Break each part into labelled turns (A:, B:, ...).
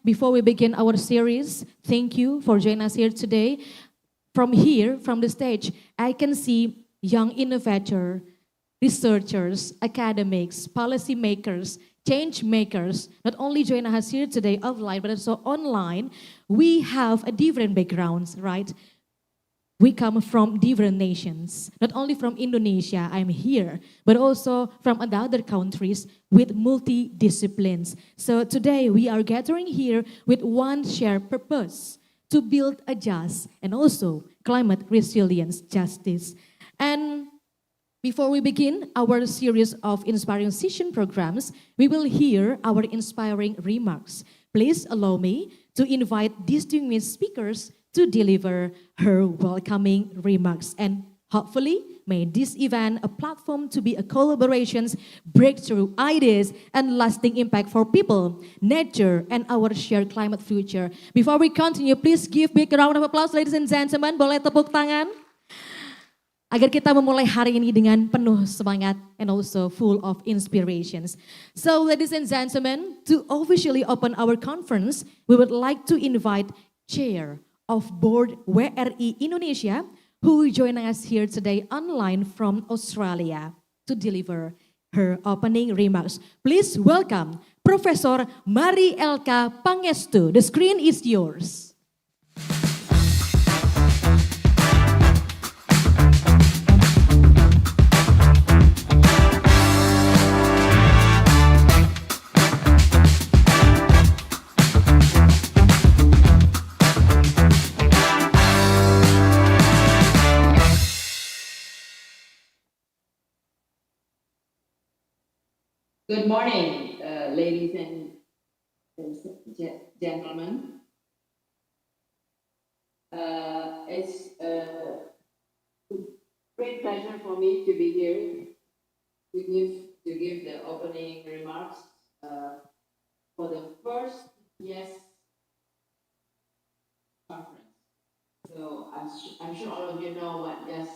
A: before we begin our series, thank you for joining us here today. From here, from the stage, I can see young innovators, researchers, academics, policymakers, change makers, not only join us here today offline, but also online. We have a different backgrounds, right? We come from different nations, not only from Indonesia, I'm here, but also from other countries with multi-disciplines. So today we are gathering here with one shared purpose, to build a just and also climate resilience justice. And before we begin our series of inspiring session programs, we will hear our inspiring remarks. Please allow me to invite distinguished speakers to deliver her welcoming remarks. And hopefully, may this event a platform to be a collaborations, breakthrough ideas, and lasting impact for people, nature, and our shared climate future. Before we continue, please give big round of applause, ladies and gentlemen. Boleh tepuk tangan? Agar kita memulai hari ini dengan penuh semangat and also full of inspirations. So, ladies and gentlemen, to officially open our conference, we would like to invite Chair of Board WRI Indonesia, who join us here today online from Australia to deliver her opening remarks. Please welcome Professor Mari Elka Pangestu. The screen is yours.
B: Good morning, ladies and gentlemen. It's a great pleasure for me to be here to give the opening remarks for the first YES conference. So I'm sure all of you know what YES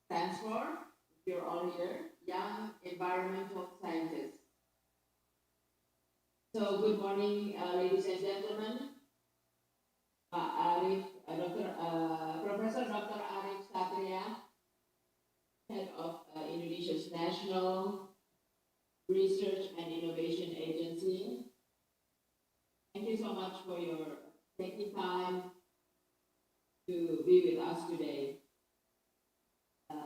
B: stands for. If you're all here. Young environmental scientists. So good morning, ladies and gentlemen. Professor Dr. Arif Satria, head of Indonesia's National Research and Innovation Agency. Thank you so much for your taking time to be with us today.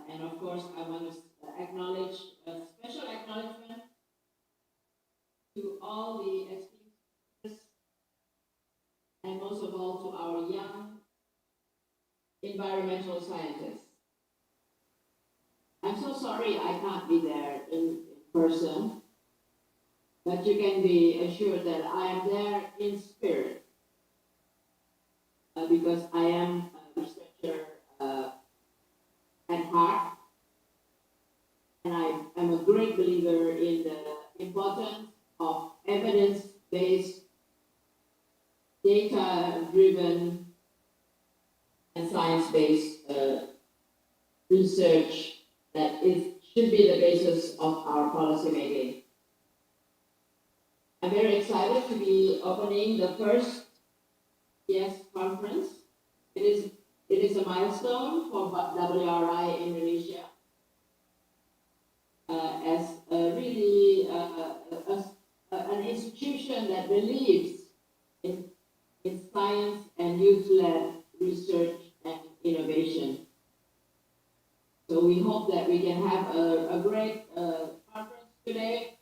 B: And of course, I want to acknowledge a special acknowledgement to all the experts and most of all to our young environmental scientists. I'm so sorry I can't be there in person, but you can be assured that I am there in spirit because I am a researcher at heart. And I'm a great believer in the importance of evidence-based, data-driven, and science-based research that should be the basis of our policy making. I'm very excited to be opening the first YES conference. It is a milestone for WRI Indonesia. As really an institution that believes in science and youth-led research and innovation. So we hope that we can have a great conference today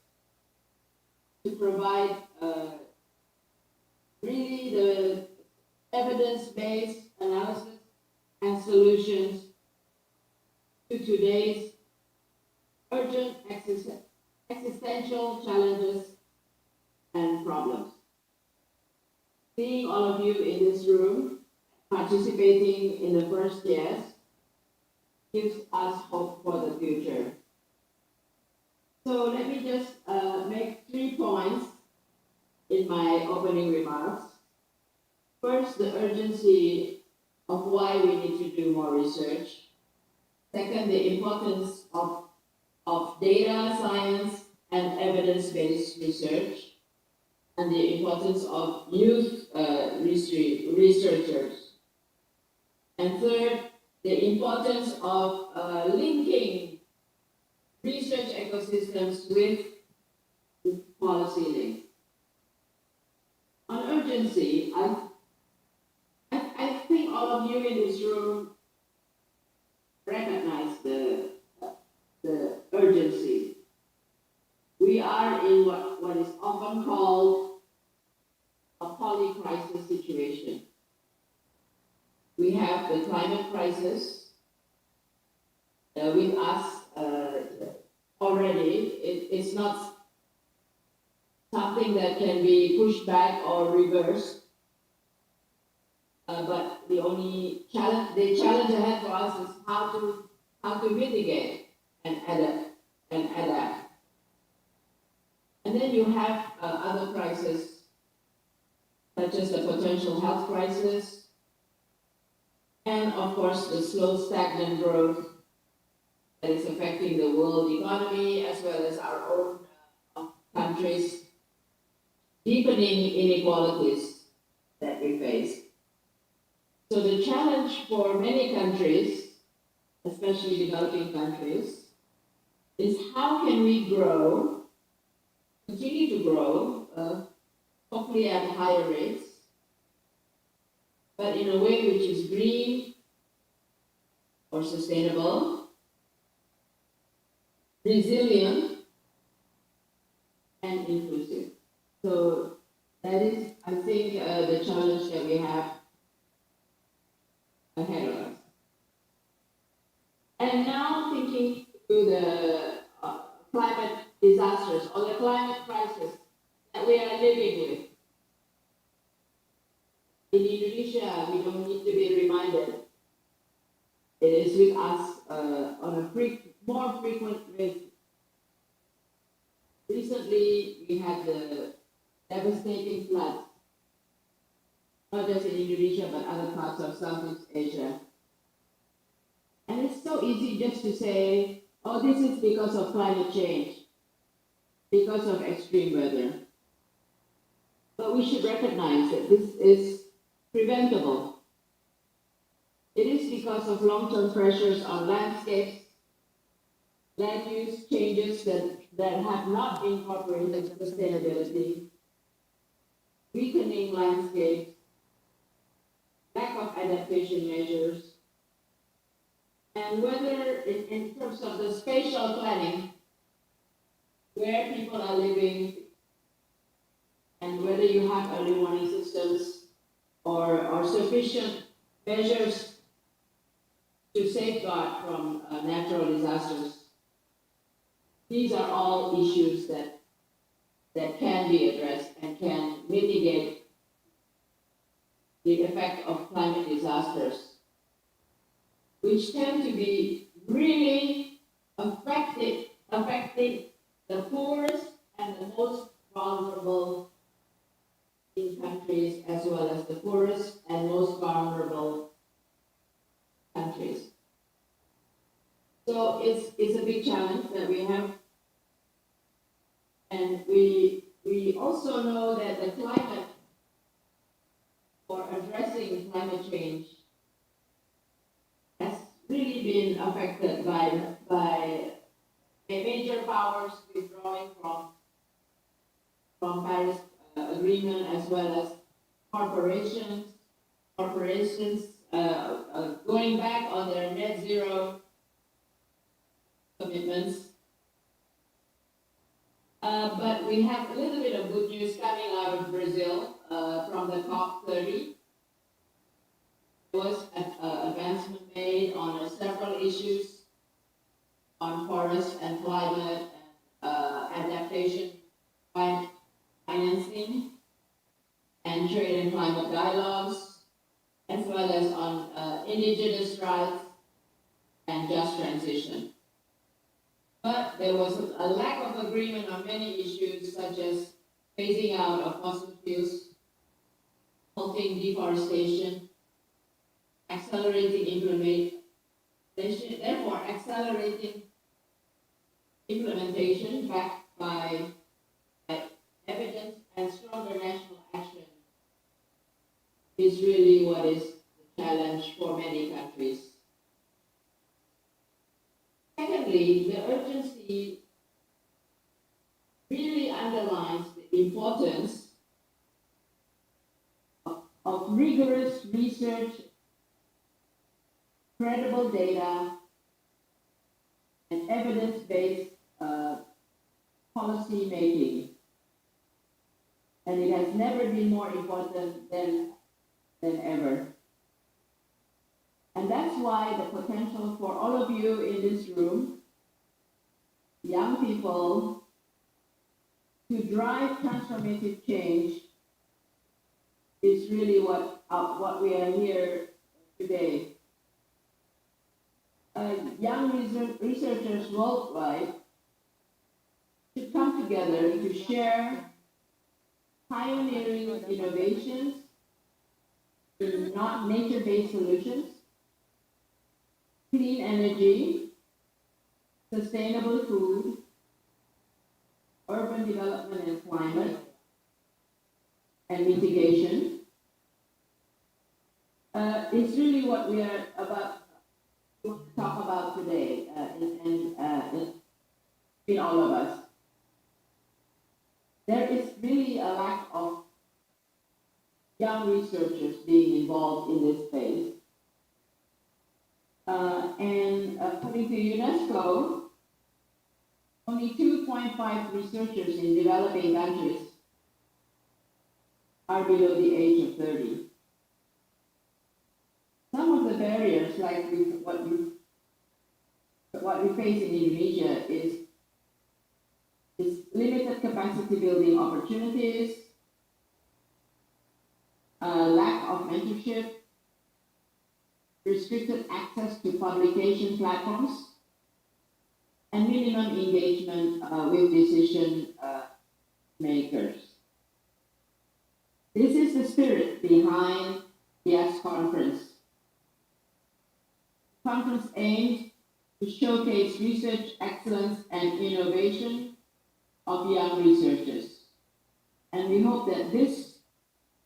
B: to provide really the evidence-based analysis and solutions to today's urgent existential challenges and problems. Seeing all of you in this room participating in the first YES gives us hope for the future. So let me just make 3 points in my opening remarks. First, the urgency of why we need to do more research. Second, the importance of data science and evidence-based research. and the importance of youth researchers. And third, the importance of linking research ecosystems with policy links. On urgency, I think all of you in this room recognize the urgency. We are in what is often called a poly-crisis situation. We have the climate crisis with us already. It's not something that can be pushed back or reversed. But the challenge ahead for us is how to mitigate and adapt. And then you have other crises, such as the potential health crisis, and of course the slow stagnant growth that is affecting the world economy as well as our own countries, deepening inequalities that we face. So the challenge for many countries, especially developing countries, is how can we grow, continue to grow, hopefully at higher rates, but in a way which is green or sustainable, resilient, and inclusive. So that is, I think, the challenge that we have ahead of us. And now thinking to the climate disasters or the climate crisis that we are living with. In Indonesia, we don't need to be reminded. It is with us on a more frequent basis. Recently, we had the devastating floods, not just in Indonesia, but other parts of Southeast Asia. And it's so easy just to say, oh, this is because of climate change, because of extreme weather. But we should recognize that this is preventable. It is because of long-term pressures on landscapes, land use changes that have not incorporated sustainability, weakening landscapes, lack of adaptation measures, and whether in terms of the spatial planning, where people are living, and whether you have early warning systems or sufficient measures to safeguard from natural disasters. These are all issues that can be addressed and can mitigate the effect of climate disasters, which tend to be really affecting the poorest and the most vulnerable in countries, as well as the poorest and most vulnerable countries. So it's a big challenge that we have. And we also know that the climate, or addressing climate change, has really been affected by major powers withdrawing from Paris Agreement, as well as corporations going back on their net zero commitments. But we have a little bit of good news coming out of Brazil from the COP30. There was an advancement made on several issues on forest and climate and adaptation, financing, and trade and climate dialogues, as well as on indigenous rights and just transition. But there was a lack of agreement on many issues, such as phasing out of fossil fuels, halting deforestation, accelerating implementation backed by evidence and stronger national action is really what is the challenge for many countries. Secondly, the urgency really underlines the importance of rigorous research, credible data, and evidence-based policy making. And it has never been more important than ever. And that's why the potential for all of you in this room, young people, to drive transformative change is really what we are here today. Young researchers worldwide should come together to share pioneering innovations in not nature-based solutions, clean energy, sustainable food, urban development and climate, and mitigation. It's really what we are about to talk about today, in all of us. There is really a lack of young researchers being involved in this space. And according to UNESCO, only 2.5 researchers in developing countries are below the age of 30. Some of the barriers, like what we face in Indonesia, is limited capacity building opportunities, lack of mentorship, restricted access to publication platforms, and minimum engagement with decision makers. This is the spirit behind the S conference. The conference aims to showcase research excellence and innovation of young researchers. And we hope that this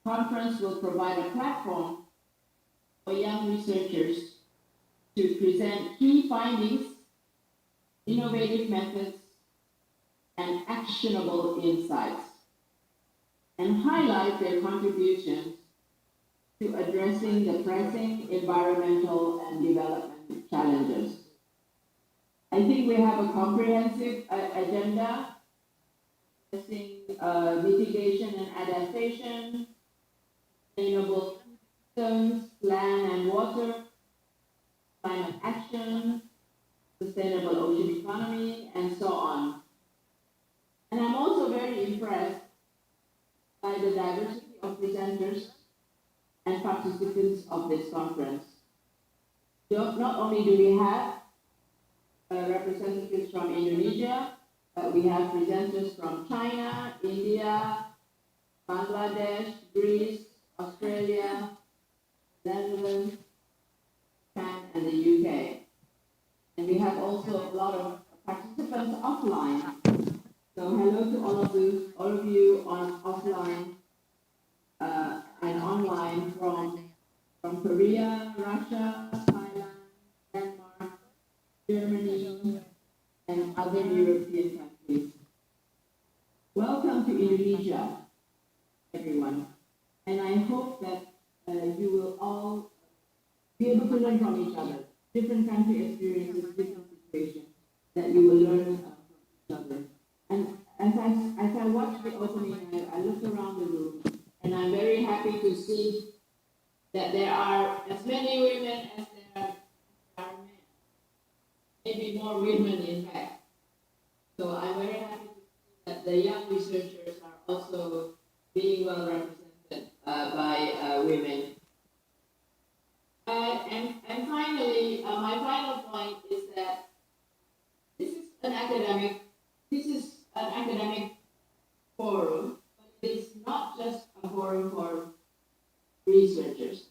B: conference will provide a platform for young researchers to present key findings, innovative methods, and actionable insights, and highlight their contributions to addressing the pressing environmental and development challenges. I think we have a comprehensive agenda addressing mitigation and adaptation, sustainable systems, land and water, climate action, sustainable ocean economy, and so on. And I'm also very impressed by the diversity of presenters and participants of this conference. So not only do we have representatives from Indonesia, but we have presenters from China, India, Bangladesh, Greece, Australia, Netherlands, Japan, and the UK. And we have also a lot of participants offline. So hello to all of you on offline and online from Korea, Russia, Thailand, Denmark, Germany, and other European countries. Welcome to Indonesia, everyone. And I hope that you will all be able to learn from each other. Different country experiences, different situations, that you will learn from each other. And as I watched the opening, I looked around the room, and I'm very happy to see that there are as many women as there are men. Maybe more women, in fact. So I'm very happy to see that the young researchers are also being well represented by women. And finally, my final point is that this is an academic forum, but it is not just a forum for researchers.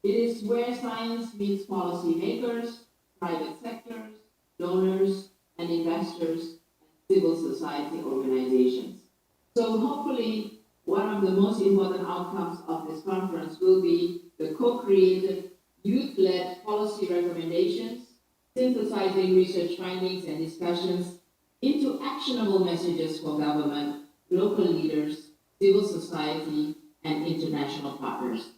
B: It is where science meets policymakers, private sectors, donors, and investors, and civil society organizations. So hopefully, one of the most important outcomes of this conference will be the co-created youth-led policy recommendations, synthesizing research findings and discussions into actionable messages for government, local leaders, civil society, and international partners.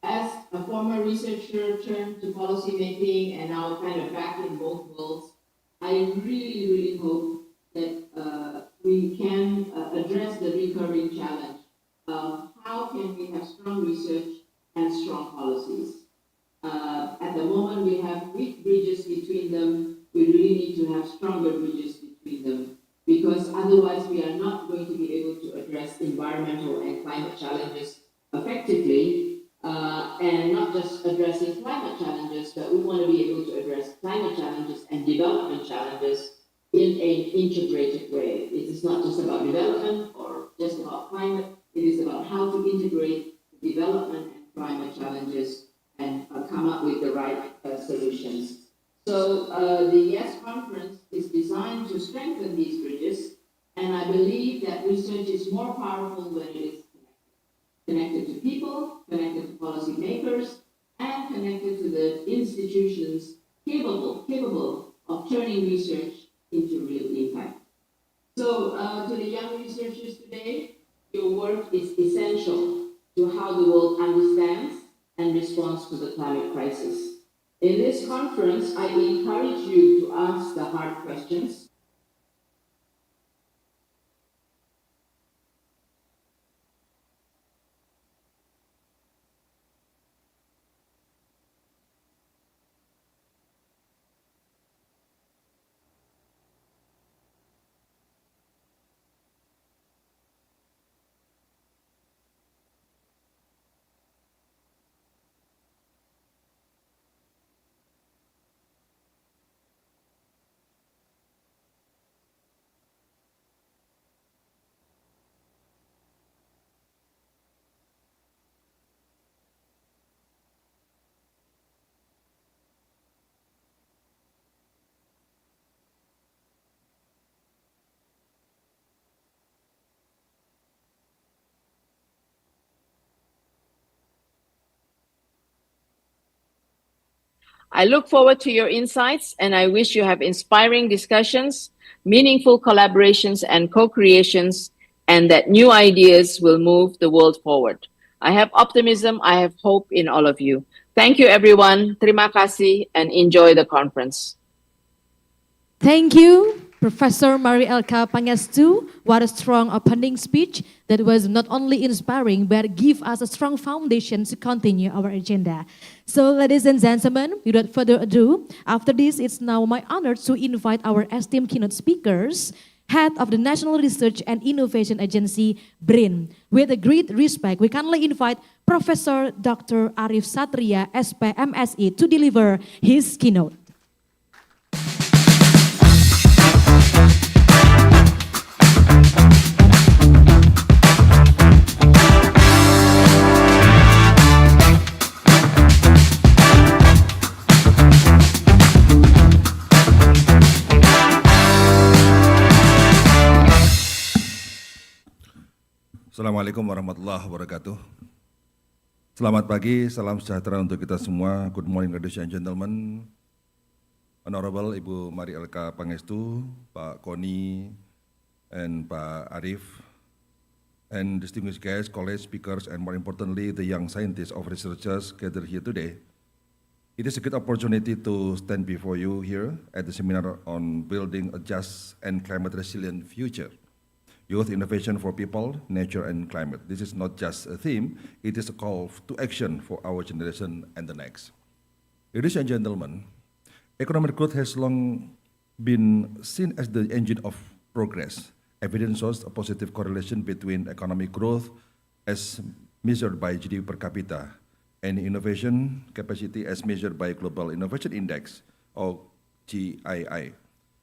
B: As a former researcher turned to policymaking and now kind of back in both worlds, I really hope that we can address the recurring challenge of how can we have strong research and strong policies. At the moment, we have weak bridges between them. We really need to have stronger bridges between them because otherwise we are not going to be able to address environmental and climate challenges effectively, and not just addressing climate challenges, but we want to be able to address climate challenges and development challenges in an integrated way. It is not just about development or just about climate. It is about how to integrate development and climate challenges and come up with the right solutions. So the YES conference is designed to strengthen these bridges, and I believe that research is more powerful when it is connected to people, connected to policymakers, and connected to the institutions capable of turning research into real impact. So to the young researchers today, your work is essential to how the world understands and responds to the climate crisis. In this conference, I encourage you to ask the hard questions. I look forward to your insights, and I wish you have inspiring discussions, meaningful collaborations, and co-creations, and that new ideas will move the world forward. I have optimism, I have hope in all of you. Thank you, everyone. Terima kasih, and enjoy the conference.
A: Thank you, Professor Mari Elka Pangestu. What a strong opening speech that was not only inspiring, but give us a strong foundation to continue our agenda. So ladies and gentlemen, without further ado, after this, it's now my honor to invite our esteemed keynote speakers, Head of the National Research and Innovation Agency, BRIN. With a great respect, we kindly invite Professor Dr. Arif Satria, SP MSI, to deliver his keynote.
C: Assalamualaikum warahmatullahi wabarakatuh. Selamat pagi, salam sejahtera untuk kita semua. Good morning ladies and gentlemen. Honorable Ibu Mari Elka Pangestu, Pak Koni, and Pak Arif, and distinguished guests, college speakers, and more importantly, the young scientists of researchers gathered here today. It is a good opportunity to stand before you here at the seminar on building a just and climate resilient future. Youth innovation for people, nature, and climate. This is not just a theme, it is a call to action for our generation and the next. Ladies and gentlemen, economic growth has long been seen as the engine of progress. Evidence shows a positive correlation between economic growth as measured by GDP per capita and innovation capacity as measured by Global Innovation Index, or GII.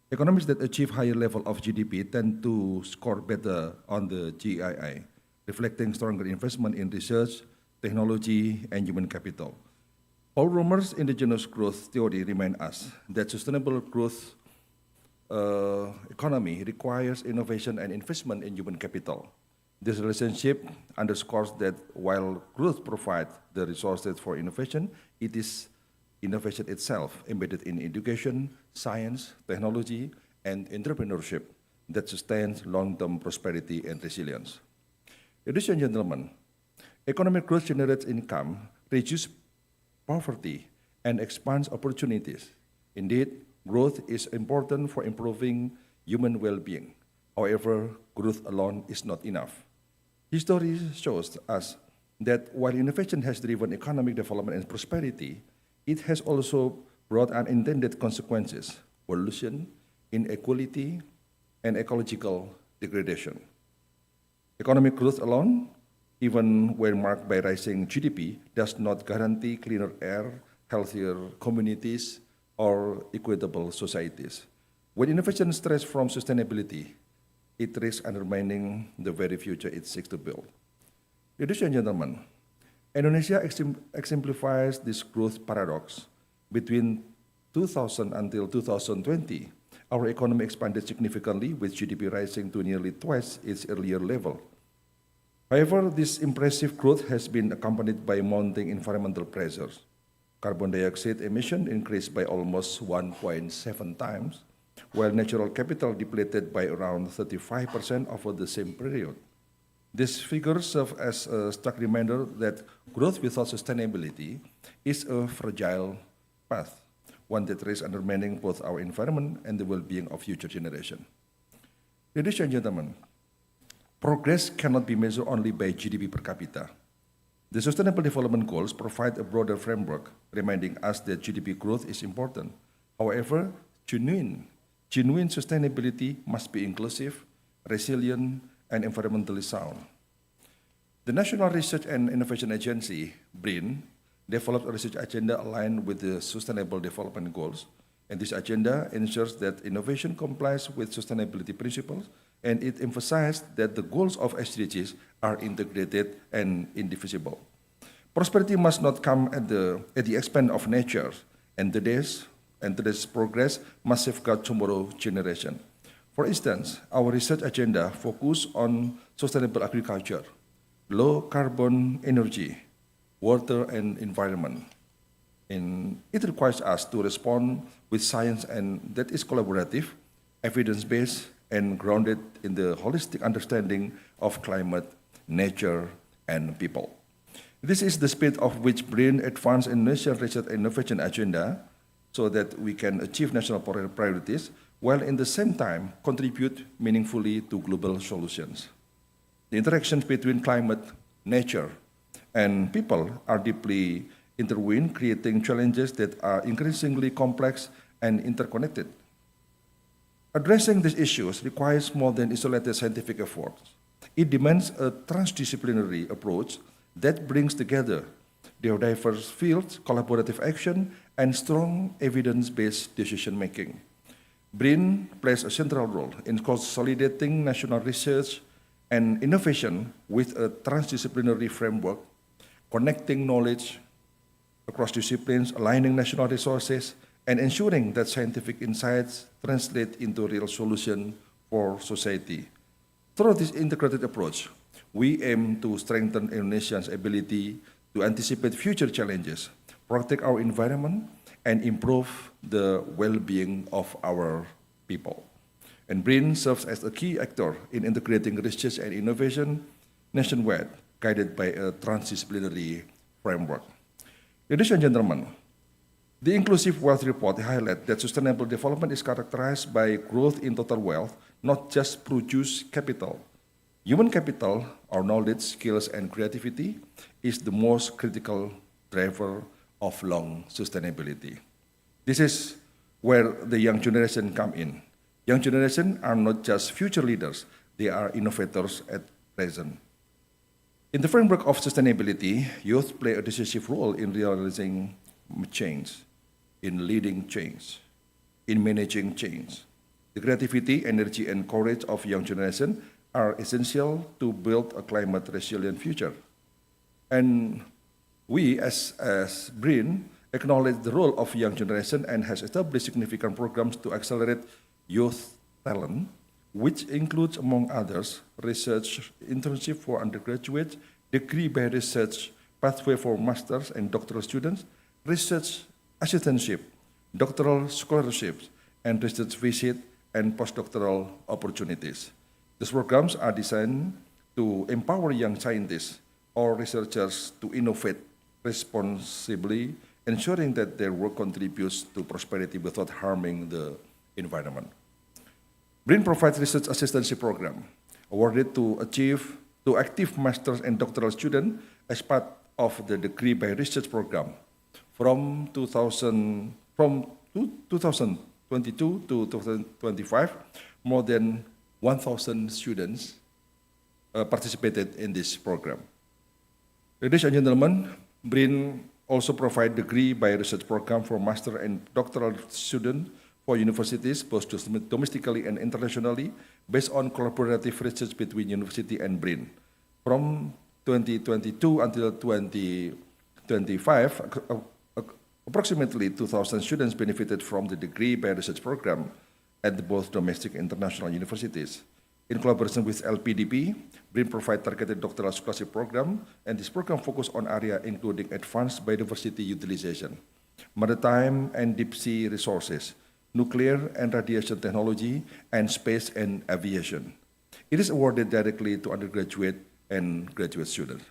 C: Economies that achieve higher level of GDP tend to score better on the GII, reflecting stronger investment in research, technology, and human capital. Paul Romer's indigenous growth theory reminds us that sustainable growth economy requires innovation and investment in human capital. This relationship underscores that while growth provides the resources for innovation, it is innovation itself embedded in education, science, technology, and entrepreneurship that sustains long-term prosperity and resilience. Ladies and gentlemen, economic growth generates income, reduces poverty, and expands opportunities. Indeed, growth is important for improving human well-being. However, growth alone is not enough. History shows us that while innovation has driven economic development and prosperity, it has also brought unintended consequences: pollution, inequality, and ecological degradation. Economic growth alone, even when marked by rising GDP, does not guarantee cleaner air, healthier communities, or equitable societies. When innovation strays from sustainability, it risks undermining the very future it seeks to build. Ladies and gentlemen, Indonesia exemplifies this growth paradox. Between 2000 until 2020, our economy expanded significantly, with GDP rising to nearly twice its earlier level. However, this impressive growth has been accompanied by mounting environmental pressures. Carbon dioxide emission increased by almost 1.7 times, while natural capital depleted by around 35% over the same period. These figures serve as a stark reminder that growth without sustainability is a fragile path, one that risks undermining both our environment and the well-being of future generations. Ladies and gentlemen, progress cannot be measured only by GDP per capita. The Sustainable Development Goals provide a broader framework, reminding us that GDP growth is important. However, genuine sustainability must be inclusive, resilient, and environmentally sound. The National Research and Innovation Agency, BRIN, developed a research agenda aligned with the Sustainable Development Goals, and this agenda ensures that innovation complies with sustainability principles, and it emphasized that the goals of SDGs are integrated and indivisible. Prosperity must not come at the expense of nature, and today's progress must safeguard tomorrow's generation. For instance, our research agenda focuses on sustainable agriculture, low carbon energy, water and environment. And it requires us to respond with science and that is collaborative, evidence-based, and grounded in the holistic understanding of climate, nature, and people. This is the spirit of which BRIN advanced Indonesia Research and Innovation Agenda so that we can achieve national priorities while in the same time contribute meaningfully to global solutions. The interactions between climate, nature, and people are deeply intertwined, creating challenges that are increasingly complex and interconnected. Addressing these issues requires more than isolated scientific efforts. It demands a transdisciplinary approach that brings together diverse fields, collaborative action, and strong evidence-based decision-making. BRIN plays a central role in consolidating national research and innovation with a transdisciplinary framework, connecting knowledge across disciplines, aligning national resources, and ensuring that scientific insights translate into real solutions for society. Through this integrated approach, we aim to strengthen Indonesia's ability to anticipate future challenges, protect our environment, and improve the well-being of our people. And BRIN serves as a key actor in integrating research and innovation nationwide, guided by a transdisciplinary framework. Ladies and gentlemen, the Inclusive Wealth Report highlights that sustainable development is characterized by growth in total wealth, not just produce capital. Human capital, our knowledge, skills, and creativity, is the most critical driver of long sustainability. This is where the young generation come in. Young generation are not just future leaders, they are innovators at present. In the framework of sustainability, youth play a decisive role in realizing change, in leading change, in managing change. The creativity, energy, and courage of young generation are essential to build a climate-resilient future. And we, as BRIN, acknowledge the role of young generation and has established significant programs to accelerate youth talent, which includes, among others, research internship for undergraduates, degree by research pathway for master's and doctoral students, research assistantship, doctoral scholarships, and research visit and postdoctoral opportunities. These programs are designed to empower young scientists or researchers to innovate responsibly, ensuring that their work contributes to prosperity without harming the environment. BRIN provides research assistantship program awarded to active master's and doctoral students as part of the degree by research program from 2022 to 2025. More than 1,000 students participated in this program. Ladies and gentlemen, BRIN also provide degree by research program for master and doctoral students for universities, both domestically and internationally, based on collaborative research between university and BRIN. From 2022 until 2025, approximately 2,000 students benefited from the degree by research program at both domestic and international universities. In collaboration with LPDP, BRIN provide targeted doctoral scholarship program, and this program focus on area including advanced biodiversity utilization, maritime and deep sea resources, nuclear and radiation technology, and space and aviation. It is awarded directly to undergraduate and graduate students.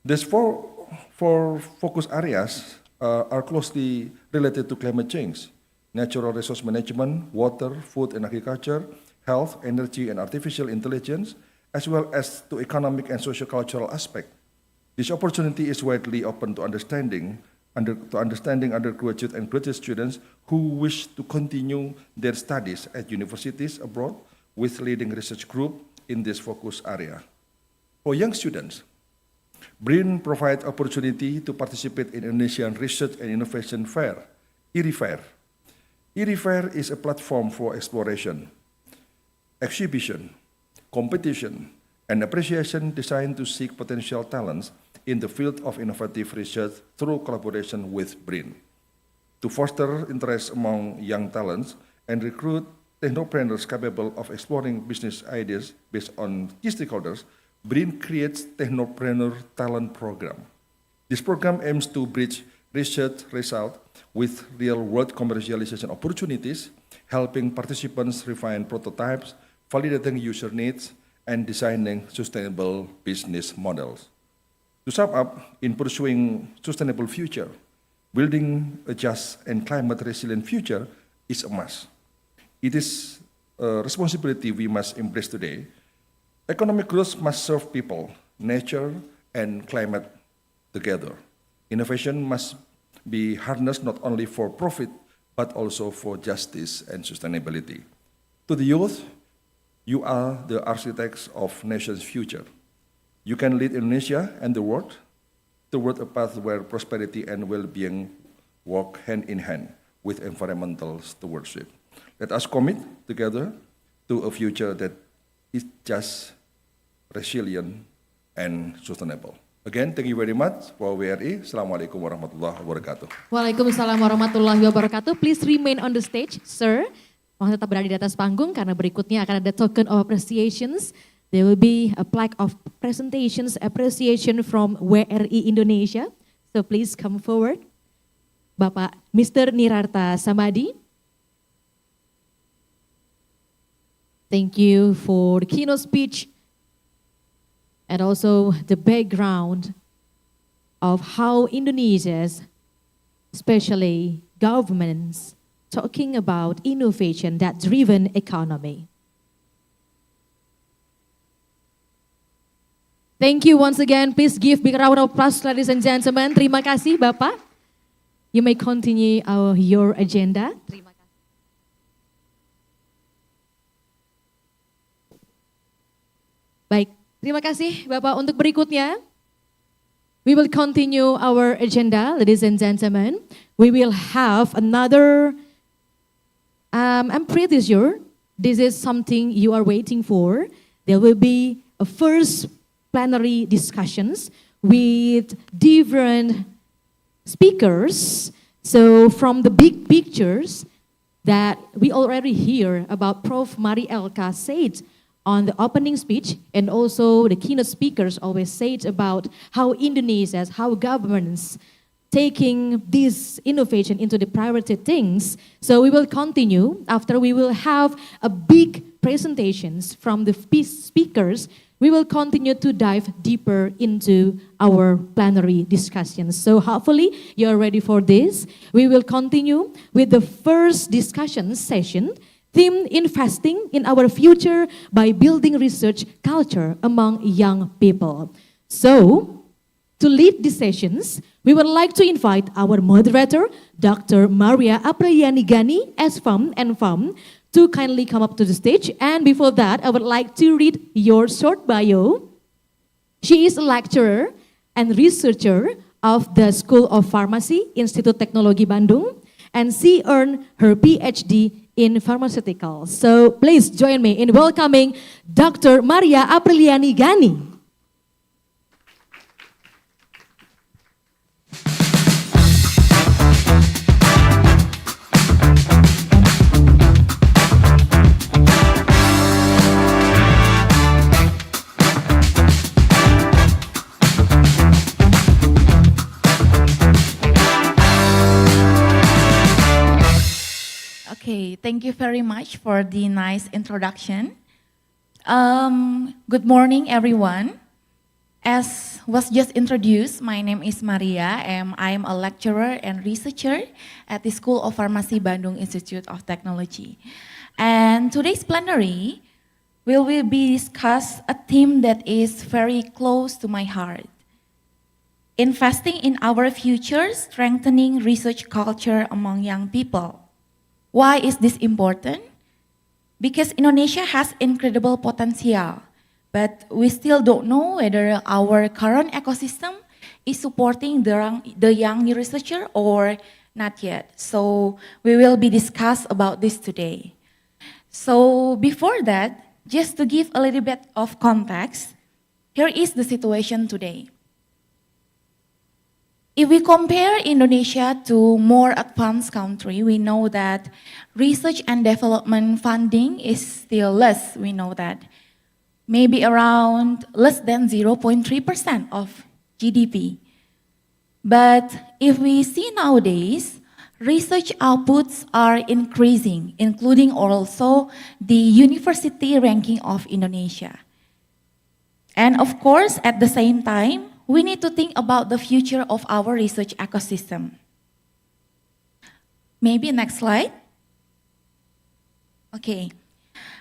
C: These four focus areas are closely related to climate change: natural resource management, water, food and agriculture, health, energy, and artificial intelligence, as well as to economic and socio-cultural aspect. This opportunity is widely open to understanding undergraduate and graduate students who wish to continue their studies at universities abroad with leading research group in this focus area. For young students, BRIN provides opportunity to participate in Indonesian Research and Innovation Fair, IRI Fair. IRI Fair is a platform for exploration, exhibition, competition, and appreciation designed to seek potential talents in the field of innovative research through collaboration with BRIN. To foster interest among young talents and recruit technopreneurs capable of exploring business ideas based on key stakeholders, BRIN creates Technopreneur Talent Program. This program aims to bridge research results with real-world commercialization opportunities, helping participants refine prototypes, validating user needs, and designing sustainable business models. To sum up, in pursuing sustainable future, building a just and climate-resilient future is a must. It is a responsibility we must embrace today. Economic growth must serve people, nature, and climate together. Innovation must be harnessed not only for profit, but also for justice and sustainability. To the youth, you are the architects of nation's future. You can lead Indonesia and the world toward a path where prosperity and well-being walk hand in hand with environmental stewardship. Let us commit together to a future that is just, resilient, and sustainable. Again, thank you very much for WRI. Assalamualaikum warahmatullahi wabarakatuh.
A: Waalaikumsalam warahmatullahi wabarakatuh. Please remain on the stage, sir. Mohon tetap berada di atas panggung karena berikutnya akan ada token of appreciations. There will be a plaque of presentations, appreciation from WRI Indonesia. So please come forward. Bapak Mr. Nirarta Samadi. Thank you for the keynote speech and also the background of how Indonesia's, especially governments, talking about innovation that driven economy. Thank you once again. Please give big round of applause, ladies and gentlemen. Terima kasih, Bapak. You may continue your agenda. Terima kasih. Baik, terima kasih, Bapak. Untuk berikutnya, we will continue our agenda, ladies and gentlemen. We will have another, I'm pretty sure this is something you are waiting for. There will be a first plenary discussions with different speakers. So from the big pictures, that we already hear about Prof. Mari Elka said on the opening speech, and also the keynote speakers always said about how Indonesia, how governments taking this innovation into the priority things. So we will continue after we will have a big presentations from the speakers. We will continue to dive deeper into our plenary discussions. So hopefully you're ready for this. We will continue with the first discussion session, themed Investing in Our Future by Building Research Culture Among Young People. So, to lead these sessions, we would like to invite our moderator, Dr. Maria Apriliani Gani, S.Pharm and Pharm, to kindly come up to the stage. And before that, I would like to read your short bio. She is a lecturer and researcher of the School of Pharmacy, Institut Teknologi Bandung, and she earned her PhD in pharmaceuticals. So please join me in welcoming Dr. Maria Apriliani Gani.
D: Okay, thank you very much for the nice introduction. Good morning, everyone. As was just introduced, my name is Maria, and I am a lecturer and researcher at the School of Pharmacy Bandung Institute of Technology. And today's plenary will be discuss a theme that is very close to my heart. Investing in our future, strengthening research culture among young people. Why is this important? Because Indonesia has incredible potential, but we still don't know whether our current ecosystem is supporting the young researcher or not yet. So we will be discuss about this today. So before that, just to give a little bit of context, here is the situation today. If we compare Indonesia to more advanced country, we know that research and development funding is still less, we know that. Maybe around less than 0.3% of GDP. But if we see nowadays, research outputs are increasing, including also the university ranking of Indonesia. And of course, at the same time, we need to think about the future of our research ecosystem. Maybe next slide. Okay.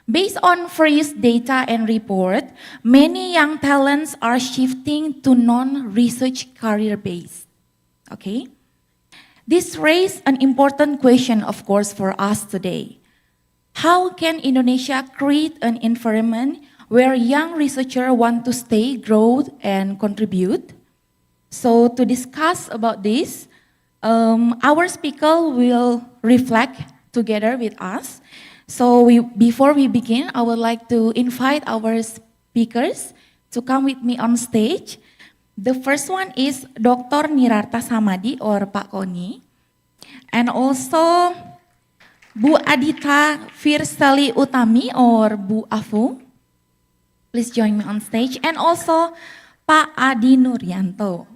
D: Based on various data and report, many young talents are shifting to non-research career base. Okay. This raises an important question, of course, for us today. How can Indonesia create an environment where young researchers want to stay, grow, and contribute? So to discuss about this, our speaker will reflect together with us. So before we begin, I would like to invite our speakers to come with me on stage. The first one is Dr. Nirarta Samadi or Pak Koni, and also Bu Adita Firsali Utami or Bu Afu. Please join me on stage. And also Pak Adi Nuryanto.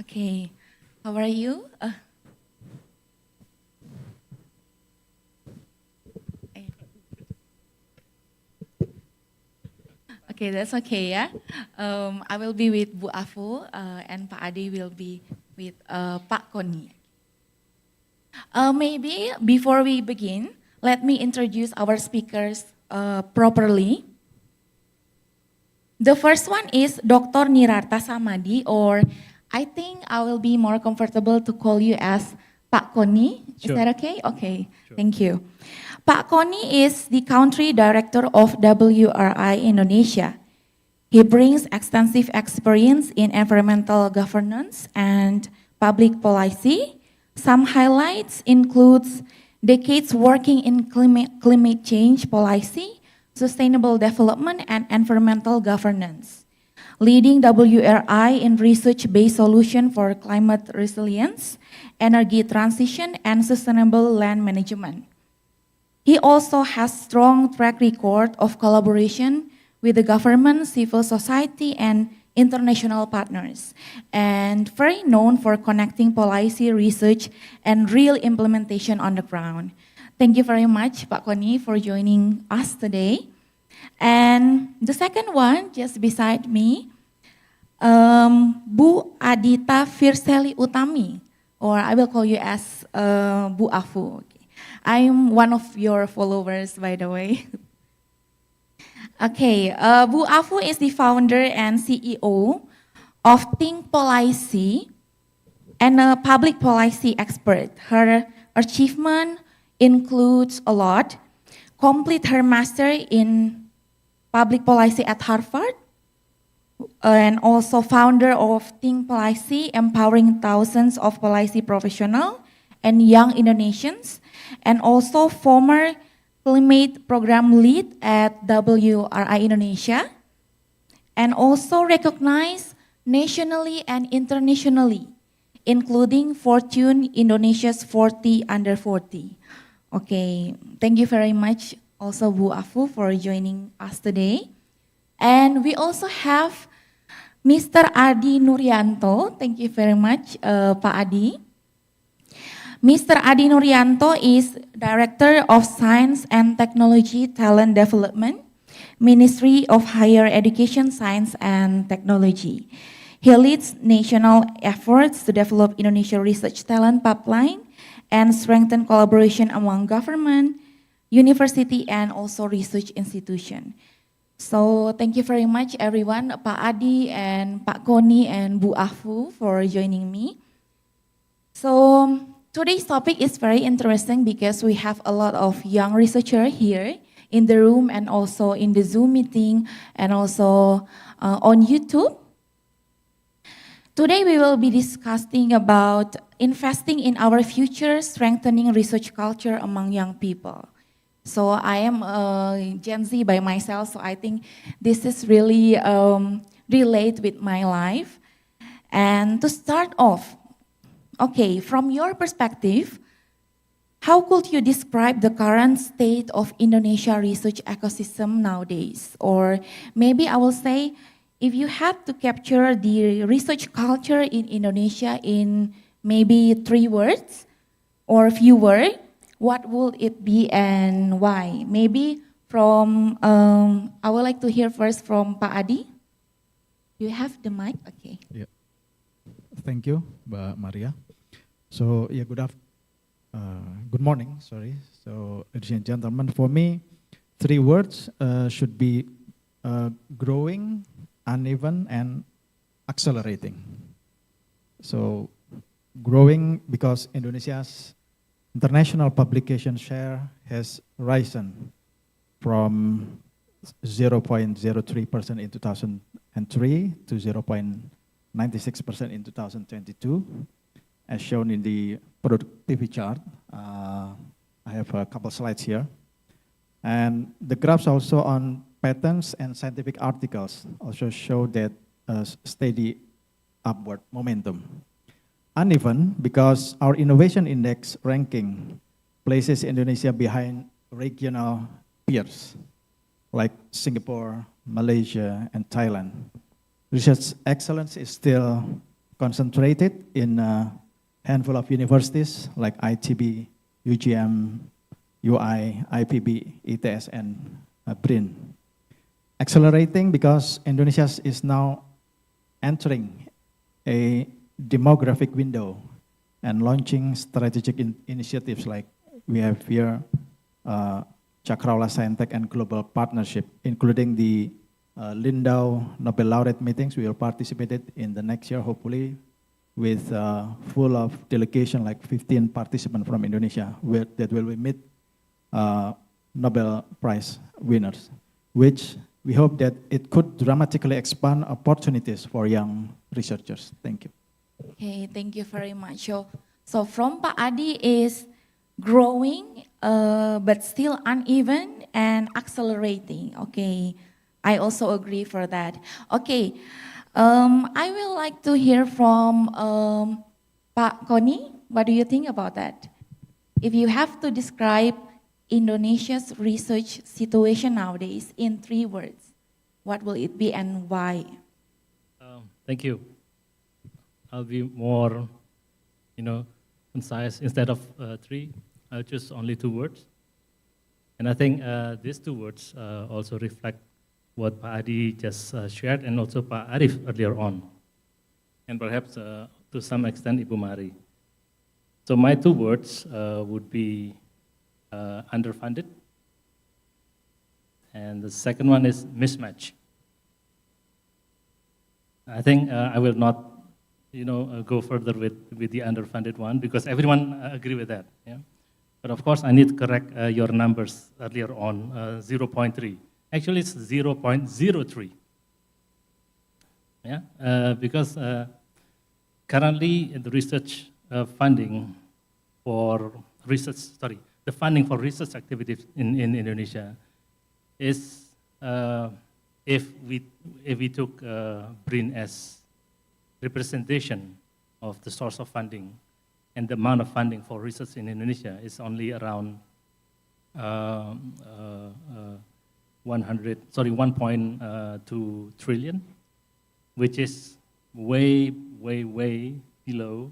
D: Okay, how are you? Okay, that's okay, yeah. I will be with Bu Afu and Pak Adi will be with Pak Koni. Maybe before we begin, let me introduce our speakers properly. The first one is Dr. Nirarta Samadi, or I think I will be more comfortable to call you as Pak Koni. Is that okay? Okay, sure. Thank you. Pak Koni is the country director of WRI Indonesia. He brings extensive experience in environmental governance, and public policy. Some highlights includes decades working in climate change policy, sustainable development, and environmental governance. Leading WRI in research-based solution for climate resilience, energy transition, and sustainable land management. He also has strong track record of collaboration with the government, civil society, and international partners, and very known for connecting policy research and real implementation on the ground. Thank you very much, Pak Koni, for joining us today. And the second one, just beside me, Bu Adita Firseli Utami, or I will call you as Bu Afu. Okay. I'm one of your followers, by the way. Okay, Bu Afu is the founder and CEO of Think Policy and a public policy expert. Her achievement includes a lot. Complete her master in public policy at Harvard, and also founder of Think Policy, empowering thousands of policy professionals and young Indonesians, and also former climate program lead at WRI Indonesia, and also recognized nationally and internationally, including Fortune Indonesia's 40 under 40. Okay, thank you very much also Bu Afu for joining us today. And we also have Mr. Adi Nuryanto. Thank you very much, Pak Adi. Mr. Adi Nuryanto is Director of Science and Technology Talent Development, Ministry of Higher Education, Science and Technology. He leads national efforts to develop Indonesia research talent pipeline and strengthen collaboration among government, university, and also research institution. So thank you very much everyone, Pak Adi and Pak Koni and Bu Afu for joining me. So today's topic is very interesting because we have a lot of young researchers here in the room and also in the Zoom meeting and also on YouTube. Today we will be discussing about investing in our future, strengthening research culture among young people. So I am a Gen Z by myself, so I think this is really relate with my life. And to start off, okay, from your perspective, how could you describe the current state of Indonesia research ecosystem nowadays? Or maybe I will say, if you had to capture the research culture in Indonesia in maybe 3 words or a few words, what would it be and why? Maybe from, I would like to hear first from Pak Adi. You have the mic? Okay.
E: Yeah. Thank you, Mbak Maria. So, yeah, good morning, sorry. So, ladies and gentlemen, for me, 3 words should be growing, uneven, and accelerating. So, growing because Indonesia's international publication share has risen from 0.03% in 2003 to 0.96% in 2022, as shown in the productivity chart. I have a couple slides here. And the graphs also on patents and scientific articles also show that steady upward momentum. Uneven because our innovation index ranking places Indonesia behind regional peers like Singapore, Malaysia, and Thailand. Research excellence is still concentrated in a handful of universities like ITB, UGM, UI, IPB, ITS, and BRIN. Accelerating because Indonesia is now entering a demographic window and launching strategic initiatives like we have here, Cakrawala Scientech and Global Partnership, including the Lindau Nobel Laureate meetings. We will participate in the next year, hopefully, with full of delegation, like 15 participants from Indonesia, that will meet Nobel Prize winners, which we hope that it could dramatically expand opportunities for young researchers. Thank you.
D: Okay, thank you very much. So from Pak Adi is growing, but still uneven and accelerating. Okay, I also agree for that. Okay, I will like to hear from Pak Koni. What do you think about that? If you have to describe Indonesia's research situation nowadays in 3 words, what will it be and why?
F: Thank you. I'll be more, concise. Instead of 3, I'll choose only 2 words. And I think these 2 words also reflect what Pak Adi just shared and also Pak Arif earlier on. And perhaps to some extent Ibu Mari. So my 2 words would be underfunded. And the second one is mismatch. I think I will not, go further with the underfunded one because everyone agree with that. Yeah? But of course, I need to correct your numbers earlier on, 0.3. Actually, it's 0.03. Yeah, because currently the research funding for research, the funding for research activities in Indonesia is if we took BRIN as representation of the source of funding and the amount of funding for research in Indonesia is only around 1.2 trillion, which is way below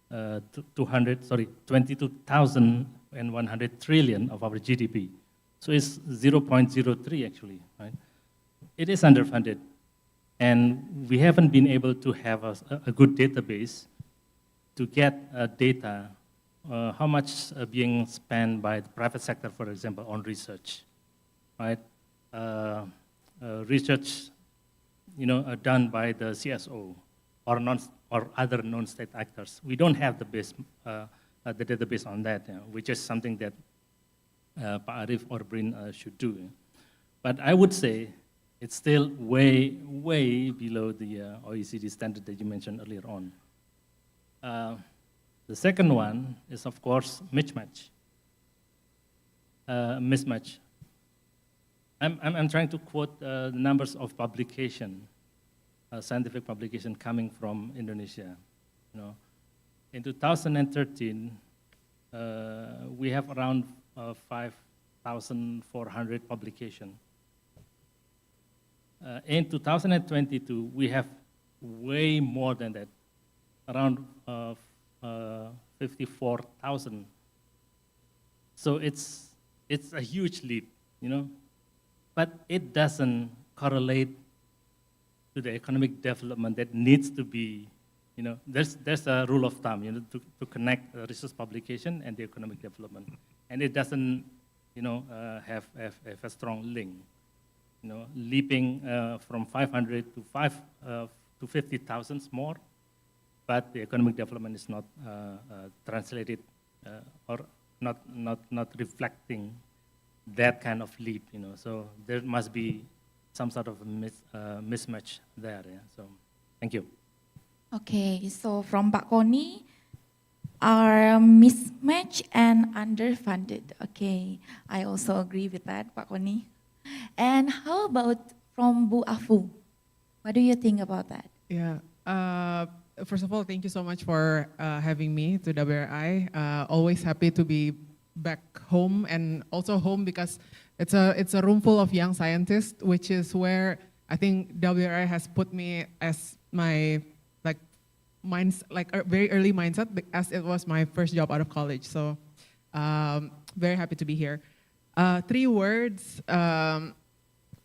F: 22,100 trillion of our GDP. So it's 0.03 actually, right? It is underfunded, and we haven't been able to have a good database to get data, how much being spent by the private sector, for example, on research, right? Research, done by the CSO or other non-state actors. We don't have the database on that, which is something that Pak Arif or BRIN should do. But I would say it's still way below the OECD standard that you mentioned earlier on. The second one is, of course, mismatch. Mismatch. I'm trying to quote the numbers of publication, scientific publication coming from Indonesia. In 2013, we have around 5,400 publications. In 2022, we have way more than that, around 54,000. So it's a huge leap, but it doesn't correlate to the economic development that needs to be, there's a rule of thumb, to connect research publication and the economic development, and it doesn't, have a strong link. Leaping from 500 to 50,000 more, but the economic development is not translated or not reflecting that kind of leap. So there must be some sort of mismatch there. Yeah? So thank you.
D: Okay, so from Pak Koni, are mismatch and underfunded. Okay, I also agree with that, Pak Koni. And how about from Bu Afu? What do you think about that?
G: Yeah. First of all, thank you so much for having me to WRI. Always happy to be back home, and also home because it's a room full of young scientists, which is where I think WRI has put me as my a very early mindset, as it was my first job out of college. So very happy to be here. 3 words,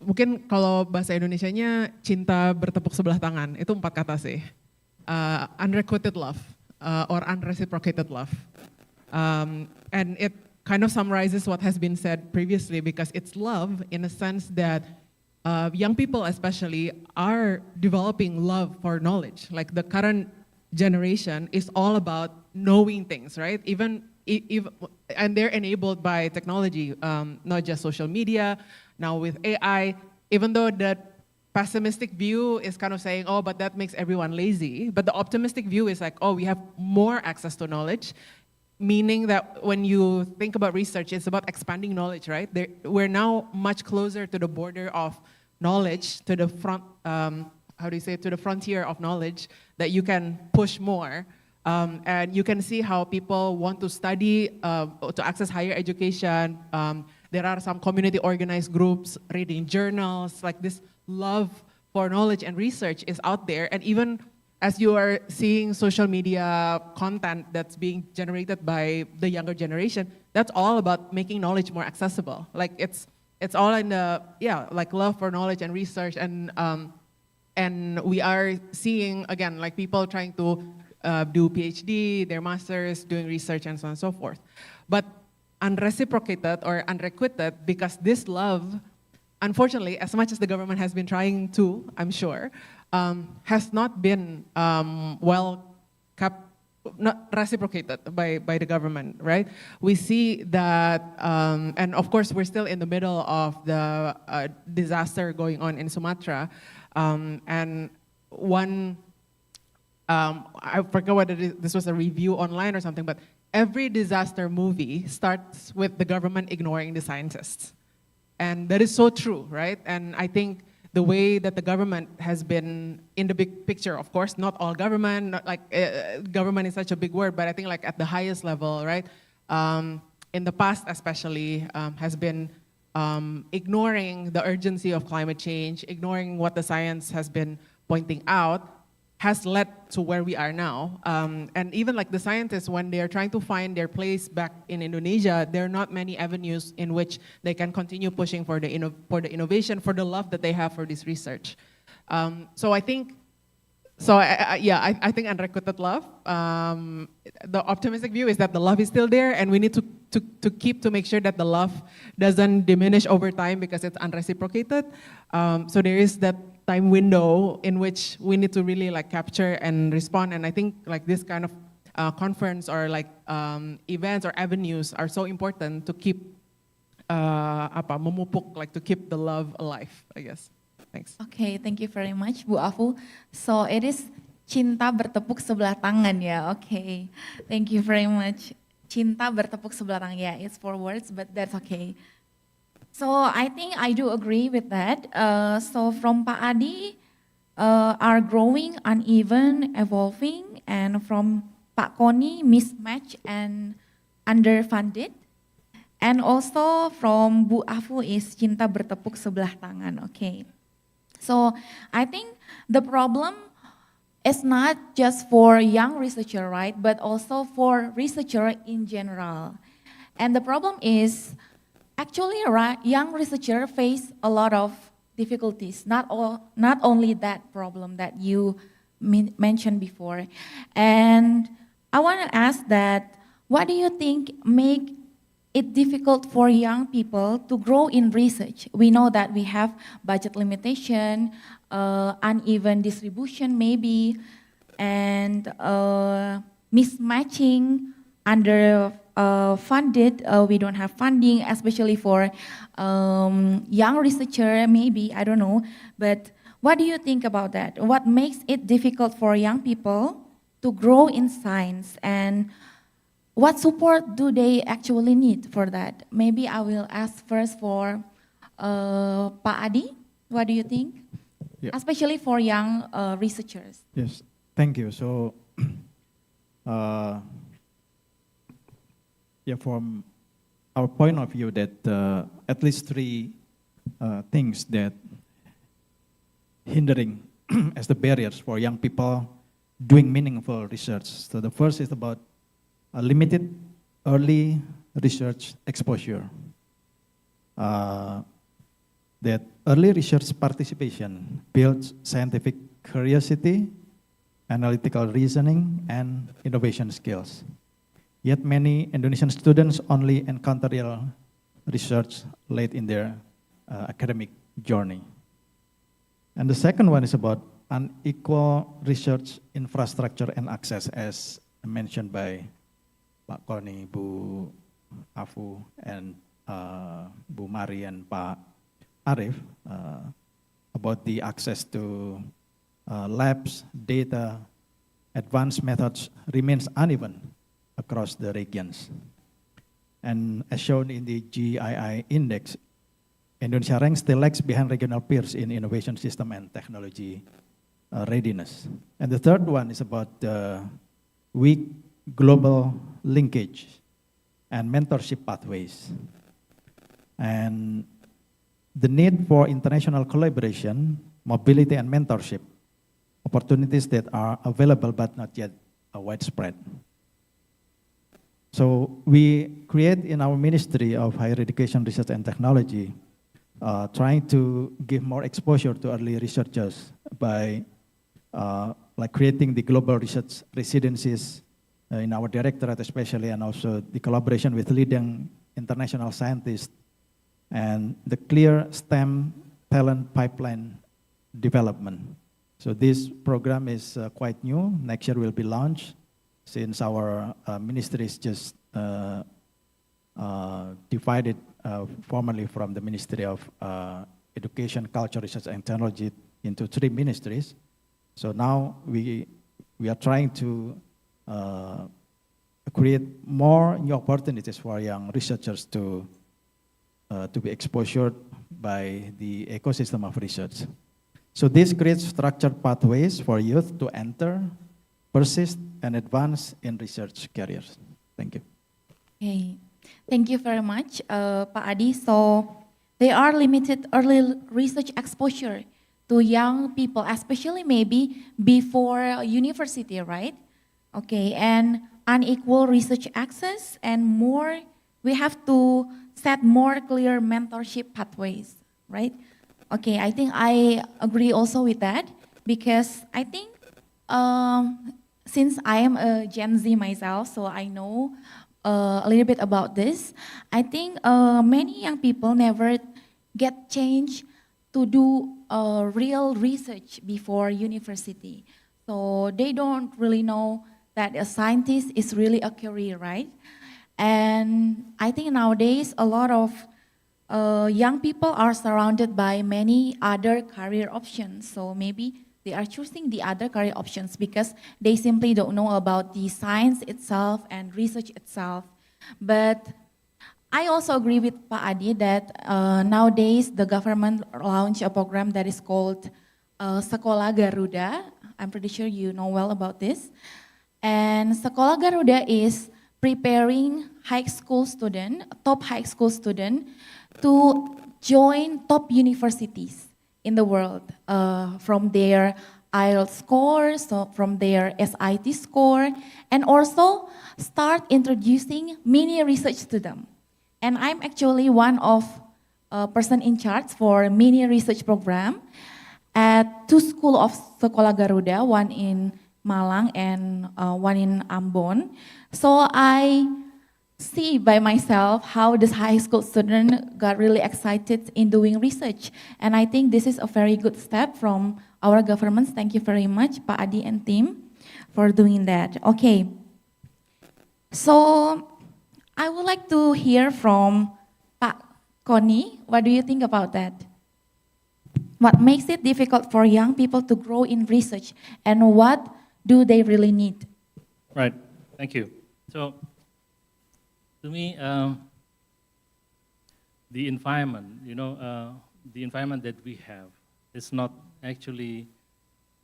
G: mungkin kalau bahasa Indonesianya cinta bertepuk sebelah tangan, itu 4 kata sih. Unrequited love or unreciprocated love. And it kind of summarizes what has been said previously, because it's love in a sense that young people especially are developing love for knowledge. Like the current generation is all about knowing things, right? And they're enabled by technology, not just social media, now with AI, even though that pessimistic view is kind of saying, oh, but that makes everyone lazy. But the optimistic view is like, oh, we have more access to knowledge, meaning that when you think about research, it's about expanding knowledge, right? We're now much closer to the border of knowledge, to the front, to the frontier of knowledge, that you can push more. And you can see how people want to study, to access higher education. There are some community organized groups reading journals, like this love for knowledge and research is out there. And even as you are seeing social media content that's being generated by the younger generation, that's all about making knowledge more accessible. Like it's all in the, like love for knowledge and research. And we are seeing, again, like people trying to do PhD, their masters, doing research and so on and so forth. But unreciprocated or unrequited, because this love, unfortunately, as much as the government has been trying to, I'm sure, has not been not reciprocated by the government, right? We see that, and of course, we're still in the middle of the disaster going on in Sumatra, and one, I forget what it is, this was a review online or something, but every disaster movie starts with the government ignoring the scientists. And that is so true, right? And I think the way that the government has been in the big picture, of course, not all government, not like government is such a big word, but I think like at the highest level, right? In the past especially, has been ignoring the urgency of climate change, ignoring what the science has been pointing out, has led to where we are now. And even like the scientists, when they're trying to find their place back in Indonesia, there are not many avenues in which they can continue pushing for the innovation, for the love that they have for this research. So I think, I think unrequited love. The optimistic view is that the love is still there, and we need to make sure that the love doesn't diminish over time because it's unreciprocated. So there is that time window in which we need to really like capture and respond. And I think like this kind of conference or like events or avenues are so important to keep memupuk, like to keep the love alive, I guess. Thanks.
D: Okay, thank you very much, Bu Afu. So it is cinta bertepuk sebelah tangan ya. Okay, thank you very much. Cinta bertepuk sebelah tangan. Yeah, it's 4 words, but that's okay. So I think I do agree with that. So from Pak Adi, are growing, uneven, evolving, and from Pak Koni, mismatch and underfunded. And also from Bu Afu is cinta bertepuk sebelah tangan. Okay. So I think the problem is not just for young researcher, right? But also for researcher in general. And the problem is, actually, young researchers face a lot of difficulties, not only that problem that you mentioned before. And I want to ask that, what do you think make it difficult for young people to grow in research? We know that we have budget limitation, uneven distribution maybe, and mismatching, funded, we don't have funding, especially for young researcher, maybe, I don't know. But what do you think about that? What makes it difficult for young people to grow in science, and what support do they actually need for that? Maybe I will ask first for Pak Adi. What do you think?
E: Yeah.
D: Especially for young researchers.
E: Yes, thank you. So, from our point of view, that at least 3 things that hindering as the barriers for young people doing meaningful research. So the first is about a limited early research exposure. That early research participation builds scientific curiosity, analytical reasoning, and innovation skills. Yet many Indonesian students only encounter real research late in their academic journey. And the second one is about unequal research infrastructure and access, as mentioned by Pak Koni, Bu Afu, and Bu Mari and Pak Arif, about the access to labs, data, advanced methods remains uneven across the regions. And as shown in the GII index, Indonesia ranks still lags behind regional peers in innovation system and technology readiness. And the third one is about weak global linkage and mentorship pathways. And the need for international collaboration, mobility, and mentorship, opportunities that are available but not yet widespread. So we create in our Ministry of Higher Education, Research and Technology, trying to give more exposure to early researchers by like creating the global research residencies in our directorate especially, and also the collaboration with leading international scientists, and the clear STEM talent pipeline development. So this program is quite new. Next year will be launched, since our ministry is just divided formally from the Ministry of Education, Culture, Research and Technology into 3 ministries. So now we are trying to create more new opportunities for young researchers to be exposed by the ecosystem of research. So this creates structured pathways for youth to enter, persist, and advance in research careers. Thank you.
D: Okay, thank you very much, Pak Adi. So there are limited early research exposure to young people, especially maybe before university, right? Okay, and unequal research access, and more, we have to set more clear mentorship pathways, right? Okay, I think I agree also with that, because I think since I am a Gen Z myself, so I know a little bit about this. I think many young people never get chance to do real research before university. So they don't really know that a scientist is really a career, right? And I think nowadays a lot of young people are surrounded by many other career options. So maybe they are choosing the other career options because they simply don't know about the science itself and research itself. But I also agree with Pak Adi that nowadays the government launched a program that is called Sekolah Garuda. I'm pretty sure you know well about this. And Sekolah Garuda is preparing top high school student to join top universities in the world from their IELTS score, so from their SIT score, and also start introducing mini research to them. And I'm actually one of person in charge for mini research program at 2 schools of Sekolah Garuda, one in Malang and one in Ambon. So I see by myself how this high school student got really excited in doing research. And I think this is a very good step from our government. Thank you very much, Pak Adi and team, for doing that. Okay. So I would like to hear from Pak Koni. What do you think about that? What makes it difficult for young people to grow in research, and what do they really need?
F: Right, thank you. So, to me, the environment, the environment that we have is not actually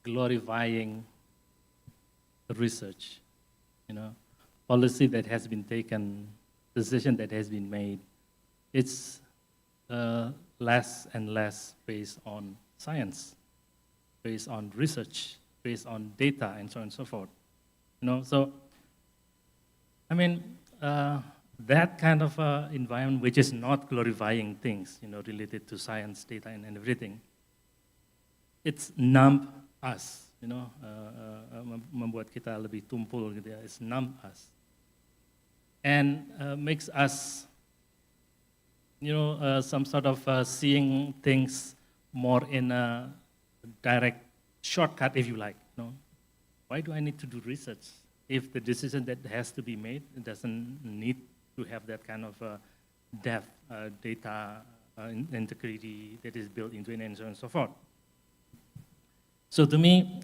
F: glorifying the research, policy that has been taken, decision that has been made. It's less and less based on science, based on research, based on data, and so on and so forth. So, I mean, that kind of environment which is not glorifying things, related to science, data, and everything, it's numb us, membuat kita lebih tumpul gitu ya. It's numb us, and makes us, some sort of seeing things more in a direct shortcut, if you like. Why do I need to do research if the decision that has to be made doesn't need to have that kind of depth, data integrity that is built into it, and so on and so forth? So to me,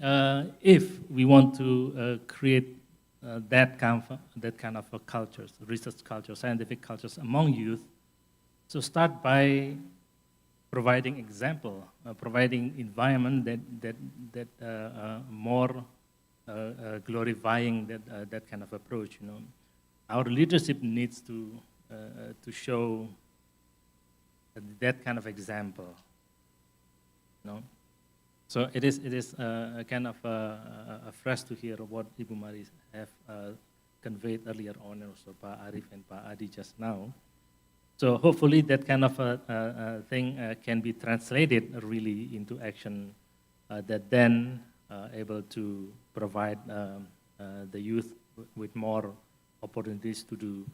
F: if we want to create that kind of a cultures, research culture, scientific cultures among youth, so start by providing example, providing environment that more glorifying that kind of approach. You know, our leadership needs to show that kind of example. You know, so it is kind of fresh to hear what Ibu Mari have conveyed earlier on, and also Pak Arif and Pak Adi just now. So hopefully that kind of thing can be translated really into action that then able to provide the youth with more opportunities to do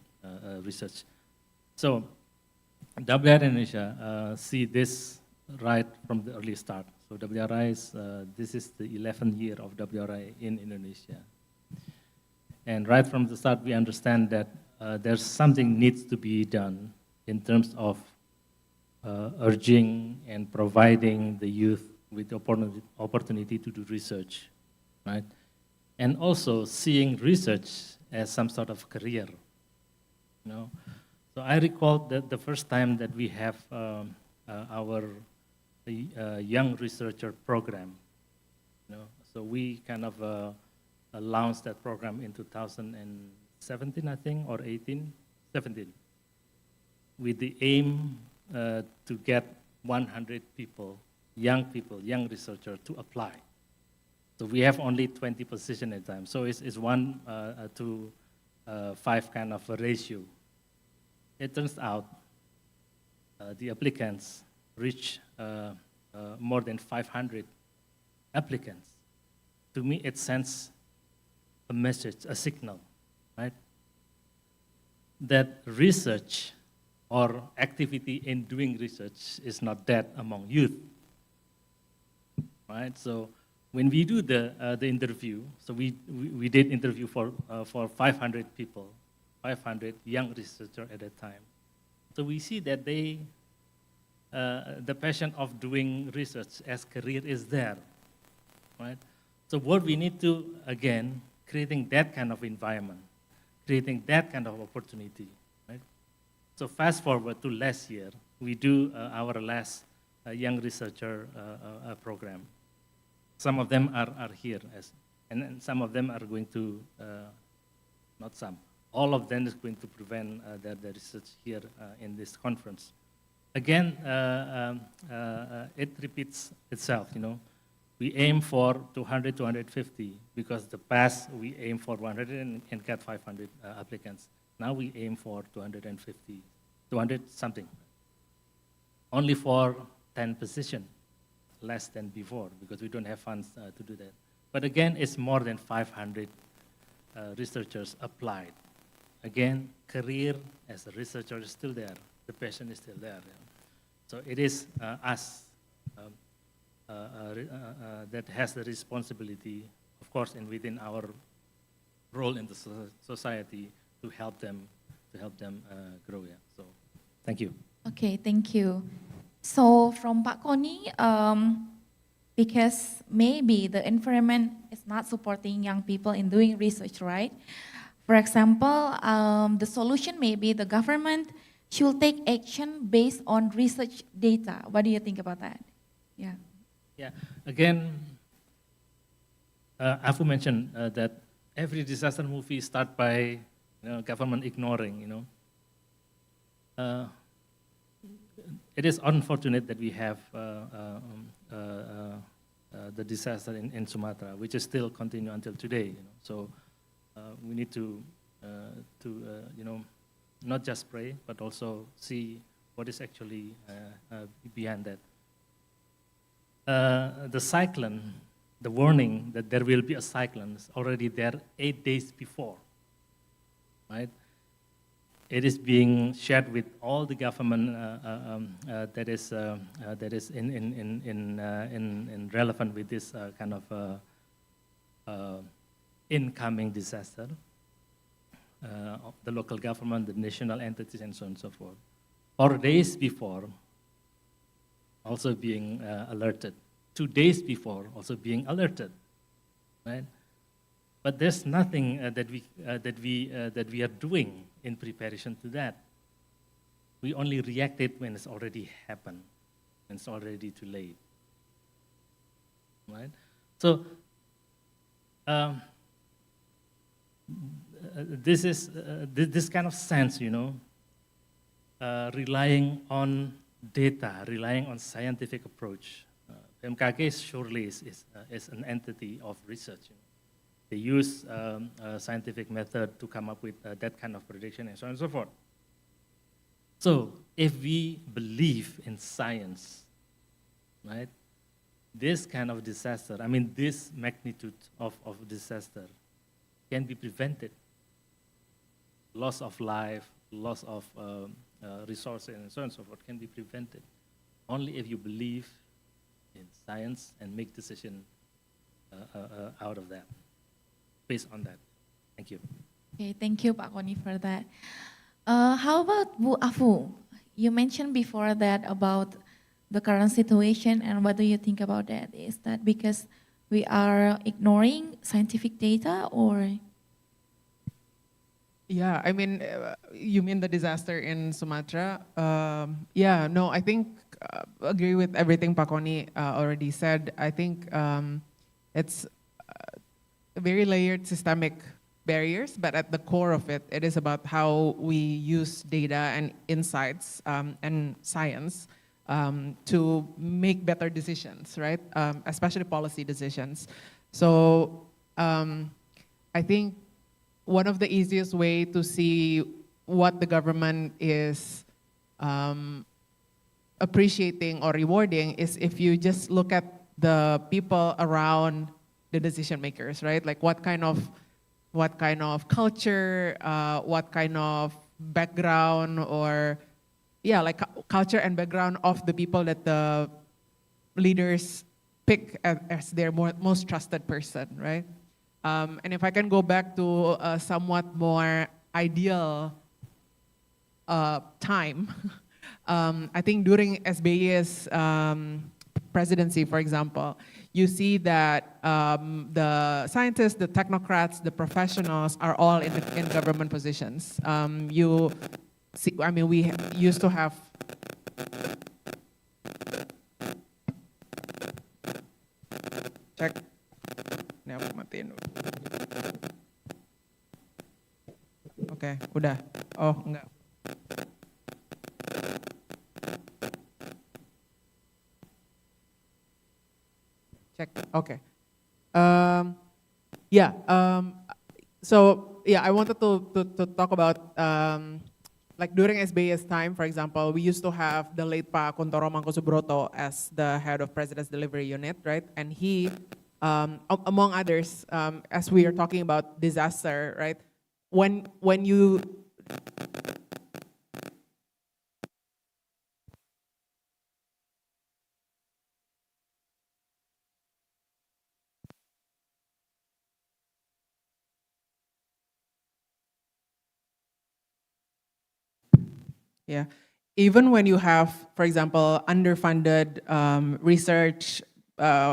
F: research. So WRI Indonesia see this right from the early start. So WRI is, this is the 11th year of WRI in Indonesia. And right from the start, we understand that there's something needs to be done in terms of urging and providing the youth with the opportunity to do research, right? And also seeing research as some sort of career, you know? So I recall that the first time that we have our young researcher program, you know? So we kind of launched that program in 2017, I think, or 17, with the aim to get 100 people, young researchers to apply. So we have only 20 positions at a time. So it's 1 to 5 kind of a ratio. It turns out the applicants reach more than 500 applicants. To me, it sends a message, a signal, right? That research or activity in doing research is not dead among youth, right? So when we do the interview, so we did interview for 500 people, 500 young researchers at a time. So we see that they, the passion of doing research as career is there, right? So what we need to, again, creating that kind of environment, creating that kind of opportunity, right? So fast forward to last year, we do our last young researcher program. Some of them are here, and some of them are going to, not some, all of them is going to prevent their research here in this conference. Again, it repeats itself, you know. We aim for 200, 250, because the past we aim for 100 and get 500 applicants. Now we aim for 250, 200 something. Only for 10 positions, less than before, because we don't have funds to do that. But again, it's more than 500 researchers applied. Again, career as a researcher is still there. The passion is still there. Yeah. So it is us that has the responsibility, of course, and within our role in the society to help them grow. Yeah. So, thank you.
D: Okay, thank you. So from Pak Koni, because maybe the environment is not supporting young people in doing research, right? For example, the solution maybe the government should take action based on research data. What do you think about that? Yeah.
F: Yeah, again, Afu mentioned that every disaster movie starts by government ignoring, you know. It is unfortunate that we have the disaster in Sumatra, which is still continue until today. You know? So we need to you know, not just pray, but also see what is actually behind that. The cyclone, the warning that there will be a cyclone is already there 8 days before, right? It is being shared with all the government that is in relevant with this kind of incoming disaster. The local government, the national entities, and so on and so forth. 4 days before, also being alerted. 2 days before also being alerted, right? But there's nothing that we are doing in preparation to that. We only reacted when it's already happened, when it's already too late, right? So this is this kind of sense, you know, relying on data, relying on scientific approach. PMKG surely is an entity of research. You know. They use a scientific method to come up with that kind of prediction and so on and so forth. So if we believe in science, right, this kind of disaster, I mean this magnitude of disaster can be prevented. Loss of life, loss of resources and so on and so forth can be prevented only if you believe in science and make decisions out of that, based on that. Thank you.
D: Okay, thank you, Pak Koni, for that. How about Bu Afu? You mentioned before that about the current situation, and what do you think about that? Is that because we are ignoring scientific data, or?
G: Yeah, I mean, you mean the disaster in Sumatra? Yeah, no, I think, agree with everything Pak Koni already said. I think it's very layered systemic barriers, but at the core of it, it is about how we use data and insights and science to make better decisions, right? Especially policy decisions. So I think one of the easiest way to see what the government is appreciating or rewarding is if you just look at the people around the decision makers, right? Like what kind of culture, what kind of background, or yeah, like culture and background of the people that the leaders pick as their most trusted person, right? And if I can go back to a somewhat more ideal time, I think during SBY's presidency, for example, you see that the scientists, the technocrats, the professionals are all in government positions. You see, I mean, we used to have check. Ini aku matiin dulu. Oke, udah. Oh, enggak. Check. Okay. So yeah, I wanted to talk about like during SBY's time, for example, we used to have the late Pak Kuntoro Mangkusubroto as the head of President's Delivery Unit, right? And he, among others, as we are talking about disaster, right? When you yeah, even when you have, for example, underfunded research,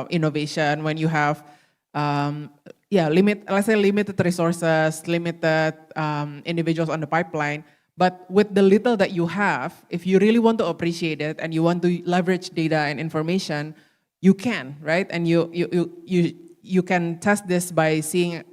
G: innovation, when you have, let's say limited resources, limited individuals on the pipeline, but with the little that you have, if you really want to appreciate it and you want to leverage data and information, you can, right? And you can test this by seeing,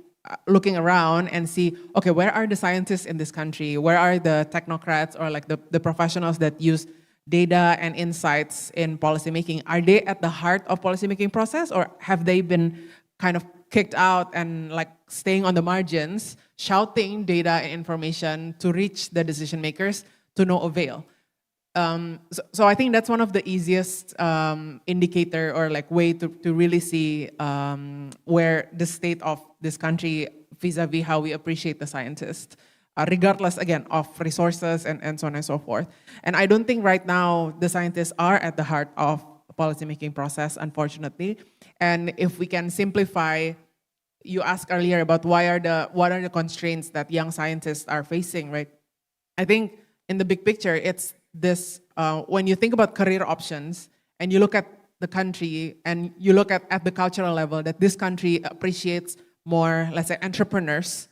G: looking around and see, okay, where are the scientists in this country? Where are the technocrats or like the professionals that use data and insights in policymaking? Are they at the heart of policymaking process, or have they been kind of kicked out and like staying on the margins, shouting data and information to reach the decision makers to no avail? So I think that's one of the easiest indicator or like way to really see where the state of this country vis-a-vis how we appreciate the scientists, regardless again of resources and so on and so forth. And I don't think right now the scientists are at the heart of the policymaking process, unfortunately. And if we can simplify, you asked earlier about what are the constraints that young scientists are facing, right? I think in the big picture, it's this, when you think about career options and you look at the country and you look at the cultural level, that this country appreciates more, let's say, entrepreneurs.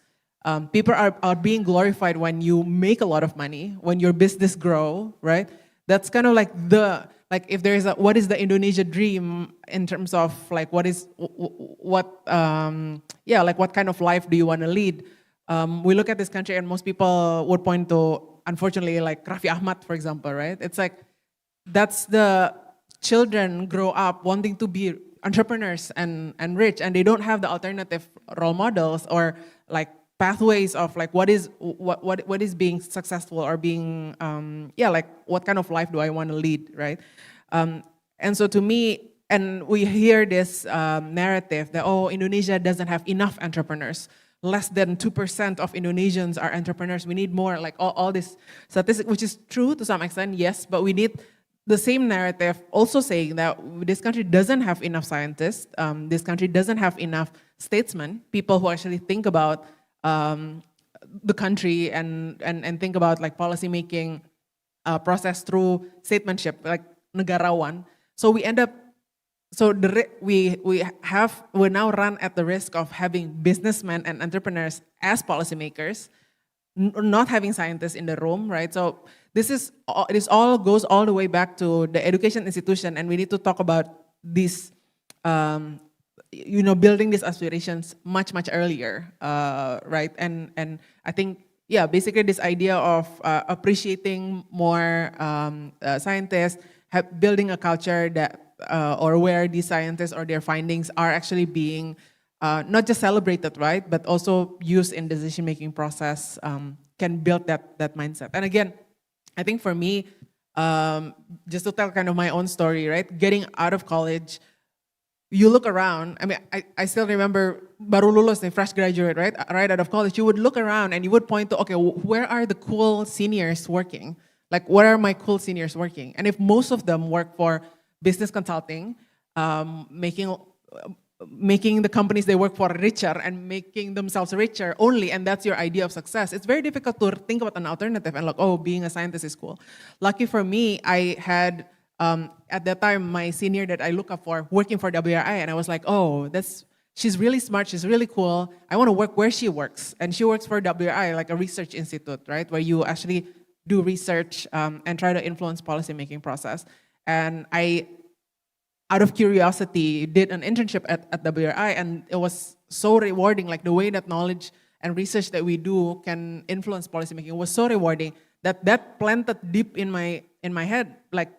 G: People are being glorified when you make a lot of money, when your business grow, right? That's kind of like if there is what is the Indonesia dream in terms of like what kind of life do you want to lead? We look at this country and most people would point to, unfortunately, like Raffi Ahmad, for example, right? It's like, that's the children grow up wanting to be entrepreneurs and rich, and they don't have the alternative role models or like pathways of like what is being successful or being like what kind of life do I want to lead, right? And so to me, and we hear this narrative that, oh, Indonesia doesn't have enough entrepreneurs. Less than 2% of Indonesians are entrepreneurs. We need more, like all this statistics, which is true to some extent, yes, but we need the same narrative also saying that this country doesn't have enough scientists, this country doesn't have enough statesmen, people who actually think about the country and think about like policy making process through statesmanship, like negarawan. So we end up, we now run at the risk of having businessmen and entrepreneurs as policymakers, not having scientists in the room, right? So this all goes all the way back to the education institution, and we need to talk about this, building these aspirations much earlier, right? And I think, yeah, basically this idea of appreciating more scientists, building a culture that or where these scientists or their findings are actually being not just celebrated, right, but also used in decision-making process, can build that mindset. And again, I think for me, just to tell kind of my own story, right, getting out of college, you look around, I mean, I still remember baru lulus, the fresh graduate, right out of college, you would look around and you would point to, okay, where are the cool seniors working? Like, where are my cool seniors working? And if most of them work for business consulting, making the companies they work for richer and making themselves richer only, and that's your idea of success, it's very difficult to think about an alternative and like, oh, being a scientist is cool. Lucky for me, I had, at that time, my senior that I look up for working for WRI, and I was like, oh, she's really smart, she's really cool, I want to work where she works. And she works for WRI, like a research institute, right, where you actually do research and try to influence policy-making process. And I, out of curiosity, did an internship at WRI, and it was so rewarding, like the way that knowledge and research that we do can influence policymaking was so rewarding that planted deep in my head, like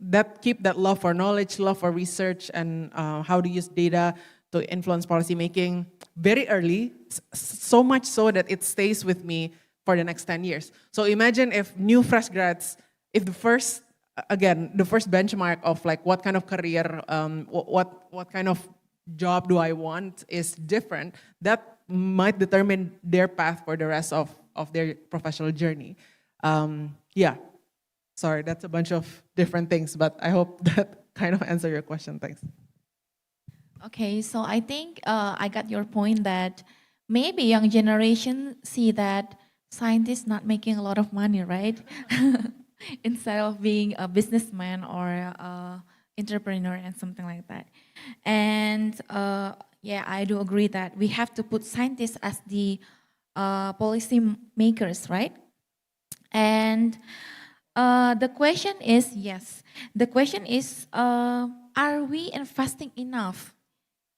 G: that keep that love for knowledge, love for research, and how to use data to influence policymaking very early, so much so that it stays with me for the next 10 years. So imagine if new fresh grads, if the first benchmark of like what kind of career, what kind of job do I want is different, that might determine their path for the rest of their professional journey. Yeah, sorry, that's a bunch of different things, but I hope that kind of answer your question. Thanks.
D: Okay, so I think I got your point that maybe young generation see that scientists not making a lot of money, right? Instead of being a businessman or a entrepreneur and something like that. And yeah, I do agree that we have to put scientists as the policy makers, right? And the question is, yes, the question is, are we investing enough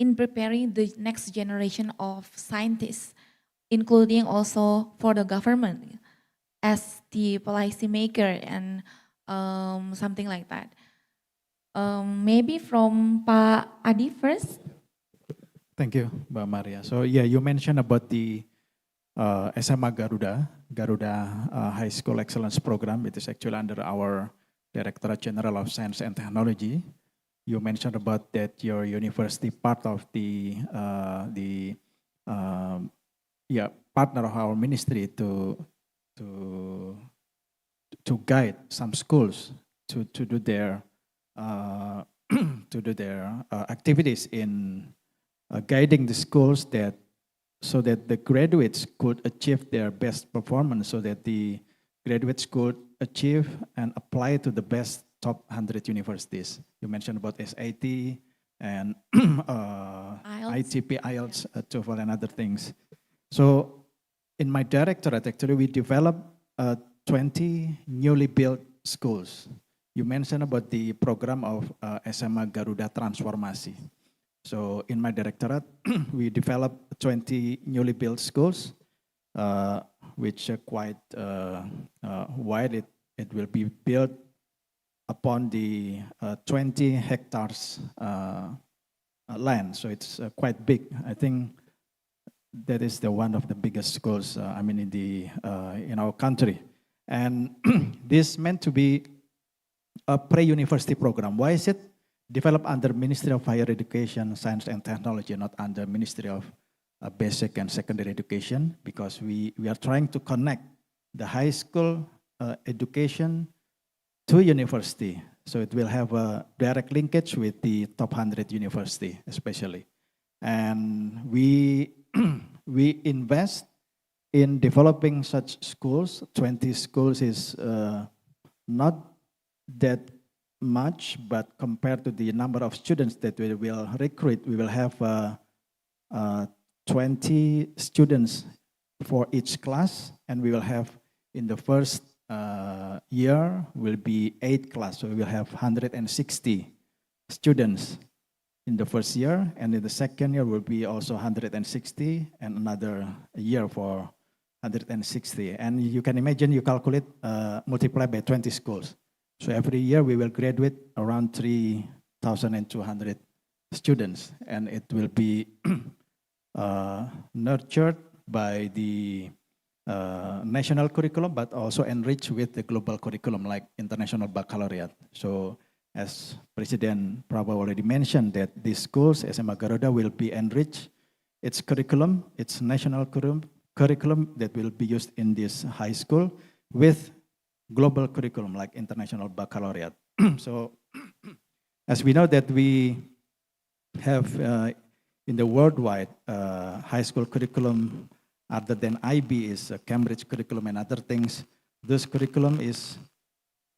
D: in preparing the next generation of scientists, including also for the government as the policy maker and something like that? Maybe from Pak Adi first.
E: Thank you, Mbak Maria. So yeah, you mentioned about the SMA Garuda High School Excellence Program. It is actually under our Directorate General of Science and Technology. You mentioned about that your university part of the partner of our ministry to guide some schools to do their activities in guiding the schools so that the graduates could achieve their best performance, so that the graduates could achieve and apply to the best top 100 universities. You mentioned about SAT and ITP, IELTS, TOEFL, and other things. So in my directorate, actually, we developed 20 newly built schools. You mentioned about the program of SMA Garuda Transformasi. So in my directorate, we developed 20 newly built schools, which are quite wide. It will be built upon the 20 hectares land. So it's quite big. I think that is the one of the biggest schools, in our country. And this meant to be a pre-university program. Why is it developed under Ministry of Higher Education, Science and Technology, not under Ministry of Basic and Secondary Education? Because we are trying to connect the high school education to university. So it will have a direct linkage with the top 100 university, especially. And we invest in developing such schools. 20 schools is not that much, but compared to the number of students that we will recruit, we will have 20 students for each class, and we will have in the first year will be 8 class, so we will have 160 students in the first year, and in the second year will be also 160, and another year for 160. And you can imagine, you calculate, multiply by 20 schools. So every year we will graduate around 3,200 students, and it will be nurtured by the national curriculum, but also enriched with the global curriculum like international baccalaureate. So as President Prabowo already mentioned, that these schools, SMA Garuda, will be enriched, its curriculum, its national curriculum that will be used in this high school with global curriculum like international baccalaureate. So as we know that we have in the worldwide high school curriculum other than IB is Cambridge curriculum and other things, this curriculum is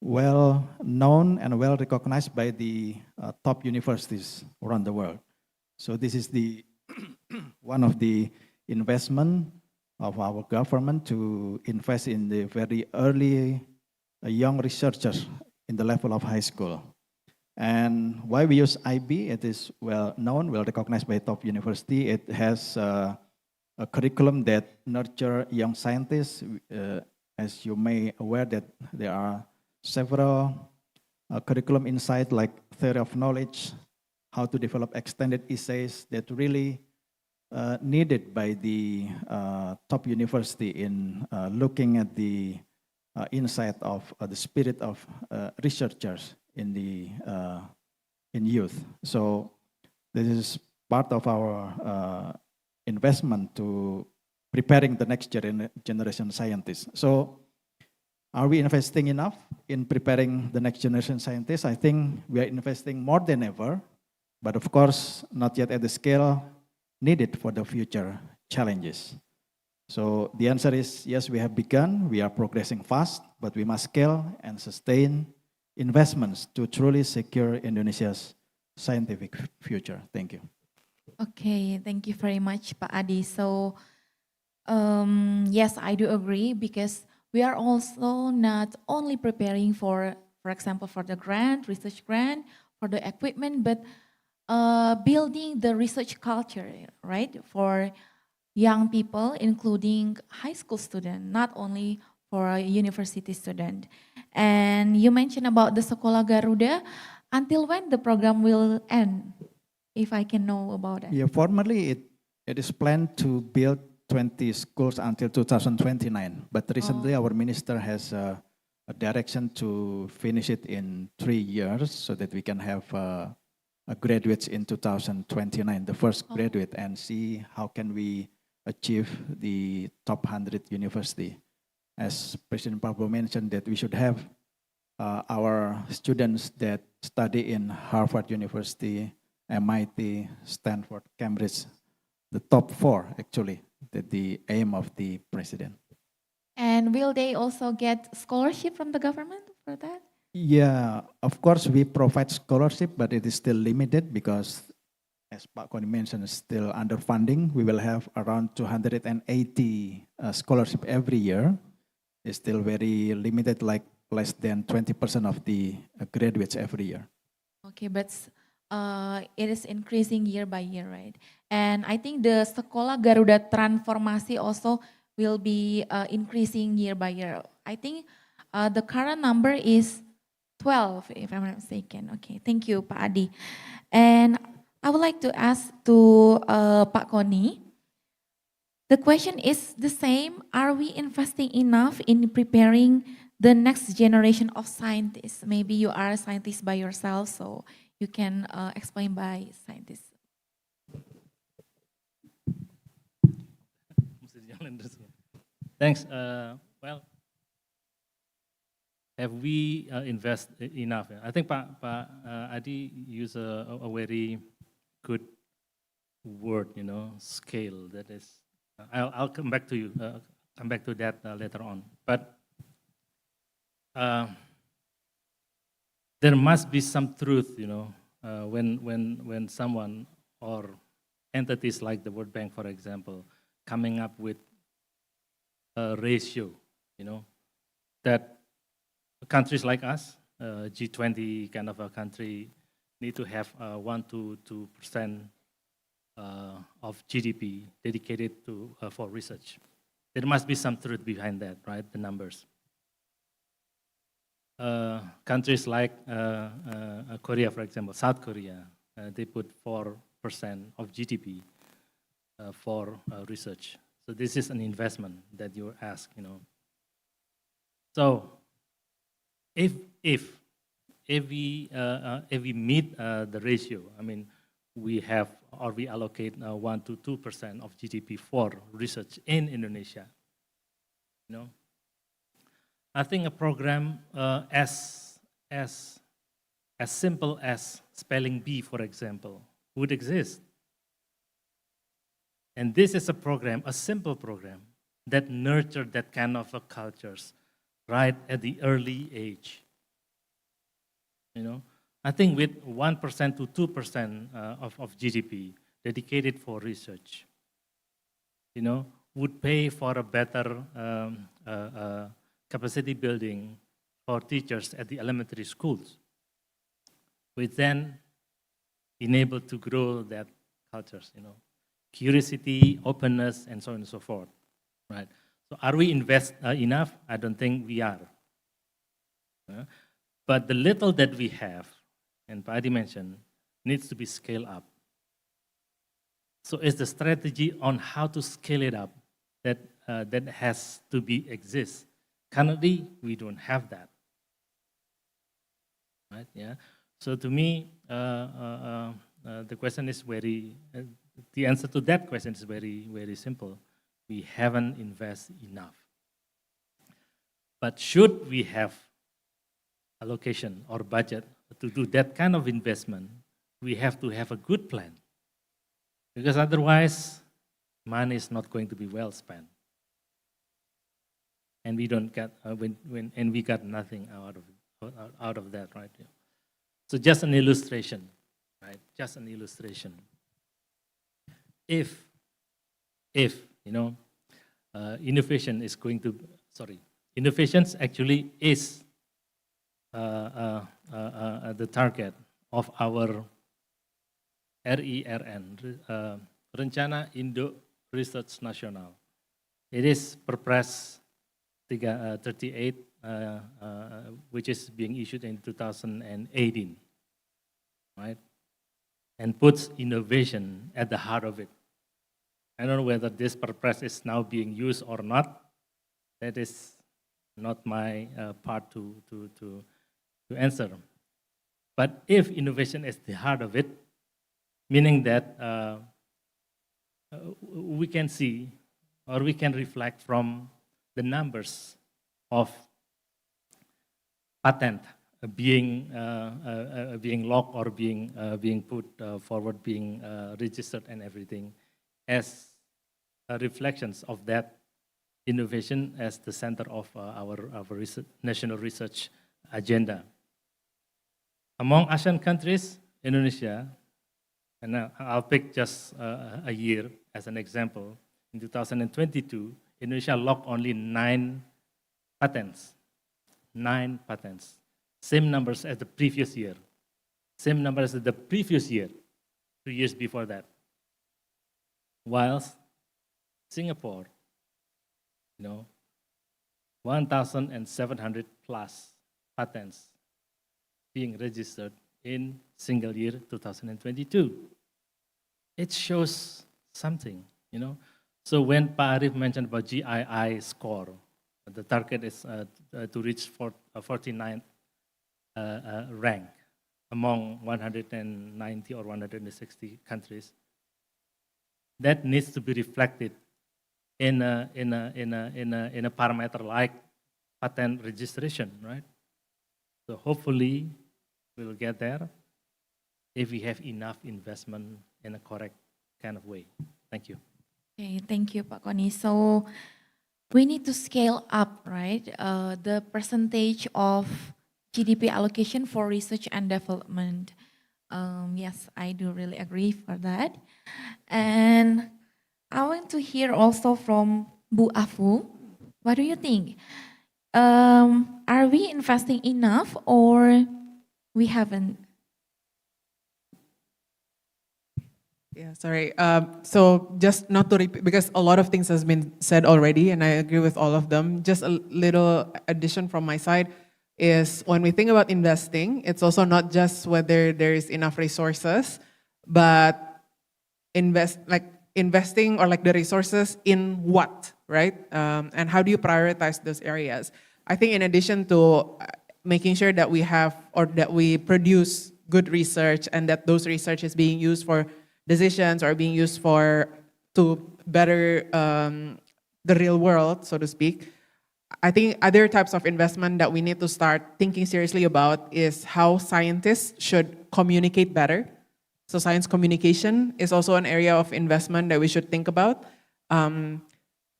E: well known and well recognized by the top universities around the world. So this is the one of the investment of our government to invest in the very early young researchers in the level of high school. And why we use IB, it is well known, well recognized by top university. It has a curriculum that nurture young scientists. As you may aware that there are several curriculum inside like theory of knowledge, how to develop extended essays that really needed by the top university in looking at the insight of the spirit of researchers in the in youth. So this is part of our investment to preparing the next generation scientists. So are we investing enough in preparing the next generation scientists? I think we are investing more than ever, but of course not yet at the scale needed for the future challenges. So the answer is yes, we have begun, we are progressing fast, but we must scale and sustain investments to truly secure Indonesia's scientific future. Thank you.
D: Okay, thank you very much, Pak Adi. So, yes, I do agree because we are also not only preparing for example, for the grant, research grant, for the equipment, but building the research culture, right, for young people, including high school students, not only for a university student. And you mentioned about the Sekolah Garuda. Until when the program will end, if I can know about it?
E: Yeah, formally it is planned to build 20 schools until 2029. But recently our minister has a direction to finish it in 3 years so that we can have graduates in 2029, the first graduate, and see how can we achieve the top 100 university. As President Prabowo mentioned that we should have our students that study in Harvard University, MIT, Stanford, Cambridge, the top 4 actually, the aim of the president.
D: And will they also get scholarship from the government for that?
E: Yeah, of course we provide scholarship, but it is still limited because, as Pak Koni mentioned, it's still underfunding. We will have around 280 scholarship every year. It's still very limited, like less than 20% of the graduates every year.
D: Okay, but it is increasing year by year, right? And I think the Sekolah Garuda Transformasi also will be increasing year by year. I think the current number is 12, if I'm not mistaken. Okay, thank you, Pak Adi. And I would like to ask to Pak Koni, the question is the same. Are we investing enough in preparing the next generation of scientists? Maybe you are a scientist by yourself, so you can explain by scientists.
F: Thanks. Well, have we invest enough? I think Pak Adi used a very good word, scale. That is, I'll come back to you. Come back to that later on. But there must be some truth, when someone or entities like the World Bank, for example, coming up with a ratio, that countries like us, G20 kind of a country, need to have 1 to 2% of GDP dedicated to for research. There must be some truth behind that, right? The numbers. Countries like Korea, for example, South Korea, they put 4% of GDP for research. So this is an investment that you ask, So if we meet the ratio, I mean, we have or we allocate 1 to 2% of GDP for research in Indonesia, I think a program as simple as spelling bee, for example, would exist. And this is a program, a simple program, that nurtured that kind of cultures right at the early age. I think with 1% to 2% of GDP dedicated for research, would pay for a better capacity building for teachers at the elementary schools, which then enable to grow that cultures, curiosity, openness, and so on and so forth, right? So are we invest enough? I don't think we are. But the little that we have, and Pak Adi mentioned, needs to be scaled up. So it's the strategy on how to scale it up that has to be exist. Currently, we don't have that, right? Yeah. So to me, the question is the answer to that question is very, very simple. We haven't invested enough. But should we have allocation or budget to do that kind of investment, we have to have a good plan. Because otherwise, money is not going to be well spent. And we don't get, and we got nothing out of that, right? Yeah. So just an illustration, right? Just an illustration. If innovation is going to, innovations actually is the target of our RIRN, Rencana Indo Research Nasional. It is Perpres 38, which is being issued in 2018, right? And puts innovation at the heart of it. I don't know whether this Perpres is now being used or not. That is not my part to answer. But if innovation is the heart of it, meaning that we can see or we can reflect from the numbers of patent being locked or being put forward, being registered and everything, as reflections of that innovation as the center of our national research agenda. Among ASEAN countries, Indonesia, and I'll pick just a year as an example. In 2022, Indonesia logged only 9 patents. 9 patents. Same numbers as the previous year. Same numbers as the previous year, 2 years before that. Whilst Singapore, 1,700 plus patents being registered in single year 2022. It shows something, So when Pak Arif mentioned about GII score, the target is to reach 49th rank among 190 or 160 countries. That needs to be reflected in a parameter like patent registration, right? So hopefully we'll get there if we have enough investment in a correct kind of way. Thank you.
D: Okay, thank you, Pak Koni. So we need to scale up, right? The percentage of GDP allocation for research and development. Yes, I do really agree for that. And I want to hear also from Bu Afu. What do you think? Are we investing enough or we haven't?
G: Yeah, sorry. So just not to repeat, because a lot of things has been said already, and I agree with all of them. Just a little addition from my side is when we think about investing, it's also not just whether there is enough resources, but investing or like the resources in what, right? And how do you prioritize those areas? I think in addition to making sure that we have or that we produce good research and that those research is being used for decisions or being used to better the real world, so to speak. I think other types of investment that we need to start thinking seriously about is how scientists should communicate better. So science communication is also an area of investment that we should think about,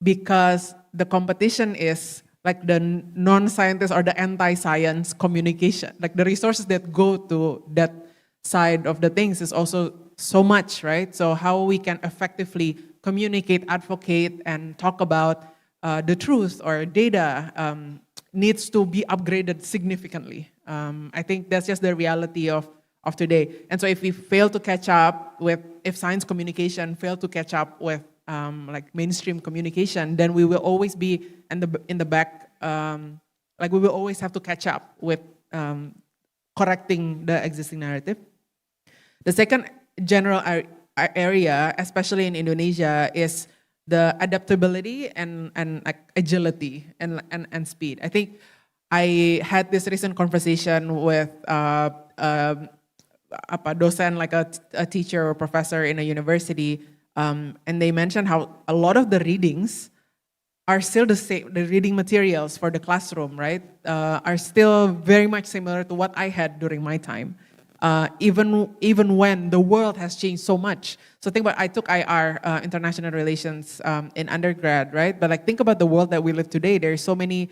G: because the competition is like the non-scientist or the anti-science communication. Like the resources that go to that side of the things is also so much, right? So how we can effectively communicate, advocate, and talk about the truth or data needs to be upgraded significantly. I think that's just the reality of today. And so if we fail to catch up with, if science communication fail to catch up with like mainstream communication, then we will always be in the back, like we will always have to catch up with correcting the existing narrative. The second general area, especially in Indonesia, is the adaptability and like agility and speed. I think I had this recent conversation with a docent, like a teacher or professor in a university, and they mentioned how a lot of the readings are still the same. The reading materials for the classroom, right, are still very much similar to what I had during my time. Even when the world has changed so much. So think about, I took IR, international relations, in undergrad, right? But like think about the world that we live today. There's so many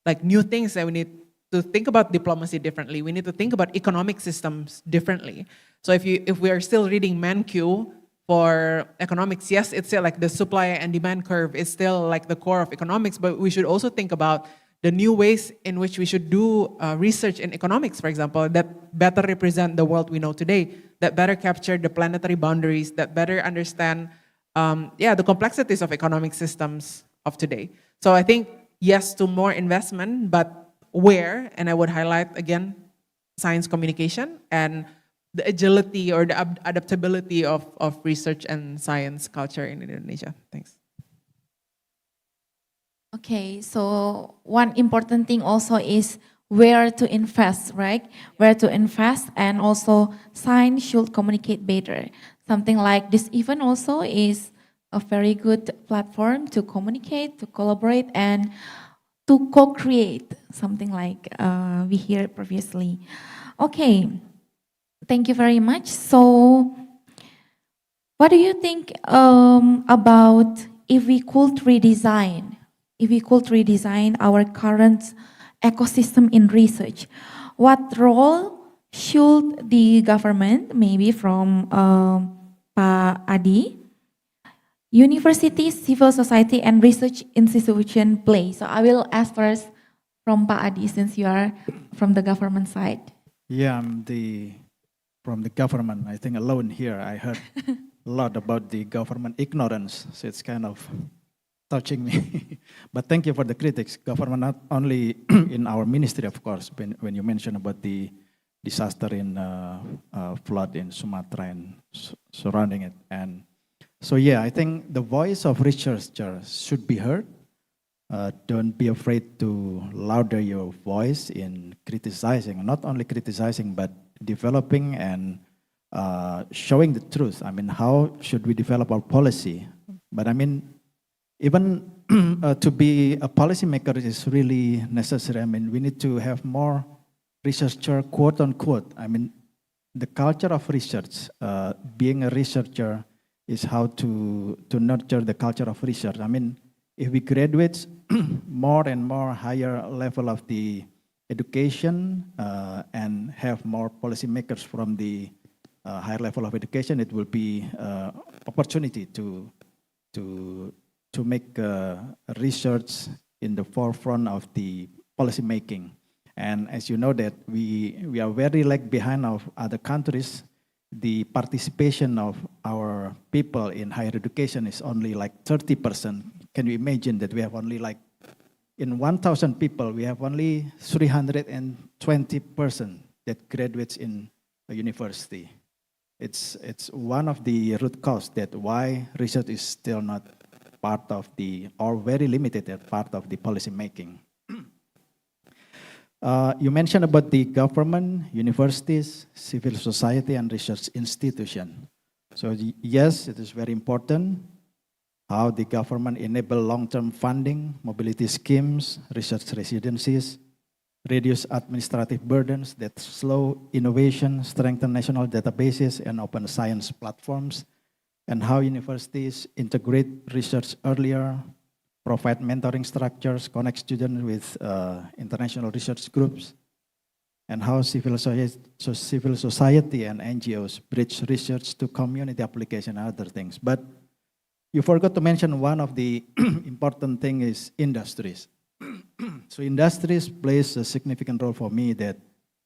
G: like new things that we need to think about diplomacy differently. We need to think about economic systems differently. So if we are still reading ManQ for economics, yes, it's still like the supply and demand curve is still like the core of economics, but we should also think about the new ways in which we should do research in economics, for example, that better represent the world we know today, that better capture the planetary boundaries, that better understand the complexities of economic systems of today. So I think, yes, to more investment, but where, and I would highlight again, science communication and the agility or the adaptability of research and science culture in Indonesia. Thanks.
D: Okay, so one important thing also is where to invest, right? Where to invest, and also science should communicate better. Something like this event also is a very good platform to communicate, to collaborate, and to co-create, something like we heard previously. Okay, thank you very much. So what do you think about if we could redesign our current ecosystem in research? What role should the government, maybe from Pak Adi, universities, civil society, and research institution play? So I will ask first from Pak Adi, since you are from the government side.
E: Yeah, from the government. I think alone here, I heard a lot about the government ignorance. So it's kind of touching me. But thank you for the critics. Government not only in our ministry, of course, when you mentioned about the disaster in flood in Sumatra and surrounding it. And so yeah, I think the voice of researchers should be heard. Don't be afraid to louder your voice in criticizing, not only criticizing, but developing and showing the truth. I mean, how should we develop our policy? But I mean, even to be a policymaker is really necessary. I mean, we need to have more researcher, quote unquote. I mean, the culture of research, being a researcher is how to nurture the culture of research. I mean, if we graduate more and more higher level of the education and have more policymakers from the higher level of education, it will be opportunity to make research in the forefront of the policy making. And as you know that we are very lag behind of other countries. The participation of our people in higher education is only like 30%. Can you imagine that we have only like, in 1,000 people, we have only 320 person that graduates in a university. It's one of the root cause that why research is still not part of the, or very limited part of the policy making. You mentioned about the government, universities, civil society, and research institution. So yes, it is very important how the government enable long-term funding, mobility schemes, research residencies, reduce administrative burdens that slow innovation, strengthen national databases, and open science platforms, and how universities integrate research earlier, provide mentoring structures, connect students with international research groups, and how civil society and NGOs bridge research to community application and other things. But you forgot to mention one of the important thing is industries. So industries plays a significant role for me that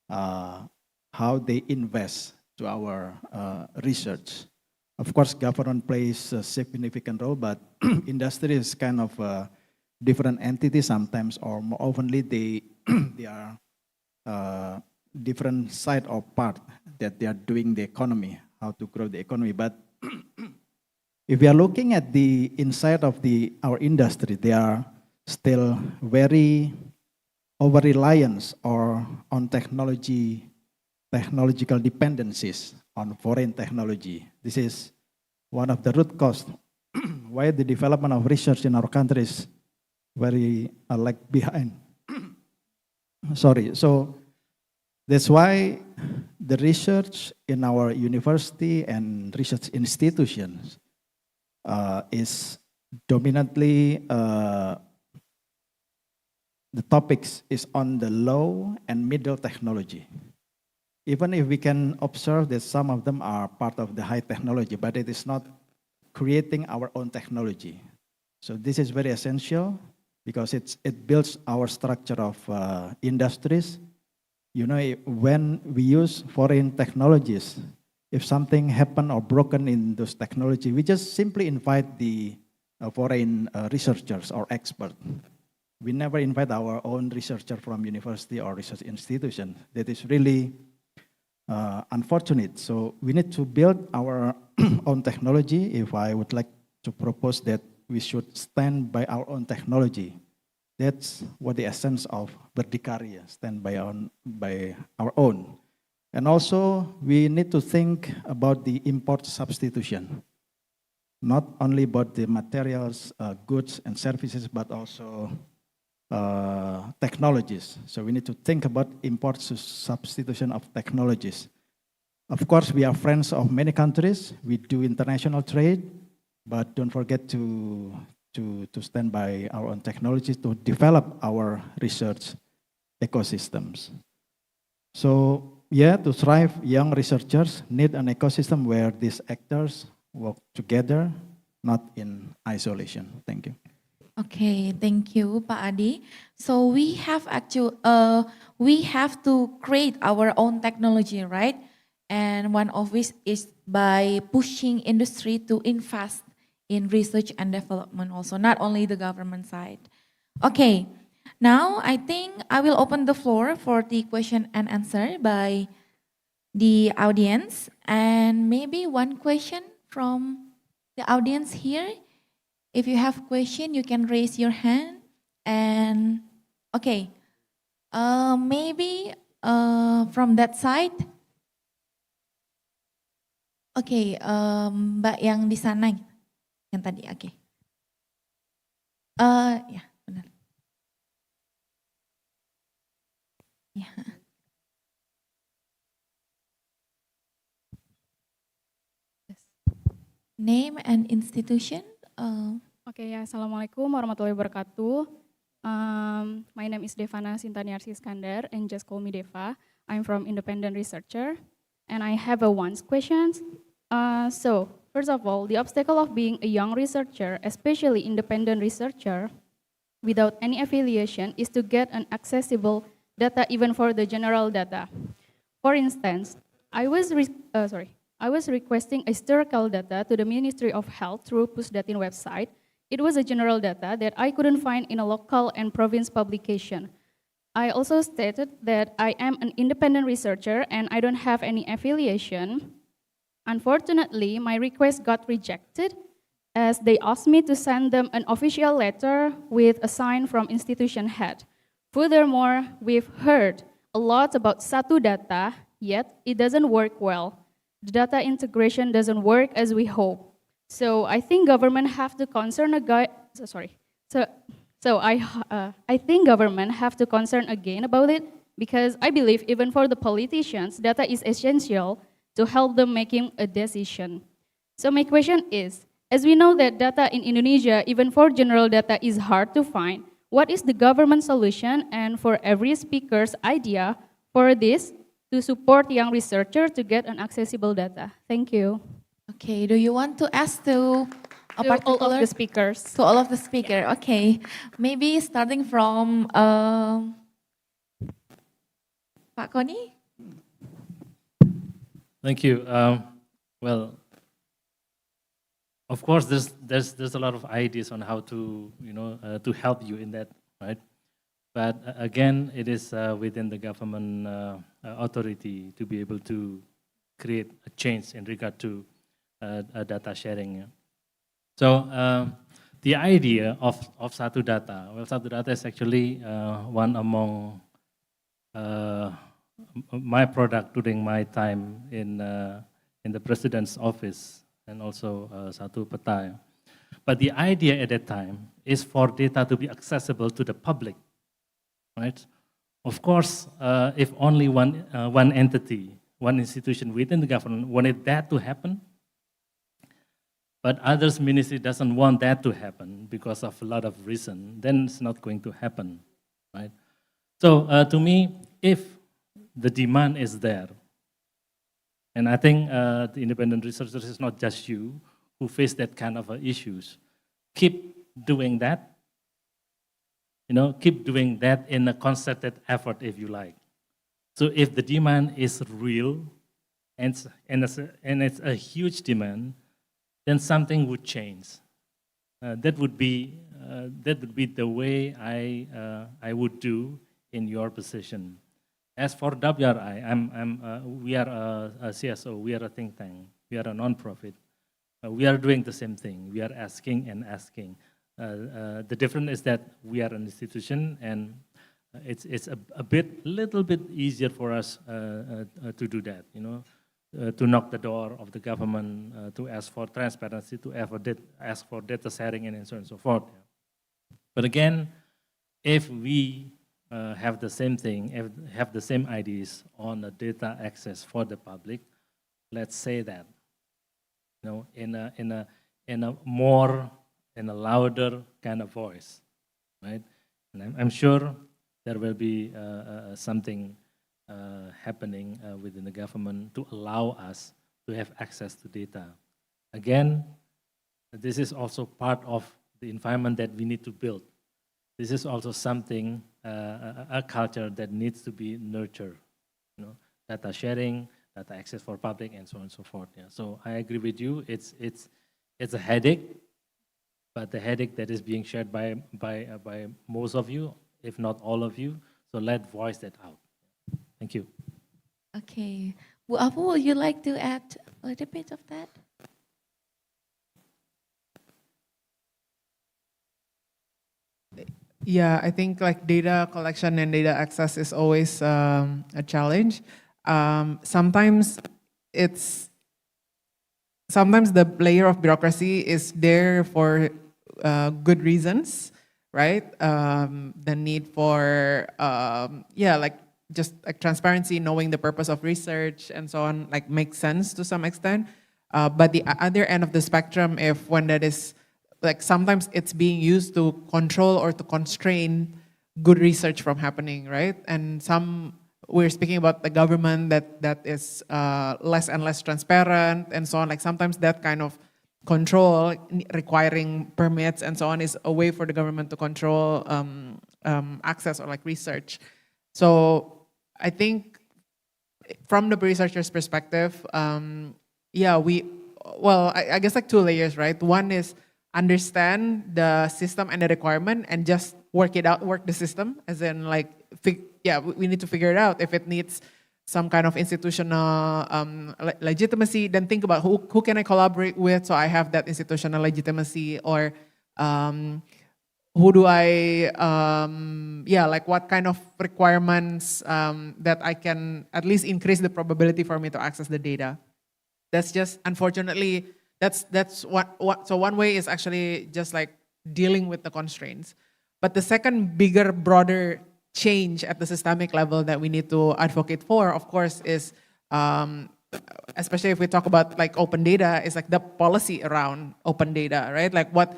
E: how they invest to our research. Of course, government plays a significant role, but industry is kind of a different entity sometimes, or more oftenly they are different side or part that they are doing the economy, how to grow the economy. But if we are looking at the inside of our industry, they are still very over-reliance or on technological dependencies on foreign technology. This is one of the root cause why the development of research in our country is very lag behind. Sorry, so that's why the research in our university and research institutions is dominantly the topics is on the low and middle technology. Even if we can observe that some of them are part of the high technology, but it is not creating our own technology. So this is very essential because it builds our structure of industries. You know, when we use foreign technologies, if something happened or broken in those technology, we just simply invite the foreign researchers or experts. We never invite our own researcher from university or research institution. That is really unfortunate. So we need to build our own technology. If I would like to propose that we should stand by our own technology. That's what the essence of berdikari, stand by our own. And also we need to think about the import substitution. Not only about the materials, goods and services, but also technologies. So we need to think about import substitution of technologies. Of course, we are friends of many countries. We do international trade, but don't forget to stand by our own technologies to develop our research ecosystems. So Yeah, to thrive, young researchers need an ecosystem where these actors work together, not in isolation. Thank you.
D: Okay, thank you, Pak Adi. So we have to create our own technology, right? And one of which is by pushing industry to invest in research and development also, not only the government side. Okay, now I think I will open the floor for the question and answer by the audience, and maybe one question from the audience here. If you have question, you can raise your hand. And okay, maybe from that side. Okay, Mbak yang di sana, yang tadi. Okay. Ya, benar. Ya. Name and institution.
H: Oke ya, Assalamualaikum warahmatullahi wabarakatuh. My name is Devana Sintaniarsi Iskandar, and just call me Deva. I'm from independent researcher, and I have one question. So, first of all, the obstacle of being a young researcher, especially independent researcher, without any affiliation, is to get an accessible data even for the general data. For instance, I was requesting historical data to the Ministry of Health through Pusdatin website. It was a general data that I couldn't find in a local and province publication. I also stated that I am an independent researcher and I don't have any affiliation. Unfortunately, my request got rejected as they asked me to send them an official letter with a sign from institution head. Furthermore, we've heard a lot about Satu data, yet it doesn't work well. The data integration doesn't work as we hope. So I think government have to concern I think government have to concern again about it, because I believe even for the politicians, data is essential to help them making a decision. So my question is, as we know that data in Indonesia, even for general data, is hard to find, what is the government solution, and for every speaker's idea for this to support young researchers to get an accessible data? Thank you.
D: Okay, do you want to ask to a
H: To all
D: particular?
H: of the speakers.
D: To all of the speaker, okay. Maybe starting from Pak Koni.
F: Thank you. Well, of course, there's a lot of ideas on how to to help you in that, right? But again, it is within the government authority to be able to create a change in regard to data sharing. So the idea of Satu Data, well, Satu Data is actually one among my product during my time in the president's office, and also Satu Peta. But the idea at that time is for data to be accessible to the public, right? Of course, if only one entity, one institution within the government wanted that to happen, but others ministry doesn't want that to happen because of a lot of reason, then it's not going to happen, right? So to me, if the demand is there, and I think the independent researchers is not just you who face that kind of issues, keep doing that, keep doing that in a concerted effort if you like. So if the demand is real and it's a huge demand, then something would change. That would be the way I would do in your position. As for WRI, we are a CSO, we are a think tank, we are a non-profit. We are doing the same thing. We are asking and asking. The difference is that we are an institution, and it's little bit easier for us to do that. To knock the door of the government, to ask for transparency, to ask for data sharing, and so on and so forth. But again, if we have the same thing, have the same ideas on the data access for the public, let's say that, in a louder kind of voice, right? And I'm sure there will be something happening within the government to allow us to have access to data. Again, this is also part of the environment that we need to build. This is also something, a culture that needs to be nurtured. You know, data sharing, data access for public, and so on and so forth. Yeah. So I agree with you. It's a headache, but the headache that is being shared by most of you, if not all of you. So let's voice that out. Thank you.
D: Okay. Bu Afu, would you like to add a little bit of that?
G: Yeah, I think like data collection and data access is always a challenge. Sometimes the layer of bureaucracy is there for good reasons, right? The need for just like transparency, knowing the purpose of research and so on, like makes sense to some extent. But the other end of the spectrum, when that is like sometimes it's being used to control or to constrain good research from happening, right? And we're speaking about the government that is less and less transparent and so on. Like sometimes that kind of control requiring permits and so on is a way for the government to control access or like research. So I think from the researcher's perspective, I guess like two layers, right? One is understand the system and the requirement and just work the system, as in like, we need to figure it out. If it needs some kind of institutional legitimacy, then think about who can I collaborate with so I have that institutional legitimacy, or who do I, like what kind of requirements that I can at least increase the probability for me to access the data. That's just, unfortunately, that's what. So one way is actually just like dealing with the constraints. But the second bigger, broader change at the systemic level that we need to advocate for, of course, is, especially if we talk about like open data, is like the policy around open data, right? Like what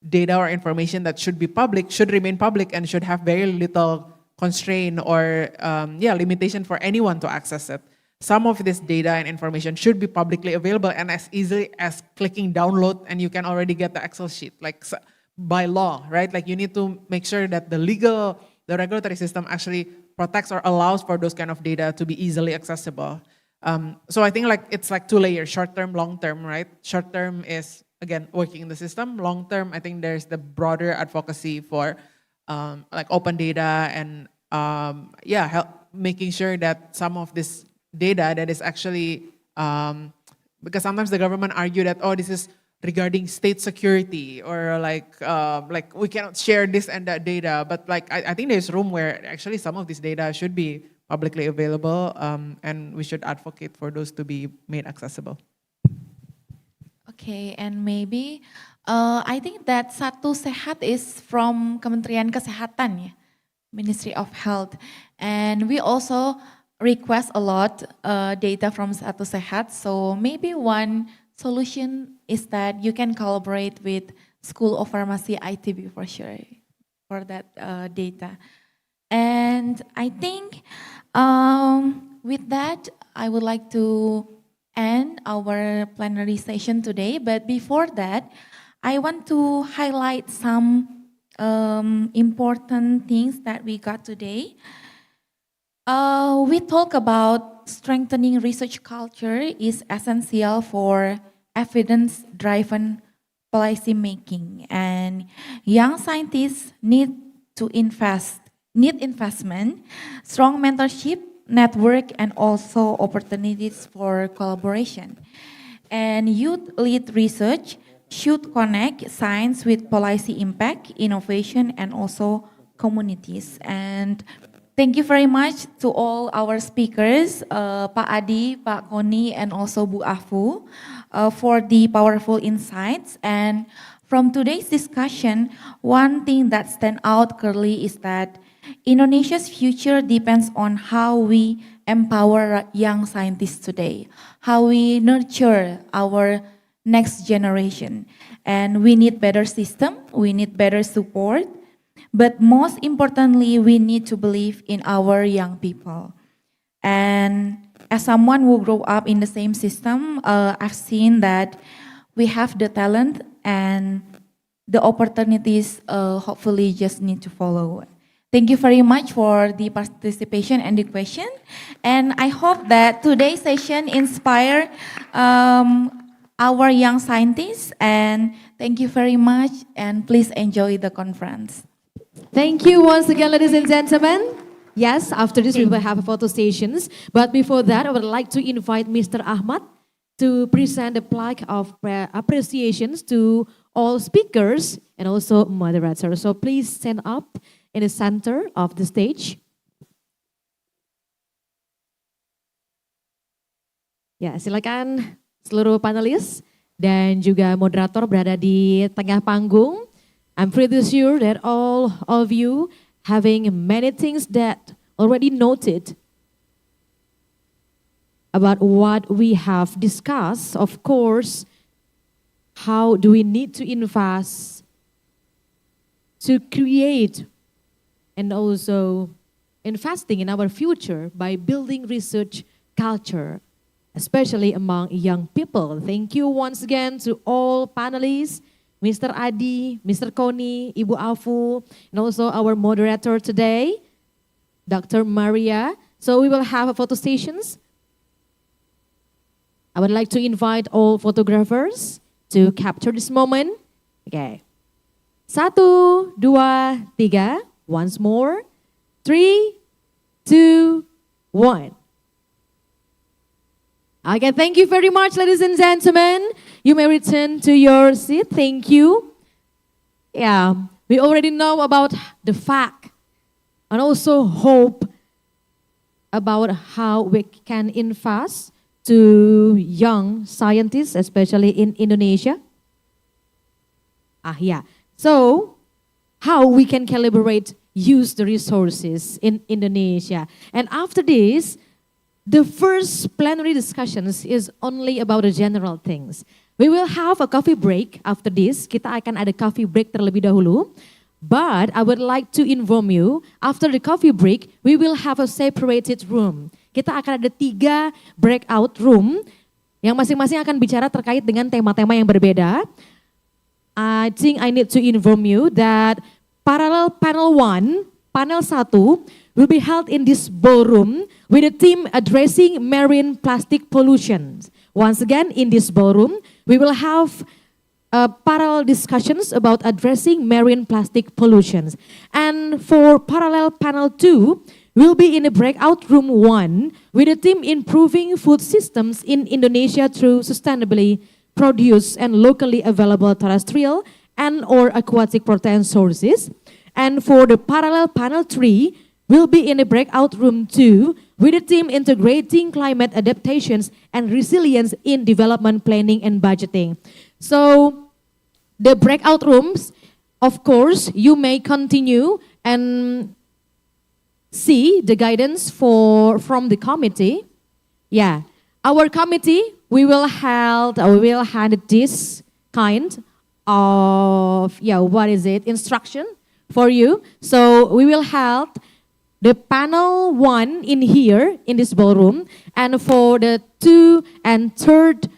G: data or information that should be public should remain public and should have very little constraint or limitation for anyone to access it. Some of this data and information should be publicly available and as easily as clicking download and you can already get the Excel sheet, like by law, right? Like you need to make sure that the regulatory system actually protects or allows for those kind of data to be easily accessible. So I think like it's like two layers, short term, long term, right? Short term is, again, working in the system. Long term, I think there's the broader advocacy for like open data and making sure that some of this data that is actually, because sometimes the government argue that, oh, this is regarding state security, or like we cannot share this and that data, but like I think there's room where actually some of this data should be publicly available, and we should advocate for those to be made accessible.
D: Okay, and maybe I think that Satu Sehat is from Kementerian Kesehatan, ya, Ministry of Health, and we also request a lot data from Satu Sehat. So maybe one solution is that you can collaborate with School of Pharmacy ITB for sure for that data. And I think with that, I would like to end our plenary session today. But before that, I want to highlight some important things that we got today. We talk about strengthening research culture is essential for evidence-driven policy making, and young scientists need investment, strong mentorship, network, and also opportunities for collaboration. And youth-led research should connect science with policy impact, innovation, and also communities. And thank you very much to all our speakers, Pak Adi, Pak Koni, and also Bu Afu, for the powerful insights. And from today's discussion, one thing that stands out clearly is that Indonesia's future depends on how we empower young scientists today, how we nurture our next generation. And we need better system, we need better support, but most importantly, we need to believe in our young people. And as someone who grew up in the same system, I've seen that we have the talent and the opportunities hopefully just need to follow. Thank you very much for the participation and the question. And I hope that today's session inspire our young scientists. And thank you very much. And please enjoy the conference.
A: Thank you once again, ladies and gentlemen. Yes, after this we will have photo stations. But before that, I would like to invite Mr. Ahmad to present a plaque of appreciations to all speakers and also moderators. So please stand up in the center of the stage. Ya, silakan seluruh panelis dan juga moderator berada di tengah panggung. I'm pretty sure that all of you having many things that already noted about what we have discussed. Of course, how do we need to invest to create and also investing in our future by building research culture, especially among young people. Thank you once again to all panelists, Mr. Adi, Mr. Koni, Ibu Afu, and also our moderator today, Dr. Maria. So we will have photo stations. I would like to invite all photographers to capture this moment. Okay. 1, 2, 3. Once more. 3, 2, 1. Okay, thank you very much, ladies and gentlemen. You may return to your seat. Thank you. Yeah, we already know about the fact and also hope about how we can invest to young scientists, especially in Indonesia. Yeah. So, how we can calibrate, use the resources in Indonesia. And after this, the first plenary discussions is only about the general things. We will have a coffee break after this. Kita akan ada coffee break terlebih dahulu. But I would like to inform you, after the coffee break, we will have a separated room. Kita akan ada 3 breakout room yang masing-masing akan bicara terkait dengan tema-tema yang berbeda. I think I need to inform you that parallel panel 1, panel 1 will be held in this ballroom with a theme addressing marine plastic pollution. Once again, in this ballroom, we will have parallel discussions about addressing marine plastic pollution. And for parallel panel 2, we'll be in a breakout room 1 with a theme improving food systems in Indonesia through sustainably produced and locally available terrestrial and or aquatic protein sources. And for the parallel panel 3, we'll be in a breakout room 2 with a theme integrating climate adaptations and resilience in development planning and budgeting. So the breakout rooms, of course, you may continue and see the guidance from the committee. Yeah, our committee, we will hand this kind of, instruction for you. So we will have the panel 1 in here, in this ballroom, and for the 2 and 3rd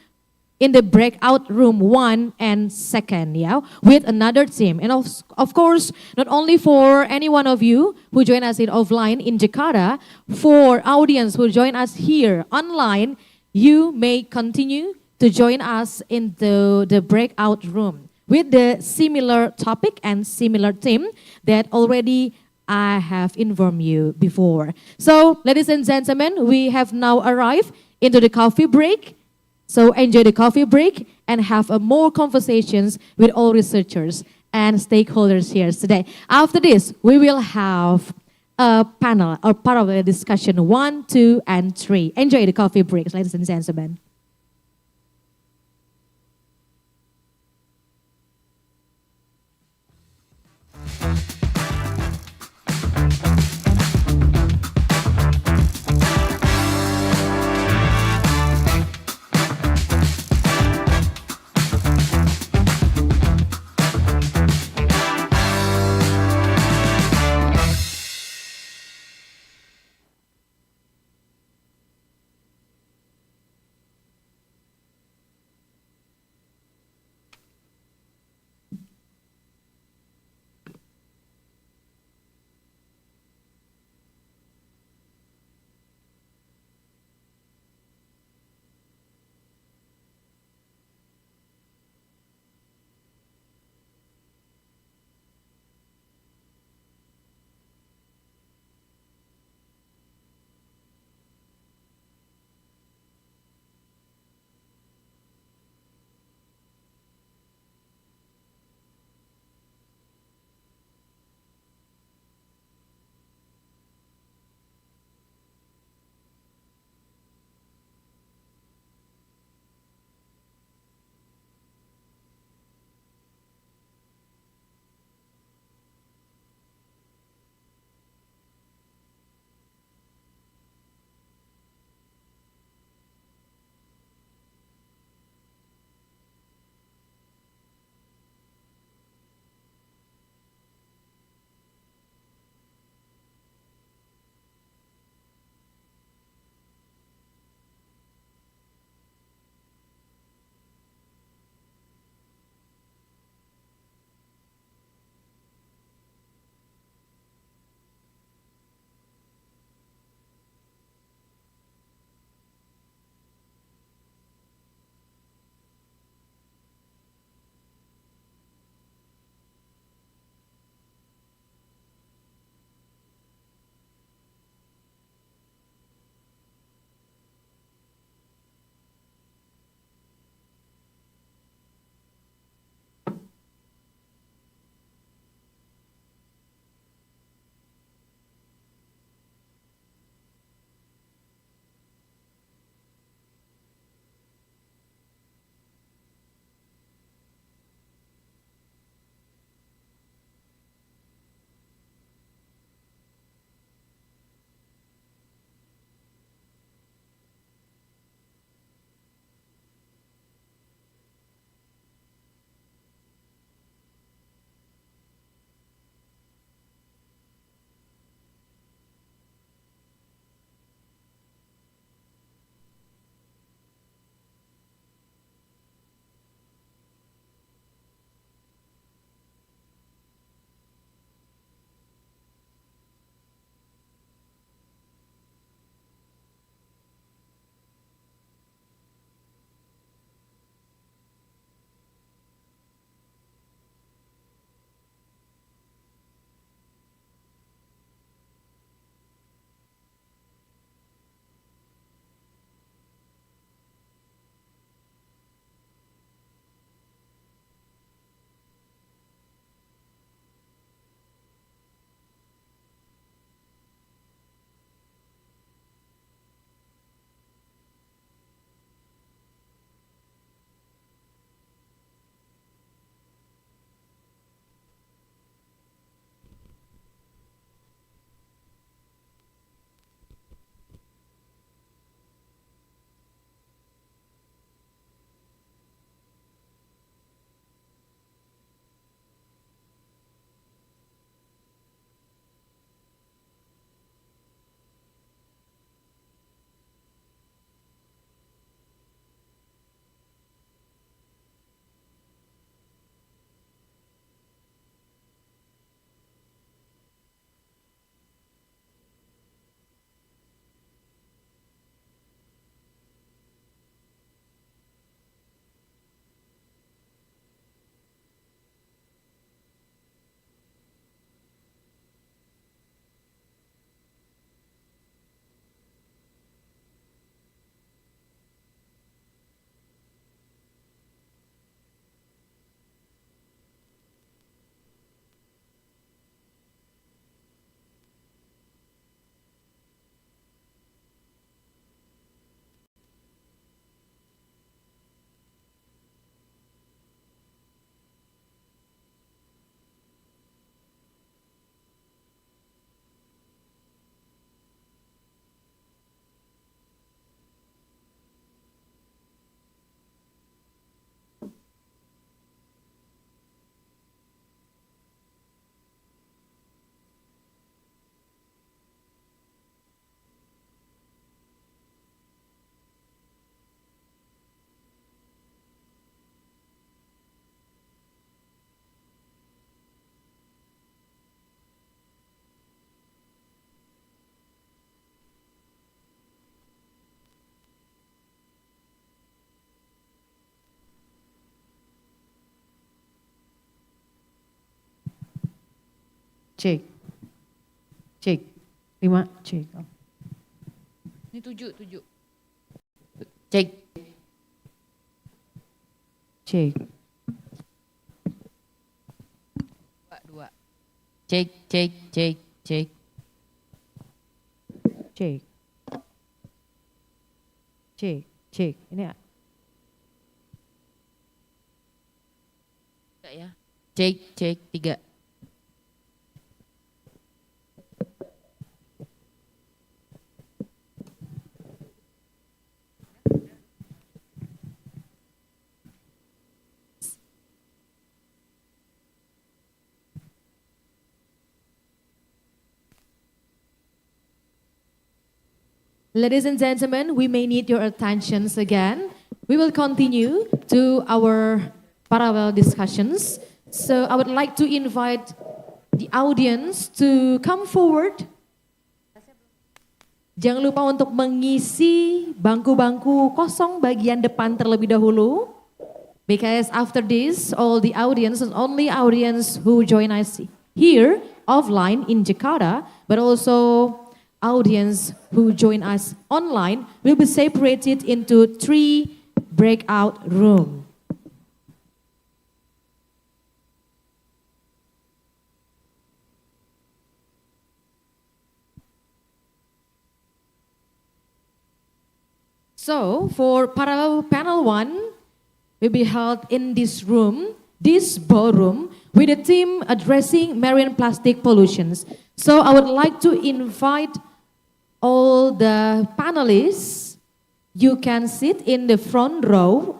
A: in the breakout room 1 and 2nd, with another team. And of course, not only for any one of you who join us in offline in Jakarta, for audience who join us here online, you may continue to join us in the breakout room with the similar topic and similar theme that already I have informed you before. So, ladies and gentlemen, we have now arrived into the coffee break. So enjoy the coffee break and have more conversations with all researchers and stakeholders here today. After this, we will have a panel or parallel discussion 1, 2, and 3. Enjoy the coffee breaks, ladies and gentlemen. Cek. Cek. 5, cek.
D: Ini 7. Cek.
A: Cek.
D: 2. Cek.
A: Cek. Cek. Ini
D: Enggak ya. Cek. 3.
A: Ladies and gentlemen, we may need your attentions again. We will continue to our parallel discussions. So I would like to invite the audience to come forward. Jangan lupa untuk mengisi bangku-bangku kosong bagian depan terlebih dahulu. Because after this, all the audience, and only audience who join us here offline in Jakarta, but also audience who join us online will be separated into 3 breakout rooms. So for parallel panel 1 will be held in this room, this ballroom, with a theme addressing marine plastic pollutions. So I would like to invite all the panelists, you can sit in the front row.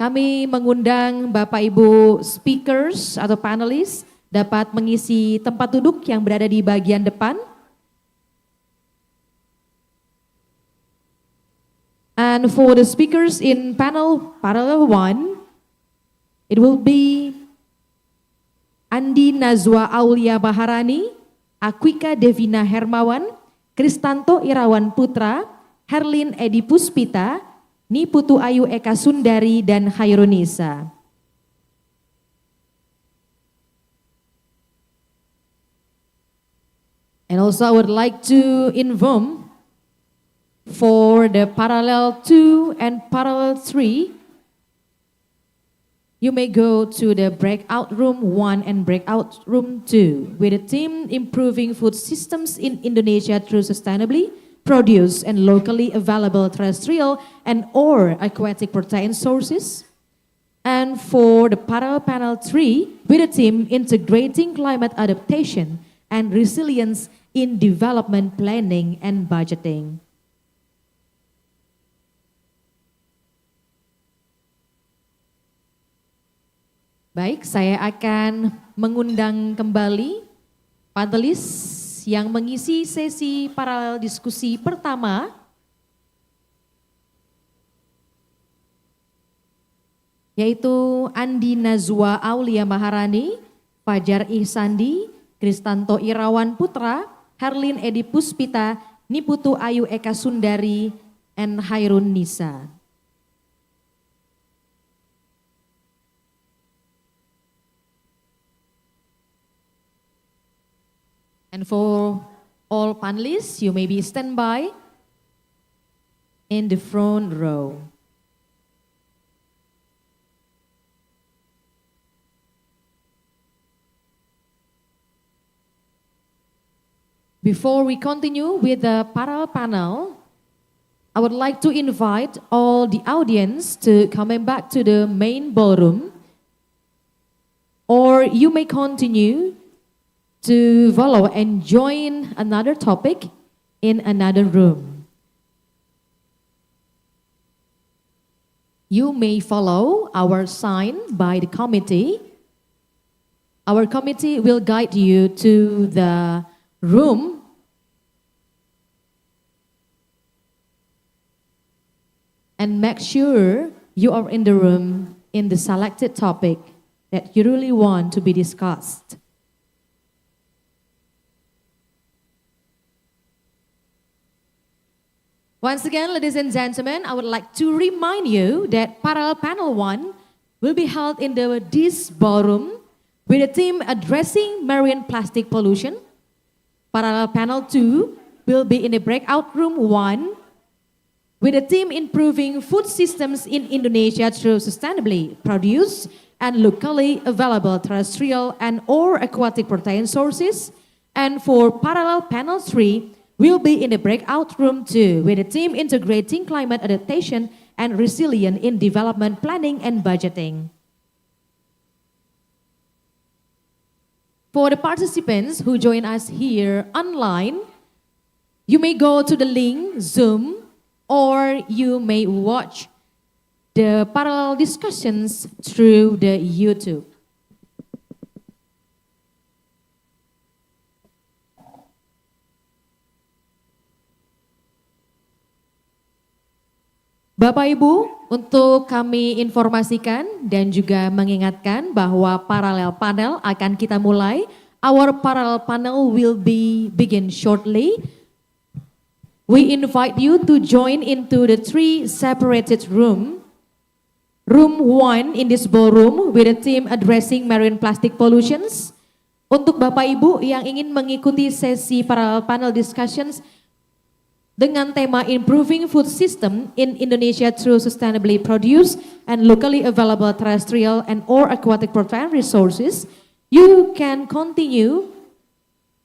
A: Kami mengundang Bapak Ibu speakers atau panelis dapat mengisi tempat duduk yang berada di bagian depan. And for the speakers in panel parallel 1, it will be Andi Nazwa Aulia Baharani, Akwika Devina Hermawan, Kristanto Irawan Putra, Herlin Edi Puspita, Niputu Ayu Eka Sundari, dan Hairunisa. And also I would like to inform for the parallel 2 and parallel 3, you may go to the breakout room 1 and breakout room 2 with the theme Improving Food Systems in Indonesia Through Sustainably Produced and Locally Available Terrestrial and or Aquatic Protein Sources. And for the parallel panel 3 with the theme Integrating Climate Adaptation and Resilience in Development Planning and Budgeting. Baik, saya akan mengundang kembali panelis yang mengisi sesi paralel diskusi pertama. Yaitu Andi Nazwa Aulia Maharani, Fajar Ihsandi, Kristanto Irawan Putra, Herlin Edi Puspita, Niputu Ayu Eka Sundari, and Hairun Nisa. And for all panelists, you may be standby in the front row. Before we continue with the parallel panel, I would like to invite all the audience to coming back to the main ballroom, or you may continue to follow and join another topic in another room. You may follow our sign by the committee. Our committee will guide you to the room and make sure you are in the room in the selected topic that you really want to be discussed. Once again, ladies and gentlemen, I would like to remind you that parallel panel 1 will be held in this ballroom with a theme addressing marine plastic pollution. Parallel panel 2 will be in the breakout room 1 with a theme improving food systems in Indonesia through sustainably produced and locally available terrestrial and or aquatic protein sources. And for parallel panel 3 will be in the breakout room 2 with a theme integrating climate adaptation and resilience in development planning and budgeting. For the participants who join us here online, you may go to the link Zoom or you may watch the parallel discussions through the YouTube. Bapak Ibu, untuk kami informasikan dan juga mengingatkan bahwa parallel panel akan kita mulai. Our parallel panel will begin shortly. We invite you to join into the 3 separated room. Room 1 in this ballroom with a theme addressing marine plastic pollutions. Untuk Bapak Ibu yang ingin mengikuti sesi parallel panel discussions dengan tema Improving Food System in Indonesia through Sustainably Produced and Locally Available Terrestrial and or Aquatic Protein Resources, you can continue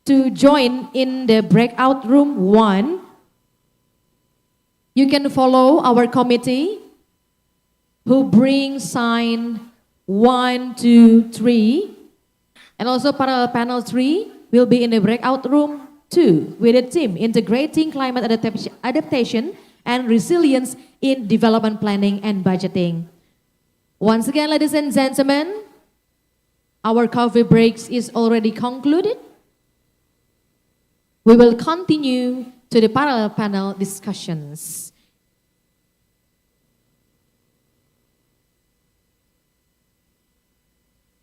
A: to join in the breakout room 1. You can follow our committee who bring sign 1, 2, 3, and also parallel panel 3 will be in the breakout room 2 with a theme integrating climate adaptation and resilience in development planning and budgeting. Once again, ladies and gentlemen, our coffee breaks is already concluded. We will continue to the parallel panel discussions.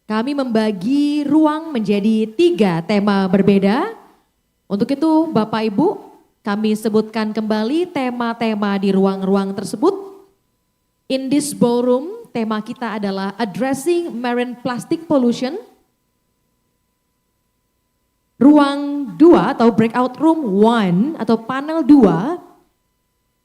A: Kami membagi ruang menjadi 3 tema berbeda. Untuk itu, Bapak Ibu, kami sebutkan kembali tema-tema di ruang-ruang tersebut. In this ballroom, tema kita adalah Addressing Marine Plastic Pollution. Ruang 2 atau breakout room 1 atau panel 2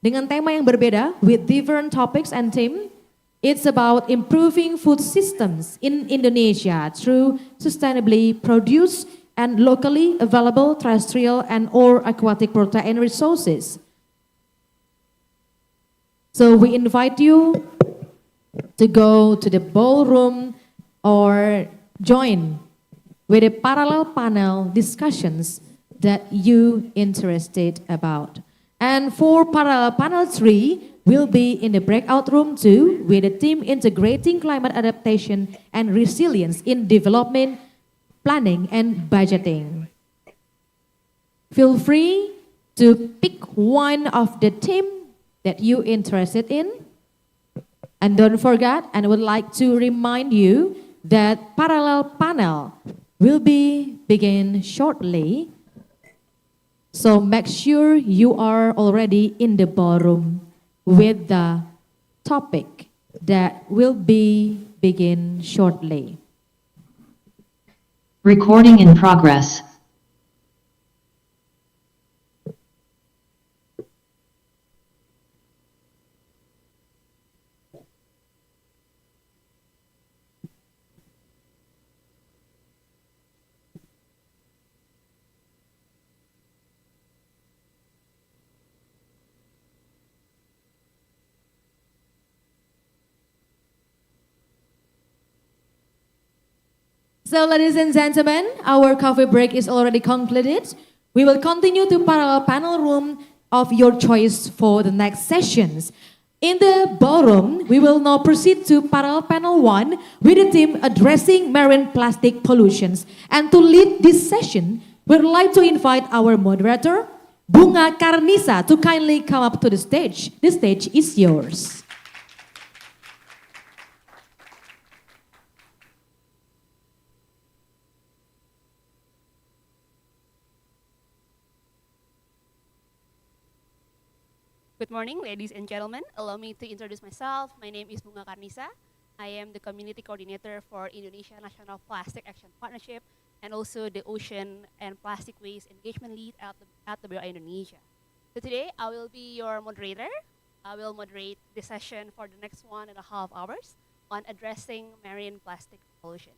A: dengan tema yang berbeda with different topics and theme. It's about improving food systems in Indonesia through sustainably produced and locally available terrestrial and or aquatic protein resources. So we invite you to go to the ballroom or join with the parallel panel discussions that you interested about. And for parallel panel 3 will be in the breakout room 2 with the theme integrating climate adaptation and resilience in development planning and budgeting. Feel free to pick one of the theme that you're interested in. And don't forget, and I would like to remind you that parallel panel will begin shortly. So make sure you are already in the ballroom with the topic that will begin shortly.
I: Recording in progress.
A: So ladies and gentlemen, our coffee break is already concluded. We will continue to parallel panel room of your choice for the next sessions. In the ballroom, we will now proceed to parallel panel 1 with the theme addressing marine plastic pollutions. And to lead this session, we'd like to invite our moderator, Bunga Karnisa, to kindly come up to the stage. The stage is yours.
J: Good morning, ladies and gentlemen. Allow me to introduce myself. My name is Bunga Karnisa.
I: I am the community coordinator for Indonesia National Plastic Action Partnership and also the Ocean and Plastic Waste Engagement Lead at WRI Indonesia. So today I will be your moderator. I will moderate the session for the next 1.5 hours on addressing marine plastic pollution.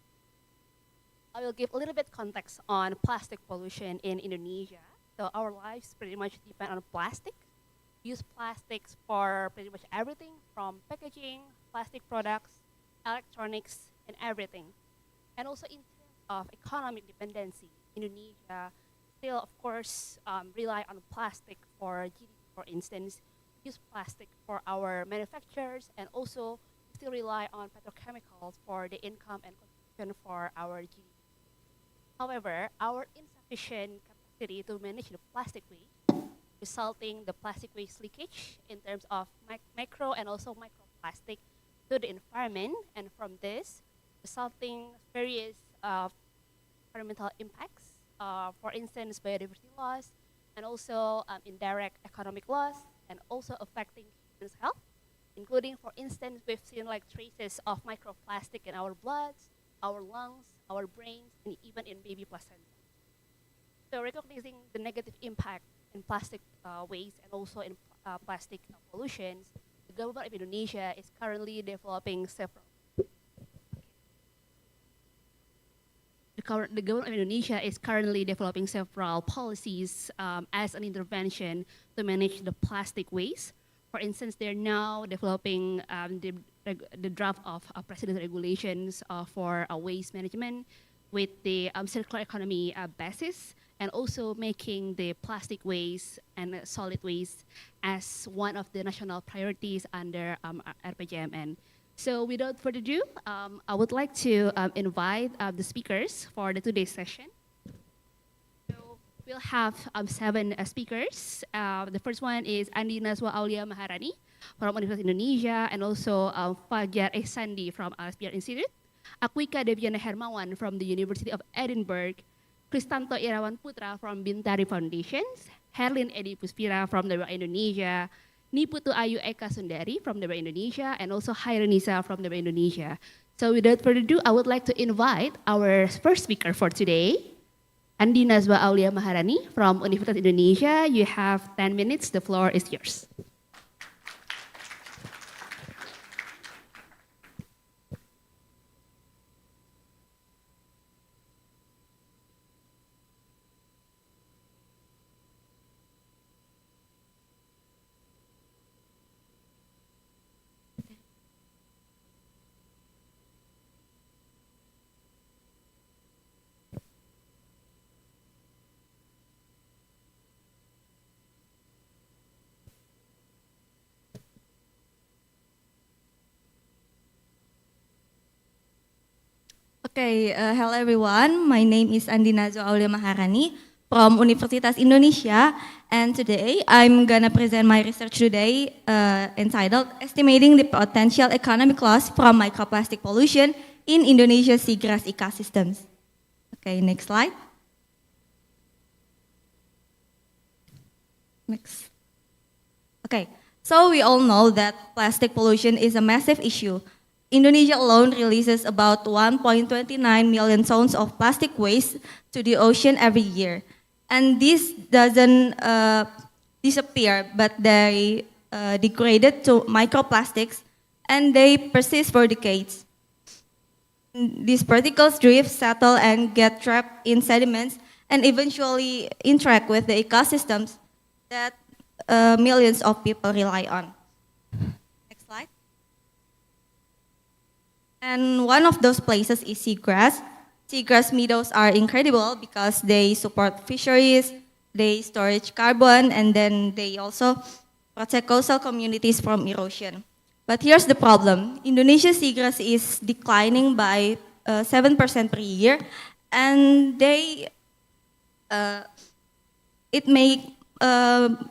I: I will give a little bit context on plastic pollution in Indonesia. So our lives pretty much depend on plastic. We use plastics for pretty much everything from packaging, plastic products, electronics, and everything. And also in terms of economic dependency, Indonesia still, of course, rely on plastic for GDP. For instance, we use plastic for our manufacturers, and also still rely on petrochemicals for the income and consumption for our GDP. However, our insufficient capacity to manage the plastic waste, resulting the plastic waste leakage in terms of macro and also microplastic to the environment, and from this, resulting various environmental impacts, for instance, biodiversity loss, and also indirect economic loss, and also affecting human health, including, for instance, we've seen like traces of microplastic in our bloods, our lungs, our brains, and even in baby placenta. So recognizing the negative impact in plastic waste and also in plastic pollutions, the government of Indonesia is currently developing several. The government of Indonesia is currently developing several policies as an intervention to manage the plastic waste. For instance, they're now developing the draft of presidential regulations for waste management with the circular economy basis, and also making the plastic waste and solid waste as one of the national priorities under RPJMN. So without further ado, I would like to invite the speakers for the today's session. So we'll have 7 speakers. The first one is Andi Nazwa Aulia Maharani from Universitas Indonesia, and also Fajar Ehsandi from RSPR Institute, Akwika Deviana Hermawan from the University of Edinburgh, Kristanto Irawan Putra from Bintari Foundations, Herlin Edi Puspira from WRI Indonesia, Niputu Ayu Eka Sundari from WRI Indonesia, and also Hairanisa from WRI Indonesia. So without further ado, I would like to invite our first speaker for today, Andi Nazwa Aulia Maharani from Universitas Indonesia. You have 10 minutes. The floor is yours.
J: Okay, hello everyone. My name is Andi Nazwa Aulia Maharani from Universitas Indonesia, and today I'm gonna present my research today entitled Estimating the Potential Economic Loss from Microplastic Pollution in Indonesia's Seagrass Ecosystems. Okay, next slide. Next. Okay, so we all know that plastic pollution is a massive issue. Indonesia alone releases about 1.29 million tons of plastic waste to the ocean every year. And this doesn't disappear, but they degraded to microplastics, and they persist for decades. These particles drift, settle, and get trapped in sediments, and eventually interact with the ecosystems that millions of people rely on. Next slide. And one of those places is seagrass. Seagrass meadows are incredible because they support fisheries, they storage carbon, and then they also protect coastal communities from erosion. But here's the problem. Indonesia's seagrass is declining by 7% per year, and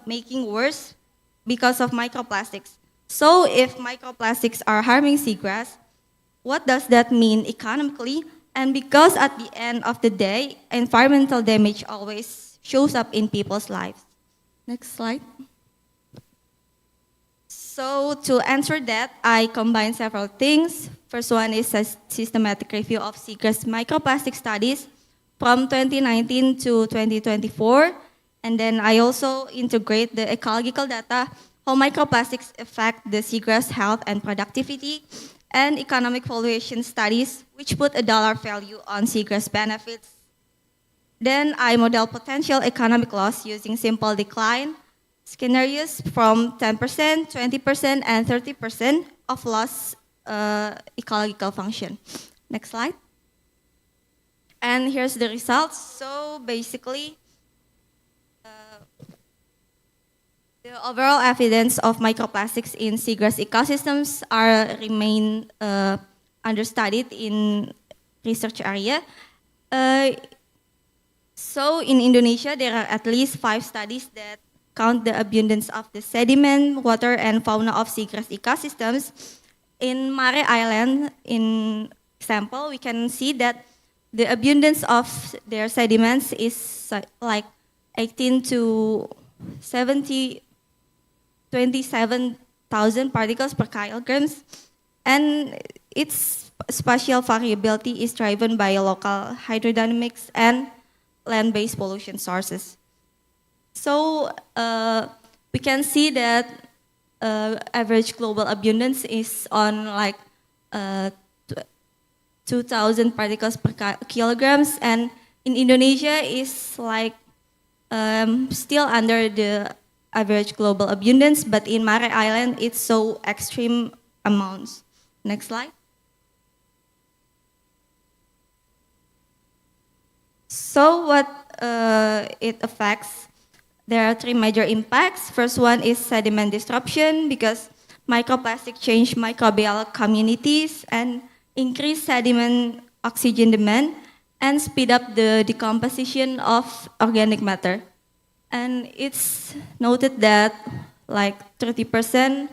J: making worse because of microplastics. So if microplastics are harming seagrass, what does that mean economically? And because at the end of the day, environmental damage always shows up in people's lives. Next slide. So to answer that, I combine several things. First one is a systematic review of seagrass microplastic studies from 2019 to 2024. And then I also integrate the ecological data, how microplastics affect the seagrass health and productivity, and economic valuation studies, which put a dollar value on seagrass benefits. Then I model potential economic loss using simple decline scenarios from 10%, 20%, and 30% of loss ecological function. Next slide. And here's the results. So basically, the overall evidence of microplastics in seagrass ecosystems remain understudied in research area. So in Indonesia, there are at least 5 studies that count the abundance of the sediment, water, and fauna of seagrass ecosystems. In Mare Island, in example, we can see that the abundance of their sediments is like 18 to 27,000 particles per kilograms, and its spatial variability is driven by local hydrodynamics and land-based pollution sources. So we can see that average global abundance is on like 2,000 particles per kilograms, and in Indonesia is like still under the average global abundance, but in Mare Island it's so extreme amounts. Next slide. So what it affects, there are 3 major impacts. First one is sediment disruption, because microplastic change microbial communities and increase sediment oxygen demand and speed up the decomposition of organic matter. And it's noted that like 30%,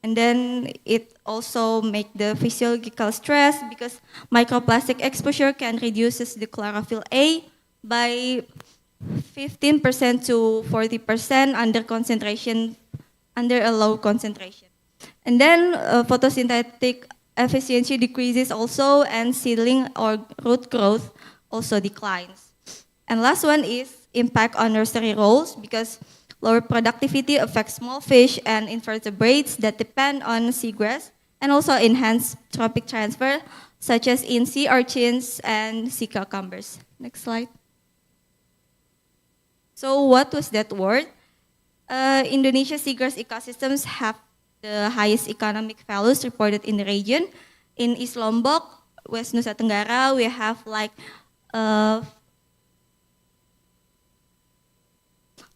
J: and then it also make the physiological stress, because microplastic exposure can reduces the chlorophyll A by 15% to 40% under a low concentration. And then photosynthetic efficiency decreases also, and seedling or root growth also declines. And last one is impact on nursery roles, because lower productivity affects small fish and invertebrates that depend on seagrass, and also enhance trophic transfer, such as in sea urchins and sea cucumbers. Next slide. So what was that word? Indonesia seagrass ecosystems have the highest economic values reported in the region. In East Lombok, West Nusa Tenggara, we have like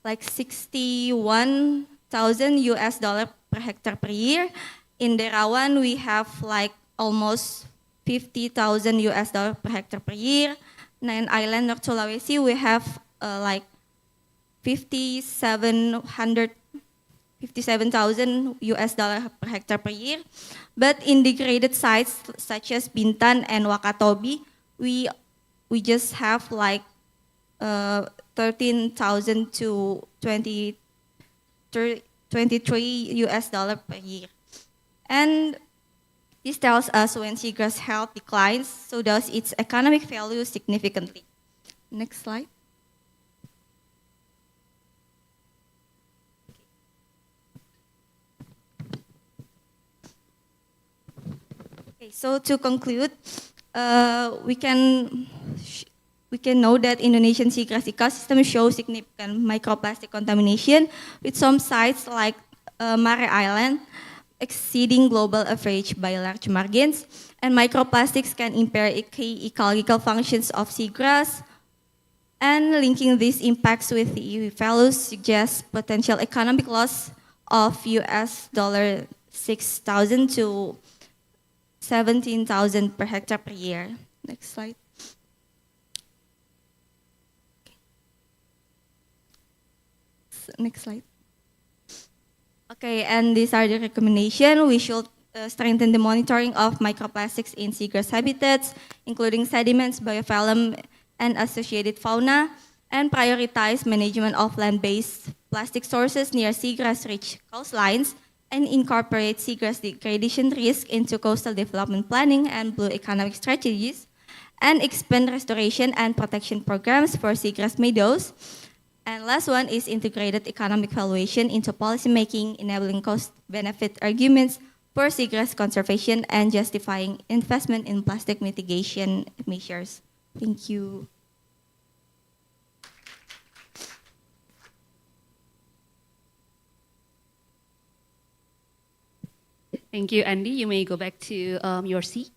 J: 61,000 US dollar per hectare per year. In Derawan, we have like almost 50,000 US dollar per hectare per year. In Island North Sulawesi, we have like 57,000 US dollar per hectare per year. But in degraded sites such as Bintan and Wakatobi, we just have like 13,000 to 23 US dollar per year. And this tells us when seagrass health declines, so does its economic value significantly. Next slide. Okay, so to conclude, we can know that Indonesian seagrass ecosystem shows significant microplastic contamination, with some sites like Mare Island exceeding global average by large margins, and microplastics can impair key ecological functions of seagrass, and linking these impacts with the EU values suggests potential economic loss of $6,000 to 17,000 per hectare per year. Next slide. Next slide. Okay, and these are the recommendations. We should strengthen the monitoring of microplastics in seagrass habitats, including sediments, biofilm, and associated fauna, and prioritize management of land-based plastic sources near seagrass-rich coastlines, and incorporate seagrass degradation risk into coastal development planning and blue economic strategies, and expand restoration and protection programs for seagrass meadows. And last one is integrated economic valuation into policymaking, enabling cost-benefit arguments for seagrass conservation and justifying investment in plastic mitigation measures. Thank you.
I: Thank you, Andy. You may go back to your seat.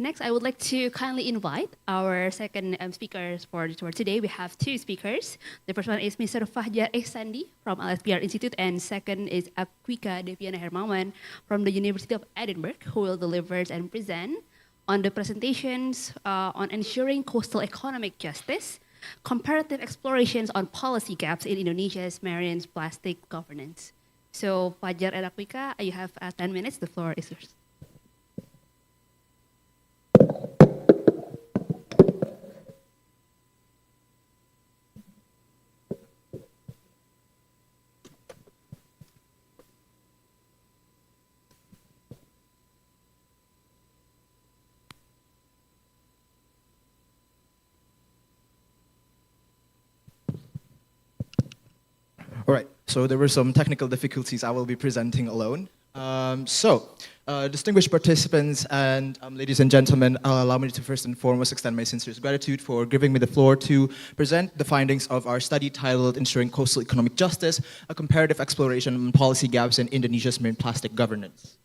I: Next, I would like to kindly invite our second speakers for today. We have two speakers. The first one is Mr. Fajar Ihsandi from LSPR Institute, and second is Akwika Deviana Hermawan from the University of Edinburgh, who will deliver and present on the presentations on ensuring coastal economic justice, comparative explorations on policy gaps in Indonesia's marine plastic governance. So, Fajar and Akwika, you have 10 minutes. The floor is yours.
K: All right, so there were some technical difficulties. I will be presenting alone. Distinguished participants and ladies and gentlemen, allow me to first and foremost extend my sincerest gratitude for giving me the floor to present the findings of our study titled Ensuring Coastal Economic Justice, a comparative exploration on policy gaps in Indonesia's marine plastic governance.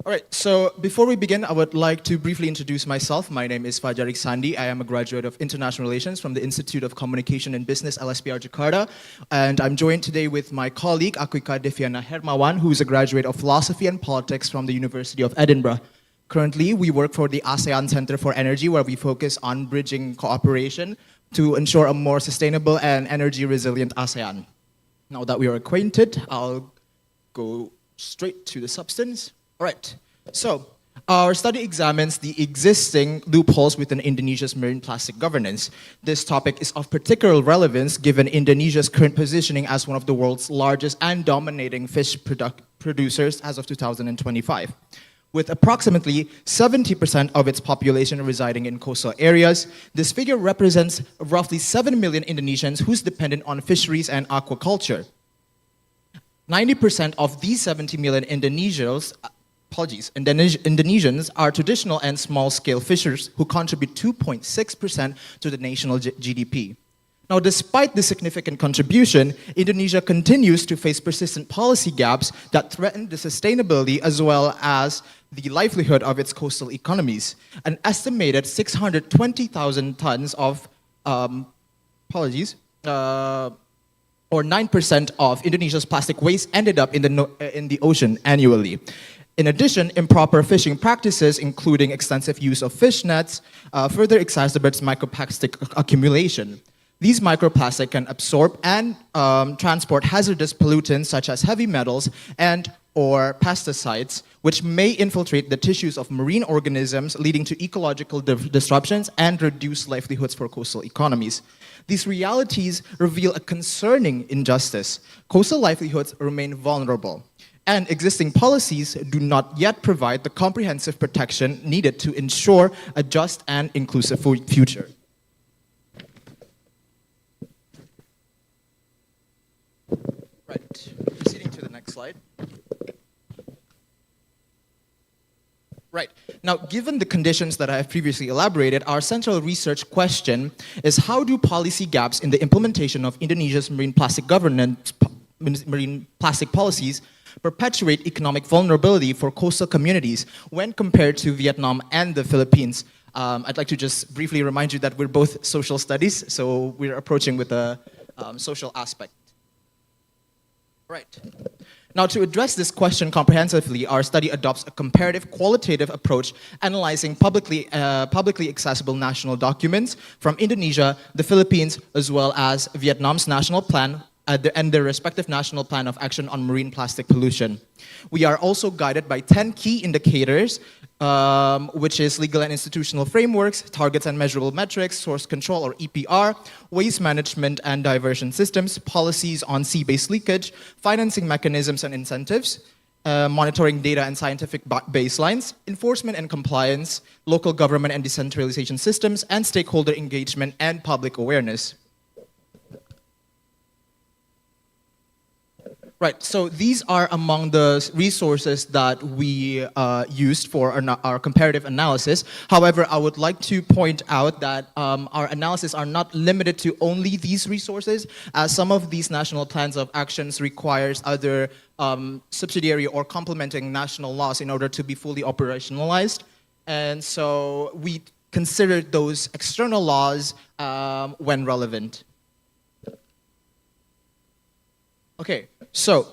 K: All right, so before we begin, I would like to briefly introduce myself. My name is Fajar Ihsandi. I am a graduate of International Relations from the Institute of Communication and Business, LSPR Jakarta. And I'm joined today with my colleague, Akwika Deviana Hermawan, who is a graduate of Philosophy and Politics from the University of Edinburgh. Currently, we work for the ASEAN Center for Energy, where we focus on bridging cooperation to ensure a more sustainable and energy-resilient ASEAN. Now that we are acquainted, I'll go straight to the substance. All right, so our study examines the existing loopholes within Indonesia's marine plastic governance. This topic is of particular relevance given Indonesia's current positioning as one of the world's largest and dominating fish producers as of 2025. With approximately 70% of its population residing in coastal areas, this figure represents roughly 7 million Indonesians who's dependent on fisheries and aquaculture. 90% of these 70 million Indonesians are traditional and small-scale fishers who contribute 2.6% to the national GDP. Now, despite this significant contribution, Indonesia continues to face persistent policy gaps that threaten the sustainability as well as the livelihood of its coastal economies. An estimated 620,000 tons of, or 9% of Indonesia's plastic waste ended up in the ocean annually. In addition, improper fishing practices, including extensive use of fish nets, further exacerbates microplastic accumulation. These microplastics can absorb and transport hazardous pollutants such as heavy metals and/or pesticides, which may infiltrate the tissues of marine organisms, leading to ecological disruptions and reduced livelihoods for coastal economies. These realities reveal a concerning injustice. Coastal livelihoods remain vulnerable, and existing policies do not yet provide the comprehensive protection needed to ensure a just and inclusive future. Right, proceeding to the next slide. Right, now given the conditions that I have previously elaborated, our central research question is how do policy gaps in the implementation of Indonesia's marine plastic governance, marine plastic policies perpetuate economic vulnerability for coastal communities when compared to Vietnam and the Philippines? I'd like to just briefly remind you that we're both social studies, so we're approaching with a social aspect. Right. Now, to address this question comprehensively, our study adopts a comparative qualitative approach analyzing publicly accessible national documents from Indonesia, the Philippines, as well as Vietnam's national plan and their respective national plan of action on marine plastic pollution. We are also guided by 10 key indicators which is legal and institutional frameworks, targets and measurable metrics, source control or EPR, waste management and diversion systems, policies on sea-based leakage, financing mechanisms and incentives, monitoring data and scientific baselines, enforcement and compliance, local government and decentralization systems, and stakeholder engagement and public awareness. Right, so these are among the resources that we used for our comparative analysis. However, I would like to point out that our analysis are not limited to only these resources, as some of these national plans of actions requires other subsidiary or complementing national laws in order to be fully operationalized. And so we considered those external laws when relevant. Okay, so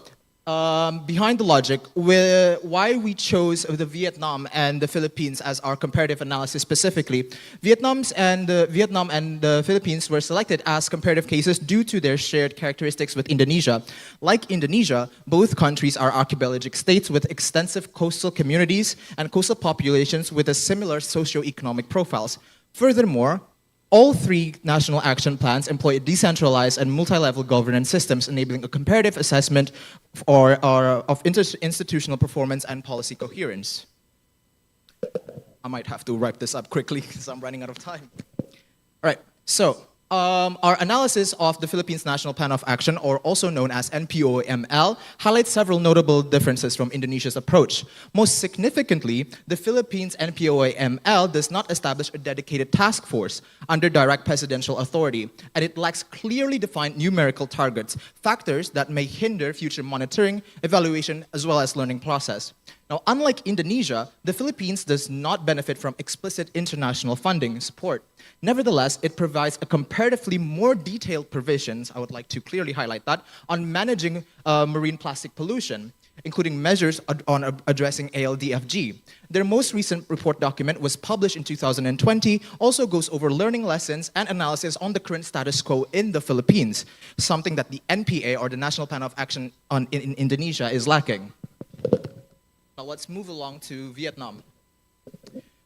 K: behind the logic, why we chose the Vietnam and the Philippines as our comparative analysis specifically. Vietnam and the Philippines were selected as comparative cases due to their shared characteristics with Indonesia. Like Indonesia, both countries are archipelagic states with extensive coastal communities and coastal populations with a similar socio-economic profiles. Furthermore, all three national action plans employ decentralized and multi-level governance systems, enabling a comparative assessment of institutional performance and policy coherence. I might have to wrap this up quickly because I'm running out of time. All right, so our analysis of the Philippines National Plan of Action, or also known as NPOML, highlights several notable differences from Indonesia's approach. Most significantly, the Philippines NPOML does not establish a dedicated task force under direct presidential authority, and it lacks clearly defined numerical targets, factors that may hinder future monitoring, evaluation, as well as learning process. Now, unlike Indonesia, the Philippines does not benefit from explicit international funding support. Nevertheless, it provides a comparatively more detailed provisions, I would like to clearly highlight that, on managing marine plastic pollution, including measures on addressing ALDFG. Their most recent report document was published in 2020, also goes over learning lessons and analysis on the current status quo in the Philippines, something that the NPA, or the National Plan of Action in Indonesia, is lacking. Now let's move along to Vietnam.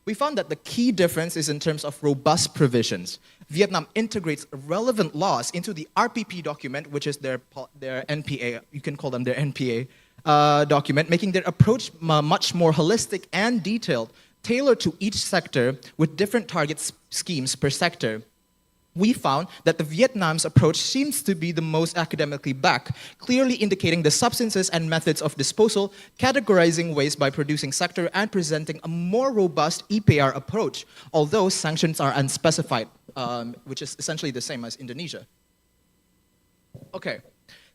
K: We found that the key difference is in terms of robust provisions. Vietnam integrates relevant laws into the RPP document, which is their NPA, you can call them their NPA document, making their approach much more holistic and detailed, tailored to each sector with different target schemes per sector. We found that the Vietnam's approach seems to be the most academically backed, clearly indicating the substances and methods of disposal, categorizing waste by producing sector, and presenting a more robust EPR approach, although sanctions are unspecified, which is essentially the same as Indonesia. Okay.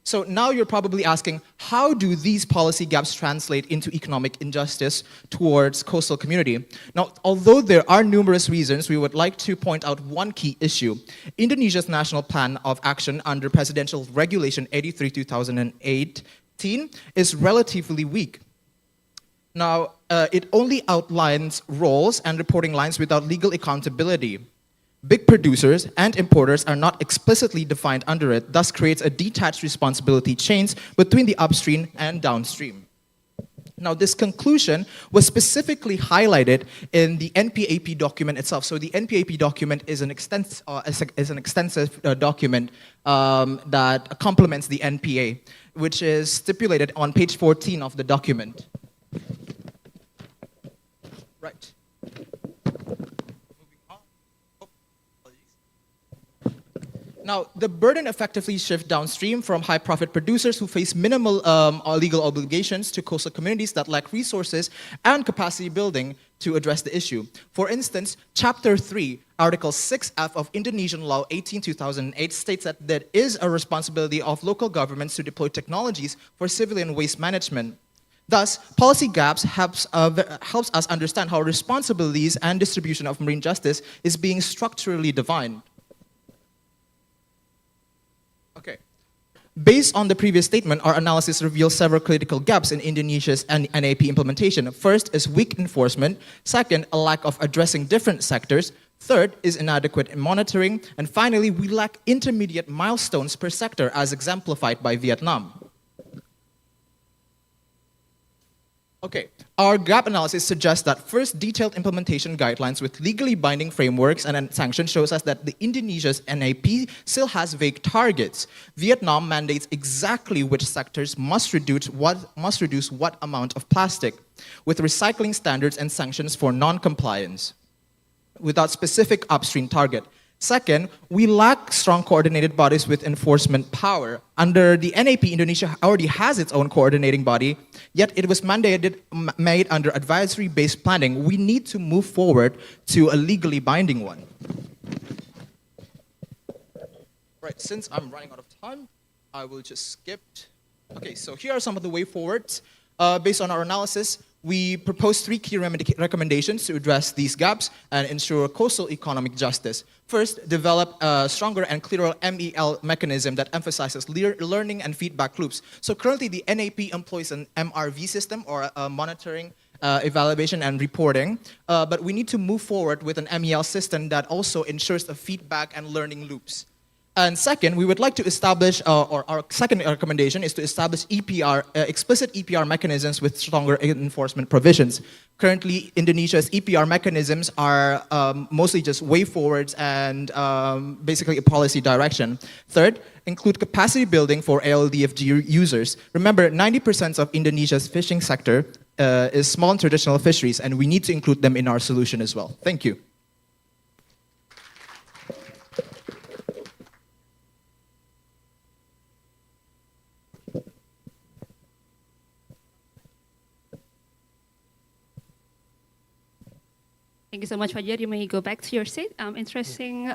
K: So now you're probably asking, how do these policy gaps translate into economic injustice towards coastal community? Now, although there are numerous reasons, we would like to point out one key issue. Indonesia's National Plan of Action under Presidential Regulation 83/2018 is relatively weak. Now, it only outlines roles and reporting lines without legal accountability. Big producers and importers are not explicitly defined under it, thus creates a detached responsibility chains between the upstream and downstream. Now, this conclusion was specifically highlighted in the NPAP document itself. So the NPAP document is an extensive document that complements the NPA, which is stipulated on page 14 of the document. Right. Now, the burden effectively shifts downstream from high-profit producers who face minimal legal obligations to coastal communities that lack resources and capacity building to address the issue. For instance, Chapter 3, Article 6F of Indonesian Law 18/2008 states that there is a responsibility of local governments to deploy technologies for civilian waste management. Thus, policy gaps helps us understand how responsibilities and distribution of marine justice is being structurally defined. Okay. Based on the previous statement, our analysis reveals several critical gaps in Indonesia's NAP implementation. First is weak enforcement. Second, a lack of addressing different sectors. Third is inadequate monitoring. And finally, we lack intermediate milestones per sector as exemplified by Vietnam. Okay, our gap analysis suggests that first, detailed implementation guidelines with legally binding frameworks and then sanctions shows us that Indonesia's NAP still has vague targets. Vietnam mandates exactly which sectors must reduce what amount of plastic, with recycling standards and sanctions for non-compliance, without specific upstream target. Second, we lack strong coordinated bodies with enforcement power. Under the NAP, Indonesia already has its own coordinating body, yet it was made under advisory-based planning. We need to move forward to a legally binding one. Right, since I'm running out of time, I will just skip. Okay, so here are some of the way forwards. Based on our analysis, we propose 3 key recommendations to address these gaps and ensure coastal economic justice. First, develop a stronger and clearer MEL mechanism that emphasizes learning and feedback loops. So currently the NAP employs an MRV system, or monitoring, evaluation and reporting, but we need to move forward with an MEL system that also ensures the feedback and learning loops. And second, we would like to establish, or our second recommendation is to establish explicit EPR mechanisms with stronger enforcement provisions. Currently, Indonesia's EPR mechanisms are mostly just way forwards and basically a policy direction. Third, include capacity building for ALDFG users. Remember, 90% of Indonesia's fishing sector is small and traditional fisheries, and we need to include them in our solution as well. Thank you.
I: Thank you so much, Fajar. You may go back to your seat. Interesting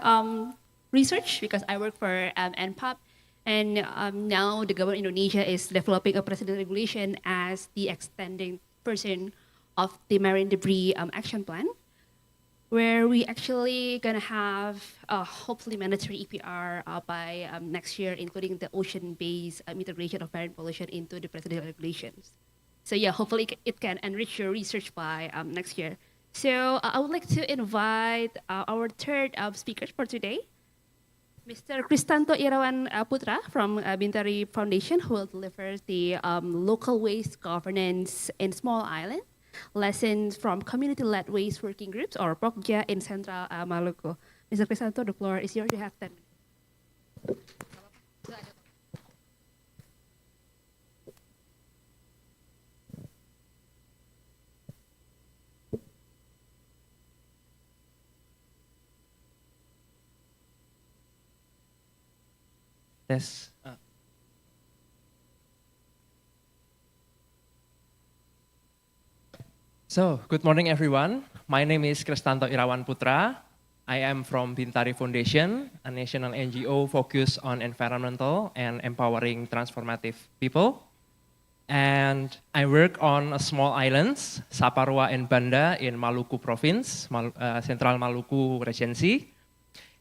I: research, because I work for NPOP, and now the government of Indonesia is developing a president regulation as the extending person of the marine debris action plan, where we actually gonna have hopefully mandatory EPR by next year, including the ocean-based mitigation of marine pollution into the presidential regulations. So yeah, hopefully it can enrich your research by next year. So I would like to invite our third speakers for today, Mr. Kristanto Irawan Putra from Bintari Foundation, who will deliver the local waste governance in small island, lessons from community-led waste working groups, or POKJA, in Central Maluku. Mr. Kristanto, the floor is yours. You have 10 minutes.
L: Yes. So, good morning everyone. My name is Kristanto Irawan Putra. I am from Bintari Foundation, a national NGO focused on environmental and empowering transformative people. And I work on small islands, Saparua and Banda in Maluku Province, Central Maluku Regency.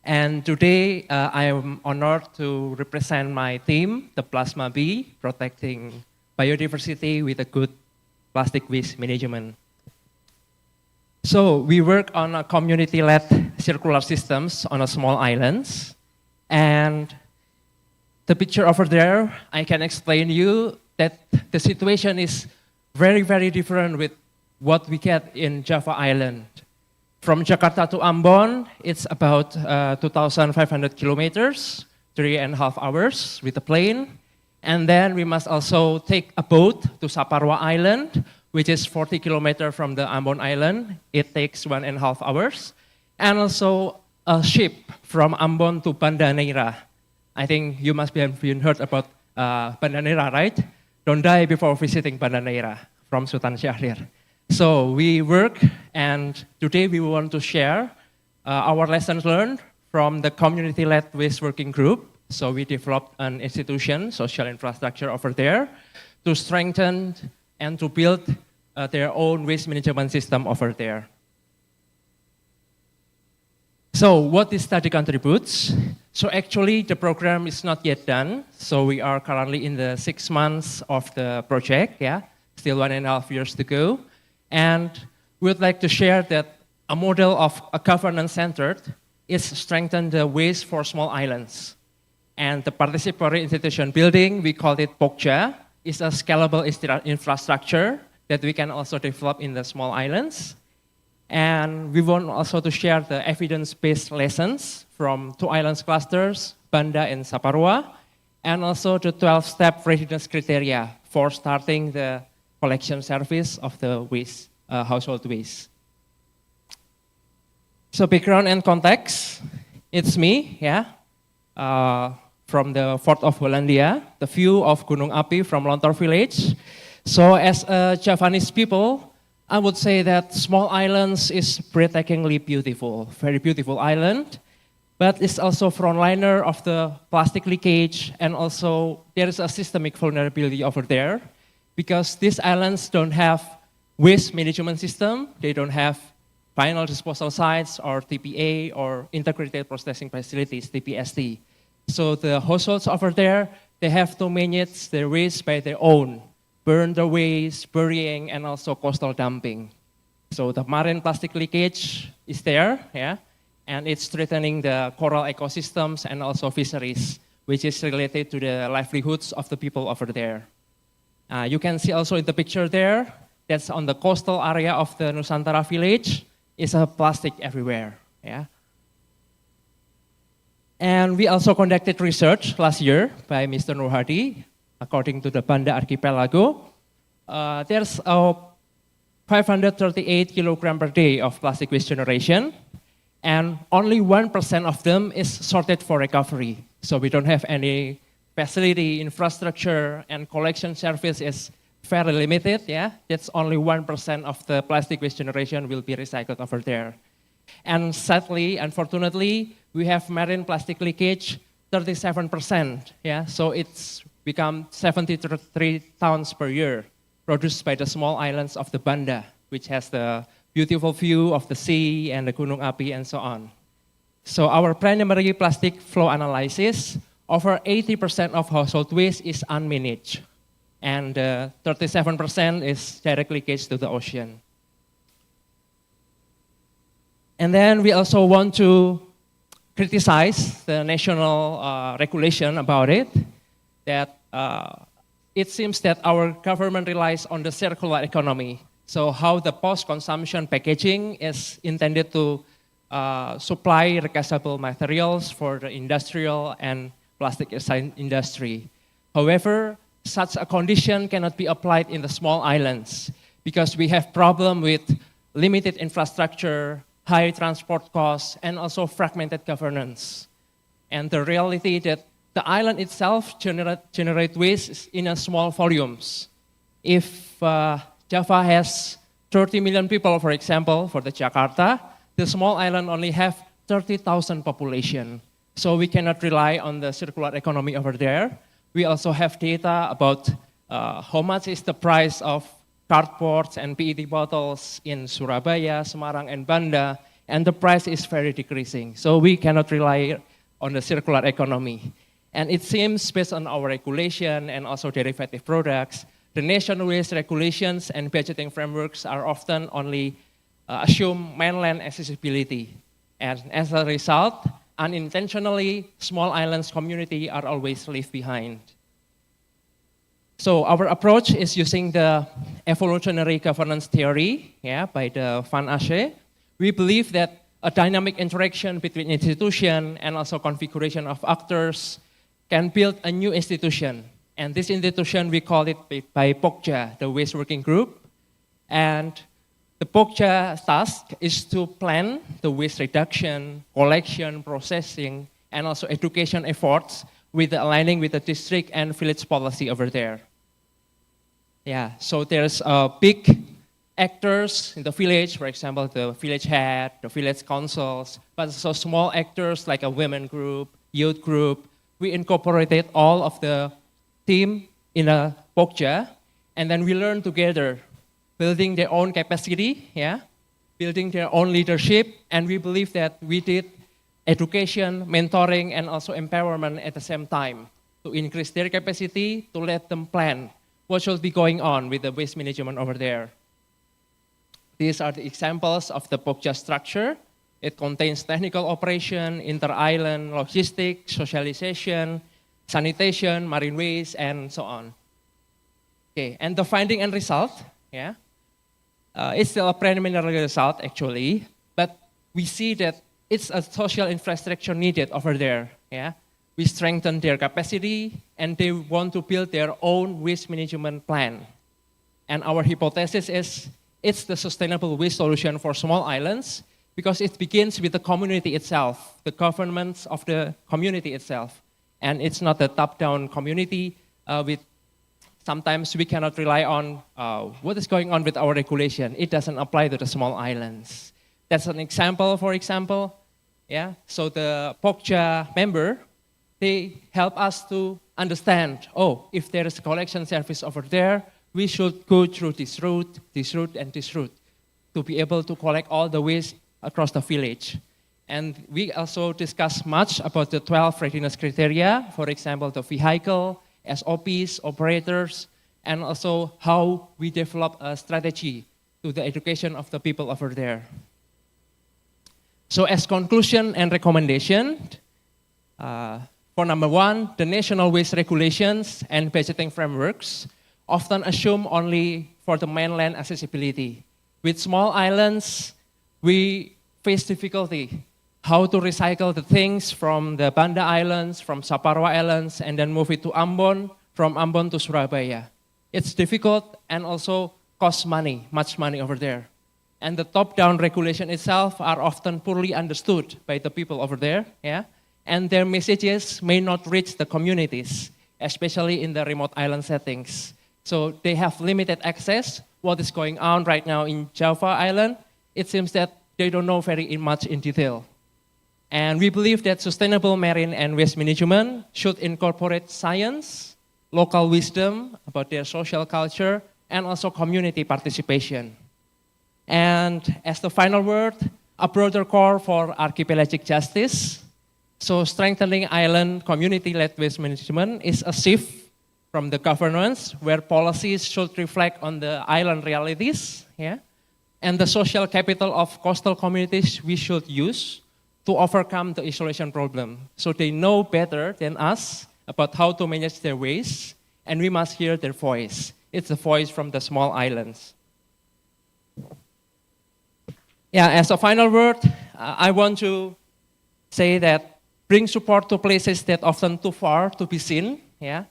L: And today, I am honored to represent my team, the Plasma Bee, protecting biodiversity with a good plastic waste management. So we work on a community-led circular systems on a small islands. And the picture over there, I can explain you that the situation is very, very different with what we get in Java Island. From Jakarta to Ambon, it's about 2,500 kilometers, 3.5 hours with a plane. And then we must also take a boat to Saparua Island, which is 40 kilometers from the Ambon Island. It takes 1.5 hours. And also a ship from Ambon to Banda Neira. I think you must have heard about Banda Neira, right? Don't die before visiting Banda Neira from Sultan Syahrir. So we work, and today we want to share our lessons learned from the community-led waste working group. So we developed an institution, social infrastructure over there, to strengthen and to build their own waste management system over there. So what this study contributes? So actually the program is not yet done. So we are currently in the 6 months of the project, yeah, still 1.5 years to go. And we would like to share that a model of a governance centered is strengthen the waste for small islands. And the participatory institution building, we call it POKJA, is a scalable infrastructure that we can also develop in the small islands. And we want also to share the evidence-based lessons from 2 islands clusters, Banda and Saparua, and also the 12-step readiness criteria for starting the collection service of the waste, household waste. So background and context, it's me, yeah, from the Fort of Hollandia, the view of Gunung Api from Lontar village. So as a Javanese people, I would say that small islands is breathtakingly beautiful, very beautiful island, but it's also frontliner of the plastic leakage, and also there is a systemic vulnerability over there because these islands don't have waste management system, they don't have final disposal sites or TPA or integrated processing facilities, TPST. So the households over there, they have to manage their waste by their own. Burn the waste, burying, and also coastal dumping. So the marine plastic leakage is there, yeah, and it's threatening the coral ecosystems and also fisheries, which is related to the livelihoods of the people over there. You can see also in the picture there, that's on the coastal area of the Nusantara village, is a plastic everywhere, yeah. And we also conducted research last year by Mr. Nur Hadi. According to the Banda Archipelago, there's a 538 kilogram per day of plastic waste generation, and only 1% of them is sorted for recovery. So we don't have any facility, infrastructure, and collection service is very limited, yeah? That's only 1% of the plastic waste generation will be recycled over there. And sadly, unfortunately, we have marine plastic leakage, 37%, yeah? So it's become 73 tons per year, produced by the small islands of the Banda, which has the beautiful view of the sea and the Gunung Api and so on. So our preliminary plastic flow analysis, over 80% of household waste is unmanaged, and 37% is direct leakage to the ocean. And then we also want to criticize the national regulation about it, that it seems that our government relies on the circular economy. So how the post-consumption packaging is intended to supply recyclable materials for the industrial and plastic industry. However, such a condition cannot be applied in the small islands because we have problem with limited infrastructure, high transport costs, and also fragmented governance. And the reality that the island itself generate waste in a small volumes. If Java has 30 million people, for example, for the Jakarta, the small island only have 30,000 population. So we cannot rely on the circular economy over there. We also have data about how much is the price of cardboards and PET bottles in Surabaya, Semarang, and Banda, and the price is very decreasing. So we cannot rely on the circular economy. And it seems, based on our regulation and also derivative products, the national waste regulations and budgeting frameworks are often only assume mainland accessibility. And as a result, unintentionally, small islands community are always left behind. So our approach is using the evolutionary governance theory, yeah, by the Van Assche. We believe that a dynamic interaction between institution and also configuration of actors can build a new institution. And this institution, we call it by Pokja, the Waste Working Group. And the Pokja task is to plan the waste reduction, collection, processing, and also education efforts with aligning with the district and village policy over there. Yeah, so there's big actors in the village, for example, the village head, the village councils, but also small actors like a women group, youth group. We incorporated all of the team in a Pokja, and then we learn together, building their own capacity, yeah, building their own leadership, and we believe that we did education, mentoring, and also empowerment at the same time to increase their capacity, to let them plan what should be going on with the waste management over there. These are the examples of the Pokja structure. It contains technical operation, inter-island, logistics, socialization, sanitation, marine waste, and so on. Okay, and the finding and result, Yeah, it's still a preliminary result actually, but we see that it's a social infrastructure needed over there. Yeah, we strengthen their capacity, and they want to build their own waste management plan. And our hypothesis is it's the sustainable waste solution for small islands because it begins with the community itself, the governments of the community itself. And it's not a top-down community with sometimes we cannot rely on what is going on with our regulation. It doesn't apply to the small islands. That's an example, for example. Yeah, so the POCJA member, they help us to understand, oh, if there is a collection service over there, we should go through this route, and this route to be able to collect all the waste across the village. And we also discuss much about the 12 readiness criteria, for example, the vehicle, SOPs, operators, and also how we develop a strategy to the education of the people over there. So as conclusion and recommendation, for number one, the national waste regulations and budgeting frameworks often assume only for the mainland accessibility. With small islands, we face difficulty how to recycle the things from the Banda Islands, from Saparwa Islands, and then move it to Ambon, from Ambon to Surabaya. It's difficult and also costs money, much money over there. And the top-down regulation itself are often poorly understood by the people over there, yeah? And their messages may not reach the communities, especially in the remote island settings. So they have limited access. What is going on right now in Java Island, it seems that they don't know very much in detail. And we believe that sustainable marine and waste management should incorporate science, local wisdom about their social culture, and also community participation. And as the final word, a broader core for archipelagic justice. So strengthening island community-led waste management is a shift from the governance where policies should reflect on the island realities, yeah? And the social capital of coastal communities we should use to overcome the isolation problem. So they know better than us about how to manage their waste, and we must hear their voice. It's the voice from the small islands. Yeah, as a final word, I want to say that bring support to places that often too far to be seen, yeah?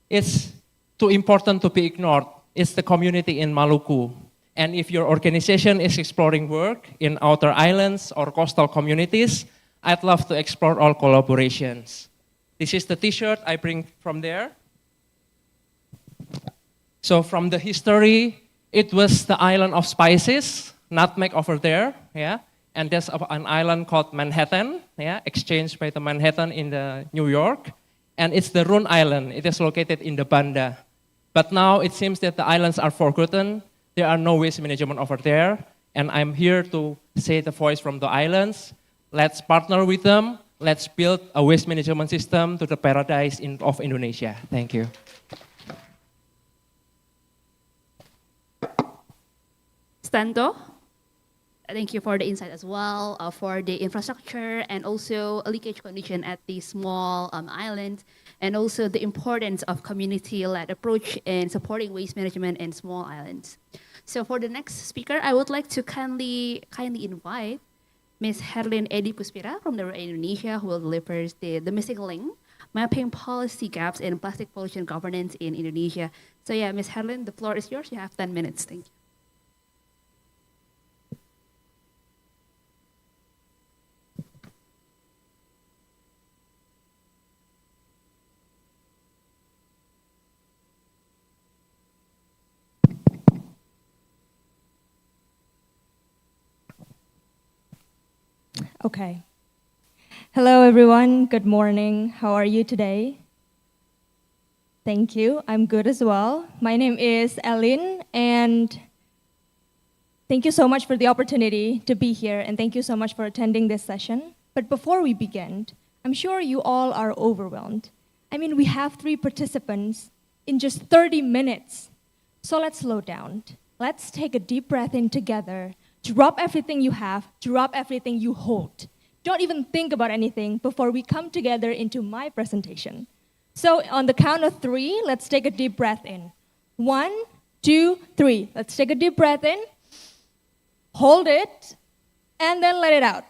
L: It's too important to be ignored. It's the community in Maluku. And if your organization is exploring work in outer islands or coastal communities, I'd love to explore all collaborations. This is the t-shirt I bring from there. So from the history, it was the island of spices, nutmeg over there, yeah? And there's an island called Manhattan, yeah? Exchanged by the Manhattan in the New York. And it's the Rune Island. It is located in the Banda. But now it seems that the islands are forgotten. There are no waste management over there. And I'm here to say the voice from the islands. Let's partner with them. Let's build a waste management system to the paradise of Indonesia. Thank you.
I: Stanto, thank you for the insight as well, for the infrastructure and also a leakage condition at the small island, and also the importance of community-led approach in supporting waste management in small islands. So for the next speaker, I would like to kindly invite Ms. Herlin Edi Puspira from WRI Indonesia, who will deliver the missing link, mapping policy gaps in plastic pollution governance in Indonesia. So yeah, Ms. Herlin, the floor is yours. You have 10 minutes. Thank you.
J: Okay. Hello, everyone. Good morning. How are you today? Thank you. I'm good as well. My name is Elin, and thank you so much for the opportunity to be here, and thank you so much for attending this session. But before we begin, I'm sure you all are overwhelmed. I mean, we have 3 participants in just 30 minutes. So let's slow down. Let's take a deep breath in together. Drop everything you have, drop everything you hold. Don't even think about anything before we come together into my presentation. So on the count of 3, let's take a deep breath in. 1,
M: 2, 3. Let's take a deep breath in, hold it, and then let it out.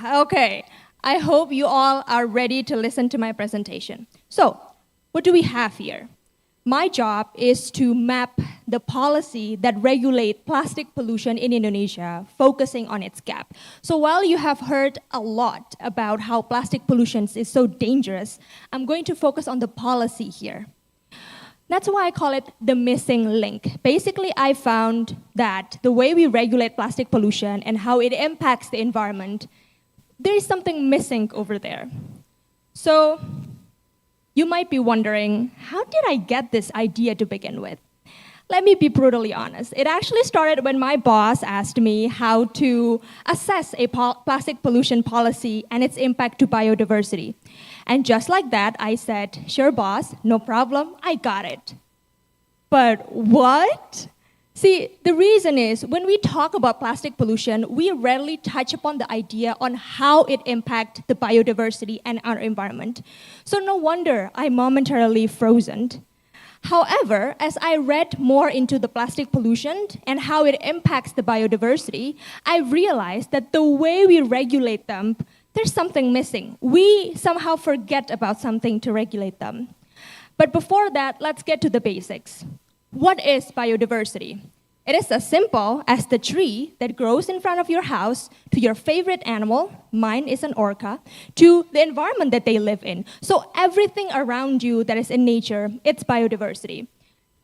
M: Okay, I hope you all are ready to listen to my presentation. So, what do we have here? My job is to map the policy that regulate plastic pollution in Indonesia, focusing on its gap. So while you have heard a lot about how plastic pollution is so dangerous, I'm going to focus on the policy here. That's why I call it the missing link. Basically, I found that the way we regulate plastic pollution and how it impacts the environment, there is something missing over there. So, you might be wondering, how did I get this idea to begin with? Let me be brutally honest. It actually started when my boss asked me how to assess a plastic pollution policy and its impact to biodiversity. And just like that, I said, sure boss, no problem, I got it. But what? See, the reason is when we talk about plastic pollution, we rarely touch upon the idea on how it impacts the biodiversity and our environment. So no wonder I'm momentarily frozen. However, as I read more into the plastic pollution and how it impacts the biodiversity, I realized that the way we regulate them, there's something missing. We somehow forget about something to regulate them. But before that, let's get to the basics. What is biodiversity? It is as simple as the tree that grows in front of your house to your favorite animal, mine is an orca, to the environment that they live in. So everything around you that is in nature, it's biodiversity.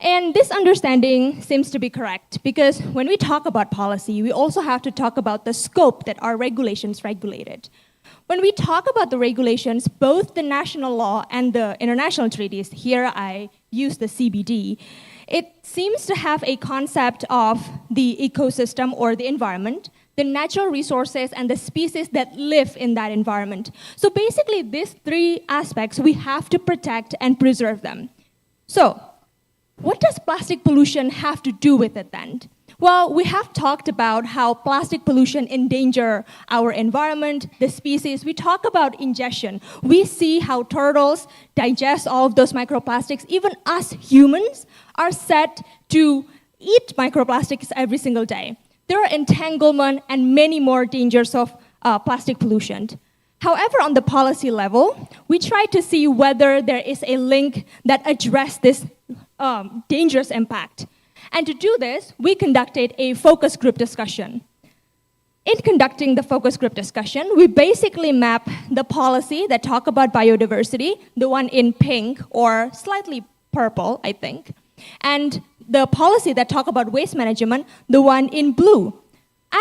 M: And this understanding seems to be correct because when we talk about policy, we also have to talk about the scope that our regulations regulated. When we talk about the regulations, both the national law and the international treaties, here I use the CBD, it seems to have a concept of the ecosystem or the environment, the natural resources, and the species that live in that environment. So basically, these three aspects, we have to protect and preserve them. So, what does plastic pollution have to do with it then? Well, we have talked about how plastic pollution endanger our environment, the species. We talk about ingestion. We see how turtles digest all of those microplastics. Even us humans are set to eat microplastics every single day. There are entanglement and many more dangers of plastic pollution. However, on the policy level, we try to see whether there is a link that addresses this dangerous impact. And to do this, we conducted a focus group discussion. In conducting the focus group discussion, we basically map the policy that talk about biodiversity, the one in pink or slightly purple, I think, and the policy that talk about waste management, the one in blue.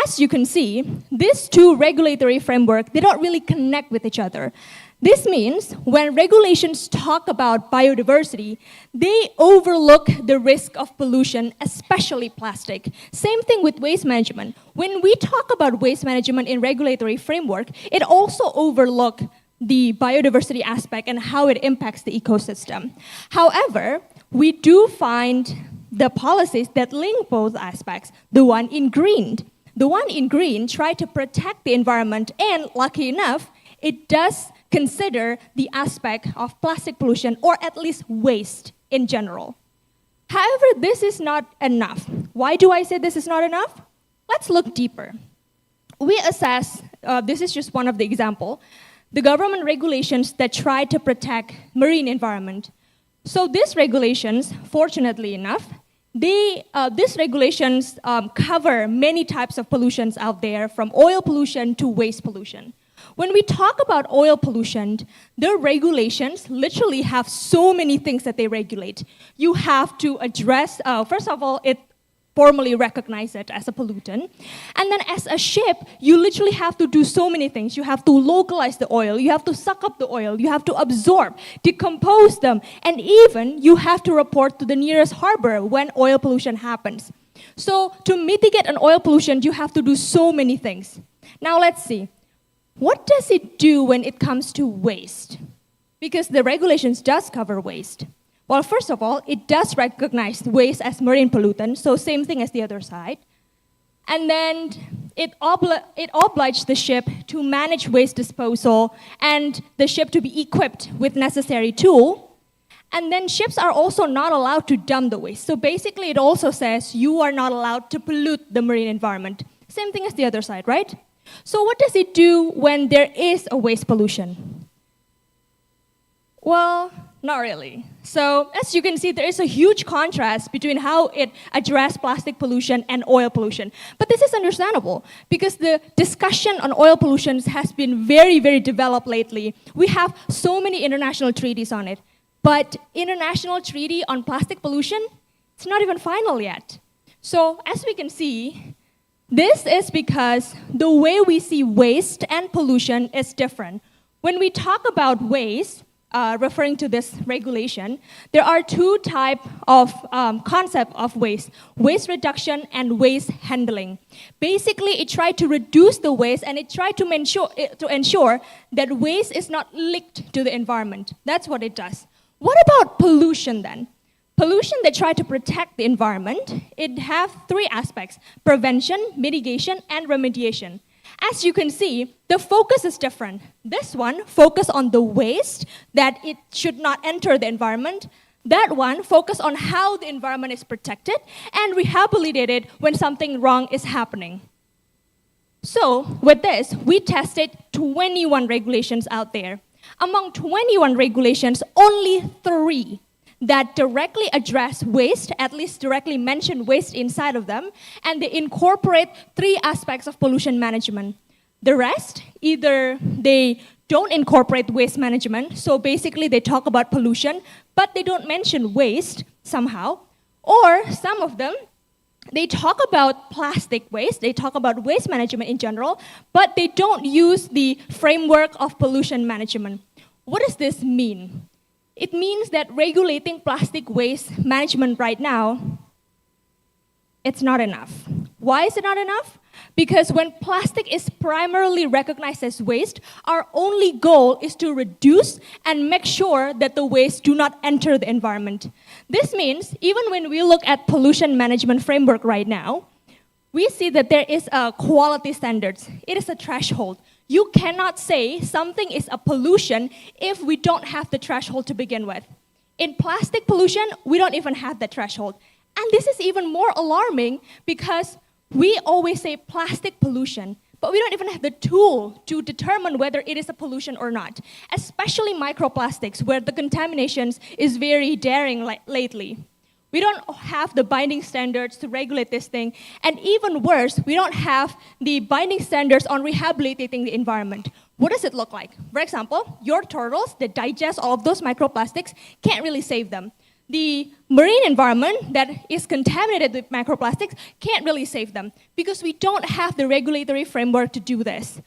M: As you can see, these two regulatory frameworks, they don't really connect with each other. This means when regulations talk about biodiversity, they overlook the risk of pollution, especially plastic. Same thing with waste management. When we talk about waste management in regulatory framework, it also overlooks the biodiversity aspect and how it impacts the ecosystem. However, we do find the policies that link both aspects, the one in green. The one in green try to protect the environment, and lucky enough, it does consider the aspect of plastic pollution, or at least waste in general. However, this is not enough. Why do I say this is not enough? Let's look deeper. We assess, this is just one of the examples, the government regulations that try to protect marine environment. So these regulations, fortunately enough, these regulations cover many types of pollutions out there, from oil pollution to waste pollution. When we talk about oil pollution, their regulations literally have so many things that they regulate. You have to address, first of all, it formally recognize it as a pollutant. And then as a ship, you literally have to do so many things. You have to localize the oil, you have to suck up the oil, you have to absorb, decompose them, and even you have to report to the nearest harbor when oil pollution happens. So to mitigate an oil pollution, you have to do so many things. Now let's see. What does it do when it comes to waste? Because the regulations does cover waste. Well, first of all, it does recognize waste as marine pollutant, so same thing as the other side. And then it obliged the ship to manage waste disposal and the ship to be equipped with necessary tool. And then ships are also not allowed to dump the waste. So basically it also says you are not allowed to pollute the marine environment. Same thing as the other side, right? So what does it do when there is a waste pollution? Well, not really. So as you can see, there is a huge contrast between how it addressed plastic pollution and oil pollution. But this is understandable because the discussion on oil pollution has been very, very developed lately. We have so many international treaties on it. But international treaty on plastic pollution, it's not even final yet. So as we can see, this is because the way we see waste and pollution is different. When we talk about waste, referring to this regulation, there are two types of concept of waste: waste reduction and waste handling. Basically, it tried to reduce the waste and it tried to ensure that waste is not leaked to the environment. That's what it does. What about pollution then? Pollution that try to protect the environment, it have three aspects: prevention, mitigation, and remediation. As you can see, the focus is different. This one focus on the waste, that it should not enter the environment. That one focus on how the environment is protected and rehabilitated when something wrong is happening. So with this, we tested 21 regulations out there. Among 21 regulations, only 3 that directly address waste, at least directly mention waste inside of them, and they incorporate 3 aspects of pollution management. The rest, either they don't incorporate waste management, so basically they talk about pollution, but they don't mention waste somehow, or some of them, they talk about plastic waste, they talk about waste management in general, but they don't use the framework of pollution management. What does this mean? It means that regulating plastic waste management right now, it's not enough. Why is it not enough? Because when plastic is primarily recognized as waste, our only goal is to reduce and make sure that the waste do not enter the environment. This means even when we look at pollution management framework right now, we see that there is a quality standards. It is a threshold. You cannot say something is a pollution if we don't have the threshold to begin with. In plastic pollution, we don't even have that threshold. And this is even more alarming because we always say plastic pollution, but we don't even have the tool to determine whether it is a pollution or not, especially microplastics, where the contaminations is very daring lately. We don't have the binding standards to regulate this thing, and even worse, we don't have the binding standards on rehabilitating the environment. What does it look like? For example, your turtles that digest all of those microplastics can't really save them. The marine environment that is contaminated with microplastics can't really save them because we don't have the regulatory framework to do this.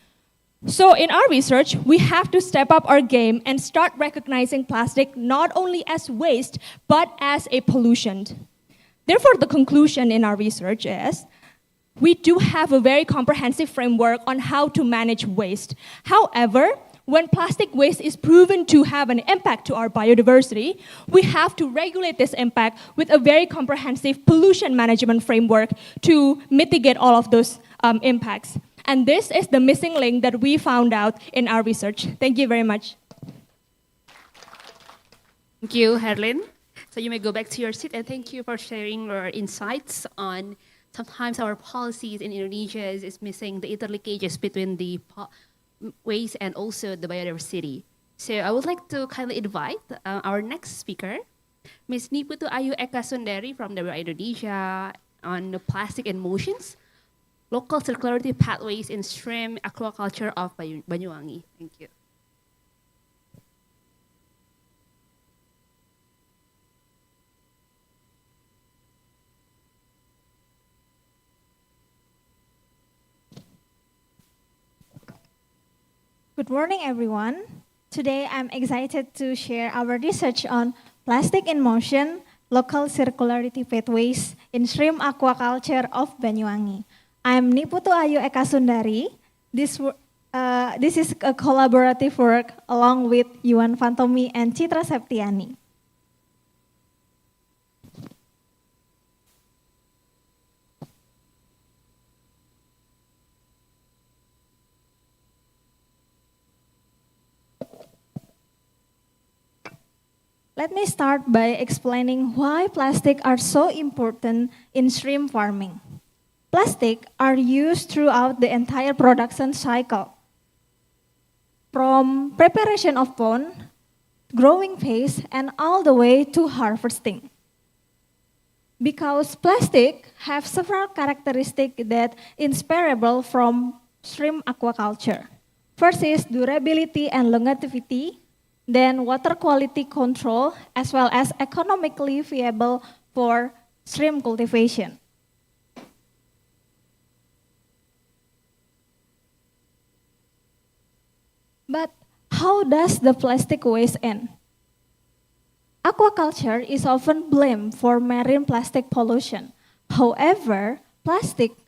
M: So in our research, we have to step up our game and start recognizing plastic not only as waste, but as a pollution. Therefore, the conclusion in our research is, we do have a very comprehensive framework on how to manage waste. However, when plastic waste is proven to have an impact to our biodiversity, we have to regulate this impact with a very comprehensive pollution management framework to mitigate all of those impacts. And this is the missing link that we found out in our research. Thank you very much.
I: Thank you, Herlin. So you may go back to your seat, and thank you for sharing your insights on sometimes our policies in Indonesia is missing the interlinkages between the waste and also the biodiversity. So I would like to kindly invite our next speaker, Ms. Niputu Ayu Eka Sundari from WRI Indonesia on the plastic and motions, local circularity pathways in stream aquaculture of Banyuwangi. Thank you.
N: Good morning, everyone. Today, I'm excited to share our research on plastic in motion, local circularity pathways in shrimp aquaculture of Banyuwangi. I'm Niputu Ayu Eka Sundari. This is a collaborative work along with Yuan Fantomi and Citra Septiani. Let me start by explaining why plastic are so important in shrimp farming. Plastic are used throughout the entire production cycle, from preparation of pond, growing phase, and all the way to harvesting. Because plastic have several characteristics that inseparable from shrimp aquaculture. First is durability and longevity, then water quality control, as well as economically viable for shrimp cultivation. But how does the plastic waste end? Aquaculture is often blamed for marine plastic pollution. However, plastic,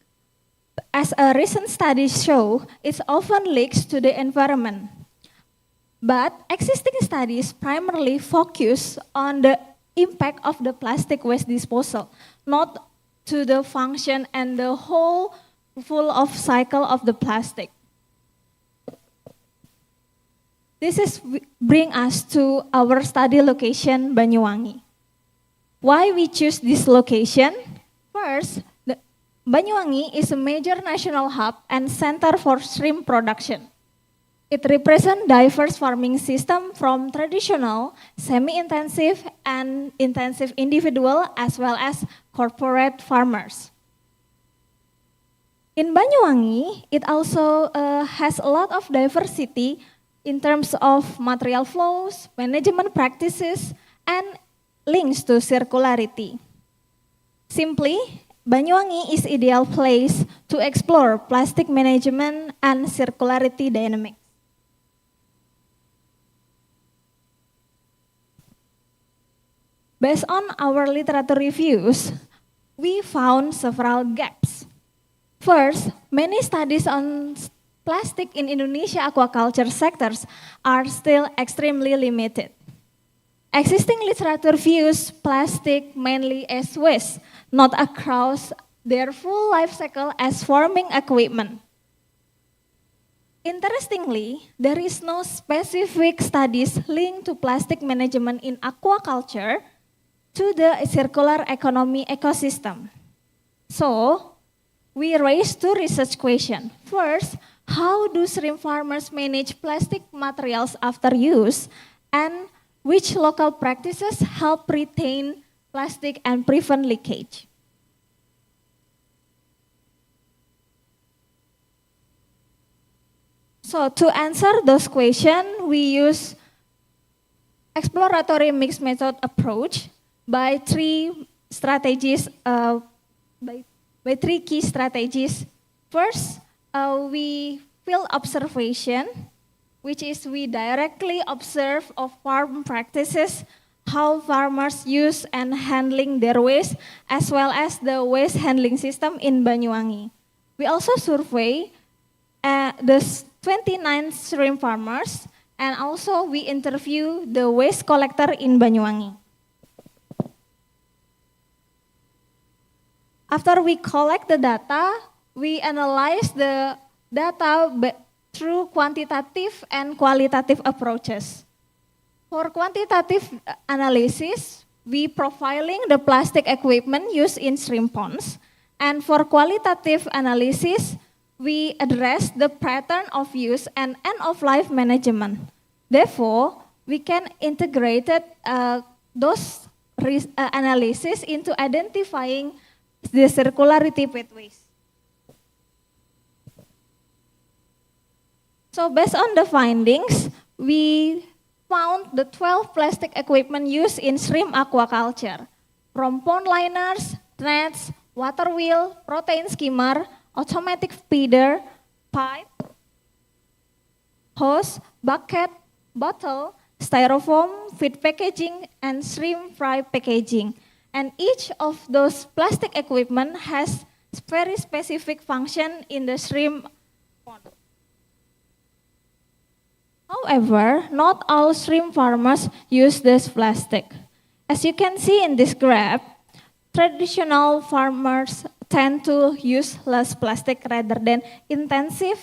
N: as a recent studies show, it often leaks to the environment. But existing studies primarily focus on the impact of the plastic waste disposal, not to the function and the whole full of cycle of the plastic. This is bring us to our study location, Banyuwangi. Why we choose this location? First, Banyuwangi is a major national hub and center for shrimp production. It represents diverse farming system from traditional, semi-intensive, and intensive individual as well as corporate farmers. In Banyuwangi, it also has a lot of diversity in terms of material flows, management practices, and links to circularity. Simply, Banyuwangi is ideal place to explore plastic management and circularity dynamics. Based on our literature reviews, we found several gaps. First, many studies on plastic in Indonesia aquaculture sectors are still extremely limited. Existing literature views plastic mainly as waste, not across their full life cycle as farming equipment. Interestingly, there is no specific studies linked to plastic management in aquaculture to the circular economy ecosystem. So, we raised two research questions. First, how do shrimp farmers manage plastic materials after use, and which local practices help retain plastic and prevent leakage? So to answer those questions, we use exploratory mixed method approach by three strategies, by three key strategies. First, we field observation, which is we directly observe of farm practices, how farmers use and handling their waste, as well as the waste handling system in Banyuwangi. We also survey the 29 shrimp farmers, and also we interview the waste collector in Banyuwangi. After we collect the data, we analyze the data through quantitative and qualitative approaches. For quantitative analysis, we profiling the plastic equipment used in shrimp ponds, and for qualitative analysis, we address the pattern of use and end-of-life management. Therefore, we can integrate those analysis into identifying the circularity pathways. So based on the findings, we found the 12 plastic equipment used in shrimp aquaculture, from pond liners, nets, water wheel, protein skimmer, automatic feeder, pipe, hose, bucket, bottle, styrofoam, feed packaging, and shrimp fry packaging. And each of those plastic equipment has very specific function in the shrimp pond. However, not all shrimp farmers use this plastic. As you can see in this graph, traditional farmers tend to use less plastic rather than intensive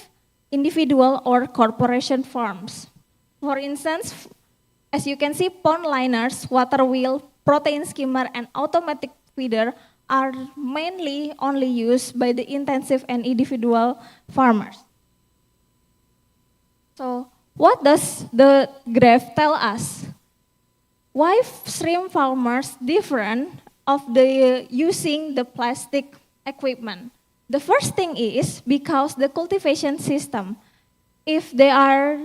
N: individual or corporation farms. For instance, As you can see, pond liners, water wheel, protein skimmer, and automatic feeder are mainly only used by the intensive and individual farmers. So what does the graph tell us? Why shrimp farmers different of the using the plastic equipment? The first thing is because the cultivation system, if they are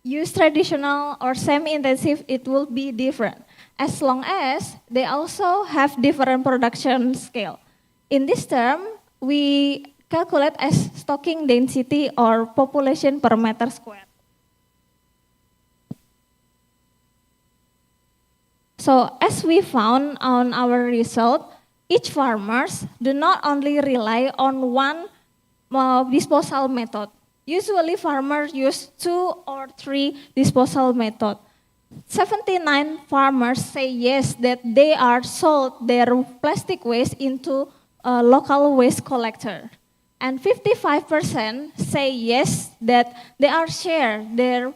N: use traditional or semi-intensive, it will be different, as long as they also have different production scale. In this term, we calculate as stocking density or population per meter square. So as we found on our result, each farmers do not only rely on one disposal method. Usually farmers use 2 or 3 disposal method. 79 farmers say yes that they are sold their plastic waste into a local waste collector. And 55% say yes that they are share their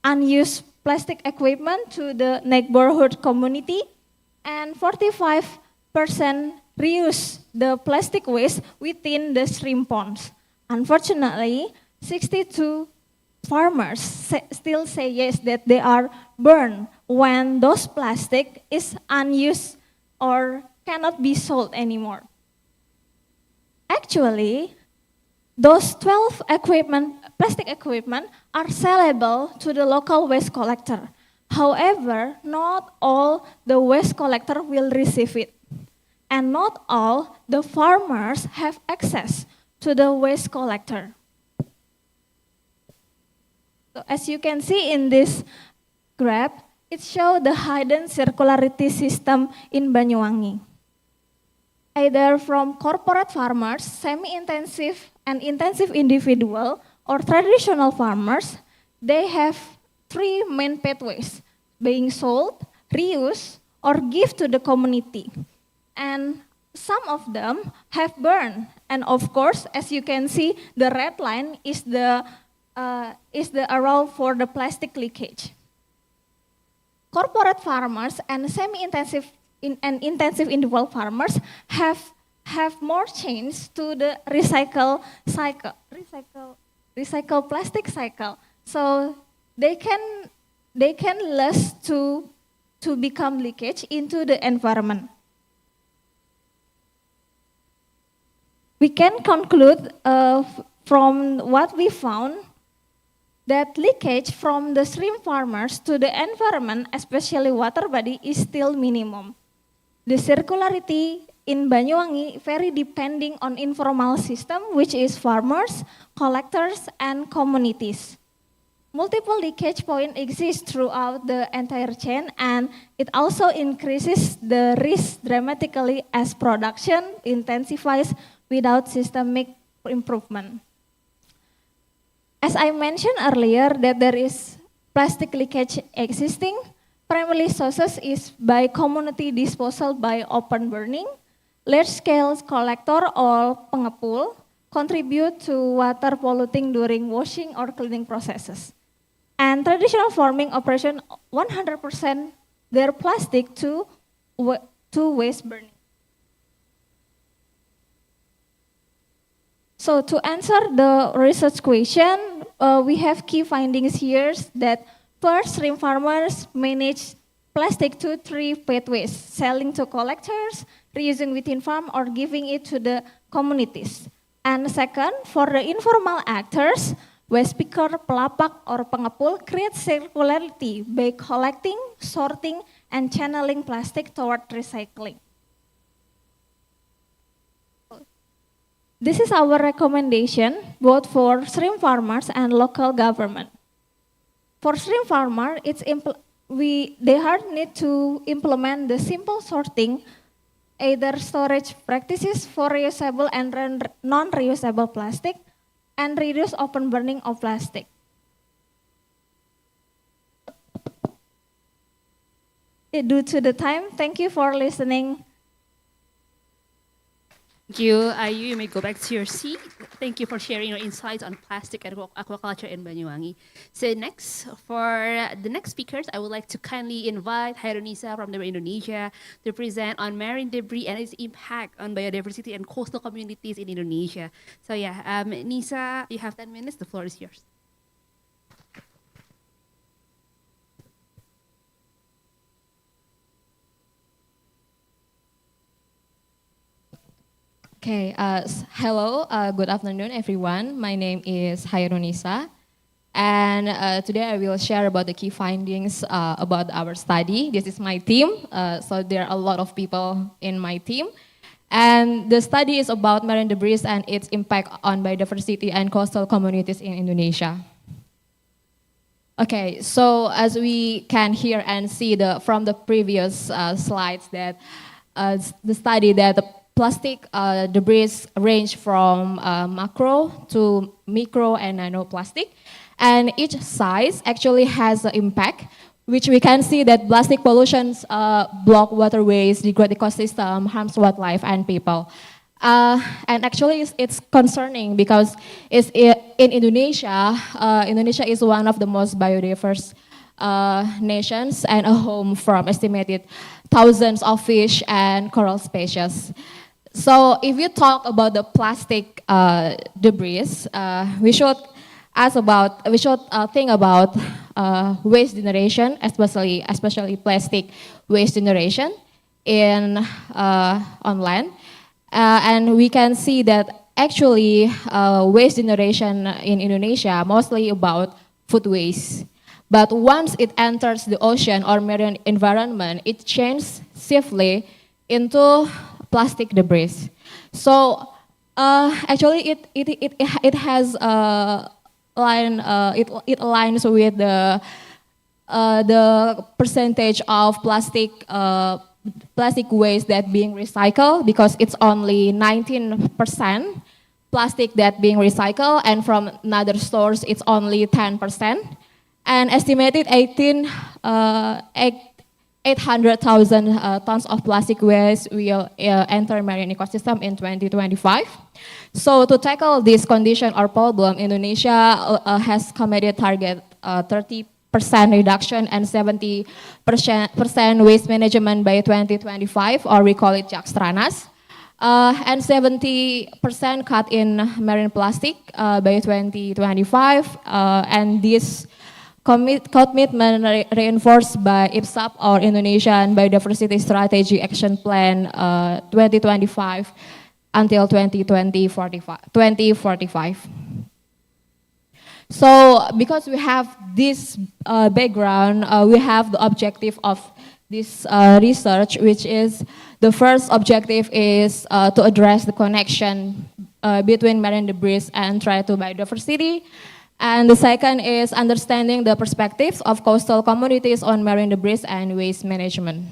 N: unused plastic equipment to the neighborhood community. And 45% reuse the plastic waste within the shrimp ponds. Unfortunately, 62 farmers still say yes that they are burned when those plastic is unused or cannot be sold anymore. Actually, those 12 plastic equipment are sellable to the local waste collector. However, not all the waste collector will receive it. And not all the farmers have access to the waste collector. So as you can see in this graph, it shows the hidden circularity system in Banyuwangi. Either from corporate farmers, semi-intensive and intensive individual, or traditional farmers, they have 3 main pathways: being sold, reused, or give to the community. And some of them have burned, and of course, as you can see, the red line is the arrow for the plastic leakage. Corporate farmers and semi-intensive and intensive individual farmers have more change to the recycle plastic cycle, so they can less to become leakage into the environment. We can conclude from what we found that leakage from the shrimp farmers to the environment, especially water body, is still minimum. The circularity in Banyuwangi vary depending on informal system, which is farmers, collectors, and communities. Multiple leakage points exist throughout the entire chain, and it also increases the risk dramatically as production intensifies without systemic improvement. As I mentioned earlier that there is plastic leakage existing, primary sources is by community disposal by open burning, large-scale collector or pengepul contribute to water polluting during washing or cleaning processes. And traditional farming operation 100% their plastic to waste burning. So to answer the research question, we have key findings here that first, shrimp farmers manage plastic to 3 pathways: selling to collectors, reusing within farm, or giving it to the communities. And second, for the informal actors, waste picker, pelapak, or pengepul create circularity by collecting, sorting, and channeling plastic toward recycling. This is our recommendation both for shrimp farmers and local government. For shrimp farmer, they need to implement the simple sorting, either storage practices for reusable and non-reusable plastic, and reduce open burning of plastic. Due to the time, thank you for listening.
I: Thank you. You may go back to your seat. Thank you for sharing your insights on plastic and aquaculture in Banyuwangi. So next, for the next speakers, I would like to kindly invite Hairunisa from WRI Indonesia to present on marine debris and its impact on biodiversity and coastal communities in Indonesia. So yeah, Nisa, you have 10 minutes. The floor is yours.
O: Okay, hello, good afternoon everyone. My name is Hairunisa, and today I will share about the key findings about our study. This is my team, so there are a lot of people in my team. And the study is about marine debris and its impact on biodiversity and coastal communities in Indonesia. Okay, so as we can hear and see from the previous slides that the study that the plastic debris range from macro to micro and nanoplastic, and each size actually has an impact, which we can see that plastic pollutions block waterways, degrade ecosystem, harms wildlife and people. And actually it's concerning because in Indonesia, Indonesia is one of the most biodiverse nations and a home from estimated thousands of fish and coral species. So if you talk about the plastic debris, we should think about waste generation, especially plastic waste generation on land. And we can see that actually waste generation in Indonesia mostly about food waste. But once it enters the ocean or marine environment, it changes swiftly into plastic debris. So actually it has it aligns with the percentage of plastic waste that being recycled, because it's only 19% plastic that being recycled, and from another source it's only 10%. And estimated 800,000 tons of plastic waste will enter marine ecosystem in 2025. So to tackle this condition or problem, Indonesia has committed target 30% reduction and 70% waste management by 2025, or we call it Jakstranas, and 70% cut in marine plastic by 2025, and this commitment reinforced by IPSAP, or Indonesian Biodiversity Strategy Action Plan 2025 until 2045. So because we have this background, we have the objective of this research, which is the first objective is to address the connection between marine debris and threat to biodiversity. And the second is understanding the perspectives of coastal communities on marine debris and waste management.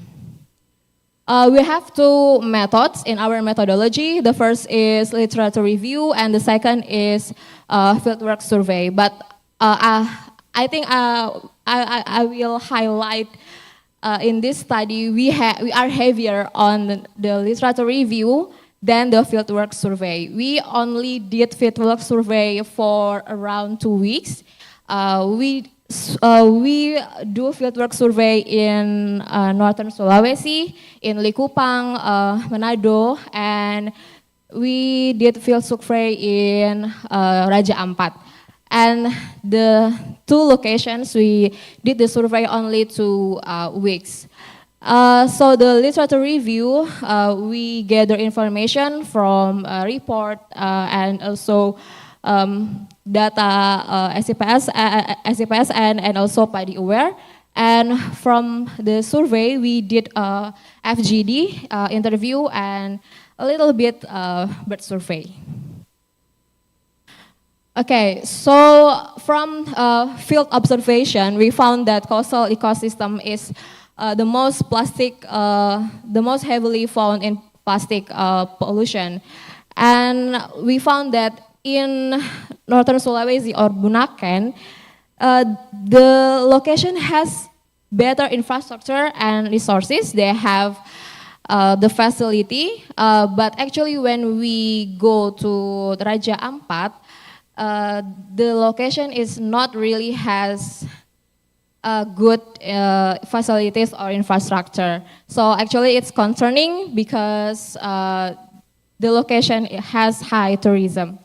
O: We have two methods in our methodology. The first is literature review, and the second is fieldwork survey. But I think I will highlight in this study, we are heavier on the literature review than the fieldwork survey. We only did fieldwork survey for around 2 weeks. We do fieldwork survey in northern Sulawesi, in Likupang, Manado, and we did field survey in Raja Ampat. And the two locations, we did the survey only 2 weeks. So the literature review, we gather information from report and also data SCPS and also PADI aware. And from the survey, we did FGD interview and a little bit bird survey. Okay, so from field observation, we found that coastal ecosystem is the most heavily found in plastic pollution. And we found that in northern Sulawesi or Bunaken, the location has better infrastructure and resources. They have the facility, but actually when we go to Raja Ampat, the location is not really has good facilities or infrastructure. So actually it's concerning because the location has high tourism.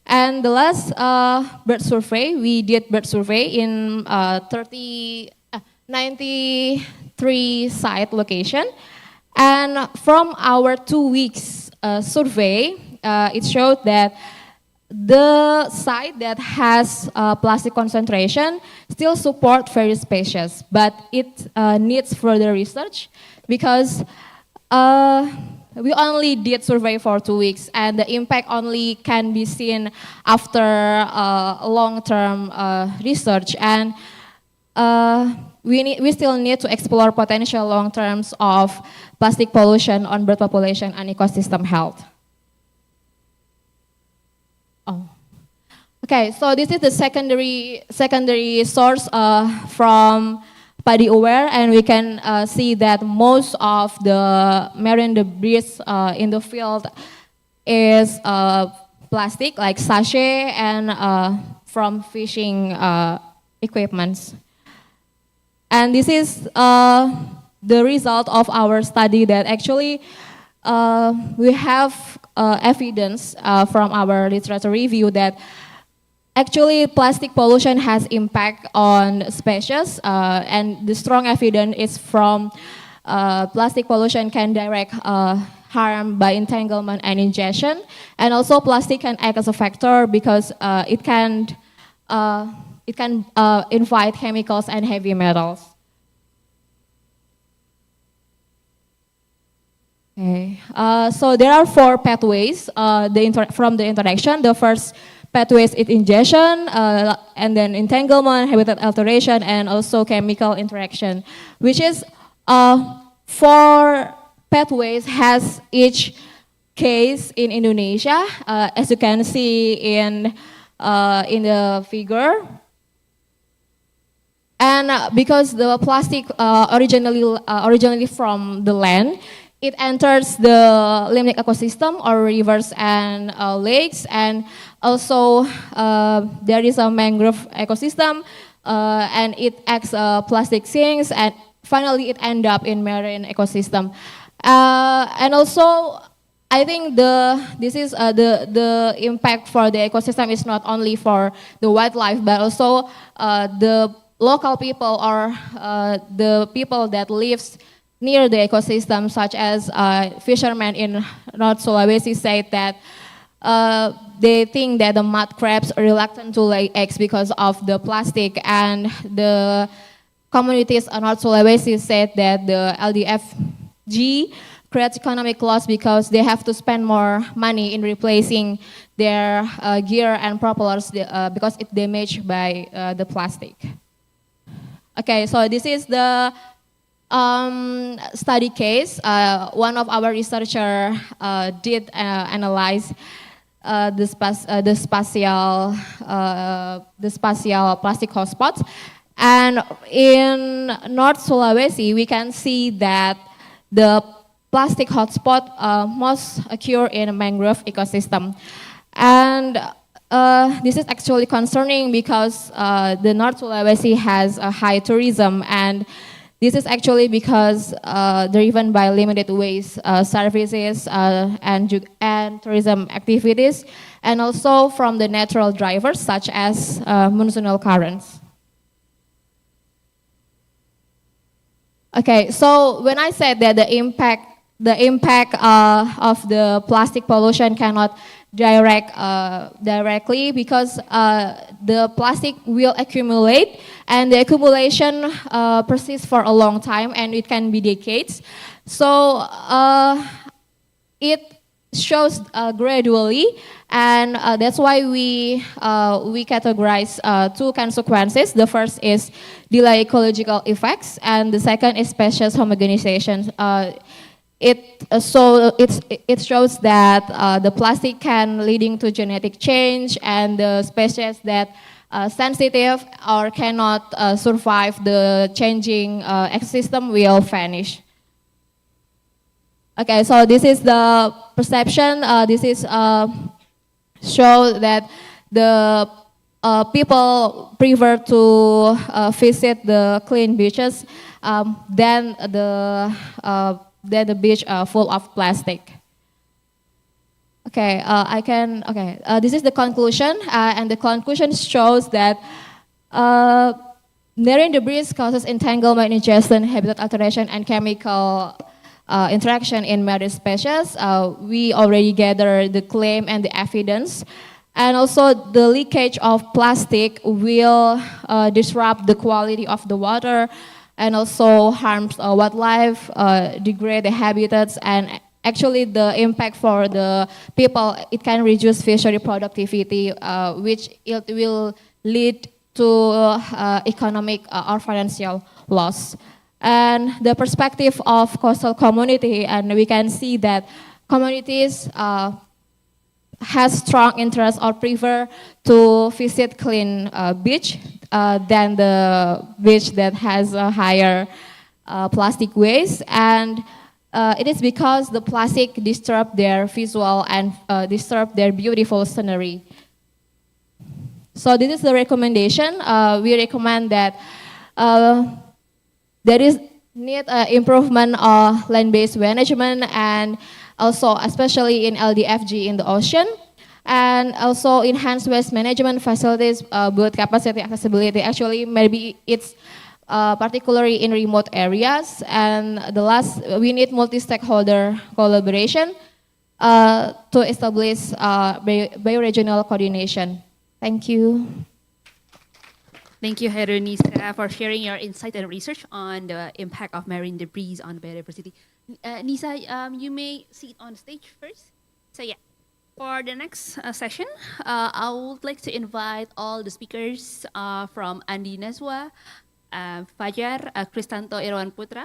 O: And the last bird survey, we did bird survey in 93 site location. And from our 2 weeks survey, it showed that the site that has plastic concentration still support various species, but it needs further research because we only did survey for 2 weeks and the impact only can be seen after long-term research, and we still need to explore potential long terms of plastic pollution on bird population and ecosystem health. Okay, so this is the secondary source from Padi Aware, and we can see that most of the marine debris in the field is plastic, like sachet and from fishing equipments. And this is the result of our study that actually we have evidence from our literature review that actually plastic pollution has impact on species, and the strong evidence is from plastic pollution can direct harm by entanglement and ingestion, and also plastic can act as a factor because it can invite chemicals and heavy metals. Okay, so there are 4 pathways from the interaction. The first pathways is ingestion, and then entanglement, habitat alteration, and also chemical interaction, which is 4 pathways has each case in Indonesia, as you can see in the figure. And because the plastic originally from the land, it enters the limnic ecosystem or rivers and lakes, and also there is a mangrove ecosystem, and it acts plastic sinks, and finally it ends up in marine ecosystem. And also, I think the impact for the ecosystem is not only for the wildlife, but also the local people or the people that lives near the ecosystem, such as fishermen in North Sulawesi said that they think that the mud crabs are reluctant to lay eggs because of the plastic, and the communities in North Sulawesi said that the LDFG creates economic loss because they have to spend more money in replacing their gear and propellers because it's damaged by the plastic. Okay, so this is the study case. One of our researchers did analyze the spatial plastic hotspots, and in North Sulawesi we can see that the plastic hotspot most occur in a mangrove ecosystem, and this is actually concerning because the North Sulawesi has a high tourism, and this is actually because driven by limited waste services and tourism activities, and also from the natural drivers such as monsoonal currents. Okay, so when I said that the impact of the plastic pollution cannot directly because the plastic will accumulate, and the accumulation persists for a long time, and it can be decades. So it shows gradually, and that's why we categorize 2 consequences. The first is delay ecological effects, and the second is species homogenization. It shows that the plastic can leading to genetic change, and the species that sensitive or cannot survive the changing ecosystem will vanish. Okay, so this is the perception. This is show that the people prefer to visit the clean beaches than the beach full of plastic. Okay, this is the conclusion, and the conclusion shows that marine debris causes entanglement, ingestion, habitat alteration, and chemical interaction in marine species. We already gathered the claim and the evidence. And also the leakage of plastic will disrupt the quality of the water and also harms wildlife, degrade the habitats, and actually the impact for the people, it can reduce fishery productivity, which it will lead to economic or financial loss. And the perspective of coastal community, and we can see that communities has strong interest or prefer to visit clean beach than the beach that has a higher plastic waste. And it is because the plastic disturb their visual and disturb their beautiful scenery. So this is the recommendation. We recommend that there is need improvement of land-based management, and also especially in LDFG in the ocean, and also enhanced waste management facilities, both capacity, accessibility. Actually, maybe it's particularly in remote areas. And the last, we need multi-stakeholder collaboration to establish bioregional coordination. Thank you.
I: Thank you, Nisa, for sharing your insight and research on the impact of marine debris on biodiversity. Nisa, you may sit on the stage first. So yeah, for the next session, I would like to invite all the speakers from Andi Nazwa, Fajar, Kristanto Irawan Putra,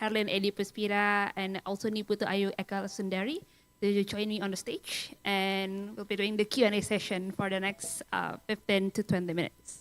I: Herlin Edi Puspira, and also Niputu Ayu Eka Sundari to join me on the stage. And we'll be doing the Q&A session for the next 15 to 20 minutes.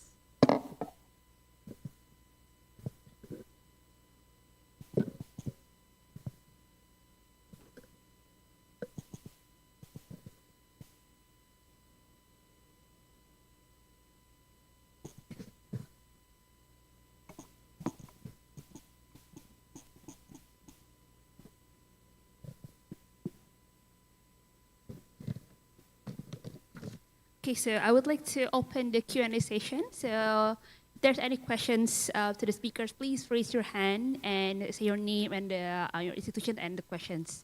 I: Okay, so I would like to open the Q&A session. So if there's any questions to the speakers, please raise your hand and say your name and your institution and the questions.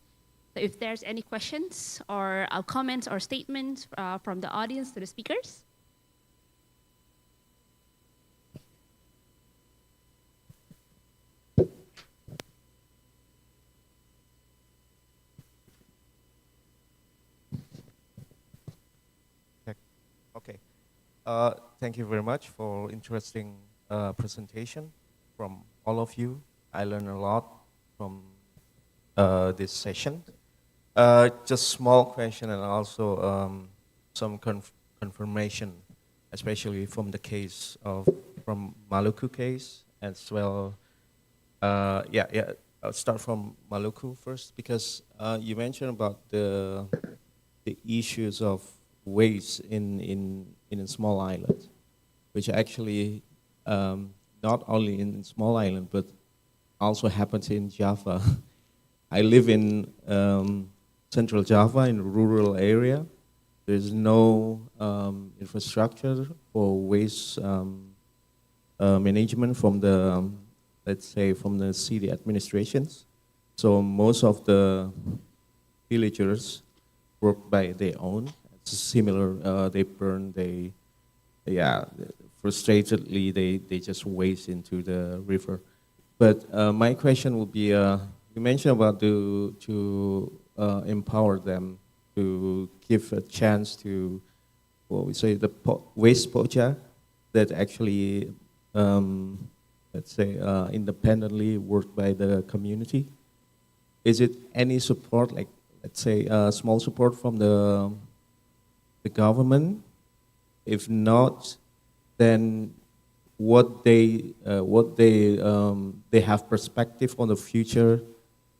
I: So if there's any questions or comments or statements from the audience to the speakers.
P: Okay. Thank you very much for interesting presentation from all of you. I learned a lot from this session. Just small question and also some confirmation, especially from the case of from Maluku case as well. I'll start from Maluku first because you mentioned about the issues of waste in a small island, which actually not only in small island but also happens in Java. I live in central Java in a rural area. There's no infrastructure for waste management from the, let's say, from the city administrations. So most of the villagers work by their own. Similar, they burn, frustratedly, they just waste into the river. But my question would be, you mentioned about to empower them, to give a chance to, what we say, the waste poacher that actually, let's say, independently work by the community. Is it any support, like, let's say, small support from the government? If not, then what they have perspective on the future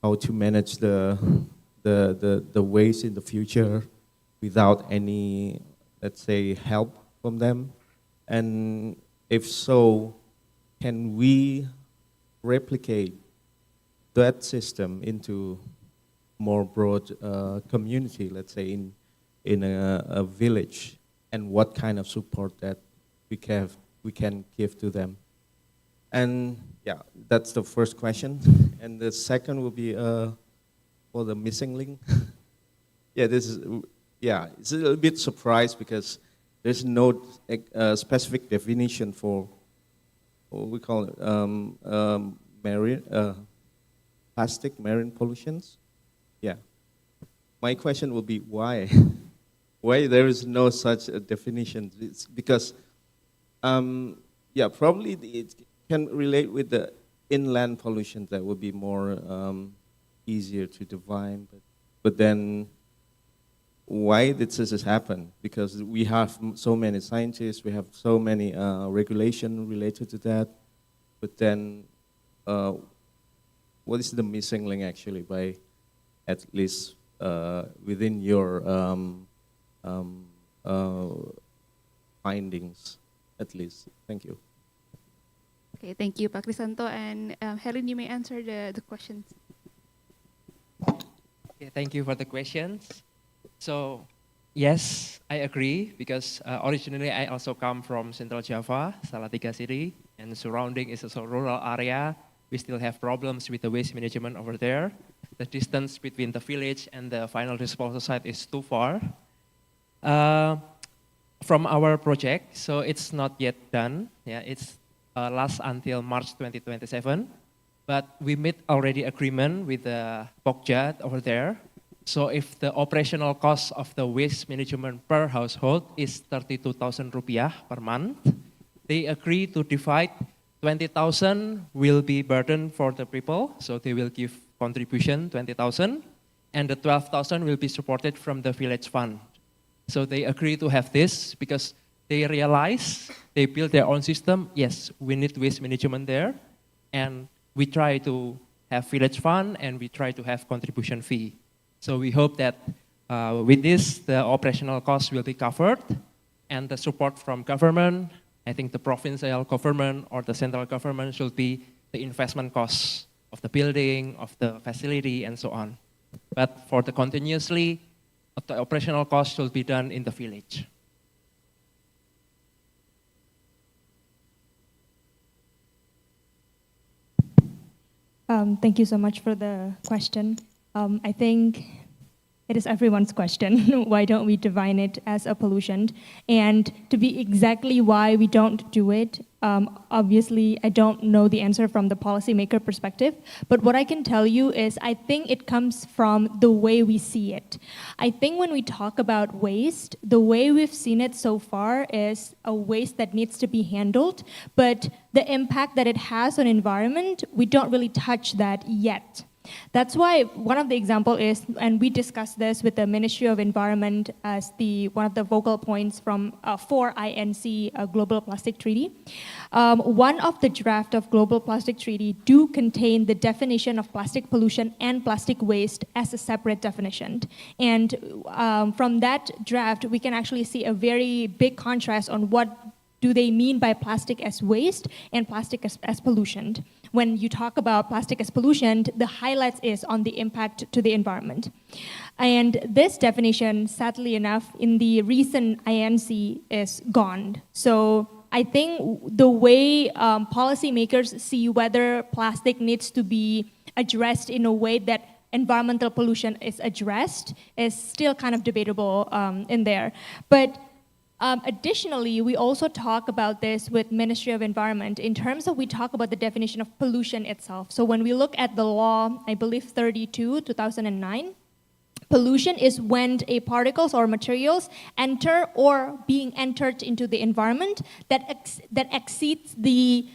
P: how to manage the waste in the future without any, let's say, help from them? And if so, can we replicate that system into more broad community, let's say in a village, and what kind of support that we can give to them? And yeah, that's the first question. And the second will be for the missing link. It's a little bit surprised because there's no specific definition for what we call it, plastic marine pollutions. Yeah. My question will be why? Why there is no such a definition? It's because, probably it can relate with the inland pollution that would be more easier to define. But then, why did this happen? Because we have so many scientists, we have so many regulation related to that. But then, what is the missing link actually by at least within your findings, at least? Thank you.
I: Okay, thank you, Pak Krisanto. And Helen, you may answer the questions.
L: Okay, thank you for the questions. So, yes, I agree, because originally I also come from Central Java, Salatiga city, and surrounding is also a rural area. We still have problems with the waste management over there. The distance between the village and the final disposal site is too far. From our project, so it's not yet done. Yeah, it's lasts until March 2027. But we made already agreement with the Pokja over there. So if the operational cost of the waste management per household is 32,000 rupiah per month, they agree to divide 20,000 will be burden for the people, so they will give contribution 20,000, and the 12,000 will be supported from the village fund. So they agree to have this because they realize they build their own system. Yes, we need waste management there, and we try to have village fund and we try to have contribution fee. So we hope that with this, the operational costs will be covered, and the support from government, I think the provincial government or the central government should be the investment costs of the building, of the facility, and so on. But for the continuously, the operational costs should be done in the village.
M: Thank you so much for the question. I think it is everyone's question. Why don't we define it as a pollution? And to be exactly why we don't do it, obviously I don't know the answer from the policymaker perspective, but what I can tell you is I think it comes from the way we see it. I think when we talk about waste, the way we've seen it so far is a waste that needs to be handled, but the impact that it has on environment, we don't really touch that yet. That's why one of the example is, and we discussed this with the Ministry of Environment as one of the vocal points from for INC Global Plastic Treaty. One of the draft of Global Plastic Treaty do contain the definition of plastic pollution and plastic waste as a separate definition. And from that draft, we can actually see a very big contrast on what do they mean by plastic as waste and plastic as pollution. When you talk about plastic as pollution, the highlights is on the impact to the environment. And this definition, sadly enough, in the recent INC is gone. So I think the way policymakers see whether plastic needs to be addressed in a way that environmental pollution is addressed is still kind of debatable in there. But additionally, we also talk about this with Ministry of Environment in terms of we talk about the definition of pollution itself. So when we look at the law, I believe 32, 2009, pollution is when a particles or materials enter or being entered into the environment that exceeds the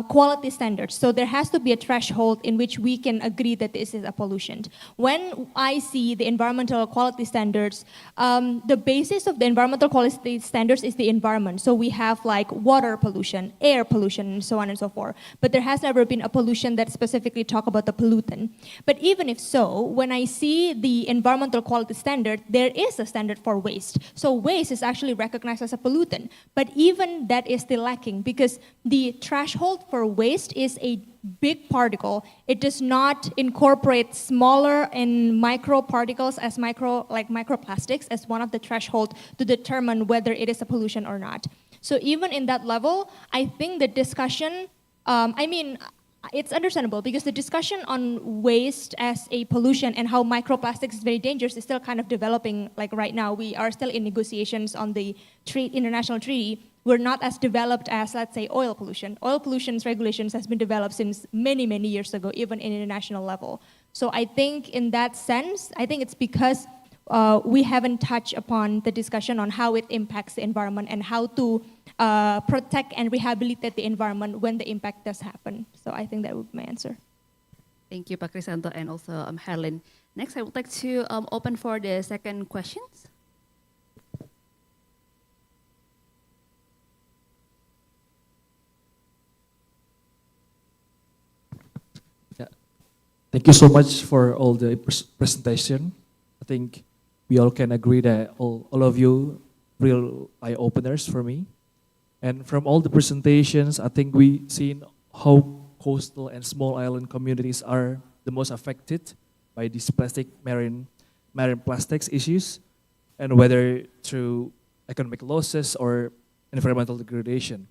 M: quality standards. So there has to be a threshold in which we can agree that this is a pollutant. When I see the environmental quality standards, the basis of the environmental quality standards is the environment. So we have like water pollution, air pollution, and so on and so forth. But there has never been a pollution that specifically talk about the pollutant. But even if so, when I see the environmental quality standard, there is a standard for waste. So waste is actually recognized as a pollutant. But even that is still lacking because the threshold for waste is a big particle. It does not incorporate smaller and micro particles as microplastics as one of the threshold to determine whether it is a pollution or not. So even in that level, I think the discussion, it's understandable because the discussion on waste as a pollution and how microplastics is very dangerous is still kind of developing. Like right now, we are still in negotiations on the international treaty. We're not as developed as, let's say, oil pollution. Oil pollution regulations has been developed since many, many years ago, even in international level. So I think in that sense, I think it's because we haven't touched upon the discussion on how it impacts the environment and how to protect and rehabilitate the environment when the impact does happen. So I think that would be my answer.
Q: Thank you, Pak Krisanto, and also Herlin. Next, I would like to open for the second questions.
R: Thank you so much for all the presentation. I think we all can agree that all of you real eye-openers for me. And from all the presentations, I think we've seen how coastal and small island communities are the most affected by these marine plastics issues, and whether through economic losses or environmental degradation.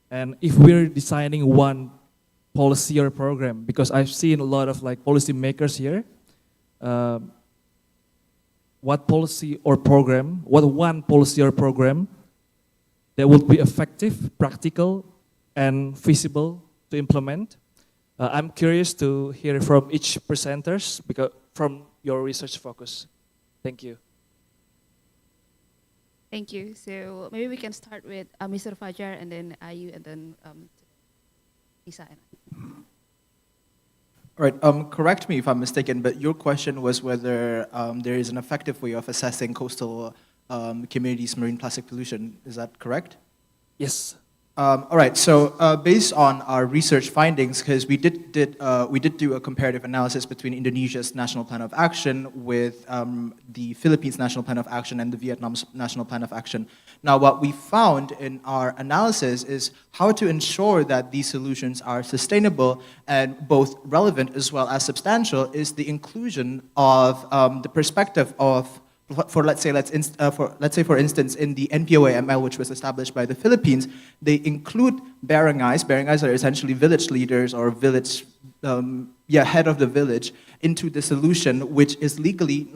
R: And if we're designing one policy or program, because I've seen a lot of policymakers here, what one policy or program that would be effective, practical, and feasible to implement. I'm curious to hear from each presenters from your research focus. Thank you.
Q: Thank you. So maybe we can start with Mr. Fajar, and then Ayu, and then Isa.
K: All right, correct me if I'm mistaken, but your question was whether there is an effective way of assessing coastal communities' marine plastic pollution. Is that correct?
R: Yes.
K: All right, so based on our research findings, because we did do a comparative analysis between Indonesia's National Plan of Action with the Philippines' National Plan of Action and the Vietnam's National Plan of Action. Now, what we found in our analysis is how to ensure that these solutions are sustainable and both relevant as well as substantial is the inclusion of the perspective of for instance, in the NPOAML, which was established by the Philippines, they include barangays. Barangays are essentially village leaders or village, head of the village, into the solution, which is legally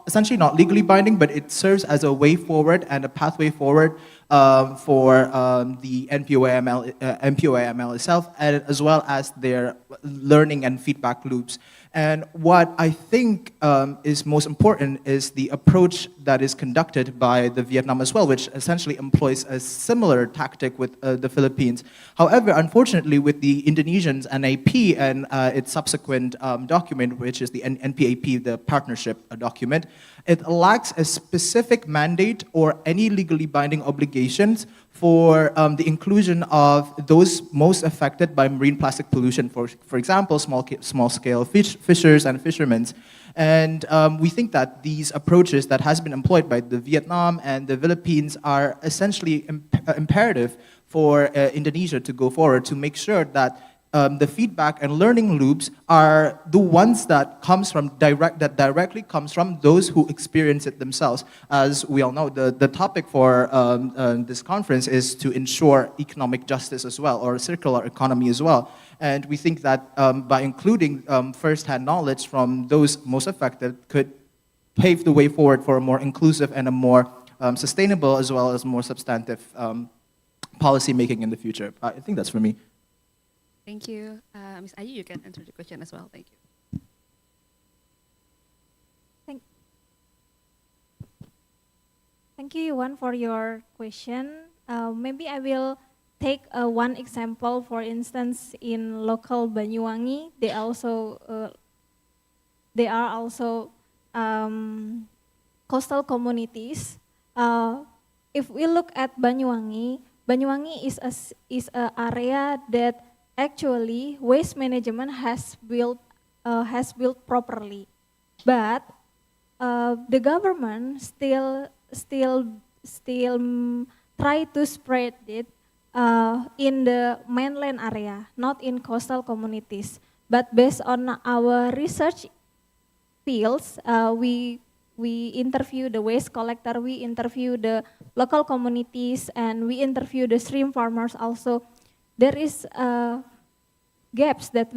K: essentially not legally binding, but it serves as a way forward and a pathway forward for the NPOAML itself, as well as their learning and feedback loops. And what I think is most important is the approach that is conducted by the Vietnam as well, which essentially employs a similar tactic with the Philippines. However, unfortunately, with the Indonesians' NAP and its subsequent document, which is the NPAP, the partnership document, it lacks a specific mandate or any legally binding obligations for the inclusion of those most affected by marine plastic pollution, for example, small-scale fishers and fishermen. And we think that these approaches that has been employed by the Vietnam and the Philippines are essentially imperative for Indonesia to go forward to make sure that the feedback and learning loops are the ones that directly comes from those who experience it themselves. As we all know, the topic for this conference is to ensure economic justice as well, or circular economy as well. And we think that by including first-hand knowledge from those most affected could pave the way forward for a more inclusive and a more sustainable as well as more substantive policy making in the future. I think that's for me.
Q: Thank you. Ms. Ayu, you can answer the question as well. Thank you.
N: Thank you, Yuan, for your question. Maybe I will take one example, for instance, in local Banyuwangi, they are also coastal communities. If we look at Banyuwangi, Banyuwangi is a area that actually waste management has built properly, but the government still try to spread it in the mainland area, not in coastal communities. But based on our research fields, we interview the waste collector, we interview the local communities, and we interview the stream farmers also. There is gaps that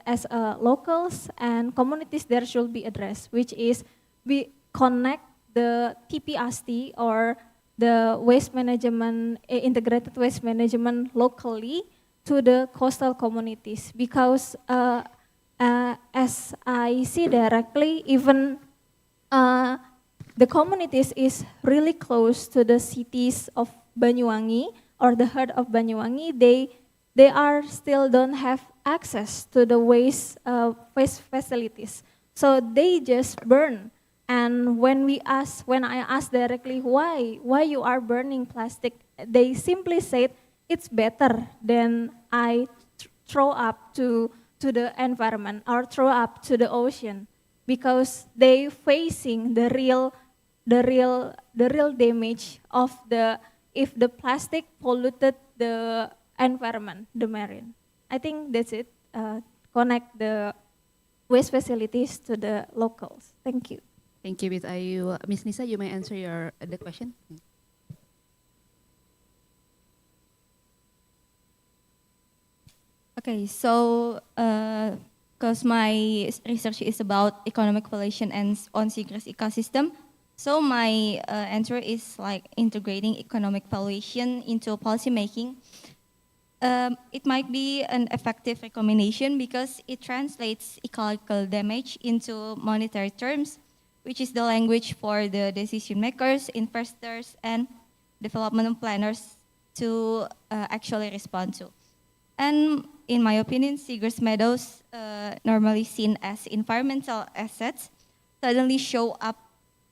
N: as locals and communities there should be addressed, which is we connect the TPST or the waste management, integrated waste management locally to the coastal communities, because as I see directly, even the communities is really close to the cities of Banyuwangi or the heart of Banyuwangi. They are still don't have access to the waste facilities, so they just burn. And when I ask directly why you are burning plastic, they simply said it's better than I throw up to the environment or throw up to the ocean, because they facing the real damage of if the plastic polluted the environment, the marine. I think that's it. Connect the waste facilities to the locals. Thank you.
Q: Thank you, Ms. Nisa, you may answer the question.
J: Okay, so because my research is about economic pollution and on seagrass ecosystem, so my answer is like integrating economic pollution into policy making. It might be an effective recommendation because it translates ecological damage into monetary terms, which is the language for the decision makers, investors, and development planners to actually respond to. And in my opinion, seagrass meadows, normally seen as environmental assets, suddenly show up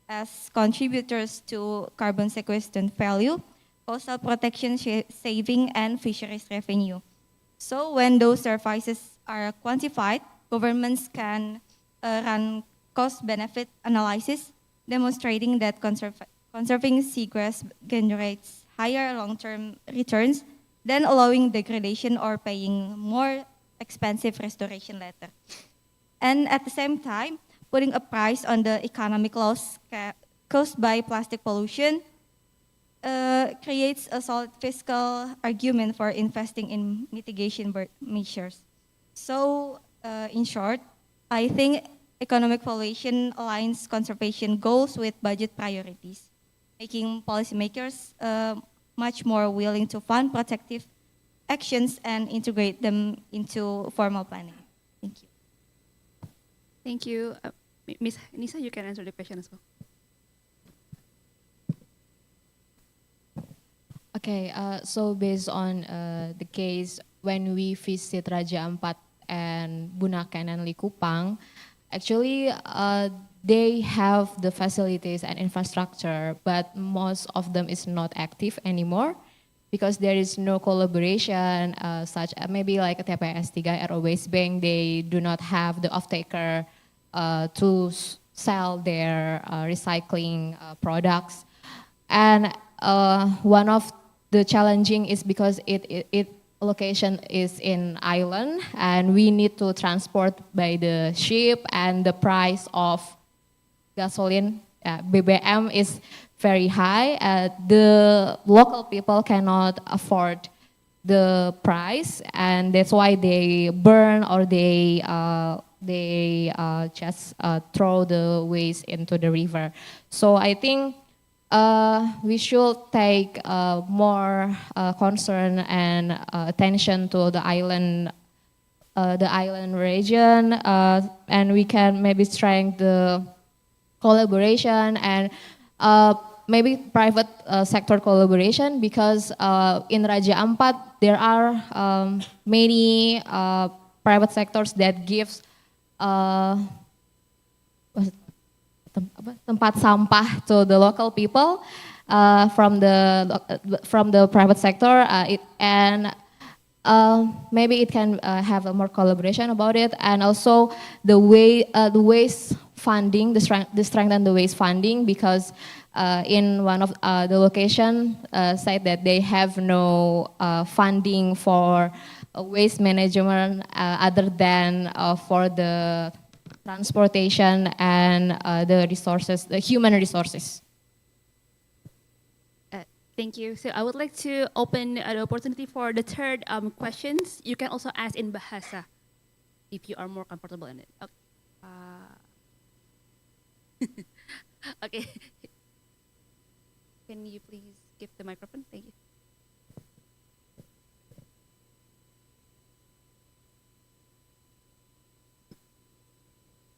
J: as contributors to carbon sequestration value, coastal protection saving, and fisheries revenue. So when those services are quantified, governments can run cost-benefit analysis, demonstrating that conserving seagrass generates higher long-term returns than allowing degradation or paying more expensive restoration later. And at the same time, putting a price on the economic loss caused by plastic pollution creates a solid fiscal argument for investing in mitigation measures. So in short, I think economic pollution aligns conservation goals with budget priorities, making policymakers much more willing to fund protective actions and integrate them into formal planning. Thank you.
Q: Thank you. Ms. Nisa, you can answer the question as well.
O: Okay, so based on the case when we visit Raja Ampat and Bunaken and Likupang, actually they have the facilities and infrastructure, but most of them is not active anymore because there is no collaboration such maybe like a TPS3 or Waste Bank. They do not have the off-taker to sell their recycling products. And one of the challenging is because it location is in island and we need to transport by the ship, and the price of gasoline, BBM is very high. The local people cannot afford the price, and that's why they burn or they just throw the waste into the river. So I think we should take more concern and attention to the island region, and we can maybe strengthen the collaboration and maybe private sector collaboration, because in Raja Ampat there are many private sectors that gives tempat sampah to the local people from the private sector, maybe it can have a more collaboration about it, and also the waste funding, the strengthen the waste funding, because in one of the location said that they have no funding for waste management other than for the transportation and the resources, the human resources.
I: Thank you. So I would like to open an opportunity for the third questions. You can also ask in Bahasa if you are more comfortable in it. Okay. Okay. Can you please give the microphone? Thank you.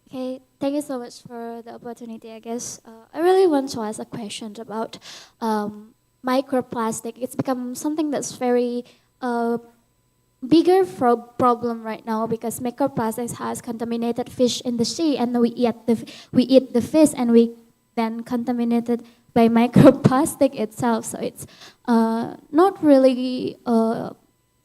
S: Okay, thank you so much for the opportunity. I guess I really want to ask a question about microplastic. It's become something that's very bigger problem right now, because microplastics has contaminated fish in the sea, and we eat the fish, and we then contaminated by microplastic itself. So it's not really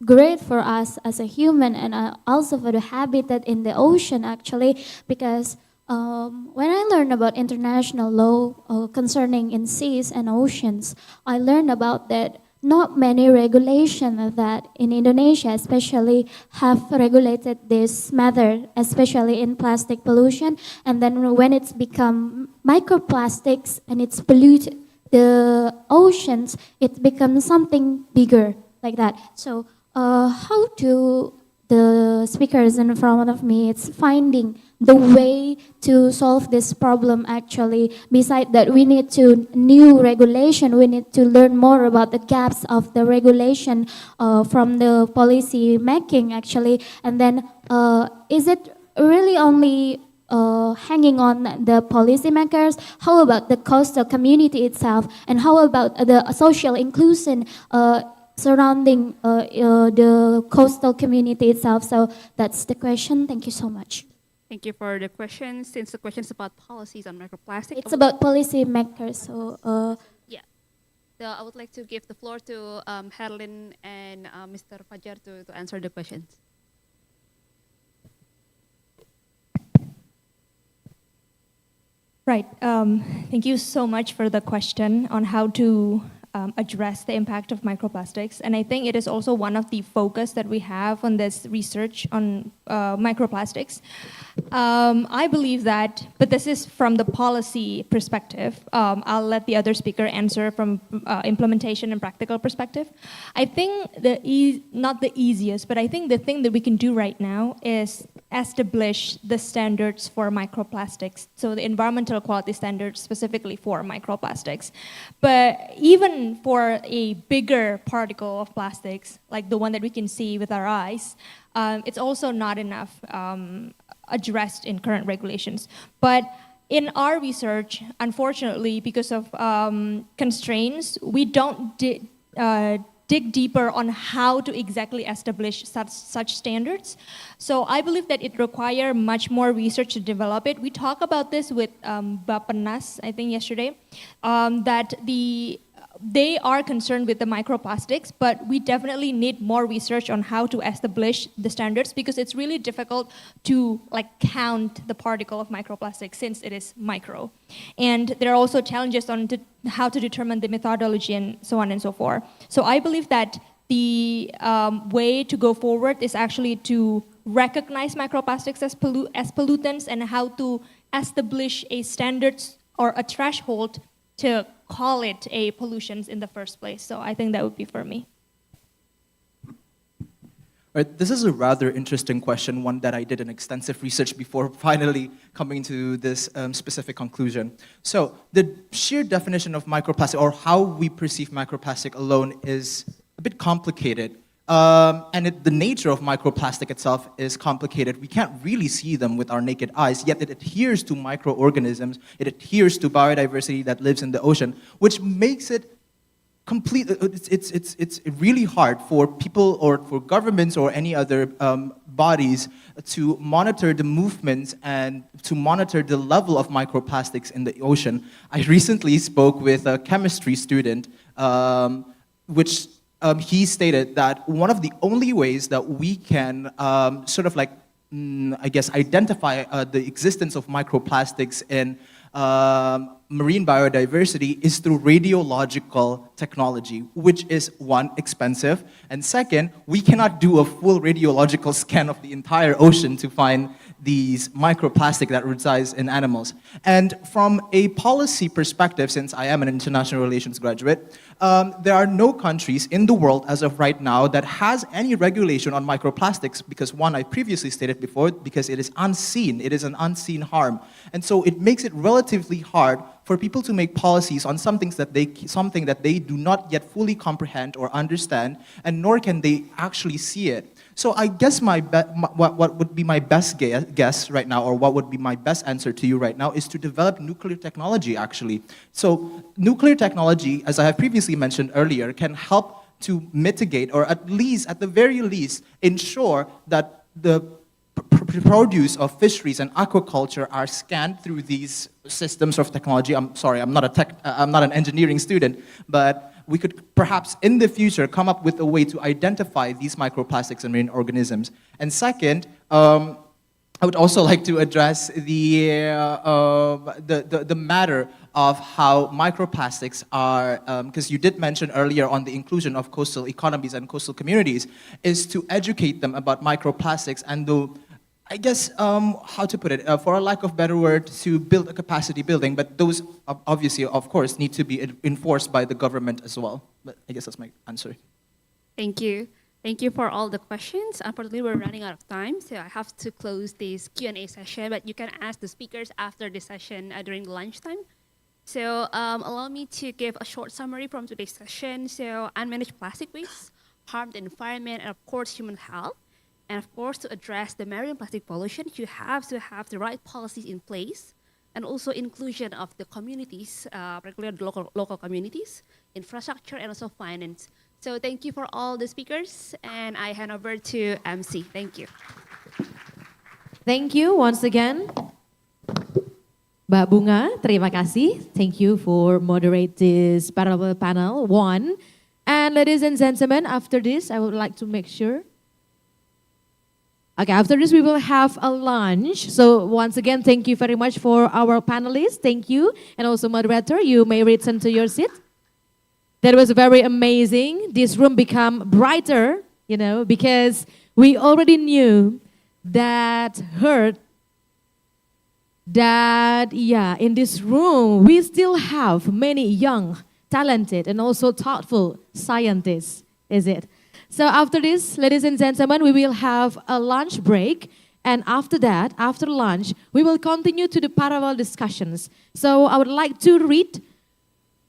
S: great for us as a human, and also for the habitat in the ocean actually, because when I learned about international law concerning in seas and oceans, I learned about that not many regulations that in Indonesia especially have regulated this matter, especially in plastic pollution. And then when it's become microplastics and it's polluted the oceans, it becomes something bigger like that. So how do the speakers in front of me, it's finding the way to solve this problem actually? Besides that, we need to new regulation, we need to learn more about the gaps of the regulation from the policy making actually. And then is it really only hanging on the policymakers? How about the coastal community itself? And how about the social inclusion surrounding the coastal community itself? So that's the question. Thank you so much.
I: Thank you for the question. Since the question is about policies on microplastic,
S: It's about policy makers. So
I: yeah. So I would like to give the floor to Herlin and Mr. Fajar to answer the questions.
M: Right. Thank you so much for the question on how to address the impact of microplastics. And I think it is also one of the focus that we have on this research on microplastics. I believe that, but this is from the policy perspective. I'll let the other speaker answer from implementation and practical perspective. I think not the easiest, but I think the thing that we can do right now is establish the standards for microplastics, so the environmental quality standards specifically for microplastics. But even for a bigger particle of plastics, like the one that we can see with our eyes, it's also not enough addressed in current regulations. But in our research, unfortunately, because of constraints, we don't dig deeper on how to exactly establish such standards. So I believe that it requires much more research to develop it. We talked about this with Bapenas, I think yesterday, that they are concerned with the microplastics, but we definitely need more research on how to establish the standards, because it's really difficult to count the particle of microplastics since it is micro. And there are also challenges on how to determine the methodology and so on and so forth. So I believe that the way to go forward is actually to recognize microplastics as pollutants and how to establish a standards or a threshold to call it a pollution in the first place. So I think that would be for me.
K: Right, this is a rather interesting question, one that I did an extensive research before finally coming to this specific conclusion. So the sheer definition of microplastic, or how we perceive microplastic alone, is a bit complicated. The nature of microplastic itself is complicated. We can't really see them with our naked eyes, yet it adheres to microorganisms, it adheres to biodiversity that lives in the ocean, which makes it it's really hard for people or for governments or any other bodies to monitor the movements and to monitor the level of microplastics in the ocean. I recently spoke with a chemistry student, which he stated that one of the only ways that we can identify the existence of microplastics in marine biodiversity is through radiological technology, which is one, expensive, and second, we cannot do a full radiological scan of the entire ocean to find these microplastic that resides in animals. And from a policy perspective, since I am an international relations graduate, there are no countries in the world as of right now that has any regulation on microplastics because one, I previously stated before, because it is unseen, it is an unseen harm. And so it makes it relatively hard for people to make policies on something that they do not yet fully comprehend or understand, and nor can they actually see it. So I guess what would be my best guess right now, or what would be my best answer to you right now, is to develop nuclear technology, actually. So nuclear technology, as I have previously mentioned earlier, can help to mitigate, or at the very least, ensure that the produce of fisheries and aquaculture are scanned through these systems of technology. I'm sorry, I'm not an engineering student, but we could perhaps in the future come up with a way to identify these microplastics in marine organisms. And second, I would also like to address the matter of how microplastics are, because you did mention earlier on the inclusion of coastal economies and coastal communities, is to educate them about microplastics and I guess, how to put it, for a lack of better word, to build a capacity building, but those obviously, of course, need to be enforced by the government as well. But I guess that's my answer.
I: Thank you. Thank you for all the questions. Unfortunately, we're running out of time, so I have to close this Q&A session, but you can ask the speakers after the session during lunchtime. So allow me to give a short summary from today's session. So unmanaged plastic waste harm the environment and, of course, human health. And of course, to address the marine plastic pollution, you have to have the right policies in place, and also inclusion of the communities, particularly the local communities, infrastructure, and also finance. So thank you for all the speakers, and I hand over to MC. Thank you.
A: Thank you once again. Mbak Bunga, terima kasih. Thank you for moderate this parallel panel 1. And ladies and gentlemen, after this, I would like to make sure. Okay, after this we will have a lunch. So once again, thank you very much for our panelists. Thank you. And also moderator, you may return to your seat. That was very amazing. This room became brighter, because we already knew that in this room, we still have many young, talented, and also thoughtful scientists, is it? So after this, ladies and gentlemen, we will have a lunch break. And after that, after lunch, we will continue to the parallel discussions. So I would like to read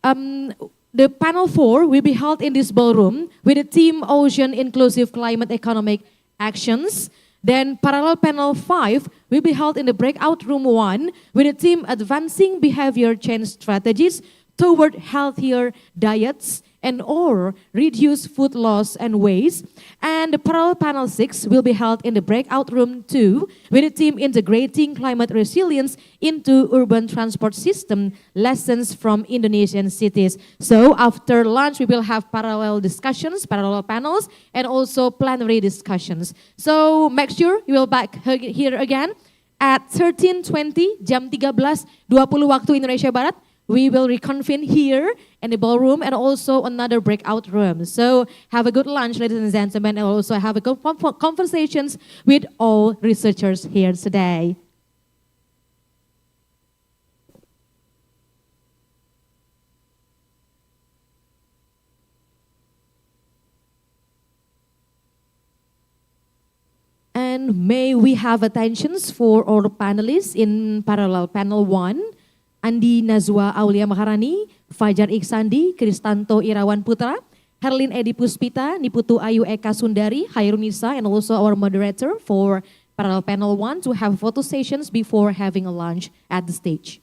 A: the panel 4 will be held in this ballroom with the theme Ocean Inclusive Climate Economic Actions. Then parallel panel 5 will be held in the breakout room 1 with the theme Advancing Behavior Change Strategies Toward Healthier Diets and/or reduce food loss and waste. And the parallel panel 6 will be held in the breakout room 2 with the theme Integrating Climate Resilience into Urban Transport System, Lessons from Indonesian Cities. So after lunch, we will have parallel discussions, parallel panels, and also plenary discussions. So make sure you will back here again at 13:20, jam 13.20 waktu Indonesia Barat. We will reconvene here in the ballroom and also another breakout room. So have a good lunch, ladies and gentlemen, and also have a good conversations with all researchers here today. And may we have attentions for all the panelists in parallel panel 1. Andi Nazwa Aulia Maharani, Fajar Iksandi, Kristanto Irawan Putra, Herlin Edi Puspita, Niputu Ayu Eka Sundari, Hairunisa, and also our moderator for parallel panel 1 to have photo sessions before having a lunch at the stage.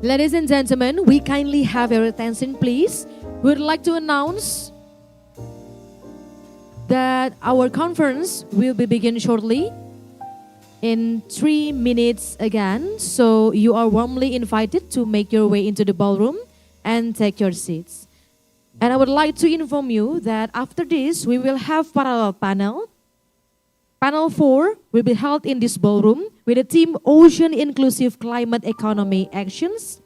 A: Ladies and gentlemen, we kindly have your attention, please. We'd like to announce that our conference will be begin shortly in 3 minutes again. So you are warmly invited to make your way into the ballroom and take your seats. And I would like to inform you that after this, we will have parallel panel. Panel 4 will be held in this ballroom with the theme Ocean Inclusive Climate Economy Actions.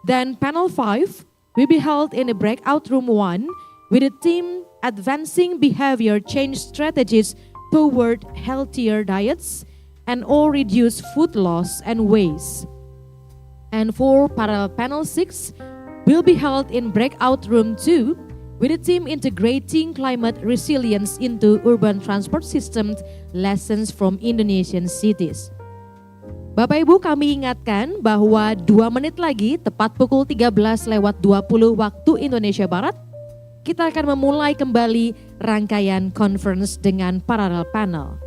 A: Then panel 5 will be held in a breakout room 1 with the theme Advancing Behavior Change Strategies Toward Healthier Diets and or Reduce Food Loss and Waste. And for parallel panel 6 will be held in breakout room 2 with the theme Integrating Climate Resilience into Urban Transport Systems, Lessons from Indonesian Cities. Bapak Ibu, kami ingatkan bahwa 2 menit lagi, tepat pukul 13:20 waktu Indonesia Barat, kita akan memulai kembali rangkaian conference dengan parallel panel.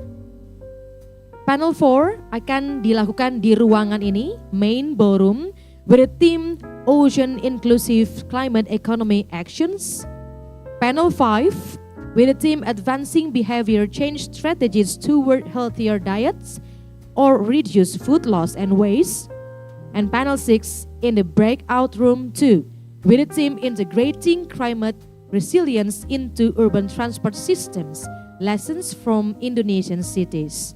A: Panel 4 akan dilakukan di ruangan ini, main ballroom, with the theme Ocean Inclusive Climate Economy Actions. Panel 5 with the theme Advancing Behavior Change Strategies Toward Healthier Diets or Reduce Food Loss and Waste. And panel 6 in the breakout room 2 with the theme Integrating Climate Resilience into Urban Transport Systems, Lessons from Indonesian Cities.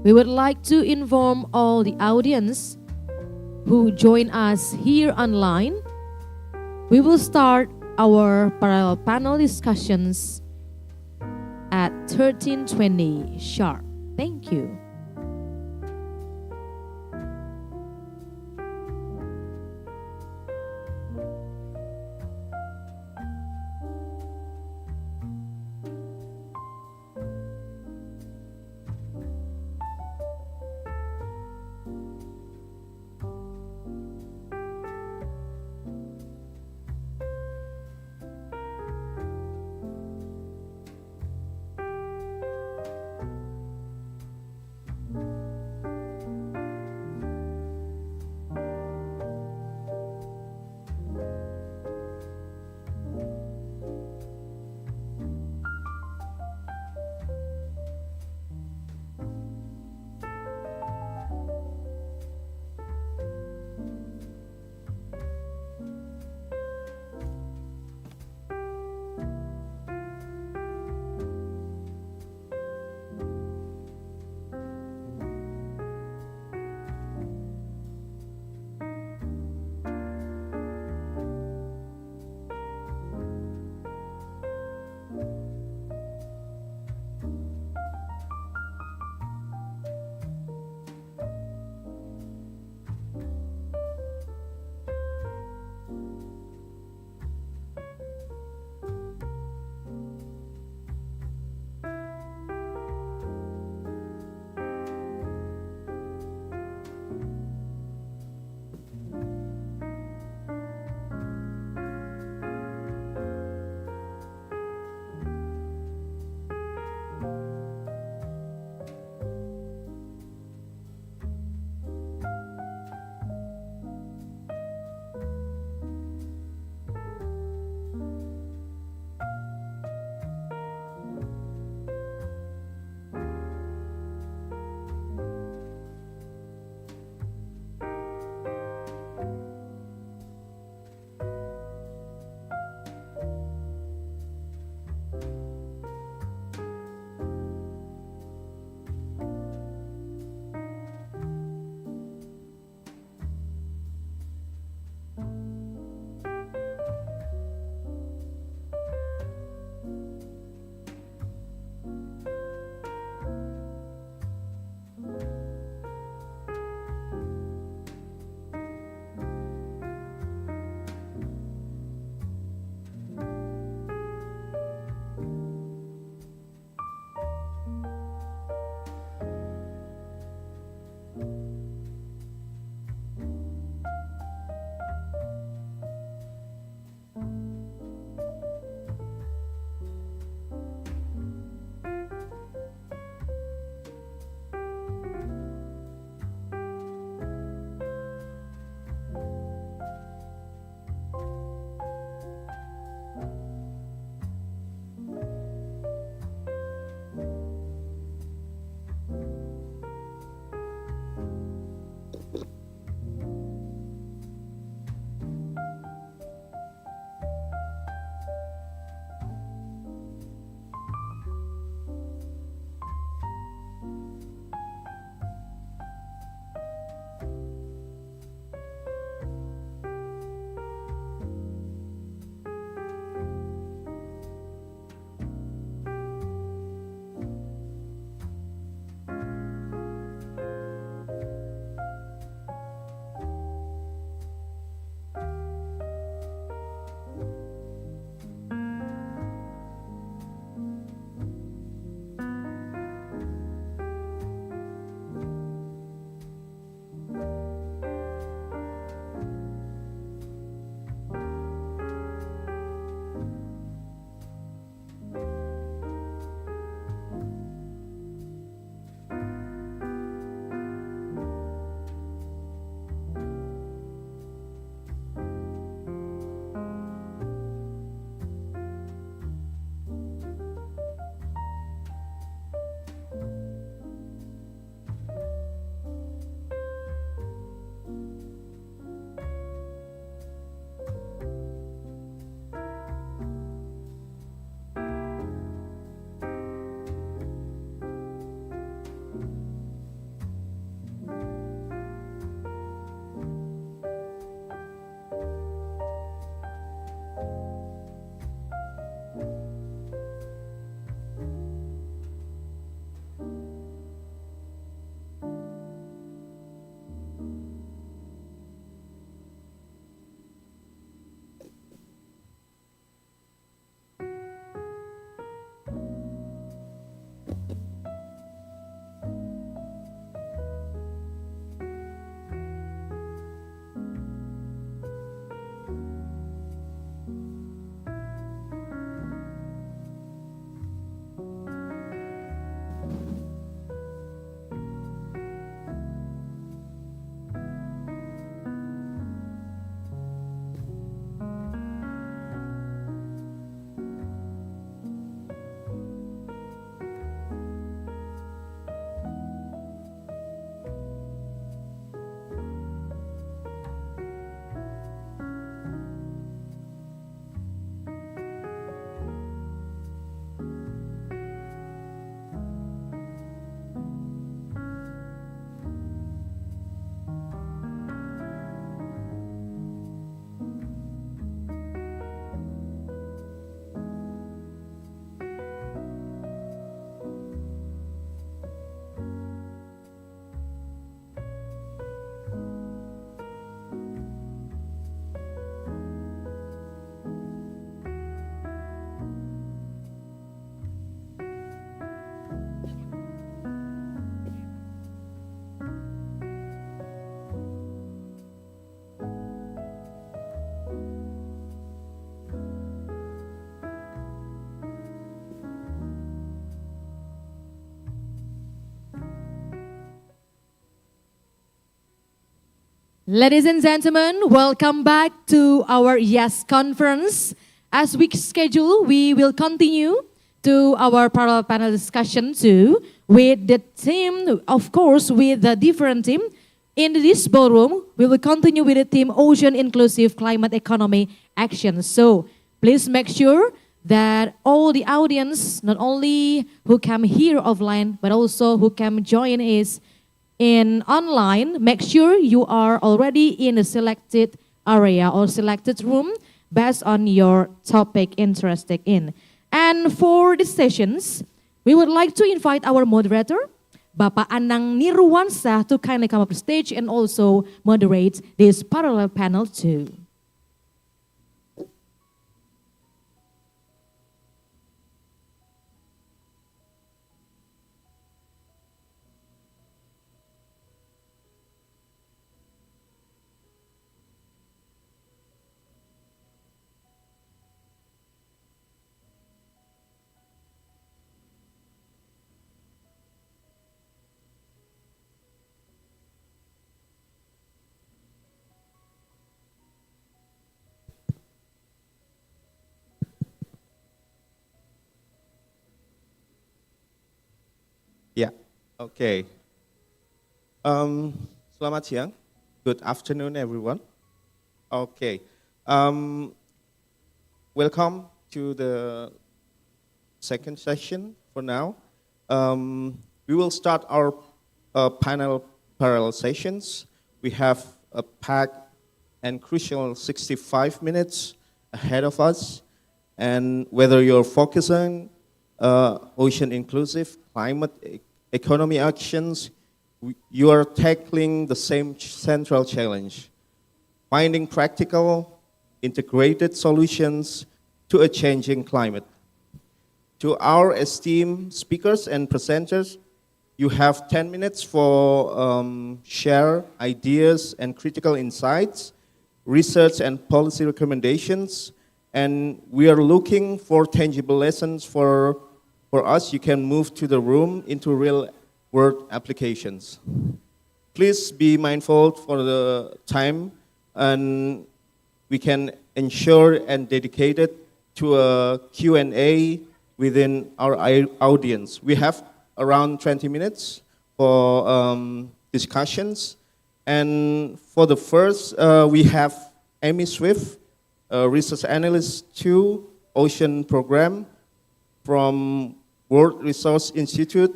A: We would like to inform all the audience who join us here online. We will start our parallel panel discussions at 13:20 sharp. Thank you. Ladies and gentlemen, welcome back to our YES conference. As we schedule, we will continue to our parallel panel discussion too, with the theme, of course, with the different theme. In this ballroom, we will continue with the theme Ocean Inclusive Climate Economy Action. So please make sure that all the audience, not only who come here offline, but also who can join us in online, make sure you are already in a selected area or selected room based on your topic interested in. And for the sessions, we would like to invite our moderator, Bapak Anang Nirwansa, to kindly come up to stage and also moderate this parallel panel too.
P: Yeah, okay. Selamat siang. Good afternoon, everyone. Okay. Welcome to the second session for now. We will start our panel parallel sessions. We have a packed and crucial 65 minutes ahead of us. And whether you're focusing ocean inclusive, climate, economy actions, you are tackling the same central challenge, finding practical, integrated solutions to a changing climate. To our esteemed speakers and presenters, you have 10 minutes for share ideas and critical insights, research and policy recommendations, and we are looking for tangible lessons for us. You can move to the room into real-world applications. Please be mindful for the time, and we can ensure and dedicate it to a Q&A within our audience. We have around 20 minutes for discussions. And for the first, we have Amy Swift, research analyst to Ocean Program from World Resource Institute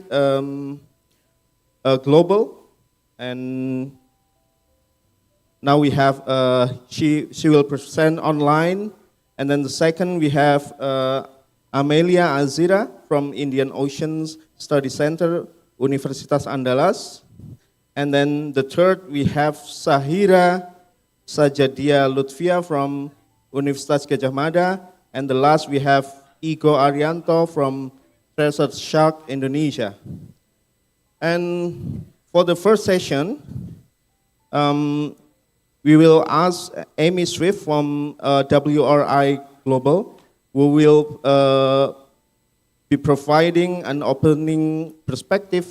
P: Global. And now we have, she will present online. And then the second, we have Amelia Azira from Indian Oceans Study Center, Universitas Andalas. And then the third, we have Sahira Sajadia Lutfia from Universitas Gadjah Mada. And the last, we have Igo Arianto from Treasure Shark Indonesia. And for the first session, we will ask Amy Swift from WRI Global, who will be providing an opening perspective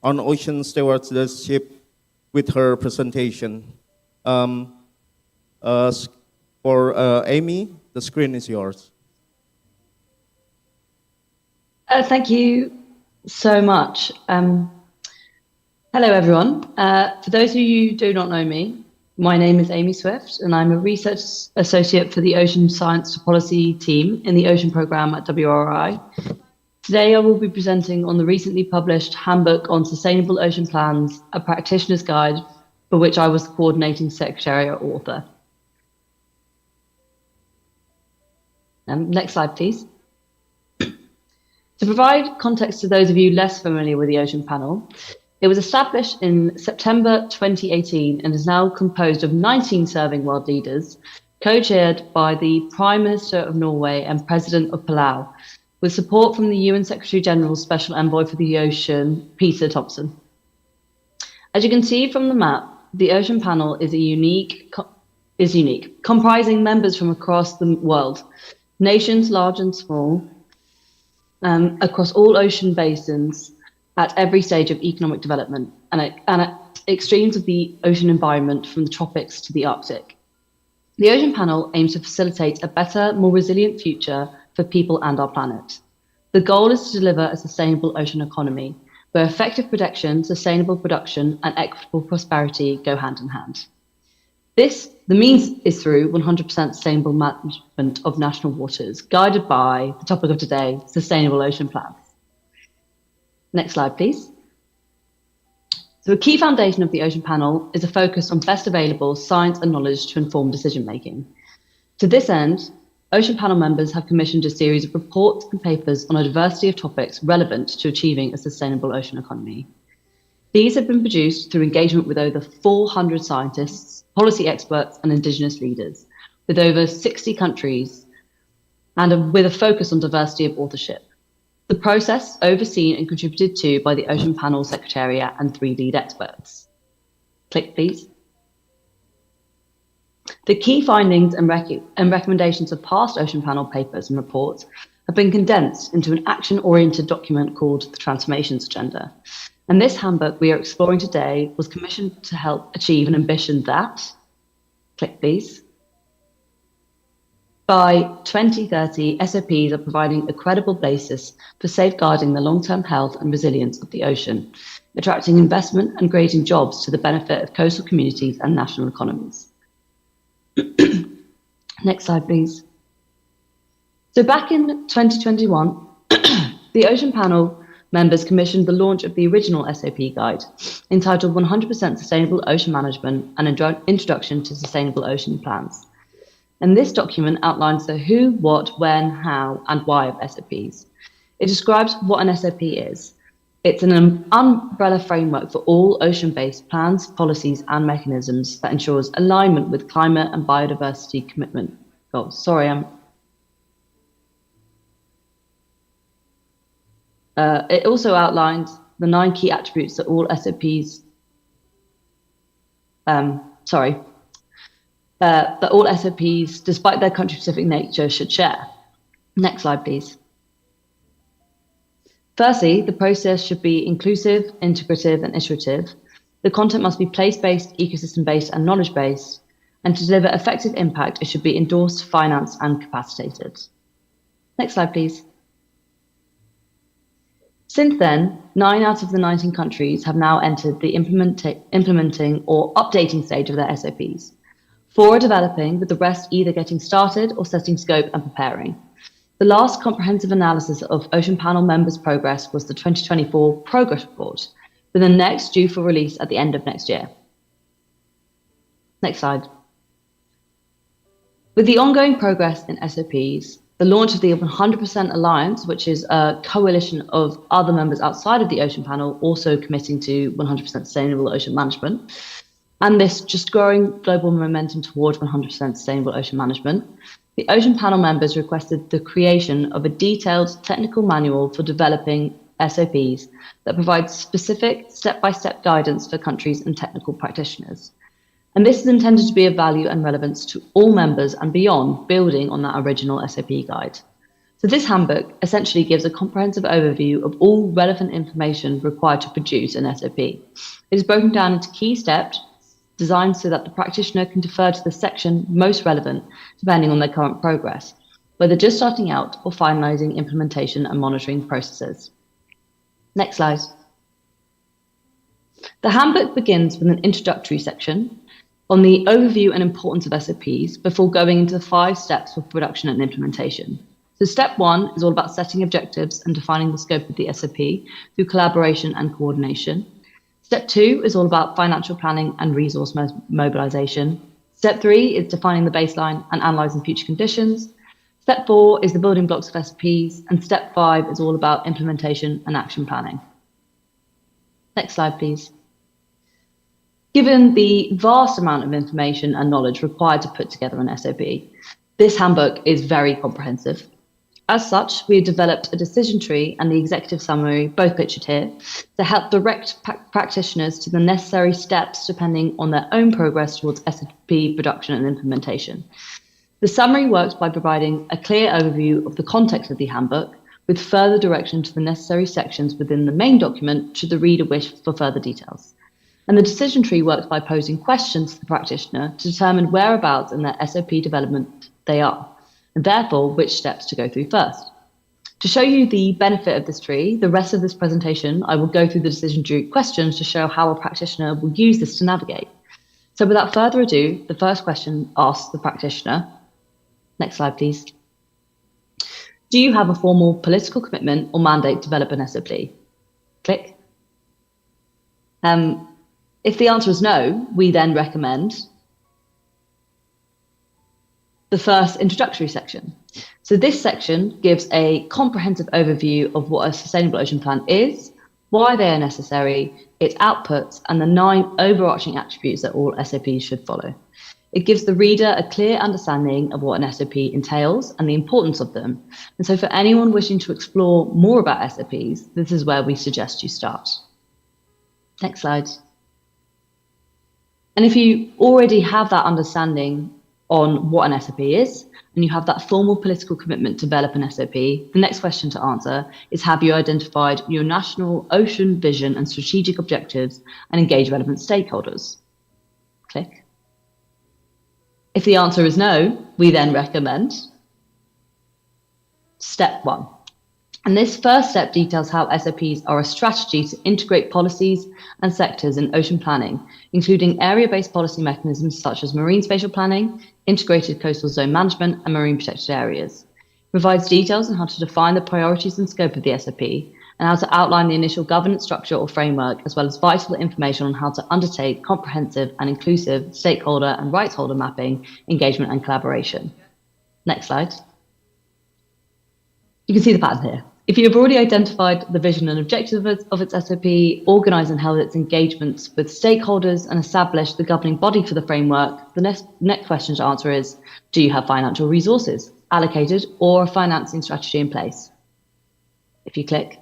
P: on ocean stewardship with her presentation. For Amy, the screen is yours.
T: Thank you so much. Hello, everyone. For those of you who do not know me, my name is Amy Swift, and I'm a research associate for the Ocean Science Policy team in the Ocean Program at WRI. Today, I will be presenting on the recently published Handbook on Sustainable Ocean Plans, a practitioner's guide, for which I was the coordinating secretariat author. Next slide, please. To provide context to those of you less familiar with the Ocean Panel, it was established in September 2018 and is now composed of 19 serving world leaders, co-chaired by the Prime Minister of Norway and President of Palau, with support from the UN Secretary General's Special Envoy for the Ocean, Peter Thompson. As you can see from the map, the Ocean Panel is unique, comprising members from across the world, nations large and small, across all ocean basins, at every stage of economic development and at extremes of the ocean environment from the tropics to the Arctic. The Ocean Panel aims to facilitate a better, more resilient future for people and our planet. The goal is to deliver a sustainable ocean economy where effective protection, sustainable production, and equitable prosperity go hand in hand. The means is through 100% sustainable management of national waters, guided by the topic of today, sustainable ocean plans. Next slide, please. So a key foundation of the Ocean Panel is a focus on best available science and knowledge to inform decision-making. To this end, Ocean Panel members have commissioned a series of reports and papers on a diversity of topics relevant to achieving a sustainable ocean economy. These have been produced through engagement with over 400 scientists, policy experts, and indigenous leaders, with over 60 countries, and with a focus on diversity of authorship. The process overseen and contributed to by the Ocean Panel Secretariat and 3 lead experts. Click, please. The key findings and recommendations of past Ocean Panel papers and reports have been condensed into an action-oriented document called the Transformations Agenda. And this handbook we are exploring today was commissioned to help achieve an ambition that, click please, by 2030, SOPs are providing a credible basis for safeguarding the long-term health and resilience of the ocean, attracting investment and creating jobs to the benefit of coastal communities and national economies. Next slide, please. So back in 2021, the Ocean Panel members commissioned the launch of the original SOP guide, entitled 100% Sustainable Ocean Management and Introduction to Sustainable Ocean Plans. And this document outlines the who, what, when, how, and why of SOPs. It describes what an SOP is. It's an umbrella framework for all ocean-based plans, policies, and mechanisms that ensures alignment with climate and biodiversity commitment goals. Sorry, it also outlines the 9 key attributes that all SOPs, that all SOPs, despite their country-specific nature, should share. Next slide, please. Firstly, the process should be inclusive, integrative, and iterative. The content must be place-based, ecosystem-based, and knowledge-based. And to deliver effective impact, it should be endorsed, financed, and capacitated. Next slide, please. Since then, 9 out of the 19 countries have now entered the implementing or updating stage of their SOPs. 4 are developing, with the rest either getting started or setting scope and preparing. The last comprehensive analysis of Ocean Panel members' progress was the 2024 Progress Report, with the next due for release at the end of next year. Next slide. With the ongoing progress in SOPs, the launch of the 100% Alliance, which is a coalition of other members outside of the Ocean Panel also committing to 100% sustainable ocean management, and this just growing global momentum towards 100% sustainable ocean management, the Ocean Panel members requested the creation of a detailed technical manual for developing SOPs that provides specific step-by-step guidance for countries and technical practitioners. And this is intended to be of value and relevance to all members and beyond, building on that original SOP guide. So this handbook essentially gives a comprehensive overview of all relevant information required to produce an SOP. It is broken down into key steps, designed so that the practitioner can defer to the section most relevant, depending on their current progress, whether just starting out or finalizing implementation and monitoring processes. Next slide. The handbook begins with an introductory section on the overview and importance of SOPs before going into the 5 steps for production and implementation. So step 1 is all about setting objectives and defining the scope of the SOP through collaboration and coordination. Step 2 is all about financial planning and resource mobilization. Step 3 is defining the baseline and analyzing future conditions. Step 4 is the building blocks of SOPs, and step 5 is all about implementation and action planning. Next slide, please. Given the vast amount of information and knowledge required to put together an SOP, this handbook is very comprehensive. As such, we have developed a decision tree and the executive summary, both pictured here, to help direct practitioners to the necessary steps depending on their own progress towards SOP production and implementation. The summary works by providing a clear overview of the context of the handbook, with further direction to the necessary sections within the main document should the reader wish for further details. And the decision tree works by posing questions to the practitioner to determine whereabouts in their SOP development they are, and therefore which steps to go through first. To show you the benefit of this tree, the rest of this presentation, I will go through the decision tree questions to show how a practitioner will use this to navigate. So without further ado, the first question asks the practitioner, next slide please. Do you have a formal political commitment or mandate to develop an SOP? Click. If the answer is no, we then recommend the first introductory section. So this section gives a comprehensive overview of what a sustainable ocean plan is, why they are necessary, its outputs, and the 9 overarching attributes that all SOPs should follow. It gives the reader a clear understanding of what an SOP entails and the importance of them. And so for anyone wishing to explore more about SOPs, this is where we suggest you start. Next slide. And if you already have that understanding on what an SOP is, and you have that formal political commitment to develop an SOP, the next question to answer is, have you identified your national ocean vision and strategic objectives and engaged relevant stakeholders? Click. If the answer is no, we then recommend step 1. And this first step details how SOPs are a strategy to integrate policies and sectors in ocean planning, including area-based policy mechanisms such as marine spatial planning, integrated coastal zone management, and marine protected areas. It provides details on how to define the priorities and scope of the SOP, and how to outline the initial governance structure or framework, as well as vital information on how to undertake comprehensive and inclusive stakeholder and rights holder mapping, engagement, and collaboration. Next slide. You can see the pattern here. If you have already identified the vision and objectives of its SOP, organised and held its engagements with stakeholders, and established the governing body for the framework, the next question to answer is, do you have financial resources allocated or a financing strategy in place? If you click.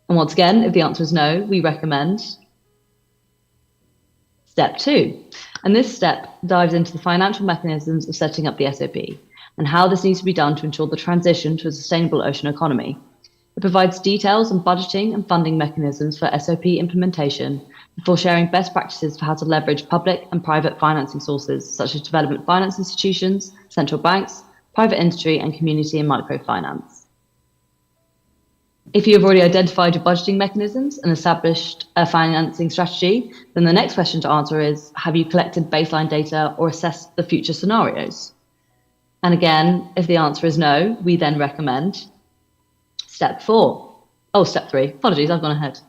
T: And once again, if the answer is no, we recommend step 2. And this step dives into the financial mechanisms of setting up the SOP, and how this needs to be done to ensure the transition to a sustainable ocean economy. It provides details on budgeting and funding mechanisms for SOP implementation before sharing best practices for how to leverage public and private financing sources such as development finance institutions, central banks, private industry, and community and microfinance. If you have already identified your budgeting mechanisms and established a financing strategy, then the next question to answer is, have you collected baseline data or assessed the future scenarios? And again, if the answer is no, we then recommend step 3. Apologies, I've gone ahead.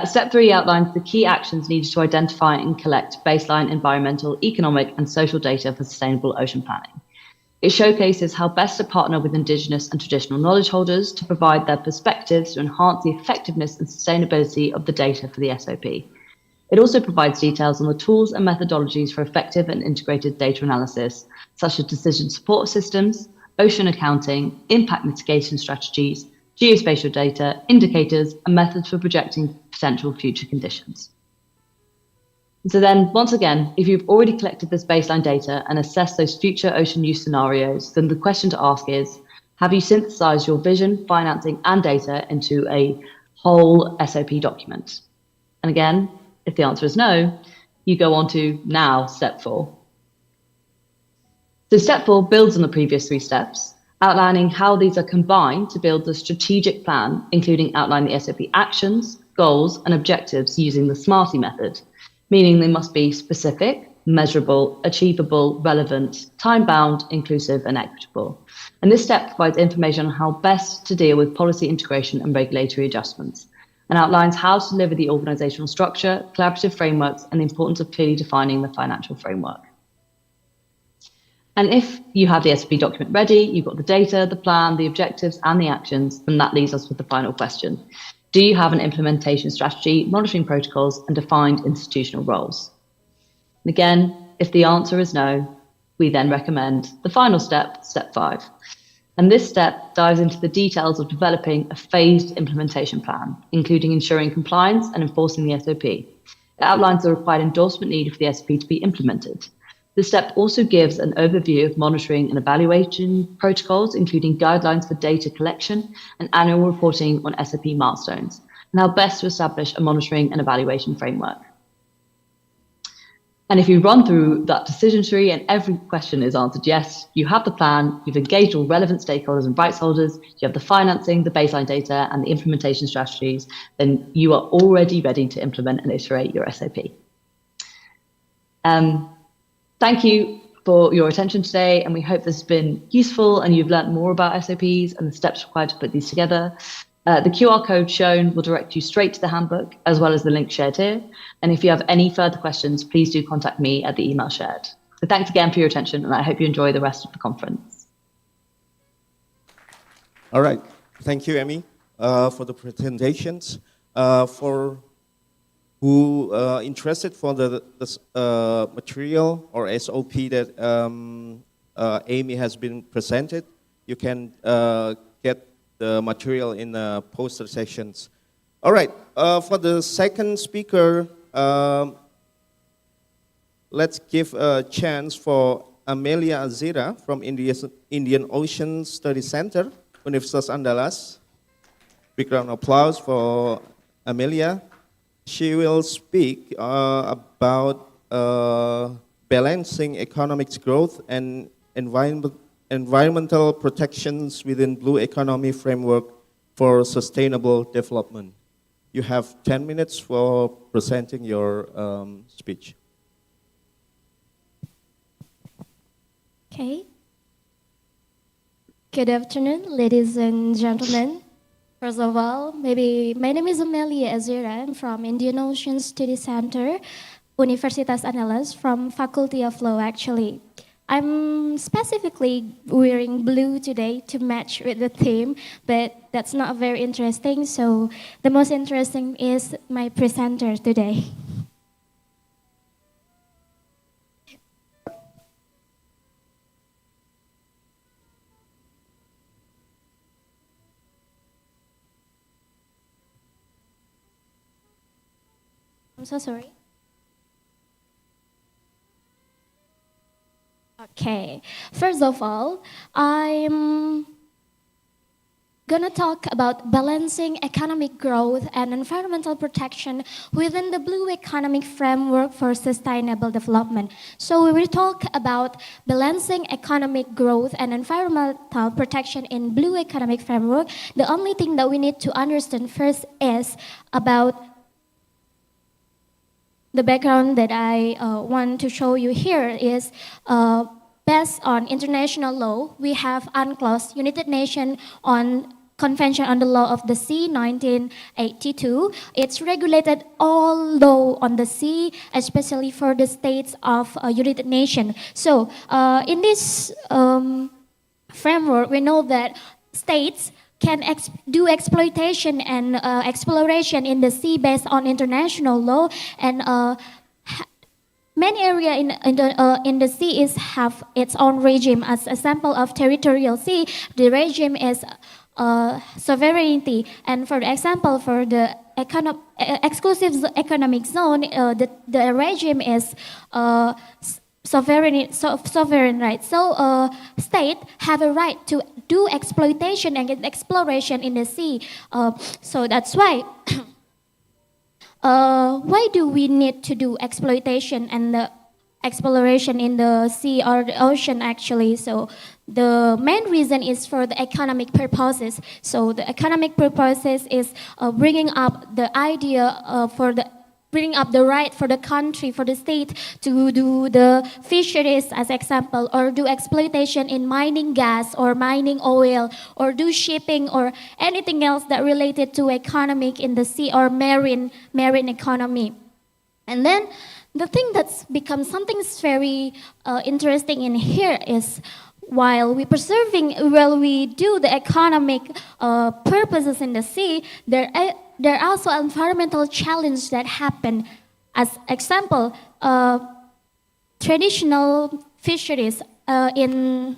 T: Step 3 outlines the key actions needed to identify and collect baseline environmental, economic, and social data for sustainable ocean planning. It showcases how best to partner with Indigenous and traditional knowledge holders to provide their perspectives to enhance the effectiveness and sustainability of the data for the SOP. It also provides details on the tools and methodologies for effective and integrated data analysis, such as decision support systems, ocean accounting, impact mitigation strategies, geospatial data, indicators, and methods for projecting potential future conditions. So then, once again, if you've already collected this baseline data and assessed those future ocean use scenarios, then the question to ask is, have you synthesized your vision, financing, and data into a whole SOP document? And again, if the answer is no, you go on to now step 4. So step 4 builds on the previous 3 steps, outlining how these are combined to build the strategic plan, including outlining the SOP actions, goals, and objectives using the SMARTY method, meaning they must be specific, measurable, achievable, relevant, time-bound, inclusive, and equitable. And this step provides information on how best to deal with policy integration and regulatory adjustments, and outlines how to deliver the organizational structure, collaborative frameworks, and the importance of clearly defining the financial framework. And if you have the SOP document ready, you've got the data, the plan, the objectives, and the actions, then that leaves us with the final question. Do you have an implementation strategy, monitoring protocols, and defined institutional roles? And again, if the answer is no, we then recommend the final step, step 5. And this step dives into the details of developing a phased implementation plan, including ensuring compliance and enforcing the SOP. It outlines the required endorsement needed for the SOP to be implemented. This step also gives an overview of monitoring and evaluation protocols, including guidelines for data collection and annual reporting on SOP milestones, and how best to establish a monitoring and evaluation framework. And if you run through that decision tree and every question is answered yes, you have the plan, you've engaged all relevant stakeholders and rights holders, you have the financing, the baseline data, and the implementation strategies, then you are already ready to implement and iterate your SOP. Thank you for your attention today, and we hope this has been useful and you've learned more about SOPs and the steps required to put these together. The QR code shown will direct you straight to the handbook, as well as the link shared here. And if you have any further questions, please do contact me at the email shared. So thanks again for your attention, and I hope you enjoy the rest of the conference.
P: All right. Thank you, Amy, for the presentations. For who interested for the material or SOP that Amy has been presented, you can get the material in the poster sections. All right, for the second speaker, let's give a chance for Amelia Azira from Indian Ocean Study Center, Universitas Andalas. Big round of applause for Amelia. She will speak about balancing economic growth and environmental protections within Blue Economy Framework for Sustainable Development. You have 10 minutes for presenting your speech.
S: Okay. Good afternoon, ladies and gentlemen. First of all, maybe my name is Amelia Azira. I'm from Indian Ocean Study Center, Universitas Andalas, from Faculty of Law, actually. I'm specifically wearing blue today to match with the theme, but that's not very interesting. So the most interesting is my presenter today. I'm so sorry. Okay, first of all, I'm gonna talk about balancing economic growth and environmental protection within the Blue Economic Framework for Sustainable Development. So we will talk about balancing economic growth and environmental protection in Blue Economic Framework. The only thing that we need to understand first is about the background that I want to show you here is based on international law. We have UNCLOS, United Nations on Convention on the Law of the Sea, 1982. It's regulated all law on the sea, especially for the states of United Nations. So in this framework, we know that states can do exploitation and exploration in the sea based on international law, and many areas in the sea have its own regime. As a sample of territorial sea, the regime is sovereignty, and for example, for the exclusive economic zone, the regime is sovereign right. So state have a right to do exploitation and exploration in the sea. So that's why why do we need to do exploitation and the exploration in the sea or the ocean actually? So the main reason is for the economic purposes. So the economic purposes is bringing up the idea bringing up the right for the country, for the state to do the fisheries as example, or do exploitation in mining gas or mining oil, or do shipping or anything else that related to economic in the sea or marine economy. And then the thing that's become something very interesting in here is while we do the economic purposes in the sea, there are also environmental challenges that happen. As example, traditional fisheries that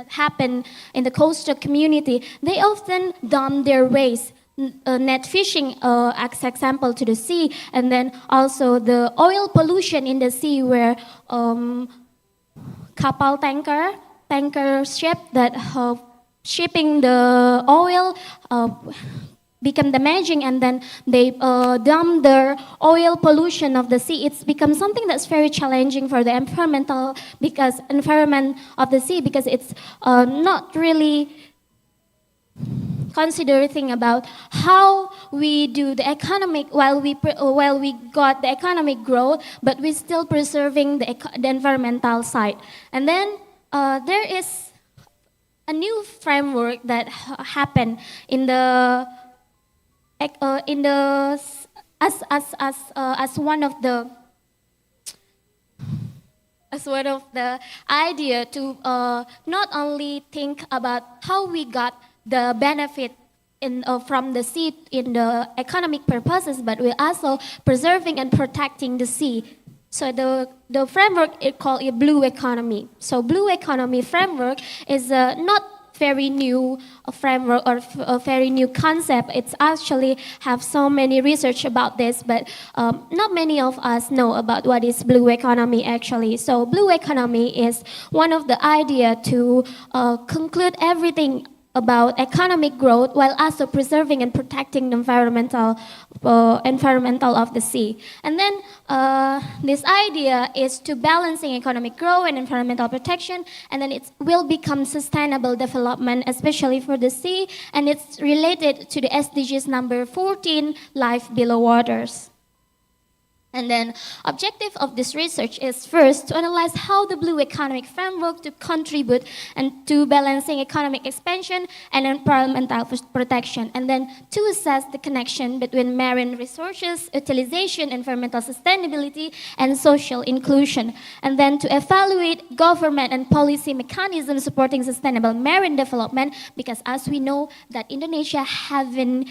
S: happen in the coastal community, they often dump their waste, net fishing as example to the sea, and then also the oil pollution in the sea where kapal tanker ship that shipping the oil become damaging, and then they dump the oil pollution of the sea. It's become something that's very challenging for the environment of the sea, because it's not really considering about how we do the economic, while we got the economic growth, but we still preserving the environmental side. And then there is a new framework that happened as one of the idea to not only think about how we got the benefit from the sea in the economic purposes, but we're also preserving and protecting the sea. So the framework is called a blue economy. So blue economy framework is not very new framework or a very new concept. It's actually have so many research about this, but not many of us know about what is blue economy actually. So blue economy is one of the idea to conclude everything about economic growth while also preserving and protecting the environmental of the sea. And then this idea is to balancing economic growth and environmental protection, and then it will become sustainable development, especially for the sea, and it's related to the SDGs number 14, life below waters. And then objective of this research is first to analyze how the blue economic framework to contribute and to balancing economic expansion and environmental protection. And then to assess the connection between marine resources, utilization, environmental sustainability, and social inclusion. And then to evaluate government and policy mechanisms supporting sustainable marine development, because as we know that Indonesia haven't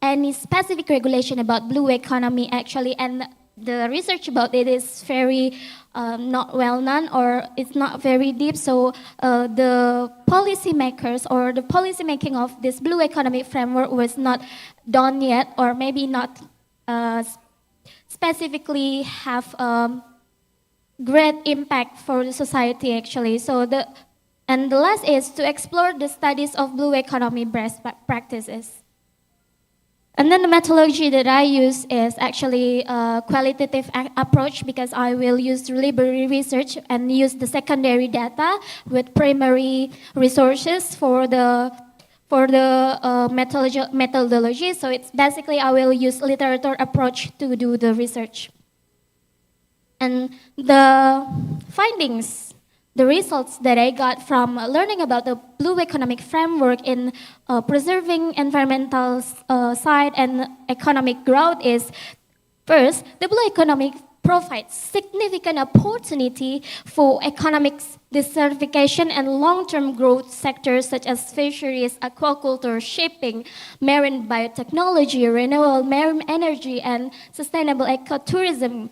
S: any specific regulation about blue economy actually, and the research about it is very not well known, or it's not very deep. So the policymakers or the policy making of this blue economy framework was not done yet, or maybe not specifically have great impact for the society actually. So the last is to explore the studies of blue economy best practices. And then the methodology that I use is actually a qualitative approach, because I will use library research and use the secondary data with primary resources for the methodology. So it's basically I will use literature approach to do the research. And the findings, the results that I got from learning about the blue economic framework in preserving environmental side and economic growth is, first, the blue economic provides significant opportunity for economic desertification and long-term growth sectors such as fisheries, aquaculture, shipping, marine biotechnology, renewable marine energy, and sustainable ecotourism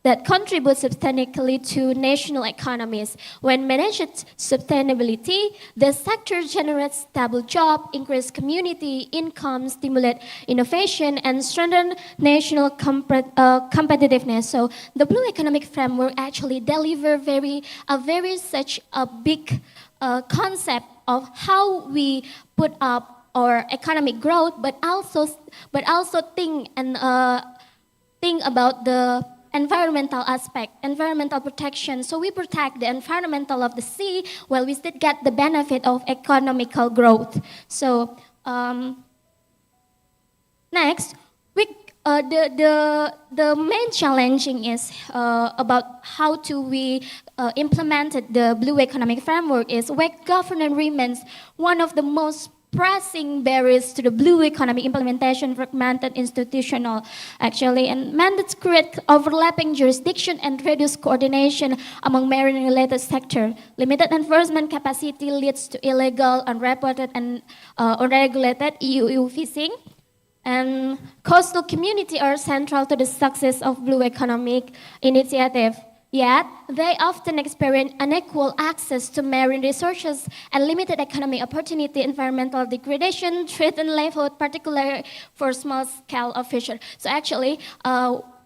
S: that contribute substantially to national economies. When managed sustainability, the sector generates stable jobs, increase community income, stimulate innovation, and strengthen national competitiveness. So the blue economic framework actually deliver such a big concept of how we put up our economic growth, but also think about the environmental aspect, environmental protection. So we protect the environmental of the sea while we still get the benefit of economical growth. So next, the main challenging is about how to we implemented the blue economic framework is where governance remains one of the most pressing barriers to the blue economy implementation, fragmented institutional actually, and mandates create overlapping jurisdiction and reduce coordination among marine related sector. Limited enforcement capacity leads to illegal, unreported, and unregulated EU fishing. And coastal community are central to the success of blue economic initiative. Yet, they often experience unequal access to marine resources and limited economic opportunity, environmental degradation, threatened livelihood, particularly for small scale of fishery. So actually,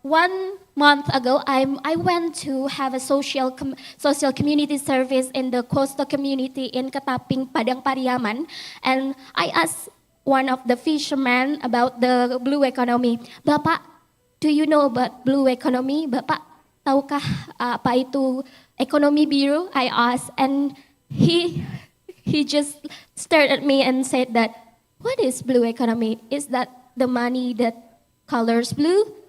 S: 1 month ago, I went to have a social community service in the coastal community in Ketaping, Padang Pariaman, and I asked one of the fishermen about the blue economy. Bapak, do you know about blue economy? Bapak, tahukah apa itu ekonomi biru? I asked, and he just stared at me and said that, what is blue economy? Is that the money that colors blue?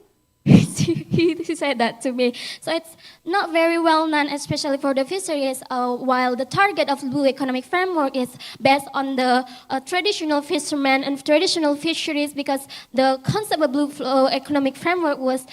S: He said that to me. So it's not very well known, especially for the fisheries, while the target of blue economic framework is based on the traditional fishermen and traditional fisheries, because the concept of blue economic framework was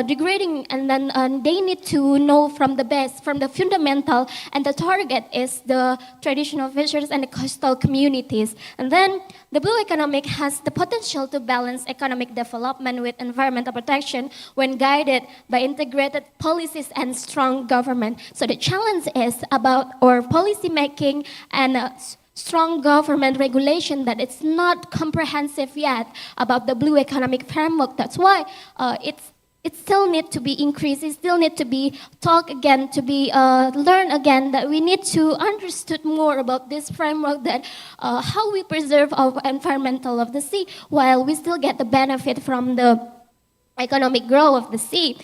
S: degrading, and then they need to know from the base, from the fundamental, and the target is the traditional fisheries and the coastal communities. And then the blue economic has the potential to balance economic development with environmental protection when guided by integrated policies and strong government. So the challenge is about our policy making and strong government regulation that it's not comprehensive yet about the blue economic framework. That's why it still need to be increased, it still need to be talked again, to be learned again, that we need to understood more about this framework, that how we preserve our environmental of the sea while we still get the benefit from the economic growth of the sea.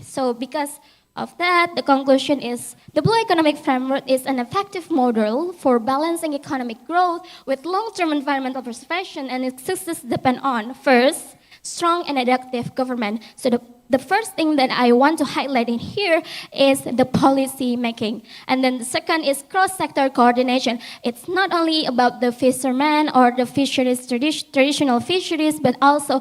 S: So because of that, the conclusion is the blue economic framework is an effective model for balancing economic growth with long-term environmental preservation, and its success depend on, first, strong and adaptive government. So the first thing that I want to highlight in here is the policy making. And then the second is cross-sector coordination. It's not only about the fishermen or the fisheries, traditional fisheries, but also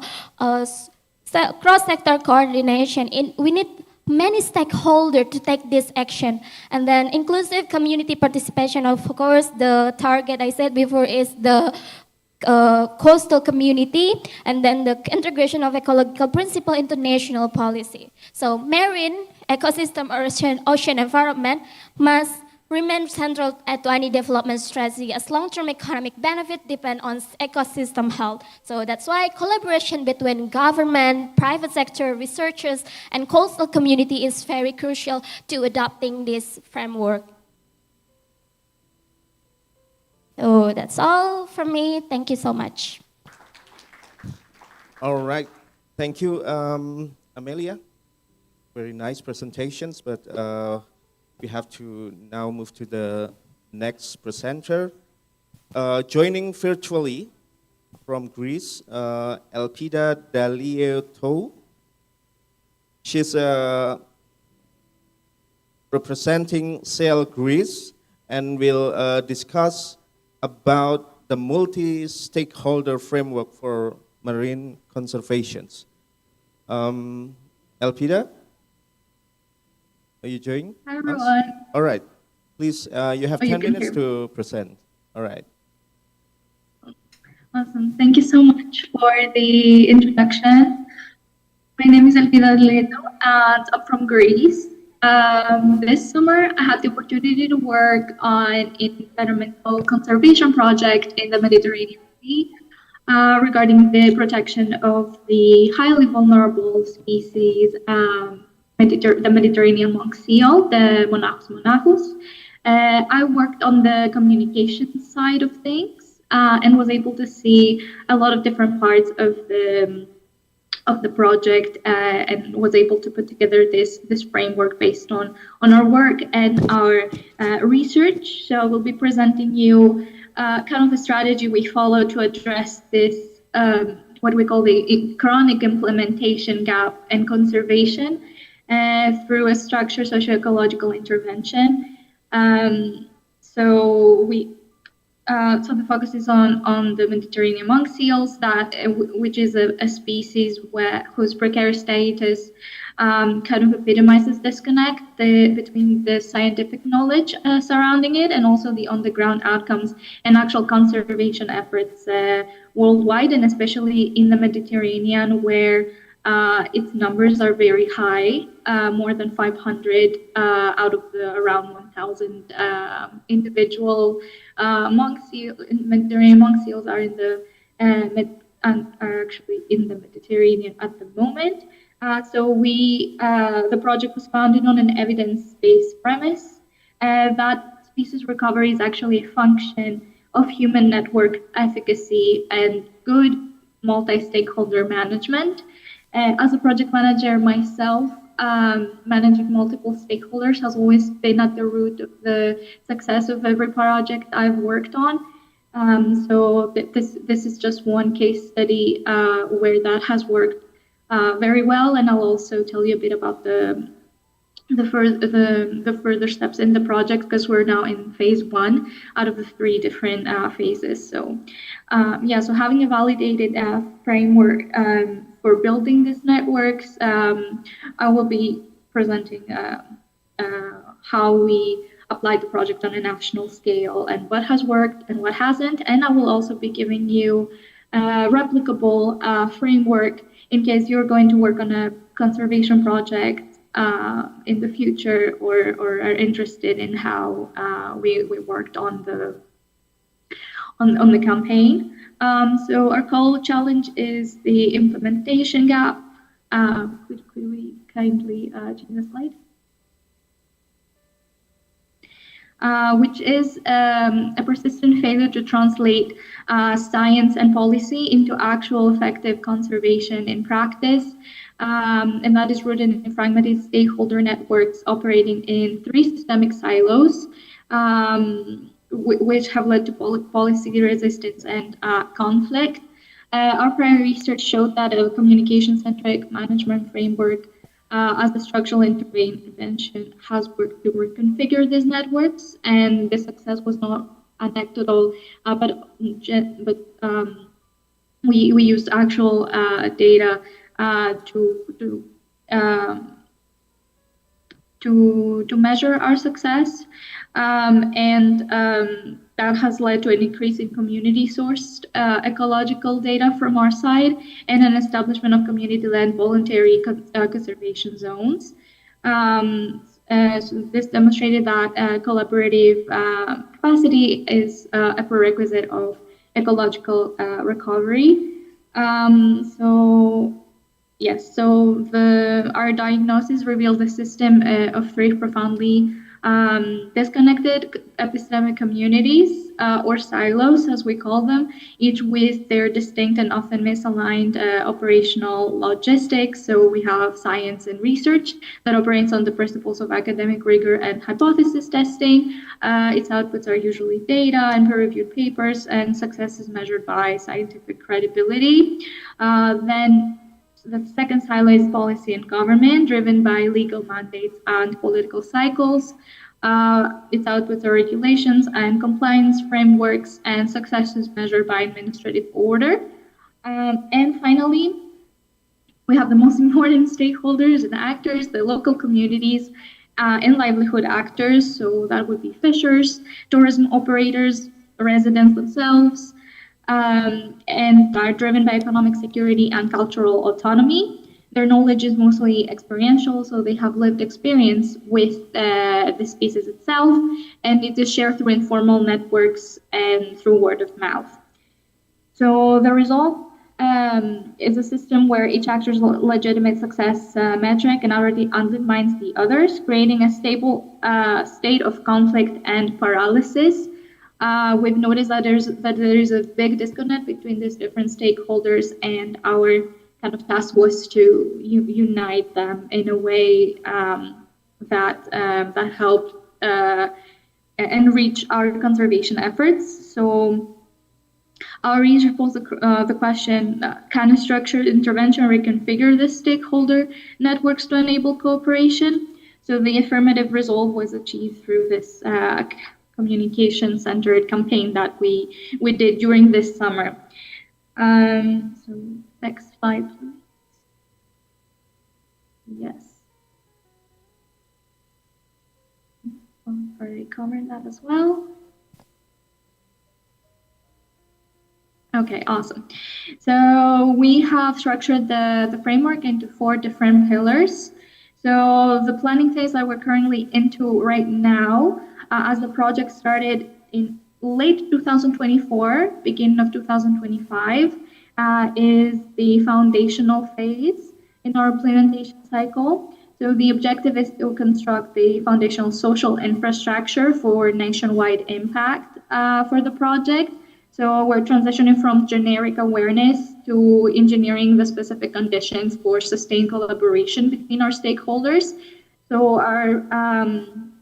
S: cross-sector coordination. We need many stakeholders to take this action. And then inclusive community participation, of course, the target I said before is the coastal community, and then the integration of ecological principle into national policy. So marine ecosystem or ocean environment must remain central to any development strategy, as long-term economic benefit depend on ecosystem health. So that's why collaboration between government, private sector, researchers, and coastal community is very crucial to adopting this framework. So that's all from me. Thank you so much.
P: All right. Thank you, Amelia. Very nice presentations, but we have to now move to the next presenter. Joining virtually from Greece, Elpida Daliotou. She's representing SAIL Greece and will discuss about the multi-stakeholder framework for marine conservations. Elpida, are you joining?
U: Hi, everyone.
P: All right. Please, you have 10 minutes to present. All right.
U: Awesome. Thank you so much for the introduction. My name is Elpida Daliotou, and I'm from Greece. This summer, I had the opportunity to work on an environmental conservation project in the Mediterranean Sea regarding the protection of the highly vulnerable species, the Mediterranean monk seal, the Monachus monachus. I worked on the communication side of things and was able to see a lot of different parts of the project and was able to put together this framework based on our work and our research. So we'll be presenting you kind of the strategy we follow to address this, what we call the chronic implementation gap and conservation through a structured socio-ecological intervention. So the focus is on the Mediterranean monk seals, which is a species whose precarious status kind of epitomizes disconnect between the scientific knowledge surrounding it and also the on-the-ground outcomes and actual conservation efforts worldwide, and especially in the Mediterranean, where its numbers are very high, more than 500 out of the around 1,000 individual Mediterranean monk seals are in the are actually in the Mediterranean at the moment. The project was founded on an evidence-based premise that species recovery is actually a function of human network efficacy and good multi-stakeholder management. As a project manager myself, managing multiple stakeholders has always been at the root of the success of every project I've worked on. This is just one case study where that has worked very well, and I'll also tell you a bit about the further steps in the project, because we're now in phase 1 out of the 3 different phases. So having a validated framework for building these networks, I will be presenting how we applied the project on a national scale and what has worked and what hasn't, and I will also be giving you a replicable framework in case you're going to work on a conservation project in the future, or are interested in how we worked on the campaign. So our call challenge is the implementation gap. Could we kindly change the slide? Which is a persistent failure to translate science and policy into actual effective conservation in practice. And that is rooted in fragmented stakeholder networks operating in 3 systemic silos, which have led to policy resistance and conflict. Our prior research showed that a communication-centric management framework as the structural intervention has worked to reconfigure these networks, and the success was not anecdotal, but we used actual data to measure our success, and that has led to an increase in community-sourced ecological data from our side and an establishment of community-led voluntary conservation zones. So this demonstrated that collaborative capacity is a prerequisite of ecological recovery. Our diagnosis revealed a system of 3 profoundly disconnected epistemic communities, or silos as we call them, each with their distinct and often misaligned operational logistics. So we have science and research that operates on the principles of academic rigor and hypothesis testing. Its outputs are usually data and peer-reviewed papers, and success is measured by scientific credibility. Then the second silo is policy and government, driven by legal mandates and political cycles. Its outputs are regulations and compliance frameworks, and success is measured by administrative order. And finally, we have the most important stakeholders and actors, the local communities and livelihood actors. So that would be fishers, tourism operators, residents themselves, and are driven by economic security and cultural autonomy. Their knowledge is mostly experiential, so they have lived experience with the species itself, and it is shared through informal networks and through word of mouth. So the result is a system where each actor's legitimate success metric and already undermines the others, creating a stable state of conflict and paralysis. We've noticed that there is a big disconnect between these different stakeholders, and our kind of task was to unite them in a way that helped enrich our conservation efforts. So our research posed the question, can a structured intervention reconfigure the stakeholder networks to enable cooperation? So the affirmative result was achieved through this communication-centered campaign that we did during this summer. So next slide, please. Yes. I've already covered that as well. Okay, awesome. So we have structured the framework into 4 different pillars. So the planning phase that we're currently into right now, as the project started in late 2024, beginning of 2025, is the foundational phase. in our implementation cycle. So the objective is to construct the foundational social infrastructure for nationwide impact for the project. So we're transitioning from generic awareness to engineering the specific conditions for sustained collaboration between our stakeholders. So our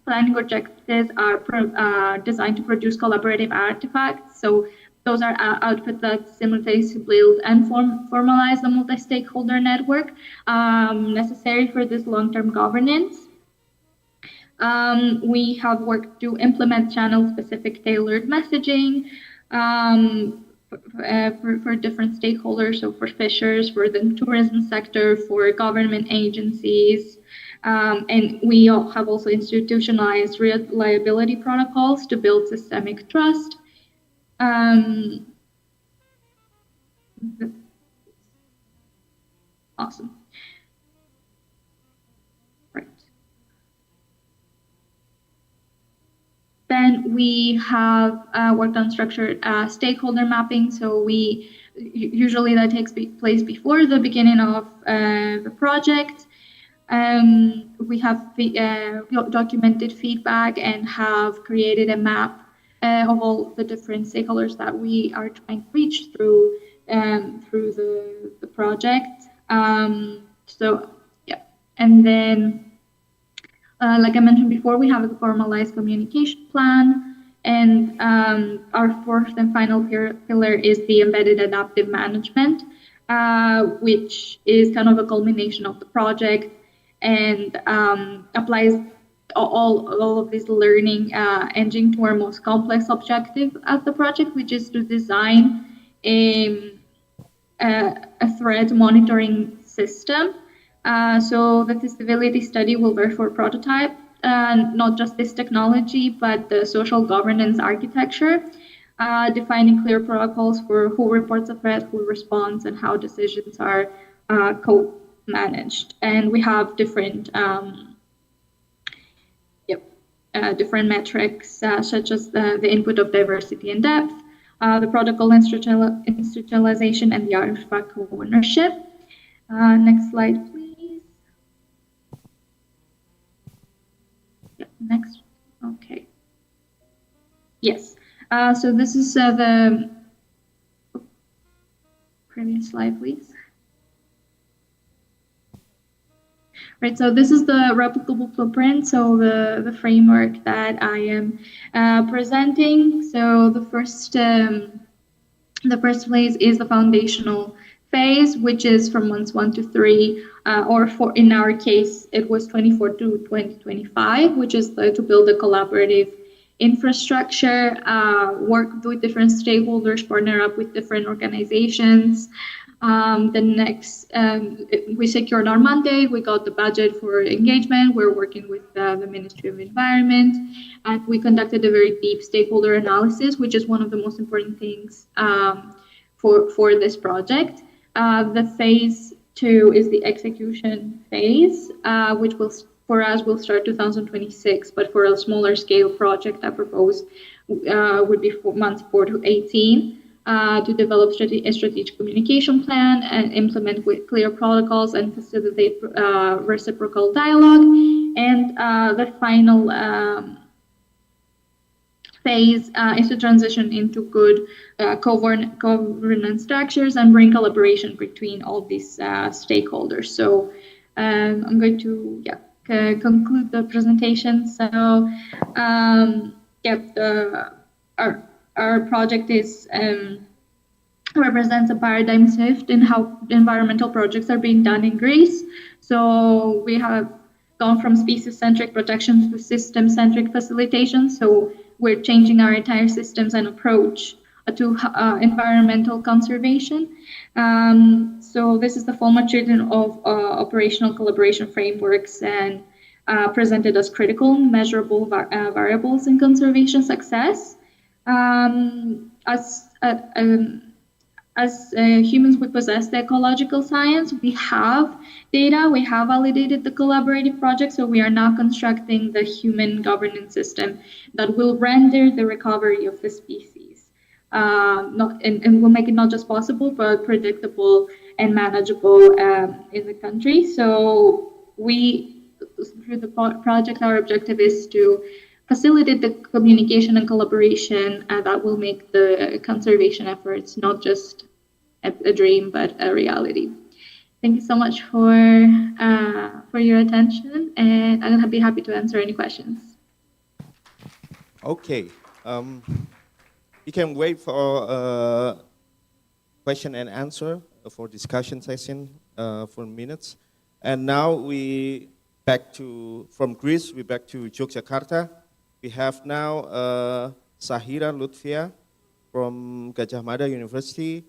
U: planning objectives are designed to produce collaborative artifacts. So those are outputs that simultaneously build and formalize the multi-stakeholder network necessary for this long-term governance. We have worked to implement channel-specific tailored messaging for different stakeholders, so for fishers, for the tourism sector, for government agencies, and we have also institutionalized reliability protocols to build systemic trust. Awesome. Right. Then we have worked on structured stakeholder mapping. So we usually that takes place before the beginning of the project. We have documented feedback and have created a map of all the different stakeholders that we are trying to reach through the project. So yeah, and then like I mentioned before, we have a formalized communication plan, and our fourth and final pillar is the embedded adaptive management, which is kind of a culmination of the project and applies all of this learning engine to our most complex objective of the project, which is to design a threat monitoring system. So the feasibility study will therefore prototype not just this technology, but the social governance architecture, defining clear protocols for who reports a threat, who responds, and how decisions are co-managed. And we have different different metrics, such as the input of diversity and depth, the protocol institutionalization, and the artifact ownership. Next slide, please. Next. Okay. Yes. So this is the previous slide, please. Right, so this is the replicable blueprint, so the framework that I am presenting. So the first phase is the foundational phase, which is from months 1 to 3, or in our case, it was 24 to 2025, which is to build a collaborative infrastructure, work with different stakeholders, partner up with different organizations. The next, we secured our mandate, we got the budget for engagement, we're working with the Ministry of Environment, and we conducted a very deep stakeholder analysis, which is one of the most important things for this project. The phase 2 is the execution phase, which for us will start 2026, but for a smaller scale project I propose would be months 4 to 18. To develop a strategic communication plan and implement with clear protocols and facilitate reciprocal dialogue. And the final phase is to transition into good governance structures and bring collaboration between all these stakeholders. So I'm going to conclude the presentation. So our project is represents a paradigm shift in how environmental projects are being done in Greece. So we have gone from species-centric protection to system-centric facilitation. So we're changing our entire systems and approach to environmental conservation. So this is the full maturity of operational collaboration frameworks and presented as critical, measurable variables in conservation success. As humans, we possess the ecological science. We have data. We have validated the collaborative project. So we are now constructing the human governance system that will render the recovery of the species, and will make it not just possible, but predictable and manageable in the country. So through the project, our objective is to facilitate the communication and collaboration that will make the conservation efforts not just a dream, but a reality. Thank you so much for your attention, and I'll be happy to answer any questions.
P: Okay. You can wait for question and answer for discussion session for minutes. And now from Greece, we back to Yogyakarta. We have now Sahira Lutfia from Gajah Mada University,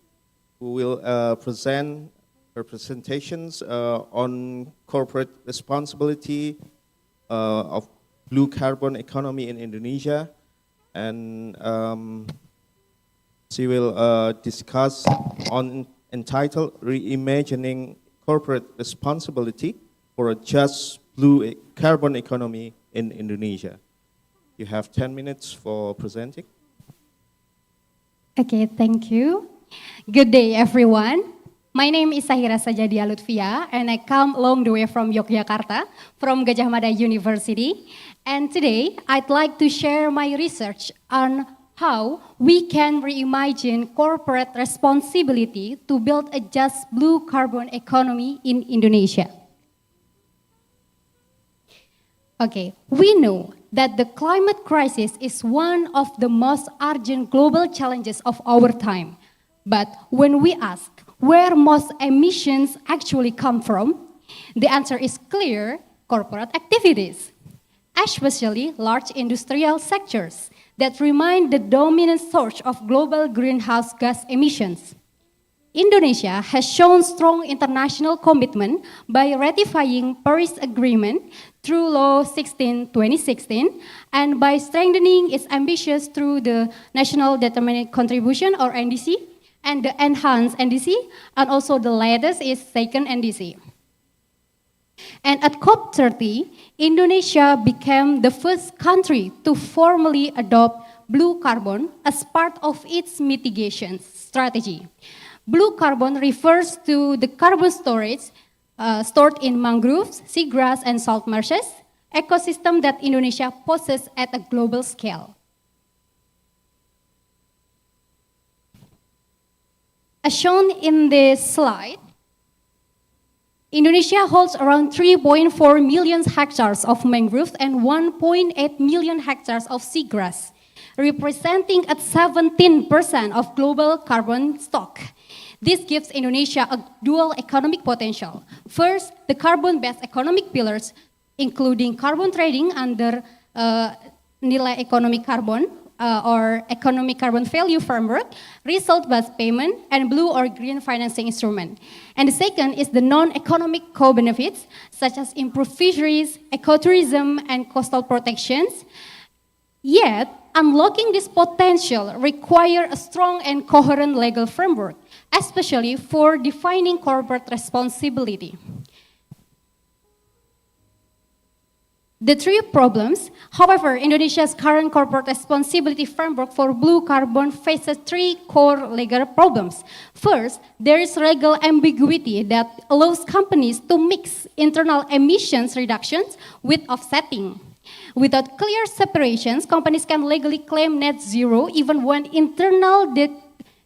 P: who will present her presentations on corporate responsibility of blue carbon economy in Indonesia. And she will discuss on entitled Reimagining Corporate Responsibility for a Just Blue Carbon Economy in Indonesia. You have 10 minutes for presenting.
B: Okay, thank you. Good day, everyone. My name is Sahira Sajadia Lutfia, and I come long the way from Yogyakarta, from Gajah Mada University. And today, I'd like to share my research on how we can reimagine corporate responsibility to build a just blue carbon economy in Indonesia. Okay, we know that the climate crisis is one of the most urgent global challenges of our time. But when we ask where most emissions actually come from, the answer is clear: corporate activities, especially large industrial sectors that remain the dominant source of global greenhouse gas emissions. Indonesia has shown strong international commitment by ratifying Paris Agreement through Law 16/2016 and by strengthening its ambitions through the National Determined Contribution, or NDC, and the Enhanced NDC, and also the latest is Second NDC. And at COP30, Indonesia became the first country to formally adopt blue carbon as part of its mitigation strategy. Blue carbon refers to the carbon storage stored in mangroves, seagrass, and salt marshes, ecosystem that Indonesia possesses at a global scale. As shown in this slide, Indonesia holds around 3.4 million hectares of mangroves and 1.8 million hectares of seagrass, representing at 17% of global carbon stock. This gives Indonesia a dual economic potential. First, the carbon-based economic pillars, including carbon trading under nilai ekonomi carbon, or economic carbon value framework, result-based payment, and blue or green financing instrument. And the second is the non-economic co-benefits, such as improved fisheries, ecotourism, and coastal protections. Yet, unlocking this potential requires a strong and coherent legal framework, especially for defining corporate responsibility. The three problems, however, Indonesia's current corporate responsibility framework for blue carbon faces three core legal problems. First, there is legal ambiguity that allows companies to mix internal emissions reductions with offsetting. Without clear separations, companies can legally claim net zero even when internal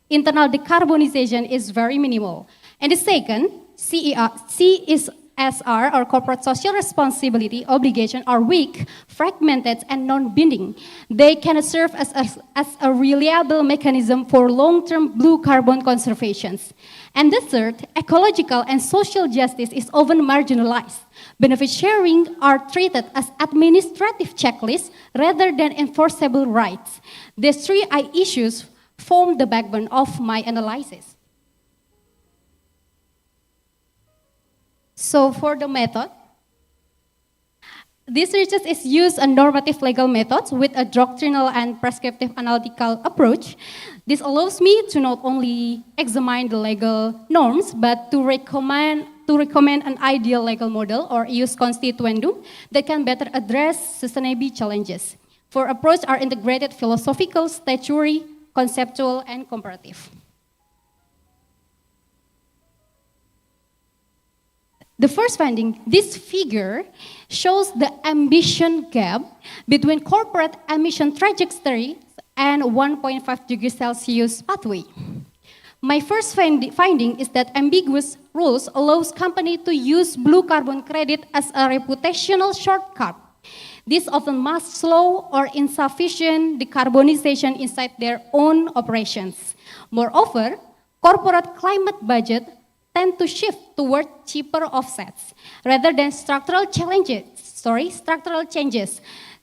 B: decarbonization is very minimal. And the second, CSR, or corporate social responsibility obligation, are weak, fragmented, and non-binding. They cannot serve as a reliable mechanism for long-term blue carbon conservations. And the third, ecological and social justice is often marginalized. Benefit sharing are treated as administrative checklists rather than enforceable rights. These three issues form the backbone of my analysis. So for the method, this research is used on normative legal methods with a doctrinal and prescriptive analytical approach. This allows me to not only examine the legal norms, but to recommend an ideal legal model or ius constituendum that can better address sustainability challenges. For approach are integrated philosophical, statutory, conceptual, and comparative. The first finding, this figure shows the ambition gap between corporate emission trajectories and 1.5 degrees Celsius pathway. My first finding is that ambiguous rules allows company to use blue carbon credit as a reputational shortcut. This often masks slow or insufficient decarbonization inside their own operations. Moreover, corporate climate budget tend to shift toward cheaper offsets rather than structural changes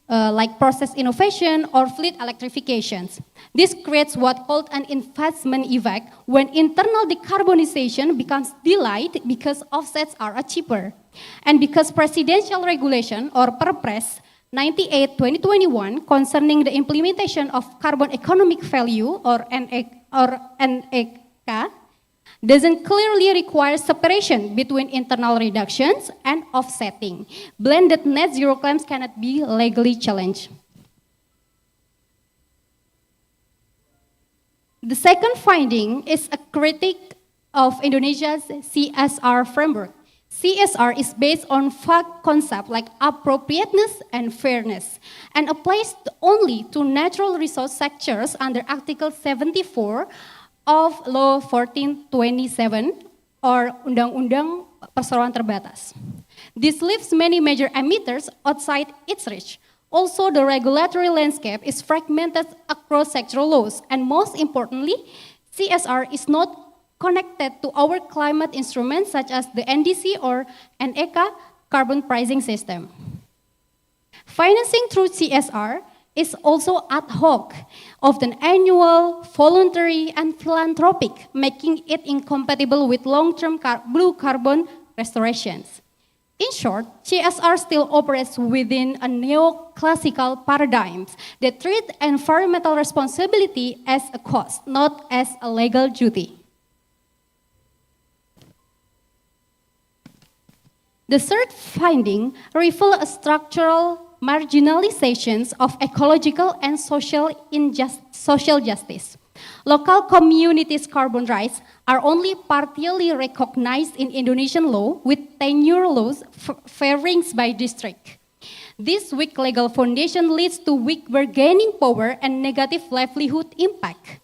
B: like process innovation or fleet electrifications. This creates what called an investment effect when internal decarbonization becomes delayed because offsets are cheaper. And because presidential regulation or Perpres 98/2021 concerning the implementation of carbon economic value or NEK doesn't clearly require separation between internal reductions and offsetting. Blended net zero claims cannot be legally challenged. The second finding is a critique of Indonesia's CSR framework. CSR is based on fact concepts like appropriateness and fairness and applies only to natural resource sectors under Article 74 of Law 1427 or Undang-Undang Perseroan Terbatas. This leaves many major emitters outside its reach. Also, the regulatory landscape is fragmented across sectoral laws, and most importantly, CSR is not connected to our climate instruments such as the NDC or NEK carbon pricing system. Financing through CSR is also ad hoc, often annual, voluntary, and philanthropic, making it incompatible with long-term blue carbon restorations. In short, CSR still operates within a neoclassical paradigm that treat environmental responsibility as a cost, not as a legal duty. The third finding reveals a structural marginalizations of ecological and social justice. Local communities' carbon rights are only partially recognized in Indonesian law with tenure laws varying by district. This weak legal foundation leads to weak bargaining power and negative livelihood impact.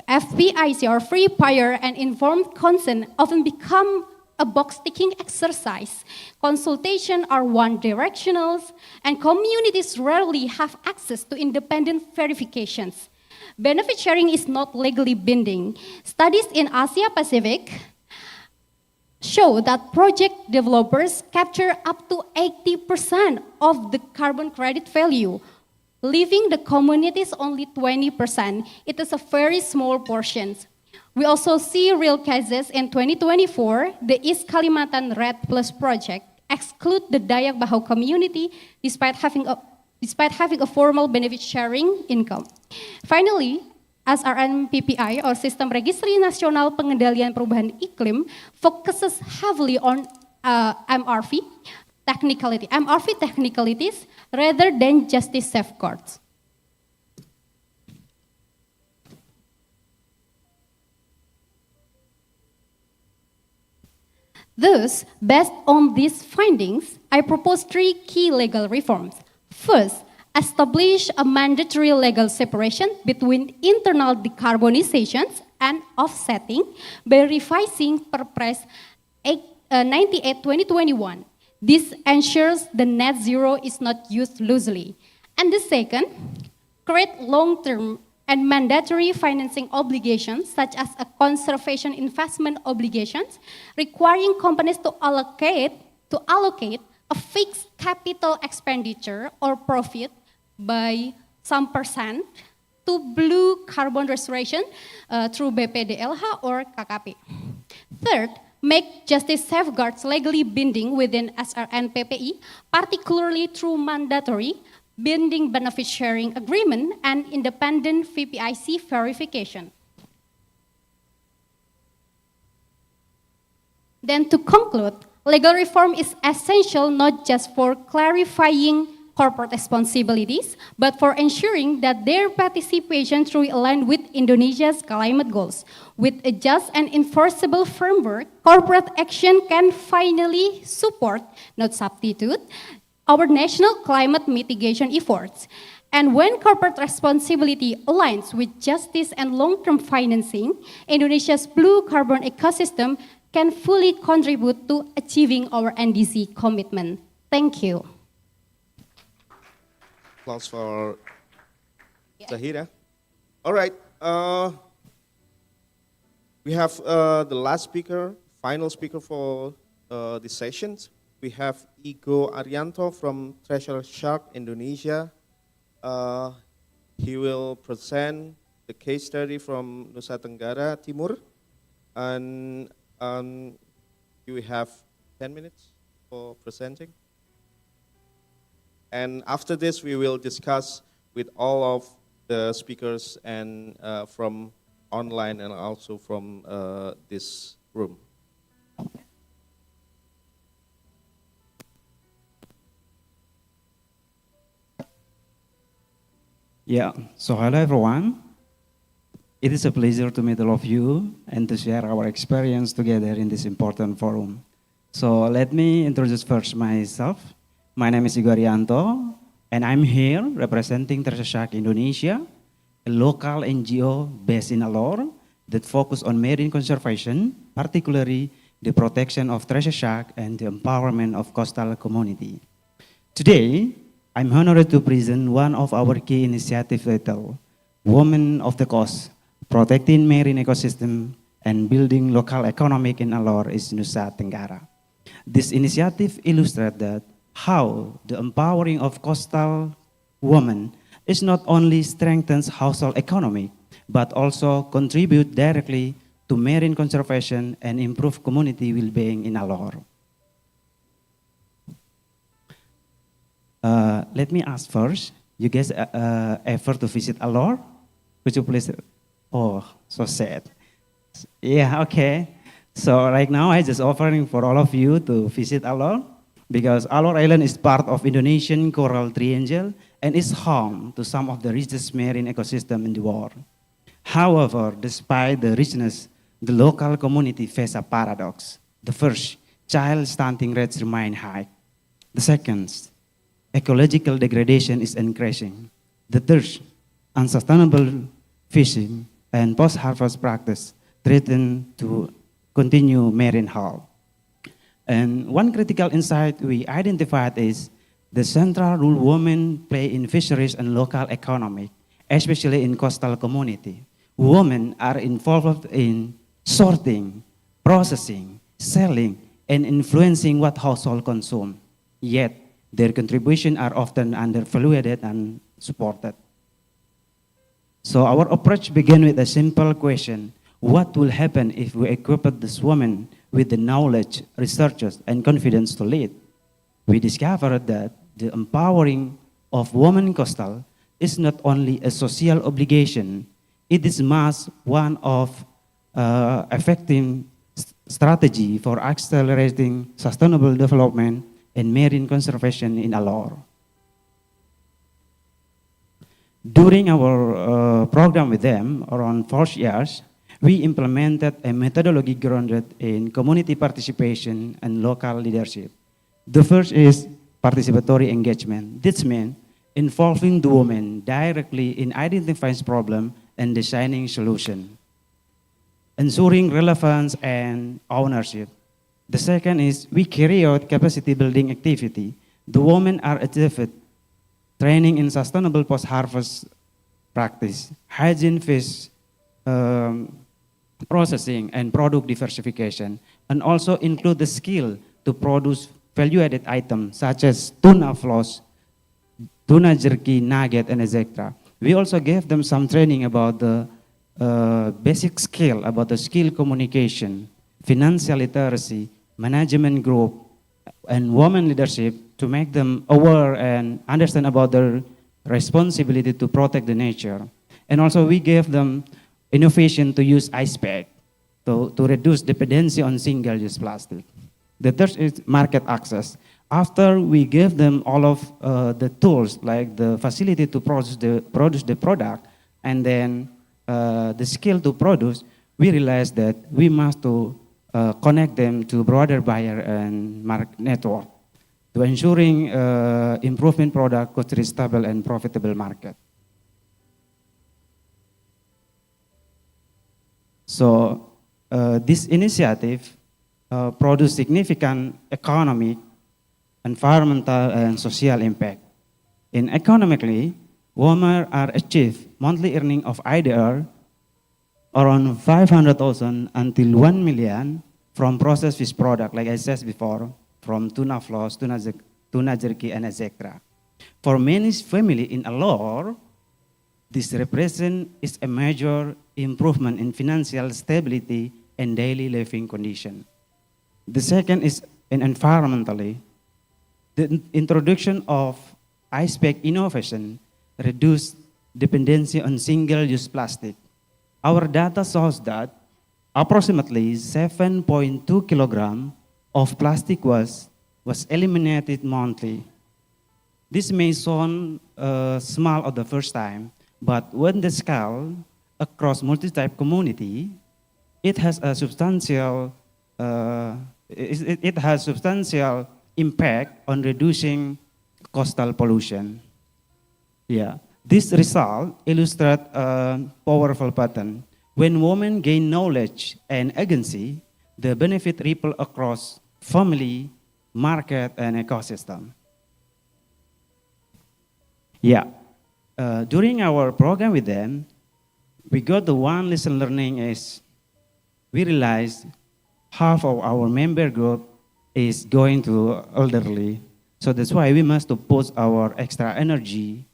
B: FPIC or free, prior, and informed consent often become a box-ticking exercise. Consultation are one-directional, and communities rarely have access to independent verifications. Benefit sharing is not legally binding. Studies in Asia Pacific show that project developers capture up to 80% of the carbon credit value, leaving the communities only 20%. It is a very small portion. We also see real cases in 2024, the East Kalimantan Red Plus project exclude the Dayak Bahaw community despite having a formal benefit sharing income. Finally, SRNPPI or Sistem Registry Nasional Pengendalian Perubahan Iklim focuses heavily on MRV technicalities rather than justice safeguards. Thus, based on these findings, I propose 3 key legal reforms. First, establish a mandatory legal separation between internal decarbonizations and offsetting by revising Perpres 98/2021. This ensures the net zero is not used loosely. And the second, create long-term and mandatory financing obligations such as a conservation investment obligations requiring companies to allocate a fixed capital expenditure or profit by some percent to blue carbon restoration through BPDLH or KKP. Third, make justice safeguards legally binding within SRNPPI, particularly through mandatory binding benefit sharing agreement and independent VPIC verification. Then to conclude, legal reform is essential not just for clarifying corporate responsibilities, but for ensuring that their participation truly aligned with Indonesia's climate goals. With a just and enforceable framework, corporate action can finally support, not substitute, our national climate mitigation efforts. And when corporate responsibility aligns with justice and long-term financing, Indonesia's blue carbon ecosystem can fully contribute to achieving our NDC commitment. Thank you.
P: Applause for Zahira. All right. We have the last speaker, final speaker for this session. We have Igo Arianto from Treasure Shark Indonesia. He will present the case study from Nusa Tenggara Timur, and you will have 10 minutes for presenting. And after this, we will discuss with all of the speakers and from online and also from this room.
C: Yeah, so hello everyone. It is a pleasure to meet all of you and to share our experience together in this important forum. So let me introduce first myself. My name is Igo Arianto, and I'm here representing Treasure Shark Indonesia, a local NGO based in Alor that focus on marine conservation, particularly the protection of treasure shark and the empowerment of coastal community. Today, I'm honored to present one of our key initiatives titled Women of the Coast, Protecting Marine Ecosystem and Building Local Economic in Alor is Nusa Tenggara. This initiative illustrates that how the empowering of coastal women is not only strengthens household economy, but also contribute directly to marine conservation and improve community well-being in Alor. Let me ask first, you guys ever to visit Alor? Could you please, oh, so sad. Yeah, okay. So right now I just offering for all of you to visit Alor, because Alor Island is part of Indonesian Coral Triangle and is home to some of the richest marine ecosystem in the world. However, despite the richness, the local community face a paradox. The first, child stunting rates remain high. The second, ecological degradation is increasing. The third, unsustainable fishing and post-harvest practice threaten to continue marine health. And one critical insight we identified is the central role women play in fisheries and local economy, especially in coastal community. Women are involved in sorting, processing, selling, and influencing what households consume. Yet, their contributions are often undervalued and supported. So our approach began with a simple question: what will happen if we equip this woman with the knowledge, researches, and confidence to lead? We discovered that the empowering of women coastal is not only a social obligation, it is must one of effective strategy for accelerating sustainable development and marine conservation in Alor. During our program with them, around 4 years, we implemented a methodology grounded in community participation and local leadership. The first is participatory engagement. This means involving the women directly in identifying problems and designing solutions, ensuring relevance and ownership. The second is we carry out capacity building activity. The women are achieved training in sustainable post-harvest practice, hygiene fish processing and product diversification, and also include the skill to produce value-added items such as tuna floss, tuna jerky, nugget, and etc. We also gave them some training about the basic skill, about the skill communication, financial literacy, management group, and women leadership to make them aware and understand about their responsibility to protect the nature. And also we gave them innovation to use ice pack to reduce dependency on single-use plastic. The third is market access. After we gave them all of the tools, like the facility to produce the product, and then the skill to produce, we realized that we must to connect them to broader buyer and market network to ensuring improvement product could reach stable and profitable market. So this initiative produced significant economic, environmental, and social impact. In economically, women are achieved monthly earning of IDR around 500,000 until 1 million from processed fish product, like I said before, from tuna floss, tuna jerky, and etc. For many family in Alor, this represents a major improvement in financial stability and daily living condition. The second is in environmentally. The introduction of ice-pack innovation reduced dependency on single-use plastic. Our data shows that approximately 7.2 kilograms of plastic was eliminated monthly. This may sound small at the first time, but when the scale across multi-type community, it has a substantial impact on reducing coastal pollution. Yeah, this result illustrates a powerful pattern. When women gain knowledge and agency, the benefit ripple across family, market, and ecosystem. Yeah, during our program with them, we got the one lesson learning is we realized half of our member group is going to elderly. So that's why we must put our extra energy,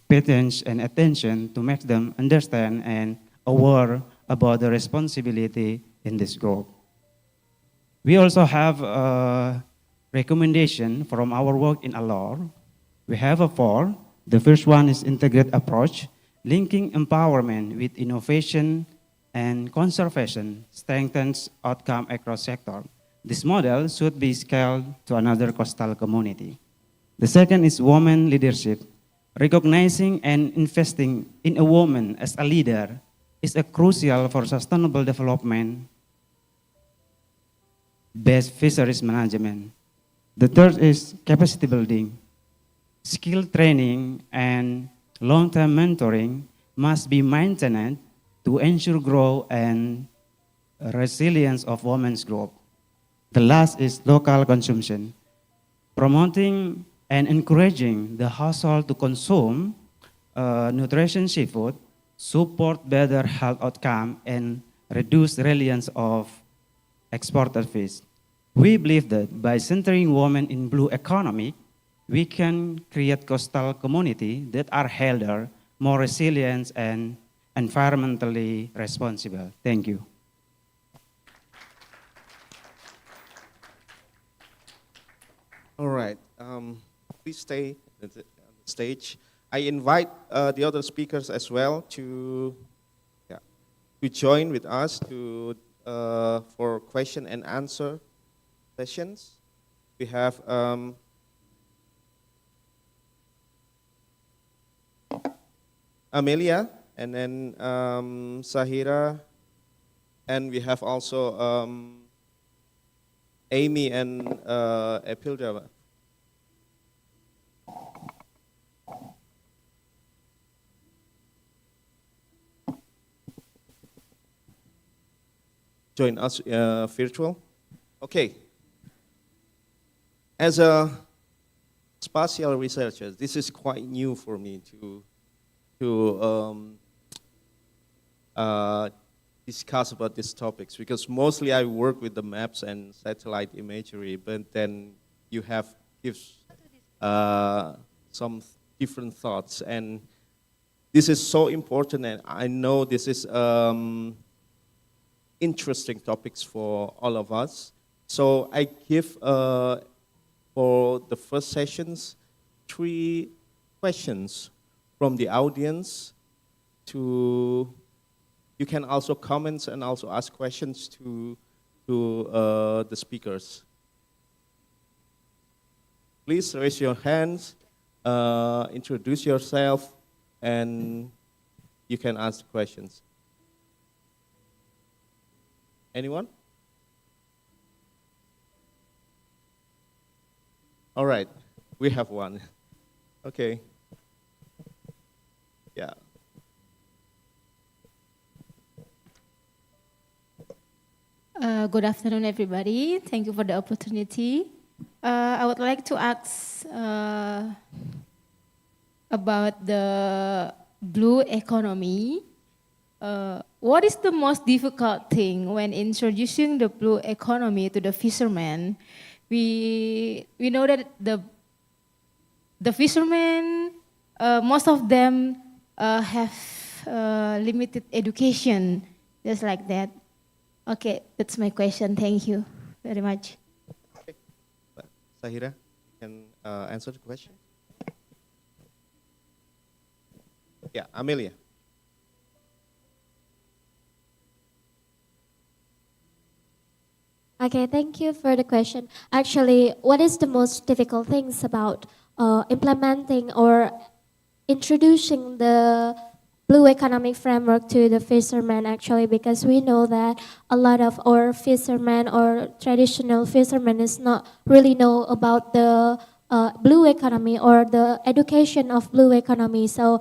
C: patience, and attention to make them understand and aware about the responsibility in this group. We also have a recommendation from our work in Alor. We have four. The first one is integrated approach, linking empowerment with innovation and conservation strengthens outcome across sector. This model should be scaled to another coastal community. The second is women leadership. Recognizing and investing in a woman as a leader is a crucial for sustainable development, best fisheries management. The third is capacity building. Skill training and long-term mentoring must be maintained to ensure growth and resilience of women's group. The last is local consumption. Promoting and encouraging the household to consume nutritious seafood, support better health outcome, and reduce reliance of exported fish. We believe that by centering women in blue economy, we can create coastal communities that are healthier, more resilient, and environmentally responsible. Thank you.
P: All right, please stay at the stage. I invite the other speakers as well to join with us for question and answer sessions. We have Amelia, and then Sahira, and we have also Amy and Epildra. Join us virtual. Okay. As a spatial researcher, this is quite new for me to discuss about these topics, because mostly I work with the maps and satellite imagery, but then you have some different thoughts, and this is so important, and I know this is interesting topics for all of us. So I give for the first sessions 3 questions from the audience. You can also comment and also ask questions to the speakers. Please raise your hands, introduce yourself, and you can ask questions. Anyone? All right, we have one. Okay. Yeah.
E: Good afternoon, everybody. Thank you for the opportunity. I would like to ask about the blue economy. What is the most difficult thing when introducing the blue economy to the fishermen? We know that the fishermen, most of them have limited education, just like that. Okay, that's my question. Thank you very much.
P: Okay. Sahira, can answer the question? Yeah, Amelia.
S: Okay, thank you for the question. Actually, what is the most difficult things about implementing or introducing the blue economic framework to the fishermen? Actually, because we know that a lot of our fishermen or traditional fishermen is not really know about the blue economy or the education of blue economy. So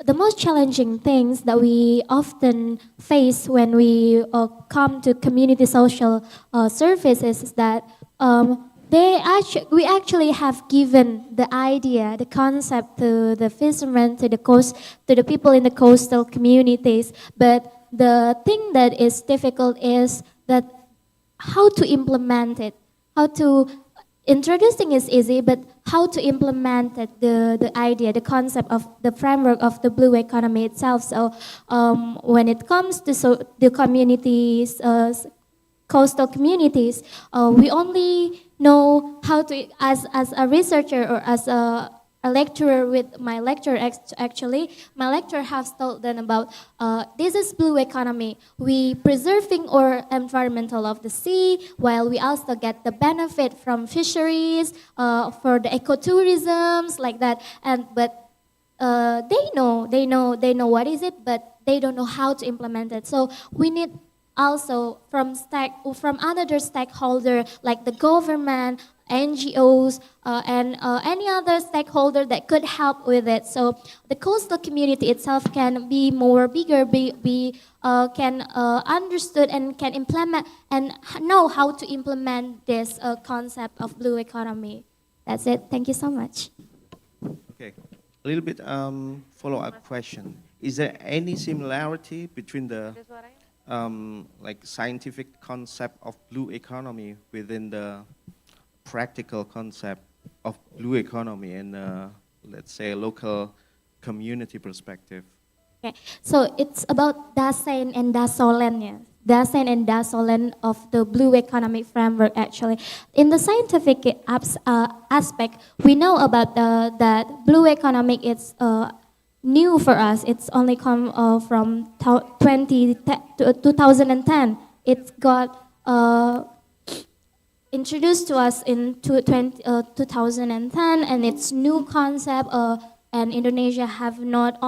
S: the most challenging things that we often face when we come to community social services is that we actually have given the idea, the concept to the fishermen, to the coast, to the people in the coastal communities. But the thing that is difficult is that how to implement it, how to introducing is easy, but how to implement it, the idea, the concept of the framework of the blue economy itself. So when it comes to the communities, coastal communities, we only know how to, as a researcher or as a lecturer with my lecturer, actually, my lecturer has told them about this is blue economy. We preserving our environmental of the sea, while we also get the benefit from fisheries, for the ecotourisms, like that. But they know what is it, but they don't know how to implement it. So we need also from other stakeholder like the government, NGOs, and any other stakeholder that could help with it. So the coastal community itself can be more bigger, can understood and can implement and know how to implement this concept of blue economy. That's it. Thank you so much.
P: Okay, a little bit follow-up question. Is there any similarity between the like scientific concept of blue economy within the practical concept of blue economy and let's say local community perspective?
S: Okay, so it's about Dasein and Dasolen, yeah. Dasein and Dasolen of the blue economic framework. Actually, in the scientific aspect, we know about that blue economic is new for us. It's only come from 2010. It got introduced to us in 2010, and it's new concept. And Indonesia have not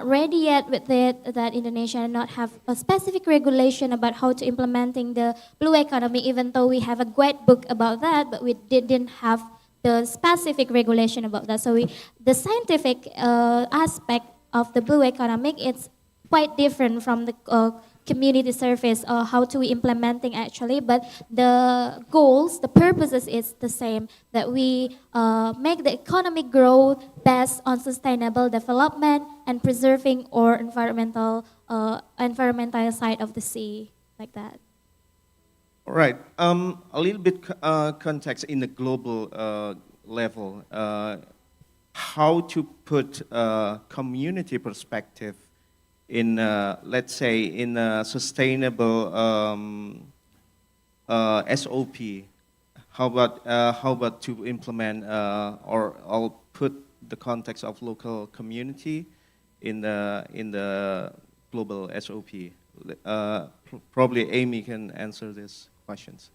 S: ready yet with it. That Indonesia not have a specific regulation about how to implementing the blue economy. Even though we have a great book about that, but we didn't have the specific regulation about that. So the scientific aspect of the blue economic, it's quite different from the community service or how to we implementing actually, but the goals, the purposes is the same, that we make the economic growth based on sustainable development and preserving our environmental side of the sea, like that.
P: All right, a little bit context in the global level. How to put community perspective in, let's say, in a sustainable SOP? How about to implement or I'll put the context of local community in the global SOP? Probably Amy can answer these questions.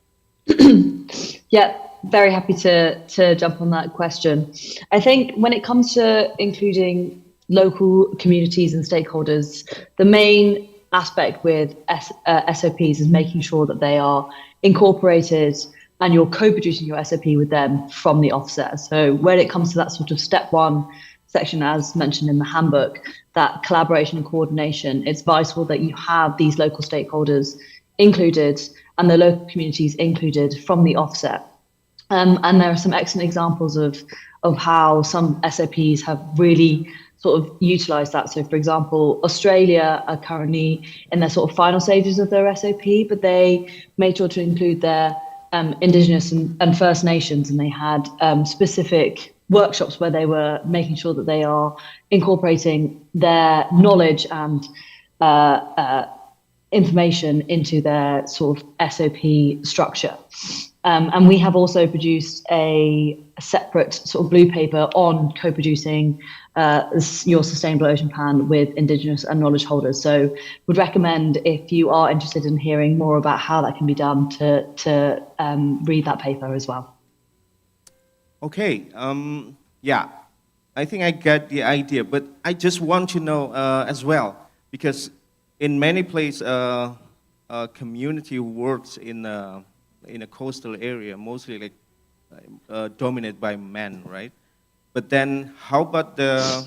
T: Yeah, very happy to jump on that question. I think when it comes to including local communities and stakeholders, the main aspect with SOPs is making sure that they are incorporated and you're co-producing your SOP with them from the offset. So when it comes to that sort of step one section, as mentioned in the handbook, that collaboration and coordination, it's vital that you have these local stakeholders included and the local communities included from the offset. And there are some excellent examples of how some SOPs have really sort of utilized that. So for example, Australia are currently in their sort of final stages of their SOP, but they made sure to include their Indigenous and First Nations, and they had specific workshops where they were making sure that they are incorporating their knowledge and information into their sort of SOP structure. And we have also produced a separate sort of blue paper on co-producing your sustainable ocean plan with Indigenous and knowledge holders. So would recommend, if you are interested in hearing more about how that can be done, to read that paper as well.
P: Okay, yeah, I think I got the idea, but I just want to know as well, because in many places, community works in a coastal area, mostly like dominated by men, right? But then how about the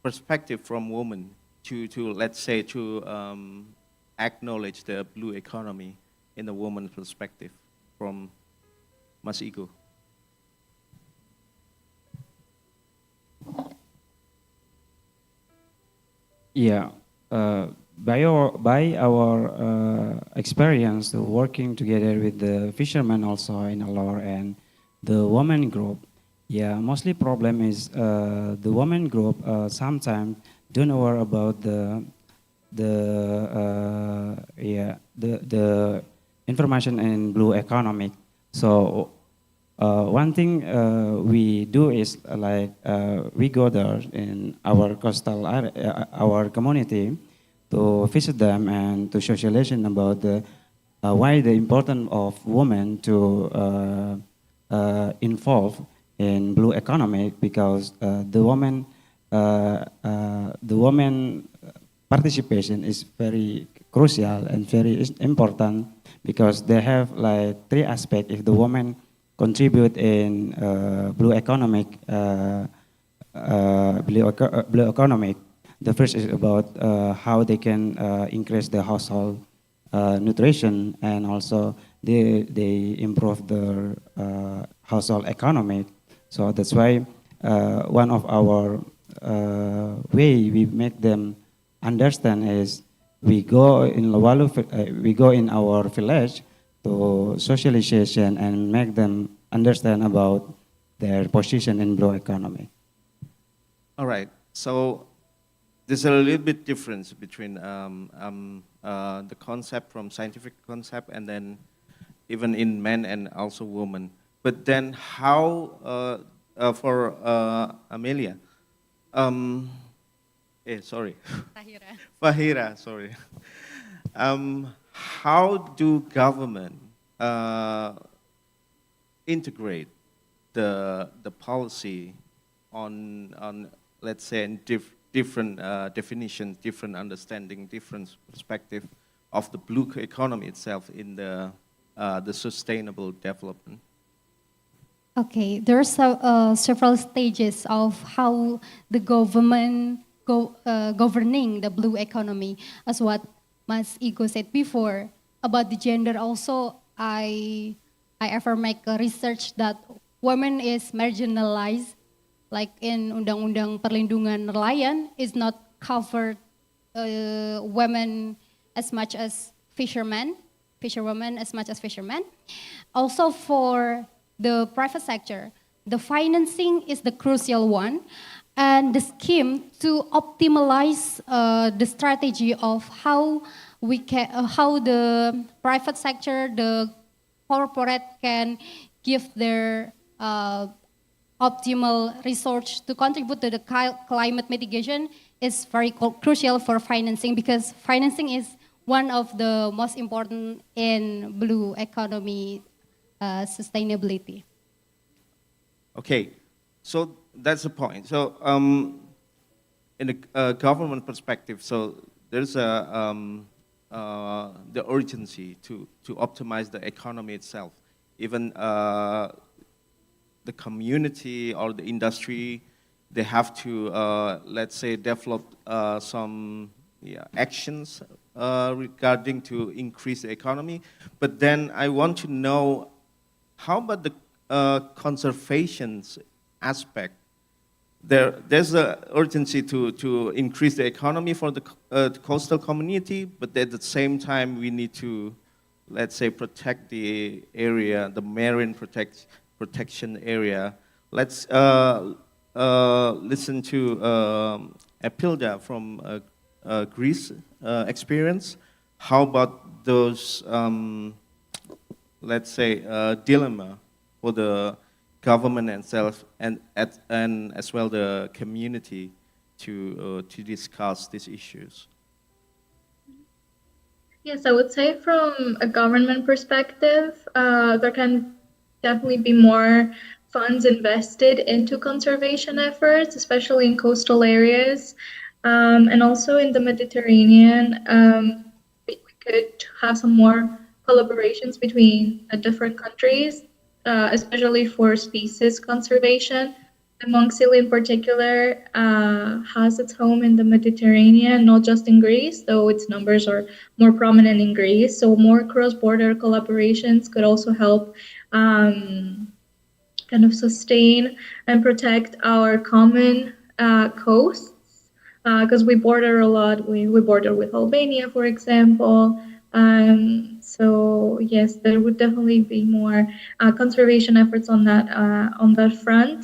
P: perspective from women to let's say, to acknowledge the blue economy in the woman perspective from Mas Iko?
C: Yeah, by our experience working together with the fishermen also in Alor and the women group, yeah, mostly problem is the women group sometimes don't know about the information in blue economic. So one thing we do is like we go there in our coastal area, our community, to visit them and to socialization about the why the importance of women to involve in blue economic, because the woman participation is very crucial and very important, because they have like three aspects. If the woman contribute in blue economic, the first is about how they can increase the household nutrition, and also they improve their household economic. So that's why one of our way we make them understand is we go in we go in our village to socialization and make them understand about their position in blue economy.
P: All right, so there's a little bit difference between the concept from scientific concept and then even in men and also women. But then how, for Amelia, sorry. Fahira, sorry. How do government integrate the policy on let's say different definition, different understanding, different perspective of the blue economy itself in the sustainable development?
B: Okay, there are several stages of how the government governing the blue economy. As what Mas Iko said before about the gender, also I ever make a research that women is marginalized, like in Undang-Undang Perlindungan Nelayan is not covered women as much as fisherwomen as much as fishermen. Also for the private sector, the financing is the crucial one, and the scheme to optimize the strategy of how we can, how the private sector, the corporate can give their optimal resource to contribute to the climate mitigation is very crucial for financing, because financing is one of the most important in blue economy sustainability.
P: Okay, so that's the point. So in the government perspective, so there's the urgency to optimize the economy itself. Even the community or the industry, they have to, let's say, develop some actions regarding to increase the economy. But then I want to know, how about the conservation aspect? There's an urgency to increase the economy for the coastal community, but at the same time we need to, let's say, protect the area, the marine protection area. Let's listen to Epilda from Greece experience. How about those, let's say, dilemma for the government itself and as well the community to discuss these issues?
U: Yes, I would say from a government perspective, there can definitely be more funds invested into conservation efforts, especially in coastal areas, and also in the Mediterranean. We could have some more collaborations between different countries, especially for species conservation. The monk seal in particular has its home in the Mediterranean, not just in Greece, though its numbers are more prominent in Greece. So more cross-border collaborations could also help kind of sustain and protect our common coasts, because we border a lot. We border with Albania, for example. So yes, there would definitely be more conservation efforts on that front.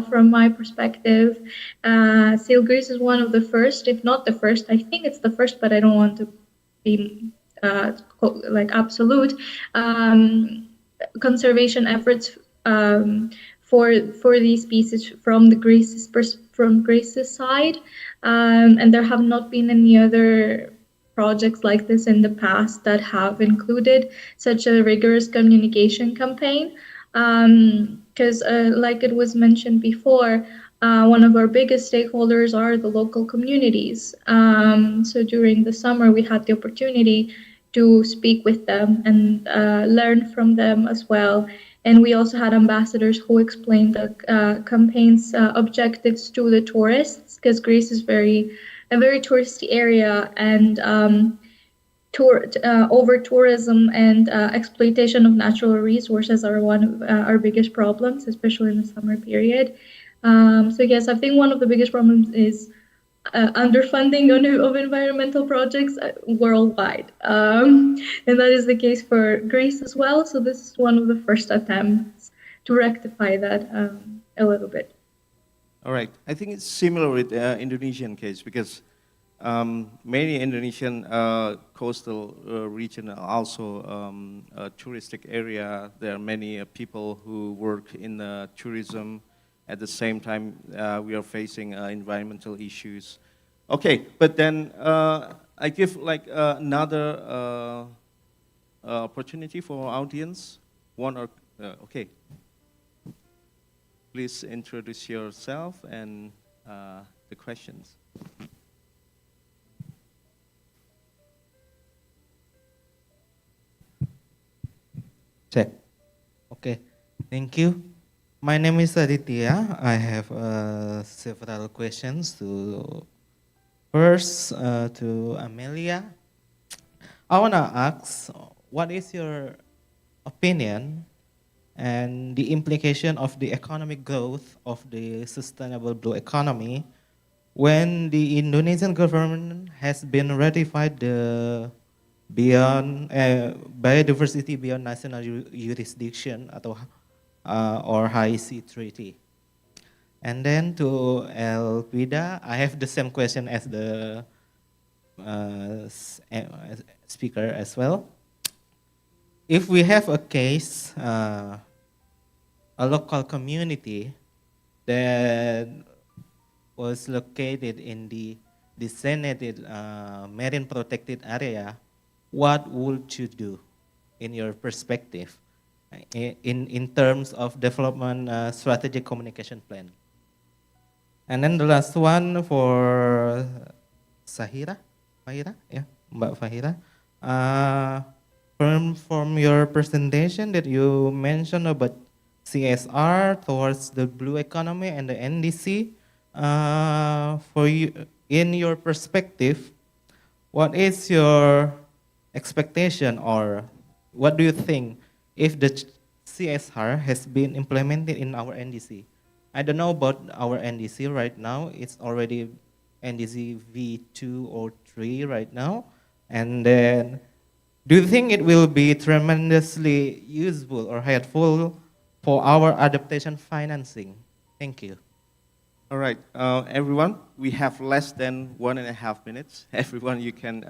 U: From my perspective, Seal Greece is one of the first, if not the first. I think it's the first, but I don't want to be like absolute. Conservation efforts for these species from Greece's side, and there have not been any other projects like this in the past that have included such a rigorous communication campaign. Because like it was mentioned before, one of our biggest stakeholders are the local communities. So during the summer, we had the opportunity to speak with them and learn from them as well. And we also had ambassadors who explained the campaign's objectives to the tourists, because Greece is a very touristy area, and over-tourism and exploitation of natural resources are one of our biggest problems, especially in the summer period. So yes, I think one of the biggest problems is underfunding of environmental projects worldwide. And that is the case for Greece as well. So this is one of the first attempts to rectify that a little bit.
P: All right, I think it's similar with the Indonesian case, because many Indonesian coastal region are also a touristic area. There are many people who work in tourism. At the same time, we are facing environmental issues. Okay, but then I give like another opportunity for our audience. Okay. Please introduce yourself and the questions.
H: Check. Okay, thank you. My name is Aditya. I have several questions first to Amelia. I want to ask, what is your opinion and the implication of the economic growth of the sustainable blue economy when the Indonesian government has been ratified the beyond biodiversity beyond national jurisdiction atau or high sea treaty? And then to Elvida, I have the same question as the speaker as well. If we have a case, a local community that was located in the designated marine protected area, what would you do in your perspective? in terms of development strategic communication plan. And then the last one for Fahira, yeah, Mbak Fahira. From your presentation that you mentioned about CSR towards the blue economy and the NDC, for you, in your perspective, what is your expectation, or what do you think if the CSR has been implemented in our NDC? I don't know about our NDC right now. It's already NDC V2 or 3 right now. And then, do you think it will be tremendously useful or helpful for our adaptation financing? Thank you.
P: All right, everyone, we have less than 1.5 minutes. Everyone, you can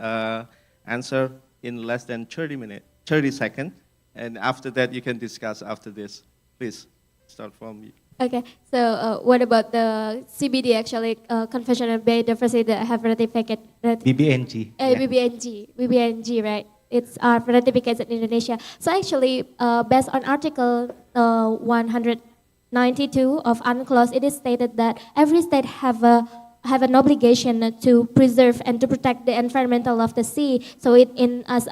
P: answer in less than 30 seconds. And after that, you can discuss after this. Please, start from you.
S: Okay, so what about the CBD actually, Convention on Biodiversity that have ratified?
H: BBNG.
S: BBNG, right? It's ratified in Indonesia. So actually, based on Article 192 of UNCLOS, it is stated that every state have an obligation to preserve and to protect the environmental of the sea. So it as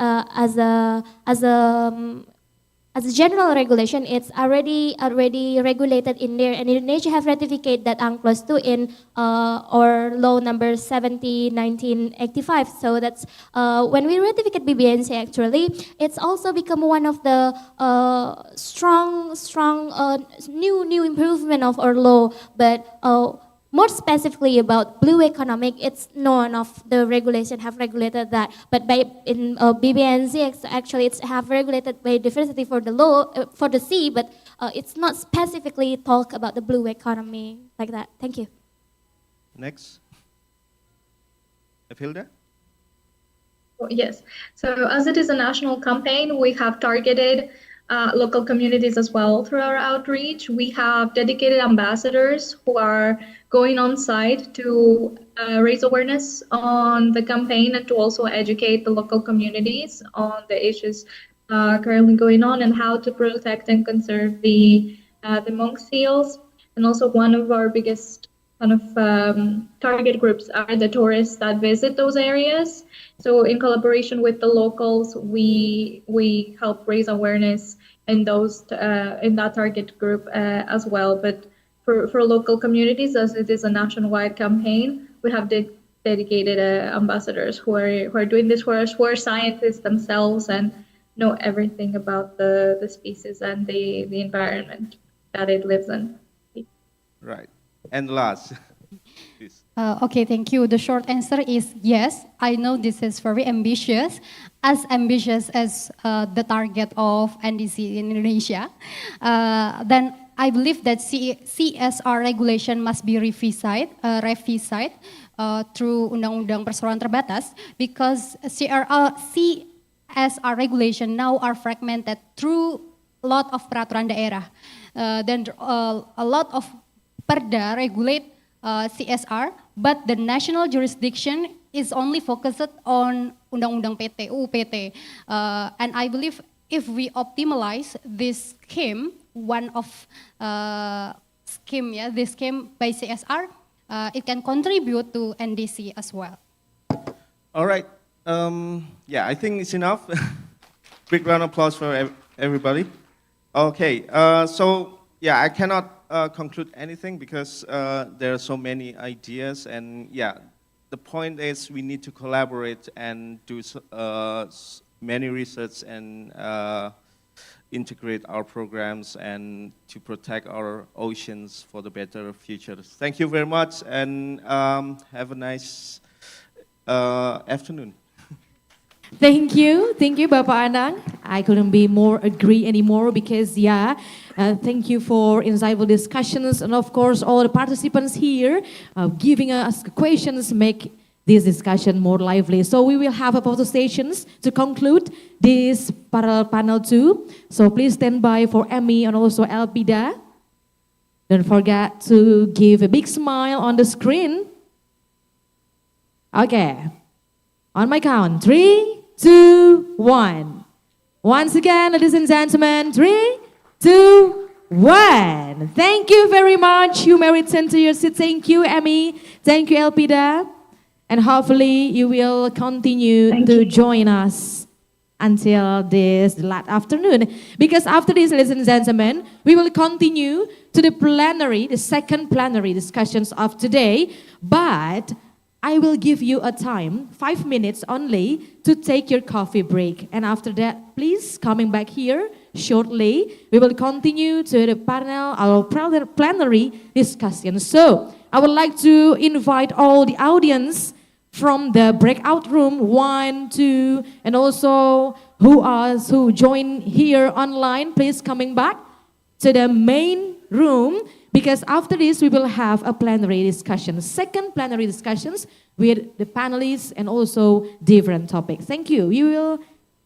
S: a general regulation, it's already regulated in there, and Indonesia have ratified that UNCLOS 2 in or law number 70/1985. So that's when we ratified BBNC. Actually, it's also become one of the strong new improvement of our law, but. More specifically about blue economic, it's none of the regulation have regulated that. But in BBNZ, actually, it's have regulated biodiversity for the law for the sea, but it's not specifically talk about the blue economy like that. Thank you.
P: Next, Hilda.
U: Yes. So as it is a national campaign, we have targeted local communities as well through our outreach. We have dedicated ambassadors who are going on site to raise awareness on the campaign and to also educate the local communities on the issues currently going on and how to protect and conserve the monk seals. And also one of our biggest kind of target groups are the tourists that visit those areas. So in collaboration with the locals, we help raise awareness in those in that target group as well. But for local communities, as it is a nationwide campaign, we have dedicated ambassadors who are doing this for us, who are scientists themselves and know everything about the species and the environment that it lives in.
P: Right. And last, please.
B: Okay, thank you. The short answer is yes. I know this is very ambitious as the target of NDC in Indonesia. Then I believe that CSR regulation must be revised through Undang-Undang Perseroan Terbatas, because CSR regulation now are fragmented through a lot of peraturan daerah. Then a lot of perda regulate CSR, but the national jurisdiction is only focused on Undang-Undang PT, UPT. And I believe if we optimize this scheme, one of this scheme by CSR, it can contribute to NDC as well.
P: All right. Yeah, I think it's enough. Big round of applause for everybody. Okay. So yeah, I cannot conclude anything because there are so many ideas, and yeah, the point is we need to collaborate and do many research and integrate our programs and to protect our oceans for the better future. Thank you very much, and have a nice afternoon.
A: Thank you, Bapak Anang. I couldn't be more agree anymore because thank you for insightful discussions, and of course all the participants here giving us questions make this discussion more lively. So we will have a photo stations to conclude this parallel panel too. So please stand by for Emmy and also Elpida. Don't forget to give a big smile on the screen. Okay, on my count, 3, 2, 1. Once again, ladies and gentlemen, 3, 2, 1. Thank you very much. You may return to your seat. Thank you, Emmy. Thank you, Elpida. And hopefully you will continue to join us until this late afternoon. Because after this, ladies and gentlemen, we will continue to the plenary, the second plenary discussions of today. But I will give you a time, 5 minutes only, to take your coffee break. And after that, please coming back here shortly. We will continue to the panel, our plenary discussion. So I would like to invite all the audience from the breakout room 1, 2, and also who join here online, please coming back to the main room, because after this we will have a plenary discussion, second plenary discussions with the panelists and also different topics. Thank you.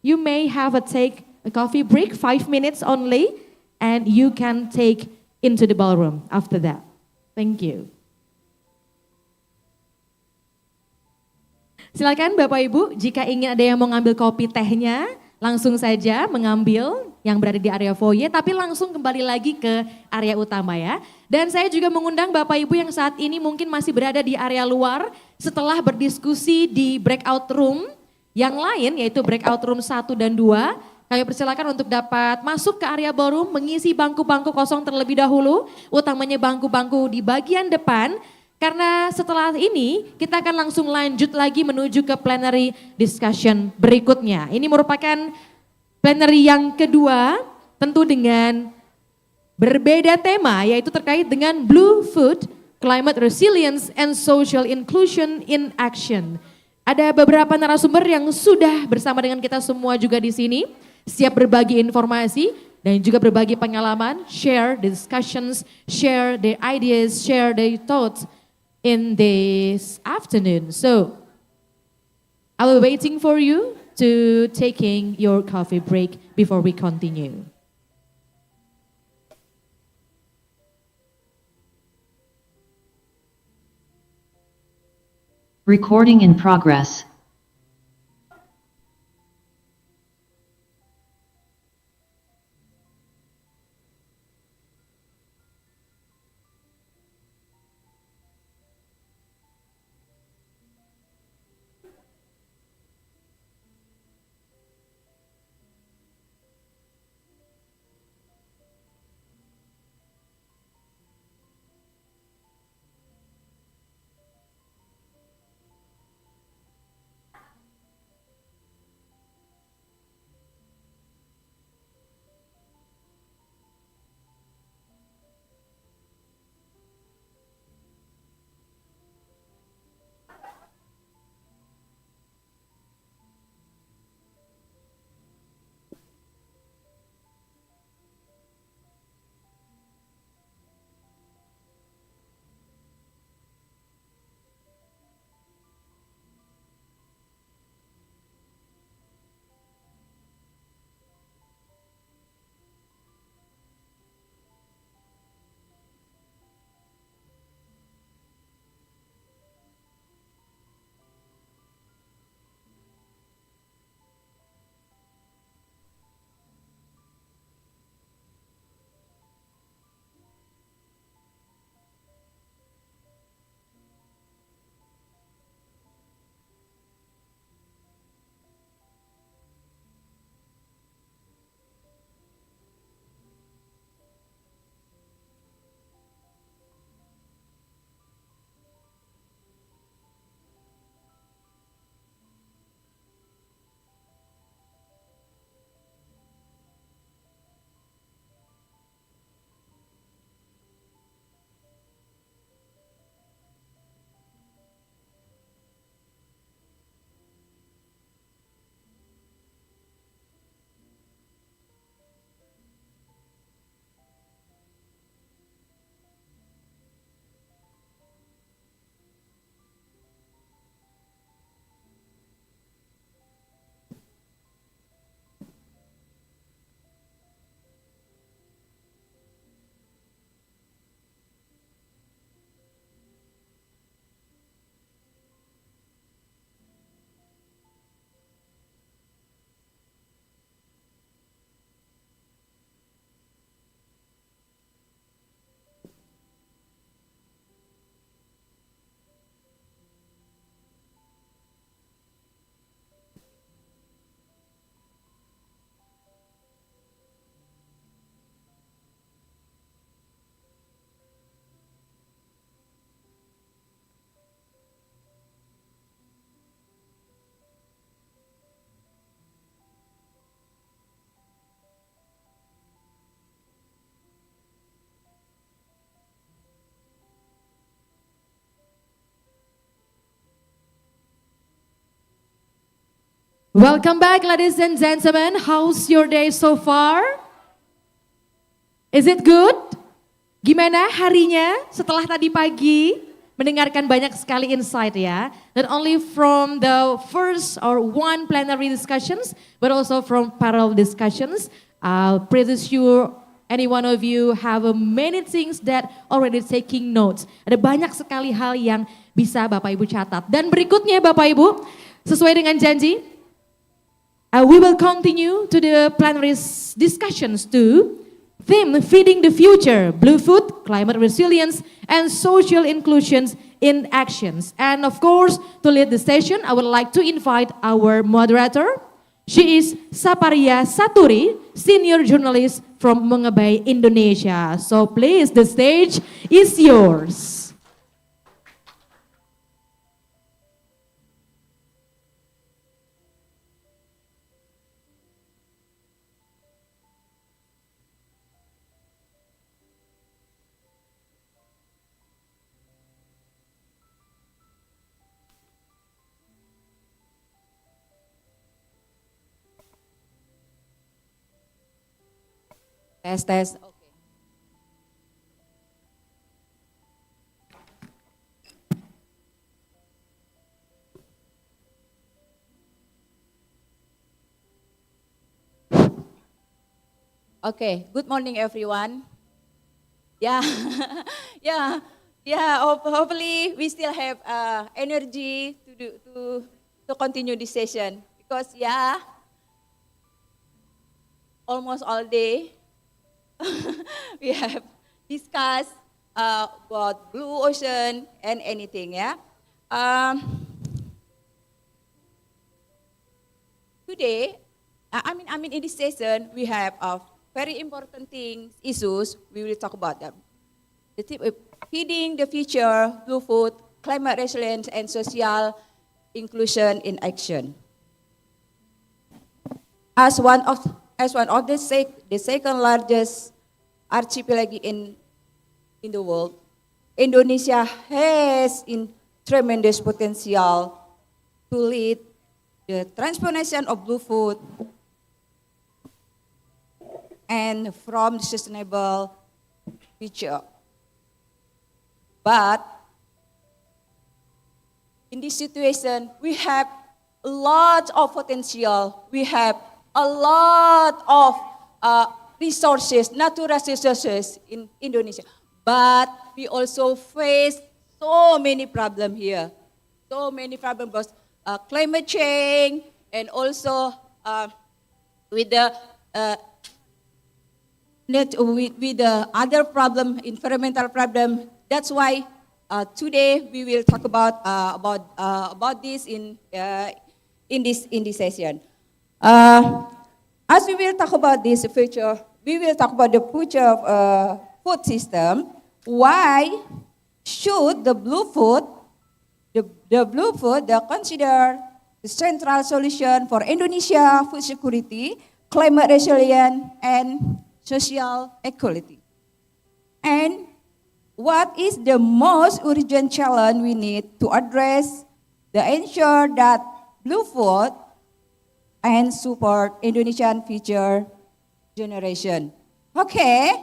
A: You may have take a coffee break, 5 minutes only, and you can take into the ballroom after that. Thank you. Silakan Bapak Ibu, jika ingin ada yang mau ngambil kopi tehnya, langsung saja mengambil yang berada di area foyer, tapi langsung kembali lagi ke area utama ya. Dan saya juga mengundang Bapak Ibu yang saat ini mungkin masih berada di area luar, setelah berdiskusi di breakout room yang lain, yaitu breakout room 1 dan 2, kami persilakan untuk dapat masuk ke area ballroom, mengisi bangku-bangku kosong terlebih dahulu, utamanya bangku-bangku di bagian depan. Karena setelah ini kita akan langsung lanjut lagi menuju ke plenary discussion berikutnya. Ini merupakan plenary yang kedua, tentu dengan berbeda tema, yaitu terkait dengan Blue Food, Climate Resilience and Social Inclusion in Action. Ada beberapa narasumber yang sudah bersama dengan kita semua juga di sini, siap berbagi informasi dan juga berbagi pengalaman, share the discussions, share their ideas, share their thoughts in this afternoon. So, I will waiting for you to taking your coffee break before we continue.
F: Recording in progress.
A: Welcome back, ladies and gentlemen. How's your day so far? Is it good? Gimana harinya setelah tadi pagi mendengarkan banyak sekali insight ya. Not only from the first or one plenary discussions, but also from parallel discussions. Pretty sure any one of you have many things that already taking notes. Ada banyak sekali hal yang bisa Bapak Ibu catat. Dan berikutnya Bapak Ibu, sesuai dengan janji, we will continue to the plenary discussions too. Theme, feeding the future, blue food, climate resilience, and social inclusions in actions. And of course, to lead the session, I would like to invite our moderator. She is Saparia Saturi, senior journalist from Mengebay, Indonesia. So please, the stage is yours.
G: Tes. Okay, good morning everyone. Yeah, hopefully we still have energy to continue this session because almost all day we have discussed about blue ocean and anything, Today, in this session, we have very important issues. We will talk about them. The tip of feeding the future, blue food, climate resilience, and social inclusion in action. As one of the second largest archipelago in the world, Indonesia has tremendous potential to lead the transformation of blue food and from the sustainable future. But in this situation, we have a lot of potential. We have a lot of resources, natural resources in Indonesia. But we also face so many problems here. So many problems because climate change and also with the other problem, environmental problem. That's why today we will talk about this in this session. As we will talk about this future, we will talk about the future of food system. Why should the blue food consider the central solution for Indonesia food security, climate resilience, and social equality? And what is the most urgent challenge we need to address to ensure that blue food and support Indonesian future generation? Okay,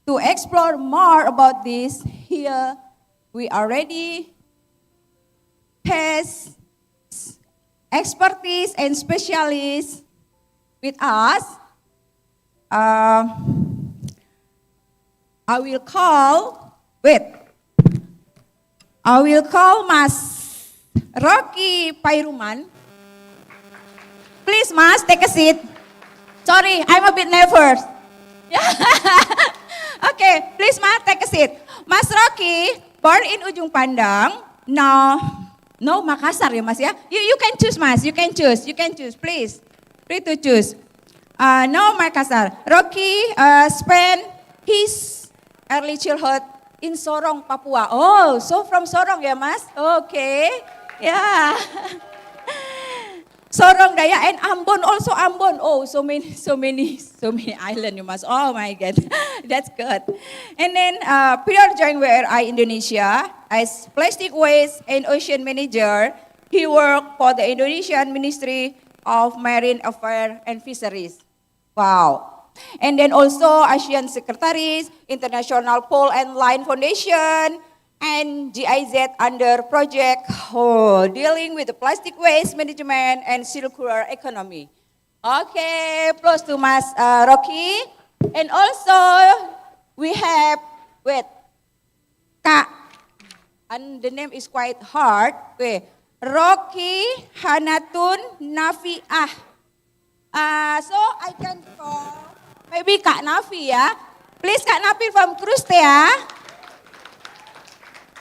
G: to explore more about this, here we already has expertise and specialists with us. I will call Mas Rocky Pairuman. Please, Mas, take a seat. Sorry, I'm a bit nervous. Okay, please, Mas, take a seat. Mas Rocky, born in Ujung Pandang. No, Makassar ya, Mas ya. You can choose, Mas. You can choose, please. Free to choose. No, Makassar. Rocky spent his early childhood in Sorong, Papua. Oh, so from Sorong ya, Mas? Okay, yeah. Sorong, Daya, and Ambon, also Ambon. Oh, so many islands, you Mas. Oh my God, that's good. And then Peter joined WRI Indonesia as plastic waste and ocean manager. He worked for the Indonesian Ministry of Marine Affairs and Fisheries. Wow. And then also ASEAN Secretaries, International Pole and Line Foundation, and GIZ under project dealing with the plastic waste management and circular economy. Okay, applause to Mas Rocky. And also we have, Kak, and the name is quite hard. Rocky Hanatun Nafiah. So I can call maybe Kak Nafi ya. Please Kak Nafi from Krustea.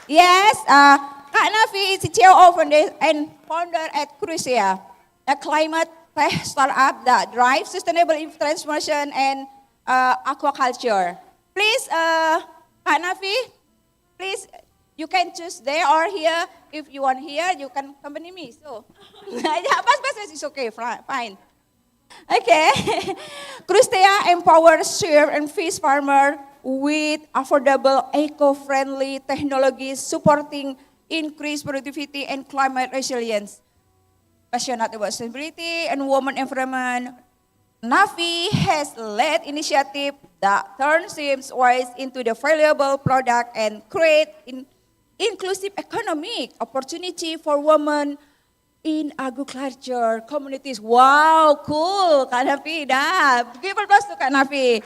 G: Yes, Kak Nafi is the CEO of and founder at Krustea, a climate tech startup that drives sustainable transformation and aquaculture. Please, Kak Nafi, please, you can choose there or here. If you want here, you can accompany me. So, yeah, bus is okay, fine. Okay, Krustea empowers shrimp and fish farmers with affordable, eco-friendly technologies supporting increased productivity and climate resilience. Passionate about sustainability and women environment, Nafi has led initiative that turns shrimp waste into the valuable product and create inclusive economic opportunity for women in agriculture communities. Wow, cool, Kak Nafi. Give applause to Kak Nafi.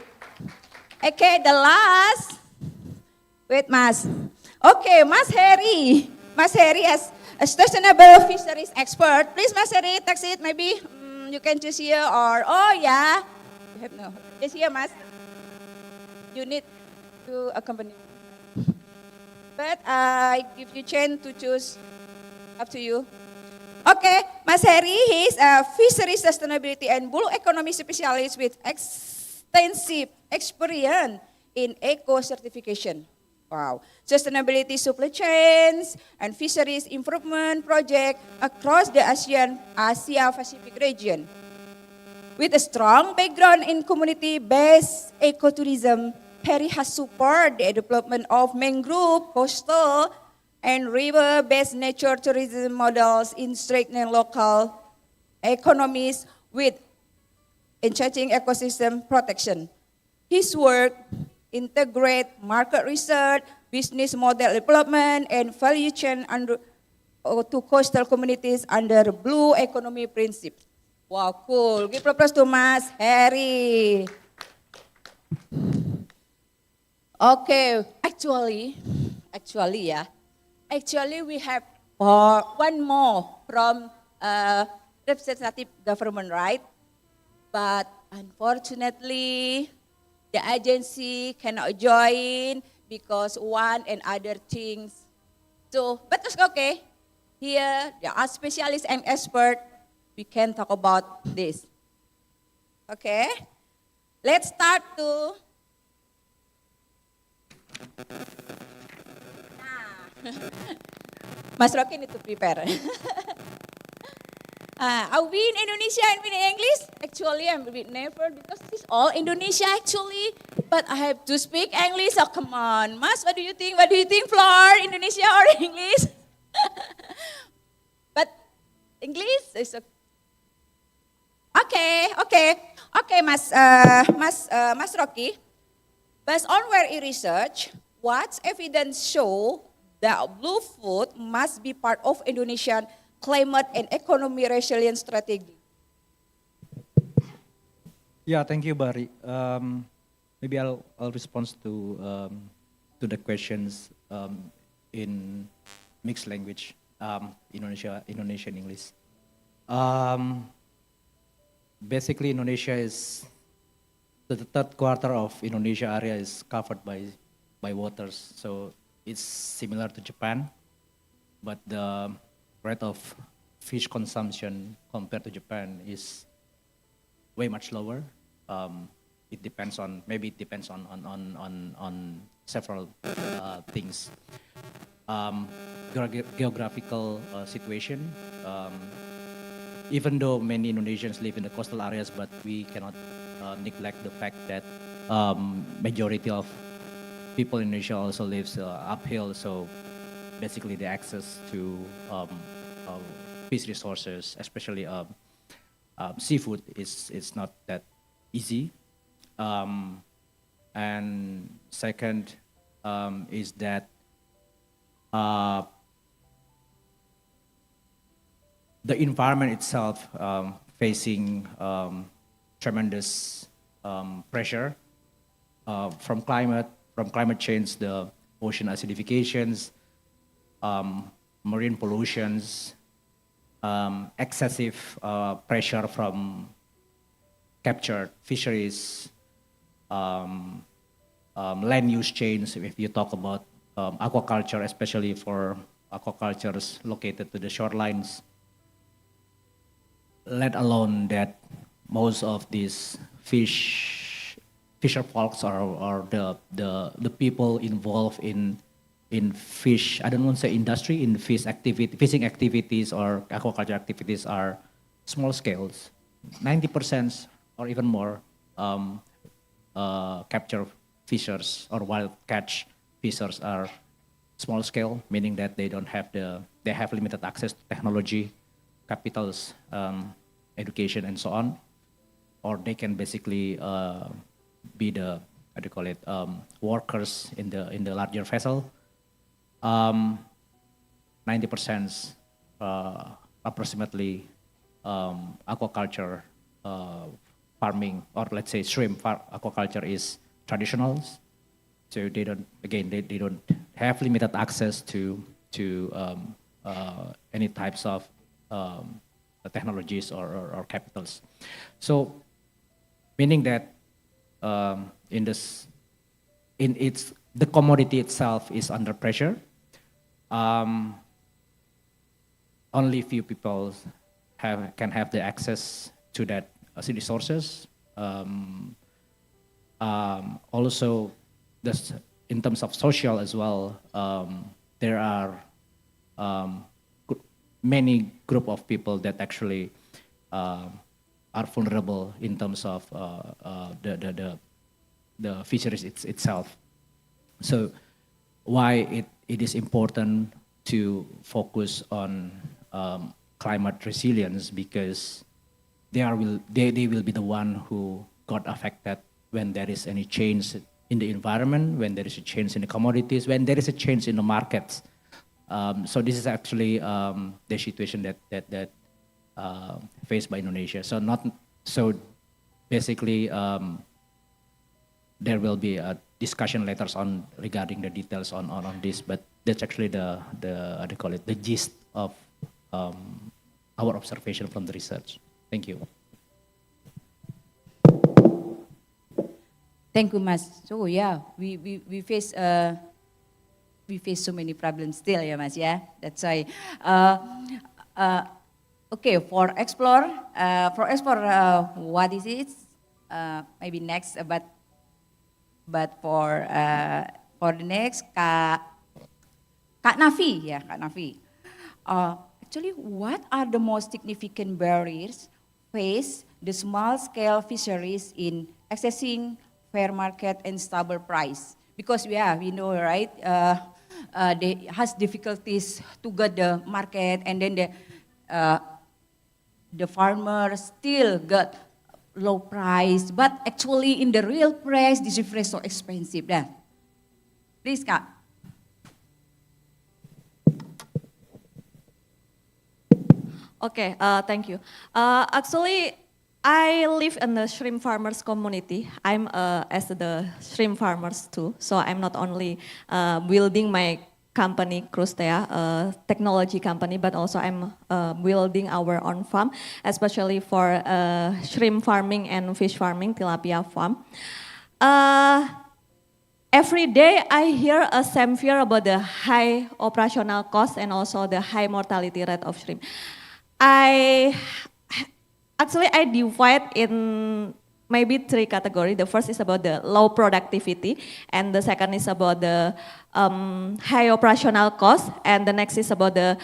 G: Okay, the last. Wait, Mas. Okay, Mas Heri. Mas Heri as a sustainable fisheries expert. Please, Mas Heri, take it. Maybe you can choose here or, oh yeah. You have no. Just here, Mas. You need to accompany. But I give you chance to choose. Up to you. Okay, Mas Heri, he is a fisheries sustainability and blue economy specialist with extensive experience in eco-certification. Wow. Sustainability supply chains and fisheries improvement project across the Asia-Pacific region. With a strong background in community-based ecotourism, Heri has supported the development of mangrove, coastal, and river-based nature tourism models in strengthening local economies with enhancing ecosystem protection. His work integrate market research, business model development, and value chain to coastal communities under blue economy principles. Wow, cool. Give applause to Mas Heri. Okay, actually, we have one more from representative government, right? But unfortunately, the agency cannot join because one and other things. So, but it's okay. Here, there are specialists and experts. We can talk about this. Okay, let's start to. Mas Rocky need to prepare. Are we in Indonesia and we in English? Actually, I'm a bit nervous because it's all Indonesia actually. But I have to speak English, so come on. Mas, what do you think? What do you think, Flor? Indonesia or English? But English is okay, Mas Rocky. Based on WRI research, what evidence show that blue food must be part of Indonesian climate and economy resilience strategy?
D: Yeah, thank you, Bari. Maybe I'll respond to the questions in mixed language, Indonesian English. Basically, Indonesia is the third quarter of Indonesia area is covered by waters, so it's similar to Japan, but the rate of fish consumption compared to Japan is way much lower. It depends on several things. Geographical situation. Even though many Indonesians live in the coastal areas, but we cannot neglect the fact that majority of people in Indonesia also lives uphill. So basically, the access to fish resources, especially seafood is not that easy. And second is that the environment itself facing tremendous pressure from climate change, the ocean acidifications, marine pollutions, excessive pressure from captured fisheries, land use change, if you talk about aquaculture, especially for aquacultures located to the shorelines, let alone that most of these fisher folks or the people involved in fish, I don't want to say industry, in fishing activities or aquaculture activities are small scales. 90% or even more capture fishers or wild catch fishers are small scale, meaning that they have limited access to technology, capitals, education, and so on, or they can basically be the workers in the larger vessel. 90% approximately aquaculture farming, or let's say shrimp aquaculture is traditional. So they don't have limited access to any types of technologies or capitals. So meaning that the commodity itself is under pressure. Only few people can have the access to that resources. Also, in terms of social as well, there are many group of people that actually are vulnerable in terms of the fisheries itself. So why it is important to focus on climate resilience, because they will be the one who got affected when there is any change in the environment, when there is a change in the commodities, when there is a change in the markets. So this is actually the situation that faced by Indonesia. So basically there will be a discussion later on regarding the details on this, but that's actually the gist of our observation from the research. Thank you.
L: Thank you, Mas. So yeah, we face so many problems still, yeah, Mas. Yeah, that's why. Okay, for explore, what is it? Maybe next, but for the next, Kak Nafi, yeah, Kak Nafi. Actually, what are the most significant barriers face the small-scale fisheries in accessing fair market and stable price? Because we know, right? They has difficulties to get the market, and then the farmers still got low price, but actually in the real price, this is very so expensive. Please, Kak.
V: Okay, thank you. Actually, I live in the shrimp farmers community. I'm as the shrimp farmers too, so I'm not only building my company, Crustea, a technology company, but also I'm building our own farm, especially for shrimp farming and fish farming, tilapia farm. Every day I hear a same fear about the high operational cost and also the high mortality rate of shrimp. I divide in maybe 3 categories. The first is about the low productivity, and the second is about the high operational cost, and the next is about the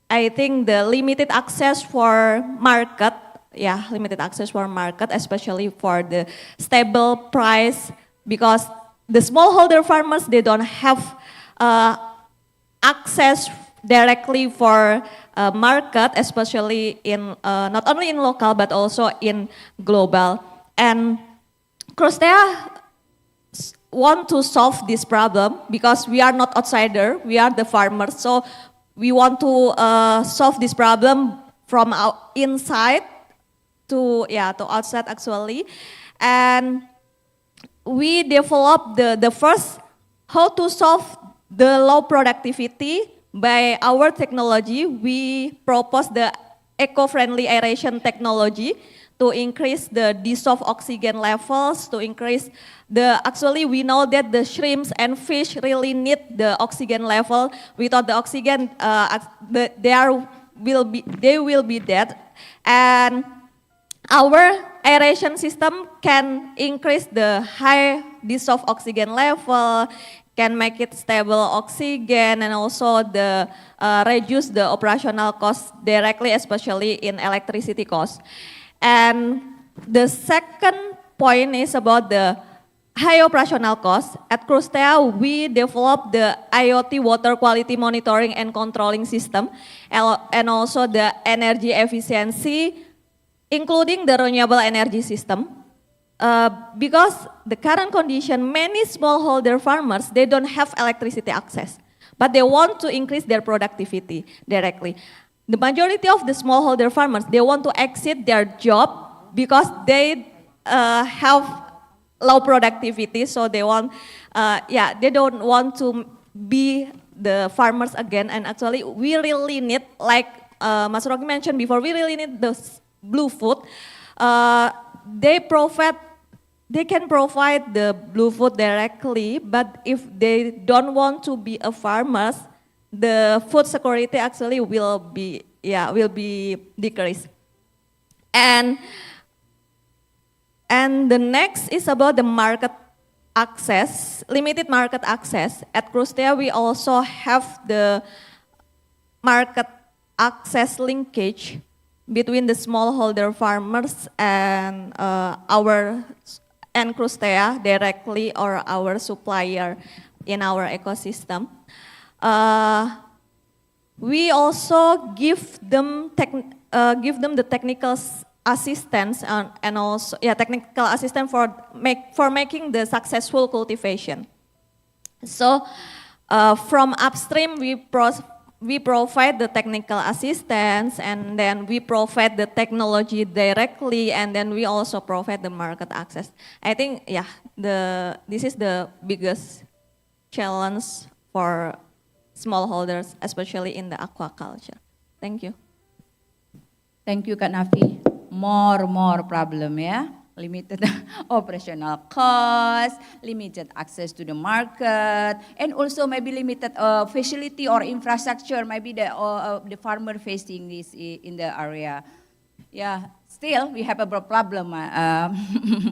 V: I think the limited access for market. Yeah, limited access for market, especially for the stable price, because the smallholder farmers, they don't have access directly for market, especially in not only in local but also in global. And Crustea want to solve this problem because we are not outsider, we are the farmers. So we want to solve this problem from our inside to outside actually. And we developed the first how to solve the low productivity by our technology. We propose the eco-friendly aeration technology to increase the dissolved oxygen levels, to increase actually we know that the shrimps and fish really need the oxygen level. Without the oxygen, they will be dead. And our aeration system can increase the high dissolved oxygen level, can make it stable oxygen, and also reduce the operational costs directly, especially in electricity costs. And the second point is about the high operational costs. At Crustea, we developed the IoT water quality monitoring and controlling system, and also the energy efficiency, including the renewable energy system. Because the current condition, many smallholder farmers, they don't have electricity access, but they want to increase their productivity directly. The majority of the smallholder farmers, they want to exit their job because they have low productivity, so they want, they don't want to be the farmers again. And actually, we really need, like Mas Rocky mentioned before, we really need the blue food. They can provide the blue food directly, but if they don't want to be a farmers, the food security actually will be decreased. And the next is about the market access, limited market access. At Crustea, we also have the market access linkage between the smallholder farmers and Crustea directly, or our supplier in our ecosystem. We also give them the technical assistance and also technical assistance for making the successful cultivation. So from upstream we provide the technical assistance, and then we provide the technology directly, and then we also provide the market access. I think this is the biggest challenge for smallholders, especially in the aquaculture. Thank you.
L: Thank you, Kak Nafi. More problem ya. Limited operational cost, limited access to the market, and also maybe limited facility or infrastructure. Maybe the farmer facing this in the area. Yeah, still we have a problem,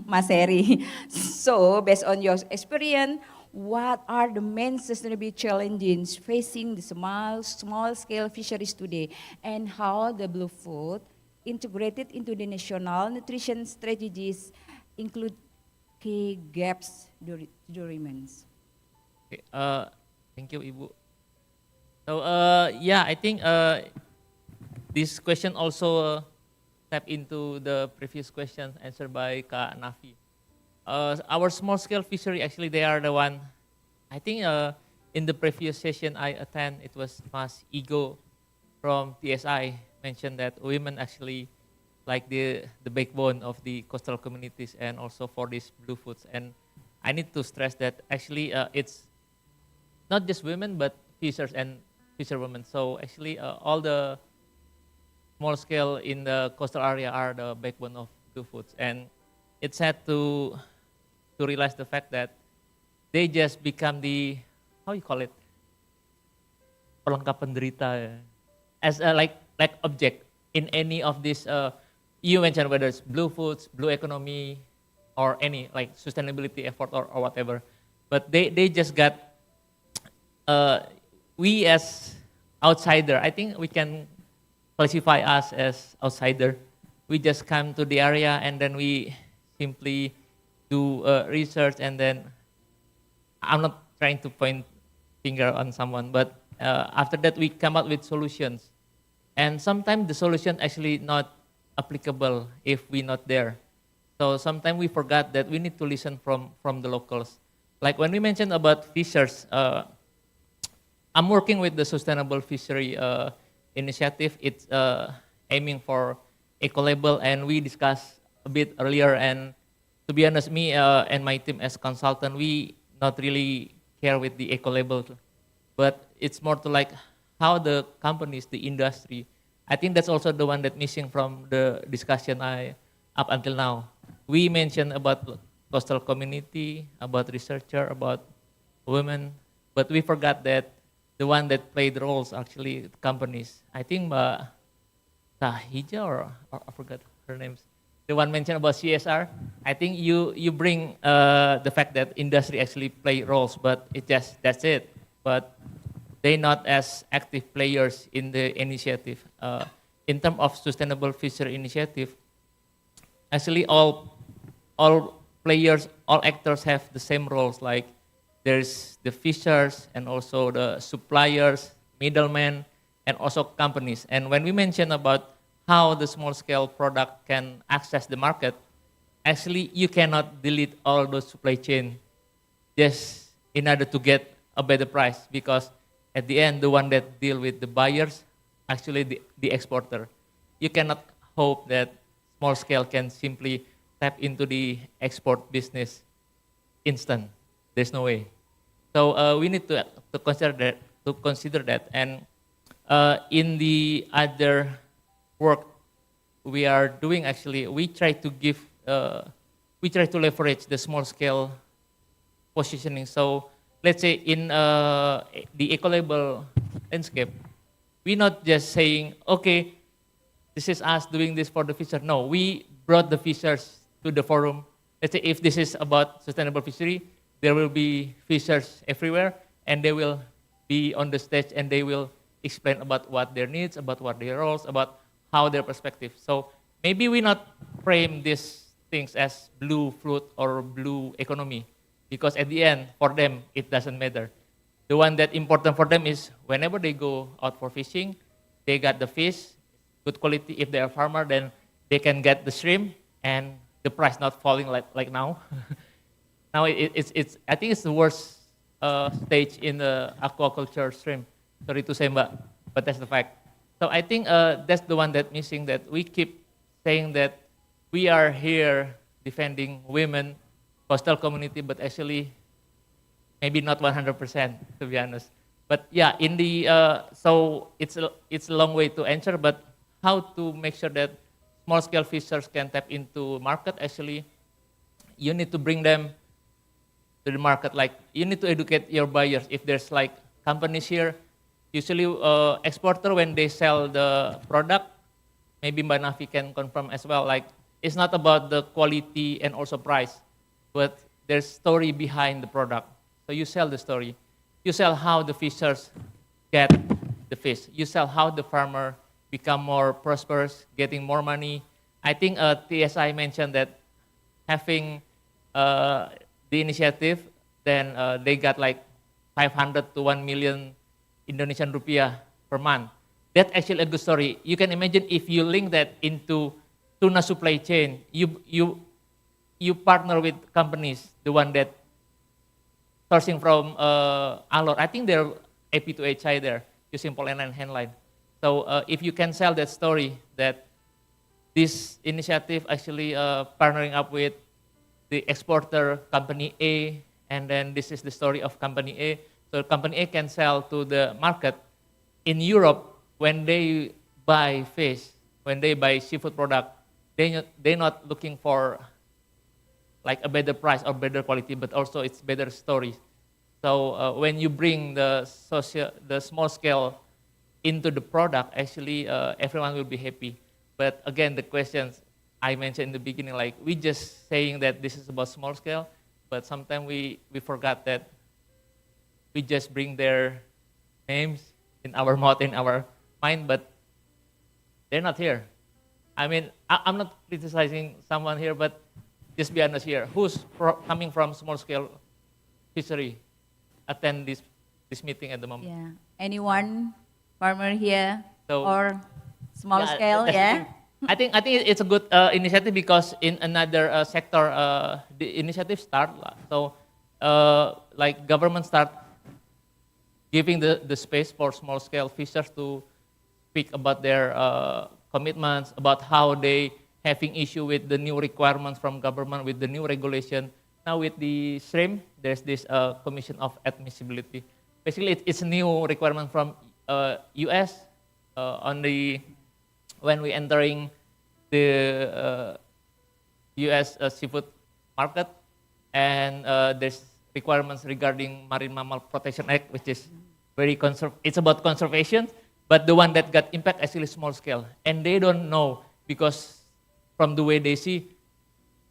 L: Mas Heri. So based on your experience, what are the main sustainability challenges facing the small scale fisheries today, and how the blue food integrated into the national nutrition strategies include key gaps to remains?
N: Okay, thank you, Ibu. So I think this question also tap into the previous question answered by Kak Nafi. Our small scale fishery, actually they are the one, I think in the previous session I attend, it was Mas Igo from TSI mentioned that women actually like the backbone of the coastal communities and also for these blue foods. And I need to stress that actually it's not just women but fishers and fisherwomen. So actually all the small scale in the coastal area are the backbone of blue foods. And it's sad to realize the fact that they just become the, how you call it, pelengkap penderita, as a like object in any of these, you mentioned whether it's blue foods, blue economy, or any like sustainability effort or whatever. But they just got, we as outsider, I think we can classify us as outsider. We just come to the area and then we simply do research, and then I'm not trying to point finger on someone, but after that we come up with solutions. And sometimes the solution actually not applicable if we're not there. So sometimes we forgot that we need to listen from the locals. Like when we mentioned about fishers, I'm working with the Sustainable Fishery Initiative. It's aiming for eco-label, and we discussed a bit earlier. And to be honest, me and my team as consultant, we not really care with the eco-label, but it's more to like how the companies, the industry. I think that's also the one that missing from the discussion up until now. We mentioned about coastal community, about researcher, about women, but we forgot that the one that played roles actually companies. I think Tahija or I forgot her names. The one mentioned about CSR. I think you bring the fact that industry actually play roles, but that's it. But they not as active players in the initiative. In terms of sustainable fishery initiative, actually all players, all actors have the same roles. Like there's the fishers and also the suppliers, middlemen, and also companies. And when we mention about how the small scale product can access the market, actually you cannot delete all those supply chain just in order to get a better price, because at the end, the one that deal with the buyers, actually the exporter. You cannot hope that small scale can simply tap into the export business instant. There's no way. So we need to consider that. And in the other work we are doing, actually, we try to leverage the small scale positioning. So let's say in the eco-label landscape, we're not just saying, okay, this is us doing this for the fisher. No, we brought the fishers to the forum. Let's say if this is about sustainable fishery, there will be fishers everywhere, and they will be on the stage and they will explain about what their needs, about what their roles, about how their perspective. So maybe we not frame these things as blue fruit or blue economy, because at the end, for them, it doesn't matter. The one that important for them is whenever they go out for fishing, they got the fish, good quality. If they are a farmer, then they can get the shrimp and the price not falling like now. Now it's I think it's the worst stage in the aquaculture shrimp. Sorry to say, but that's the fact. So I think that's the one that missing, that we keep saying that we are here defending women, coastal community, but actually maybe not 100%, to be honest. But yeah, in the so it's a long way to answer, but how to make sure that small scale fishers can tap into market, actually you need to bring them to the market. Like you need to educate your buyers. If there's like companies here, usually exporter, when they sell the product, maybe Mbak Nafi can confirm as well, like it's not about the quality and also price, but there's story behind the product. So you sell the story. You sell how the fishers get the fish. You sell how the farmer become more prosperous, getting more money. I think TSI mentioned that having the initiative, then they got like 500 to 1 million Indonesian rupiah per month. That's actually a good story. You can imagine if you link that into tuna supply chain, you partner with companies, the one that sourcing from Alor. I think they're AP to HI there, using Poland and Handline. So if you can sell that story, that this initiative actually partnering up with the exporter company A, and then this is the story of company A. So company A can sell to the market in Europe. When they buy fish, when they buy seafood product, they're not looking for like a better price or better quality, but also it's better story. So when you bring the small scale into the product, actually everyone will be happy. But again, the questions I mentioned in the beginning, like we just saying that this is about small scale, but sometimes we forgot that we just bring their names in our mouth, in our mind, but they're not here. I mean, I'm not criticizing someone here, but just be honest here. Who's coming from small scale fishery attend this meeting at the moment?
L: Yeah. Anyone farmer here?
N: So,
L: or small
N: Yeah,
L: scale,
N: that's the
L: yeah.
N: thing. I think it's a good initiative because in another sector the initiative start so like government start giving the space for small scale fishers to speak about their commitments, about how they having issue with the new requirements from government, with the new regulation. Now with the shrimp, there's this commission of admissibility. Basically, it's a new requirement from US on the when we entering the US seafood market, and there's requirements regarding Marine Mammal Protection Act, which is very it's about conservation, but the one that got impact actually small scale, and they don't know because from the way they see,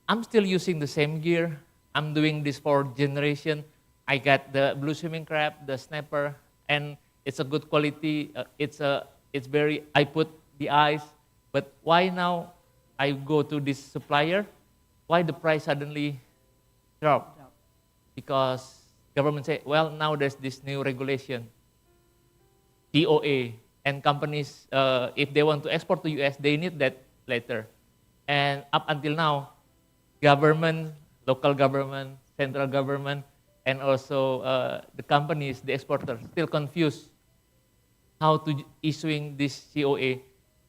N: I'm still using the same gear. I'm doing this for generation. I got the blue swimming crab, the snapper, and it's a good quality. It's very. I put the eyes, but why now I go to this supplier? Why the price suddenly drop? Because government say, well, now there's this new regulation, DOA, and companies, if they want to export to US, they need that later. And up until now, government, local government, central government, and also the companies, the exporters, still confused how to issuing this COA,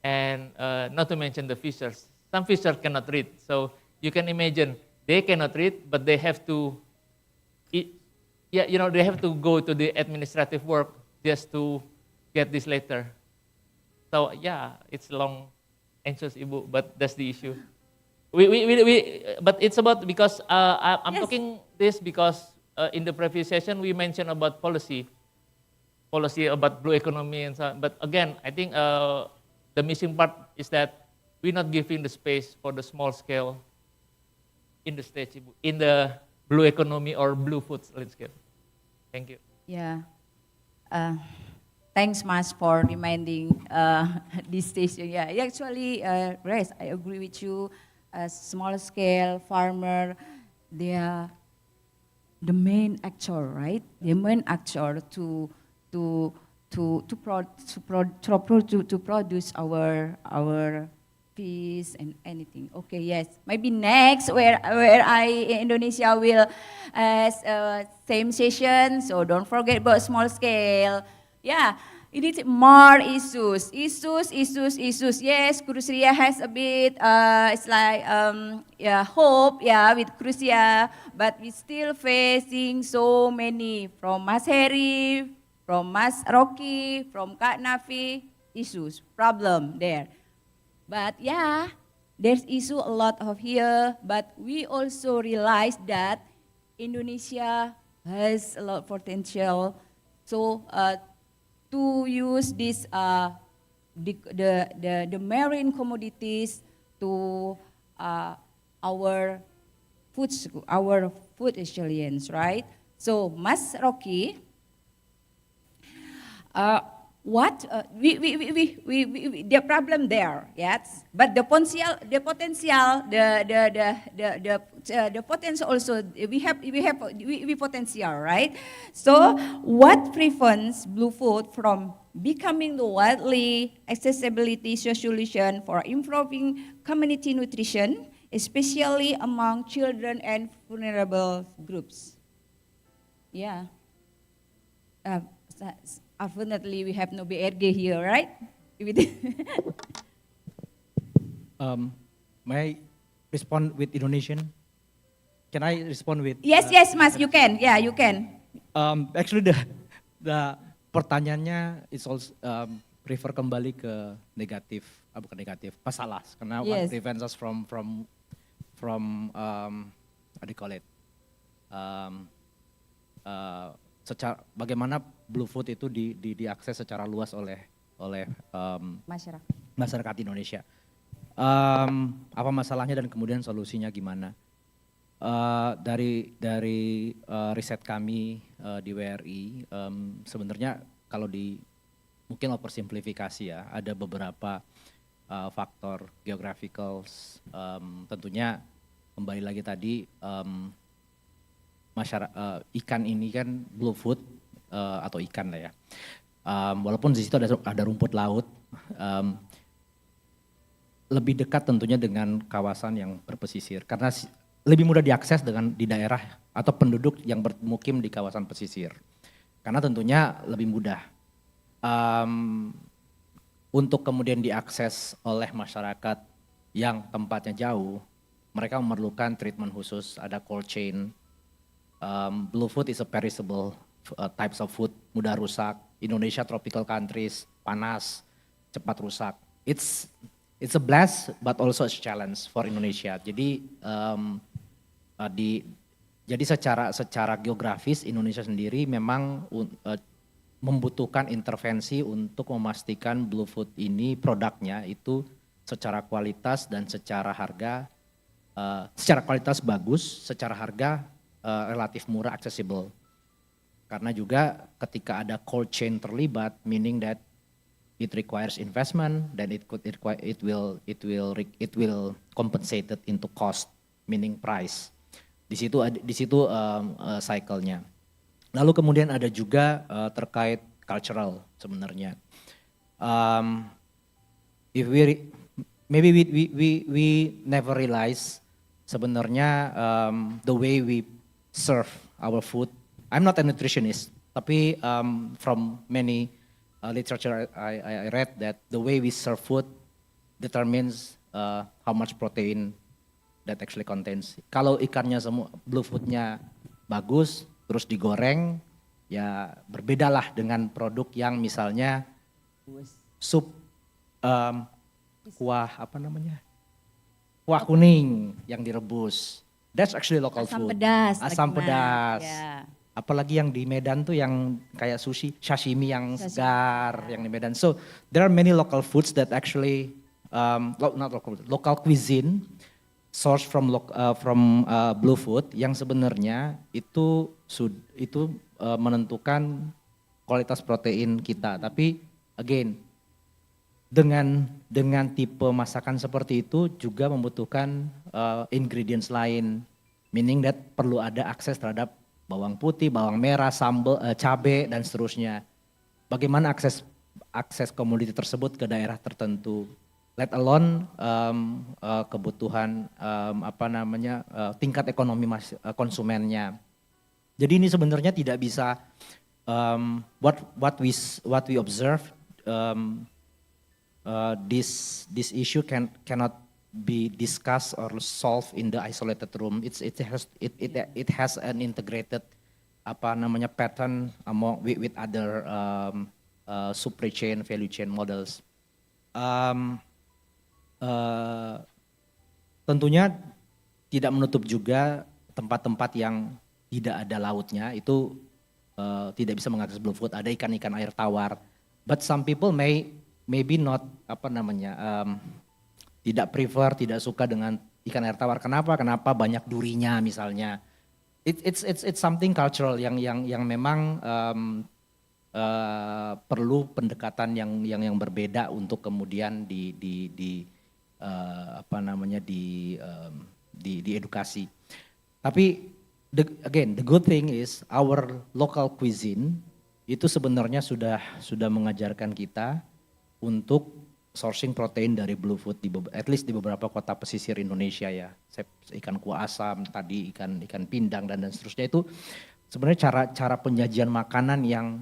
N: and not to mention the fishers. Some fishers cannot read, so you can imagine they cannot read, but they have to, they have to go to the administrative work just to get this letter. So yeah, it's long answers, Ibu, but that's the issue. But it's about because I'm talking this because in the previous session we mentioned about policy about blue economy and so on. But again, I think the missing part is that we're not giving the space for the small scale in the stage, in the blue economy or blue food landscape. Thank you.
L: Yeah. Thanks, Mas, for reminding this station. Yeah, actually, Grace, I agree with you. Small scale farmer, they are the main actor, right? The main actor to produce our fish and anything. Okay, yes. Maybe next WRI Indonesia will same session. So don't forget about small scale. Yeah, it is more issues. Yes, Crucia has a bit, it's like, hope, with Crucia, but we still facing so many, from Mas Heri, from Mas Rocky, from Kak Nafi, issues, problem there. But yeah, there's issue a lot of here, but we also realize that Indonesia has a lot of potential. So to use this the marine commodities to our food resilience, right? So Mas Rocky, the problem there, yes, but the potential also we potential, right? So what prevents blue food from becoming the widely accessibility solution for improving community nutrition, especially among children and vulnerable groups? Yeah. Unfortunately, we have no BRG here, right?
D: May I respond with Indonesian? Can I respond with?
L: Yes, Mas, you can. Yeah, you can.
D: Actually, the pertanyaannya is also refer kembali ke negatif, bukan negatif, masalah. Karena what prevents us from how do you call it? Bagaimana blue food itu diakses secara luas oleh masyarakat Indonesia. Apa masalahnya dan kemudian solusinya gimana? Dari riset kami di WRI, sebenarnya kalau mungkin oversimplifikasi ya, ada beberapa faktor geographical, tentunya kembali lagi tadi ikan ini kan blue food atau ikan lah ya. Walaupun di situ ada rumput laut, lebih dekat tentunya dengan kawasan yang berpesisir karena lebih mudah diakses di daerah atau penduduk yang bermukim di kawasan pesisir. Karena tentunya lebih mudah untuk kemudian diakses oleh masyarakat yang tempatnya jauh. Mereka memerlukan treatment khusus, ada cold chain. Blue food is a perishable types of food, mudah rusak. Indonesia tropical countries, panas, cepat rusak. It's a blast but also a challenge for Indonesia. Jadi jadi secara geografis Indonesia sendiri memang membutuhkan intervensi untuk memastikan blue food ini produknya itu secara kualitas dan secara harga, secara kualitas bagus, secara harga relatif murah, accessible. Karena juga ketika ada cold chain terlibat, meaning that it requires investment, then it will compensate it into cost, meaning price. Di situ cycle-nya. Lalu kemudian ada juga terkait cultural sebenarnya. Maybe we never realize sebenarnya the way we serve our food. I'm not a nutritionist, tapi from many literature I read that the way we serve food determines how much protein that actually contains. Kalau ikannya semua blue foodnya bagus, terus digoreng, ya berbedalah dengan produk yang misalnya sup kuah apa namanya, kuah kuning yang direbus. That's actually local
L: Asam
D: food.
L: pedas.
D: Asam pedas.
L: Yeah.
D: Apalagi yang di Medan tuh yang kayak sushi, sashimi yang segar, yang di Medan. So there are many local foods that actually local cuisine source from blue food yang sebenarnya itu menentukan kualitas protein kita. Tapi again dengan tipe masakan seperti itu juga membutuhkan ingredients lain, meaning that perlu ada akses terhadap bawang putih, bawang merah, sambal, cabai dan seterusnya. Bagaimana akses komoditi tersebut ke daerah tertentu? Let alone kebutuhan tingkat ekonomi konsumennya. Jadi ini sebenarnya tidak bisa what we observe this issue cannot be discussed or solved in the isolated room. It has an integrated pattern with other supply chain, value chain models. Tentunya tidak menutup juga tempat-tempat yang tidak ada lautnya itu tidak bisa mengakses blue food. Ada ikan-ikan air tawar, but some people maybe not tidak prefer, tidak suka dengan ikan air tawar. Kenapa? Kenapa banyak durinya misalnya. It's something cultural yang memang perlu pendekatan yang berbeda untuk kemudian diedukasi. Tapi the good thing is our local cuisine itu sebenarnya sudah mengajarkan kita untuk sourcing protein dari blue food at least di beberapa kota pesisir Indonesia ya. Ikan kuah asam, tadi ikan pindang dan seterusnya itu sebenarnya cara penyajian makanan yang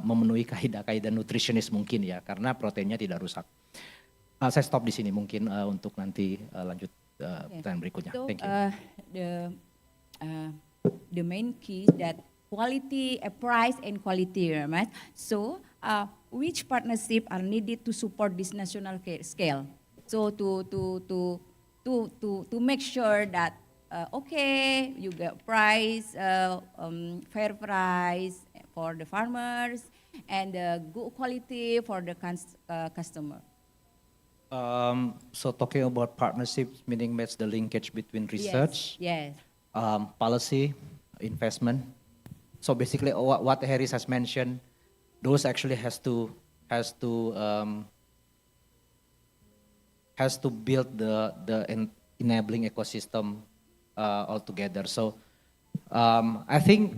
D: memenuhi kaidah-kaidah nutritionis mungkin ya, karena proteinnya tidak rusak. Saya stop di sini mungkin untuk nanti lanjut pertanyaan berikutnya.
L: So,
D: Thank you.
L: The main key that quality, price and quality, right? So, which partnership are needed to support this national scale? So to make sure that okay, you get price, fair price for the farmers and good quality for the customer.
D: So talking about partnerships, meaning that's the linkage between research,
L: Yes.
D: Policy, investment. So basically, what Harris has mentioned, those actually has to build the enabling ecosystem altogether. So I think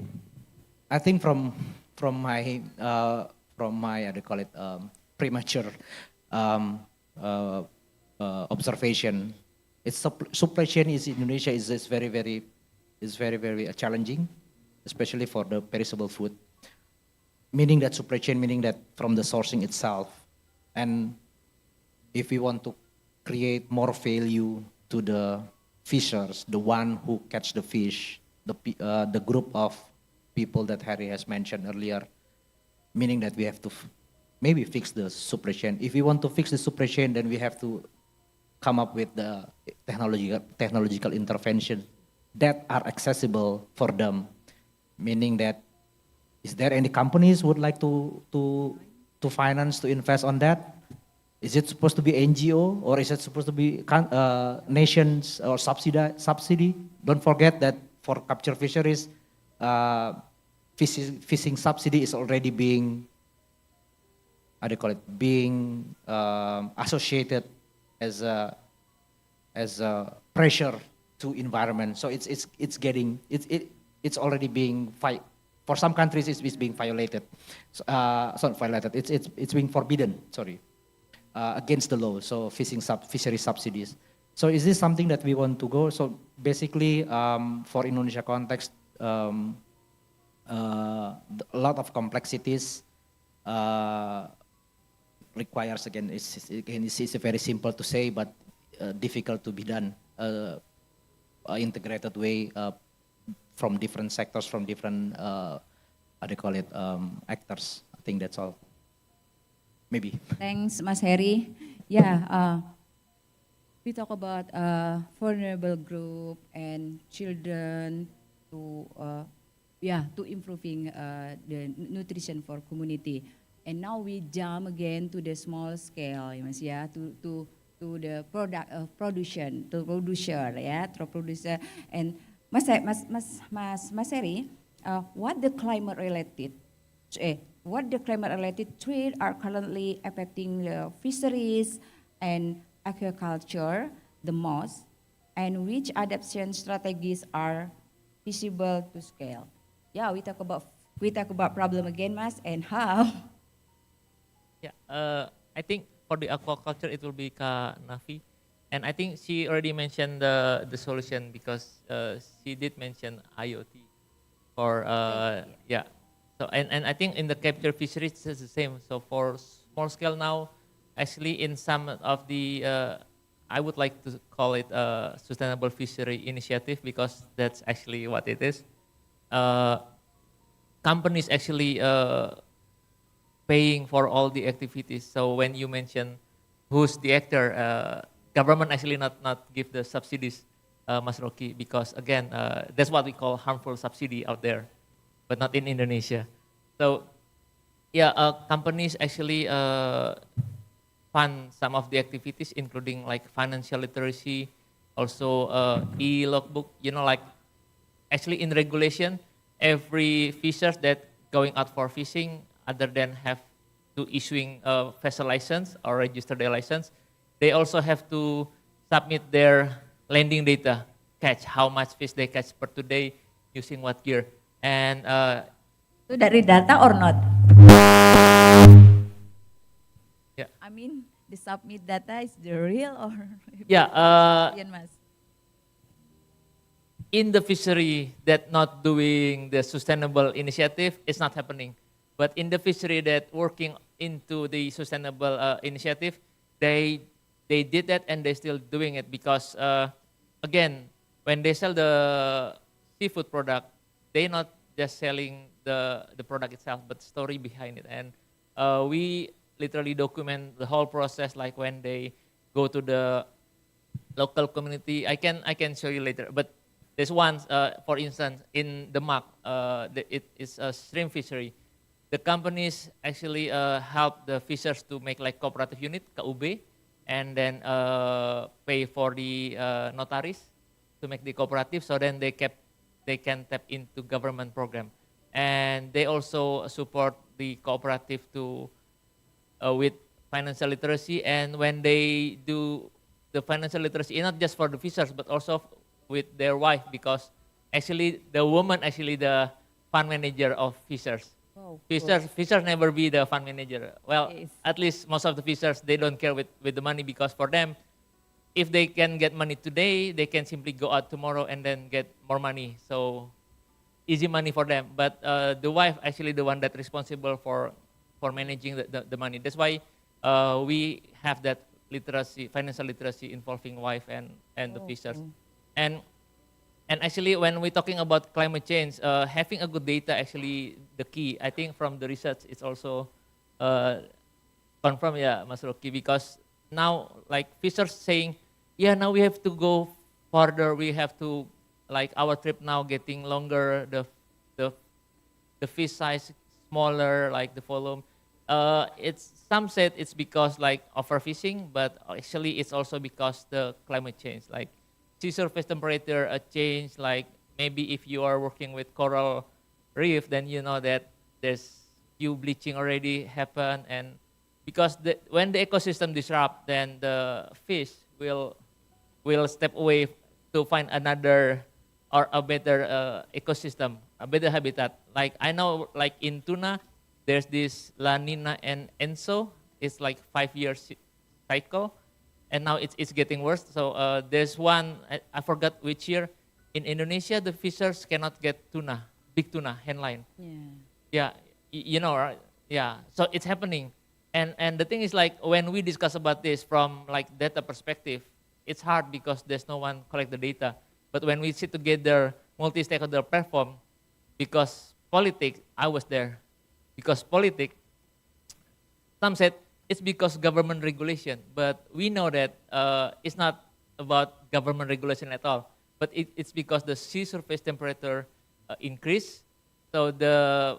D: from my how do you call it, premature observation. Its supply chain is in Indonesia is very challenging, especially for the perishable food. Meaning that supply chain, meaning that from the sourcing itself, and if we want to create more value to the fishers, the one who catch the fish, the group of people that Harry has mentioned earlier, meaning that we have to maybe fix the supply chain. If we want to fix the supply chain, then we have to come up with the technological intervention that are accessible for them. Meaning that, is there any companies would like to finance, to invest on that? Is it supposed to be NGO, or is it supposed to be nations or subsidy? Don't forget that for capture fisheries, fishing subsidy is already being, how do you call it, being associated as a pressure to environment. So it's already being for some countries it's being violated. Sorry, violated. It's being forbidden. Sorry. Against the law, so fishery subsidies. So is this something that we want to go? So basically, for Indonesia context, a lot of complexities requires, again, it's very simple to say, but difficult to be done. Integrated way from different sectors, from different, how do you call it, actors. I think that's all. Maybe.
L: Thanks, Mas Harry. Yeah, we talk about vulnerable group and children to improving the nutrition for community. And now we jump again to the small scale, Mas, yeah, to the producer, and Mas Harry, what the climate related threats are currently affecting the fisheries and aquaculture the most, and which adaptation strategies are feasible to scale? Yeah, we talk about problem again, Mas, and how.
N: Yeah, I think for the aquaculture it will be Ka Nafi, and I think she already mentioned the solution, because she did mention IoT for yeah. So and I think in the capture fisheries it's the same. So for small scale now, actually in some of the I would like to call it a sustainable fishery initiative, because that's actually what it is. Companies actually paying for all the activities. So when you mention who's the actor, government actually not give the subsidies, Mas Rocky, because again, that's what we call harmful subsidy out there, but not in Indonesia. So yeah, companies actually fund some of the activities, including like financial literacy, also e-logbook, like actually in regulation, every fishers that going out for fishing, other than have to issuing a vessel license or register their license, they also have to submit their landing data, catch how much fish they catch per today, using what gear. And
L: So dari data or not?
N: Yeah.
L: I mean, the submit data is the real or?
N: Yeah.
L: Mas.
N: In the fishery that not doing the sustainable initiative, it's not happening. But in the fishery that working into the sustainable initiative, they did that and they're still doing it, because again, when they sell the seafood product, they're not just selling the product itself, but story behind it. And we literally document the whole process, like when they go to the local community. I can show you later, but there's one, for instance, in the MAC, it is a shrimp fishery. The companies actually help the fishers to make like cooperative unit, KUB, and then pay for the notaris to make the cooperative, so then they can tap into government program. And they also support the cooperative to with financial literacy. And when they do the financial literacy, not just for the fishers, but also with their wife, because actually the woman actually the fund manager of fishers.
L: Oh,
N: Fishers never be the fund manager. Well,
L: Yes.
N: at least most of the fishers, they don't care with the money, because for them, if they can get money today, they can simply go out tomorrow and then get more money. So easy money for them. But the wife actually the one that's responsible for managing the money. That's why we have that literacy, financial literacy involving wife and the fishers. And actually, when we're talking about climate change, having a good data actually the key. I think from the research, it's also confirmed, yeah, Mas Rocky, because now like fishers saying, yeah, now we have to go further. We have to like our trip now getting longer. The fish size smaller, like the volume. It's some said it's because like overfishing, but actually it's also because the climate change, like sea surface temperature change. Like maybe if you are working with coral reef, then you know that there's few bleaching already happen, and because when the ecosystem disrupt, then the fish will step away to find another or a better ecosystem, a better habitat. Like I know, like in tuna, there's this La Nina and Enso. It's like 5 years cycle, and now it's getting worse. So there's one, I forgot which year, in Indonesia the fishers cannot get tuna, big tuna, henline. Yeah, you know, right? Yeah, so it's happening. And the thing is, like when we discuss about this from like data perspective, it's hard because there's no one collect the data. But when we sit together, multi-stakeholder platform, because politics, I was there, because politics, some said it's because government regulation, but we know that it's not about government regulation at all, but it's because the sea surface temperature increase, so the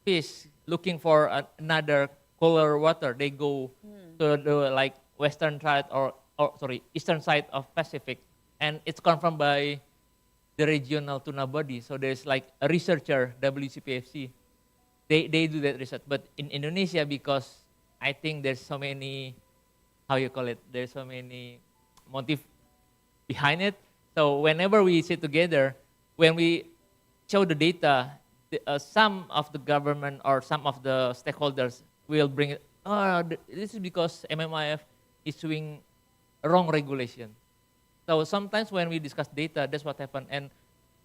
N: fish looking for another cooler water, they go to the like western side or sorry, eastern side of Pacific, and it's confirmed by the regional tuna body. So there's like a researcher, WCPFC, they do that research. But in Indonesia, because I think there's so many, how you call it, there's so many motive behind it. So whenever we sit together, when we show the data, some of the government or some of the stakeholders will bring it, oh, this is because MMIF is doing wrong regulation. So sometimes when we discuss data, that's what happened.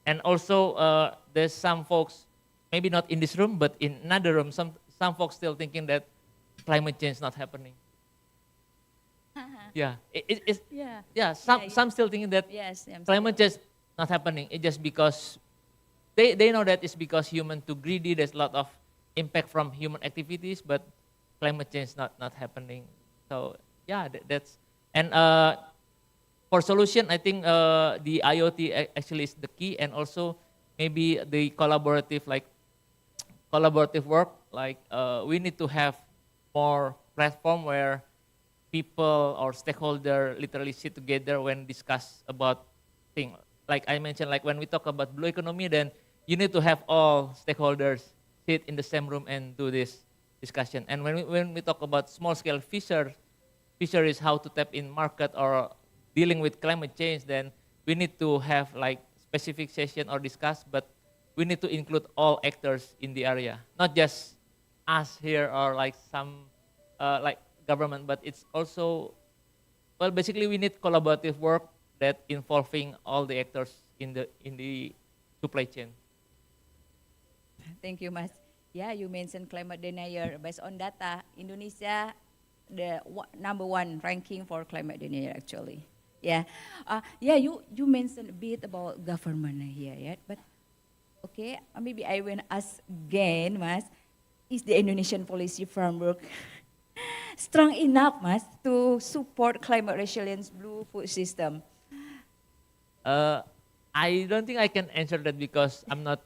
N: And also there's some folks, maybe not in this room, but in another room, some folks still thinking that climate change is not happening. Yeah, some still thinking that climate change not happening. It's just because they know that it's because human too greedy. There's a lot of impact from human activities, but climate change is not happening. So yeah, that's and for solution, I think the IoT actually is the key, and also maybe the collaborative work. Like we need to have more platform where people or stakeholder literally sit together when discuss about things. Like I mentioned, like when we talk about blue economy, then you need to have all stakeholders sit in the same room and do this discussion. And when we talk about small scale fisheries, how to tap in market or dealing with climate change, then we need to have like specific session or discuss, but we need to include all actors in the area, not just us here or like some like government, but it's also, well, basically we need collaborative work that involving all the actors in the supply chain.
L: Thank you, Mas. Yeah, you mentioned climate denier. Based on data, Indonesia, the #1 ranking for climate denier actually. Yeah, you mentioned a bit about government here, yeah. But okay, maybe I will ask again, Mas. Is the Indonesian policy framework strong enough, Mas, to support climate resilience blue food system?
N: I don't think I can answer that because I'm not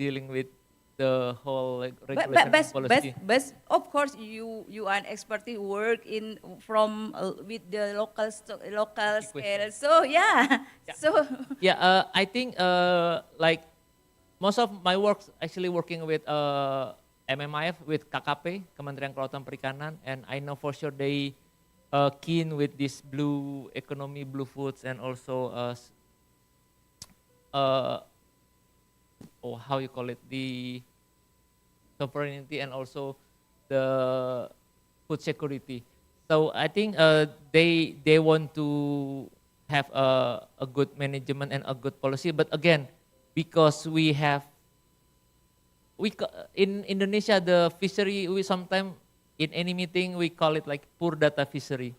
N: dealing with the whole regulation policy.
L: But of course you are an expert who work in from with the local scale. So yeah. So
N: yeah, I think like most of my work actually working with MMIF, with KKP, Kementerian Kelautan Perikanan, and I know for sure they keen with this blue economy, blue foods, and also or how you call it, the sovereignty and also the food security. So I think they want to have a good management and a good policy. But again, because in Indonesia, the fishery, we sometimes in any meeting we call it like poor data fishery.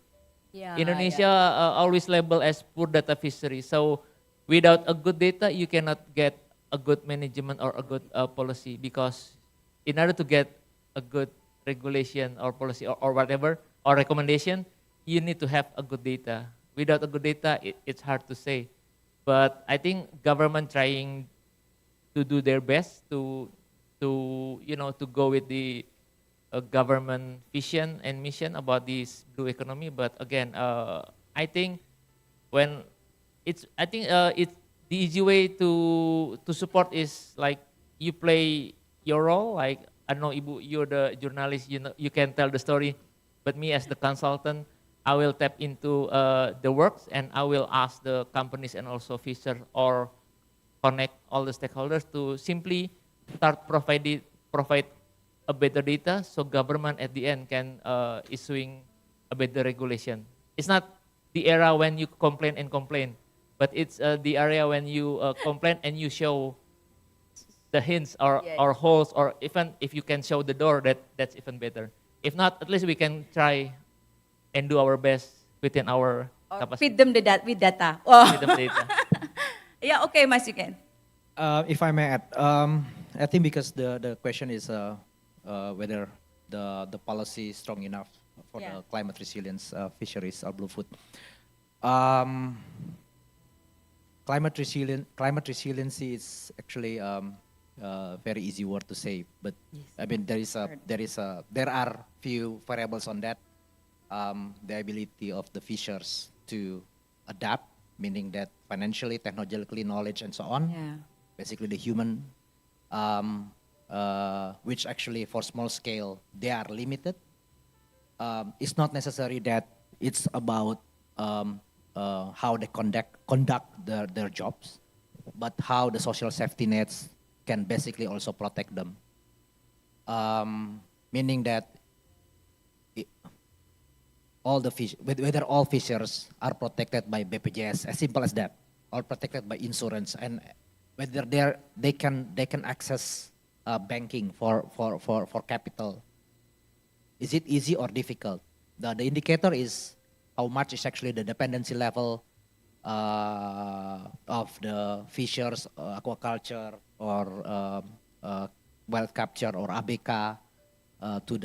L: Yeah,
N: Indonesia always labeled as poor data fishery. So without a good data, you cannot get a good management or a good policy, because in order to get a good regulation or policy or whatever or recommendation, you need to have a good data. Without a good data, it's hard to say. But I think government trying to do their best to go with the government vision and mission about this blue economy. But again, I think it's the easy way to support is like you play your role. Like, I don't know, Ibu, you're the journalist, you can tell the story, but me as the consultant, I will tap into the works, and I will ask the companies and also fisher or connect all the stakeholders to simply start provide a better data, so government at the end can issuing a better regulation. It's not the era when you complain and complain, but it's the area when you complain and you show the hints or holes, or even if you can show the door, that's even better. If not, at least we can try and do our best within our capacity.
L: Feed them with data. Oh.
N: Feed them data.
L: Yeah, okay, Mas, you can.
D: If I may add, I think because the question is whether the policy is strong enough for the climate resilience fisheries or blue food. Climate resiliency is actually very easy word to say, but I mean there are few variables on that. The ability of the fishers to adapt, meaning that financially, technologically, knowledge, and so on.
L: Yeah.
D: Basically, the human, which actually for small scale they are limited. It's not necessary that it's about how they conduct their jobs, but how the social safety nets can basically also protect them. Meaning that all the fish, whether all fishers are protected by BPJS, as simple as that, or protected by insurance, and whether they can access banking for capital. Is it easy or difficult? The indicator is how much is actually the dependency level of the fishers, aquaculture, or wild capture, or ABK to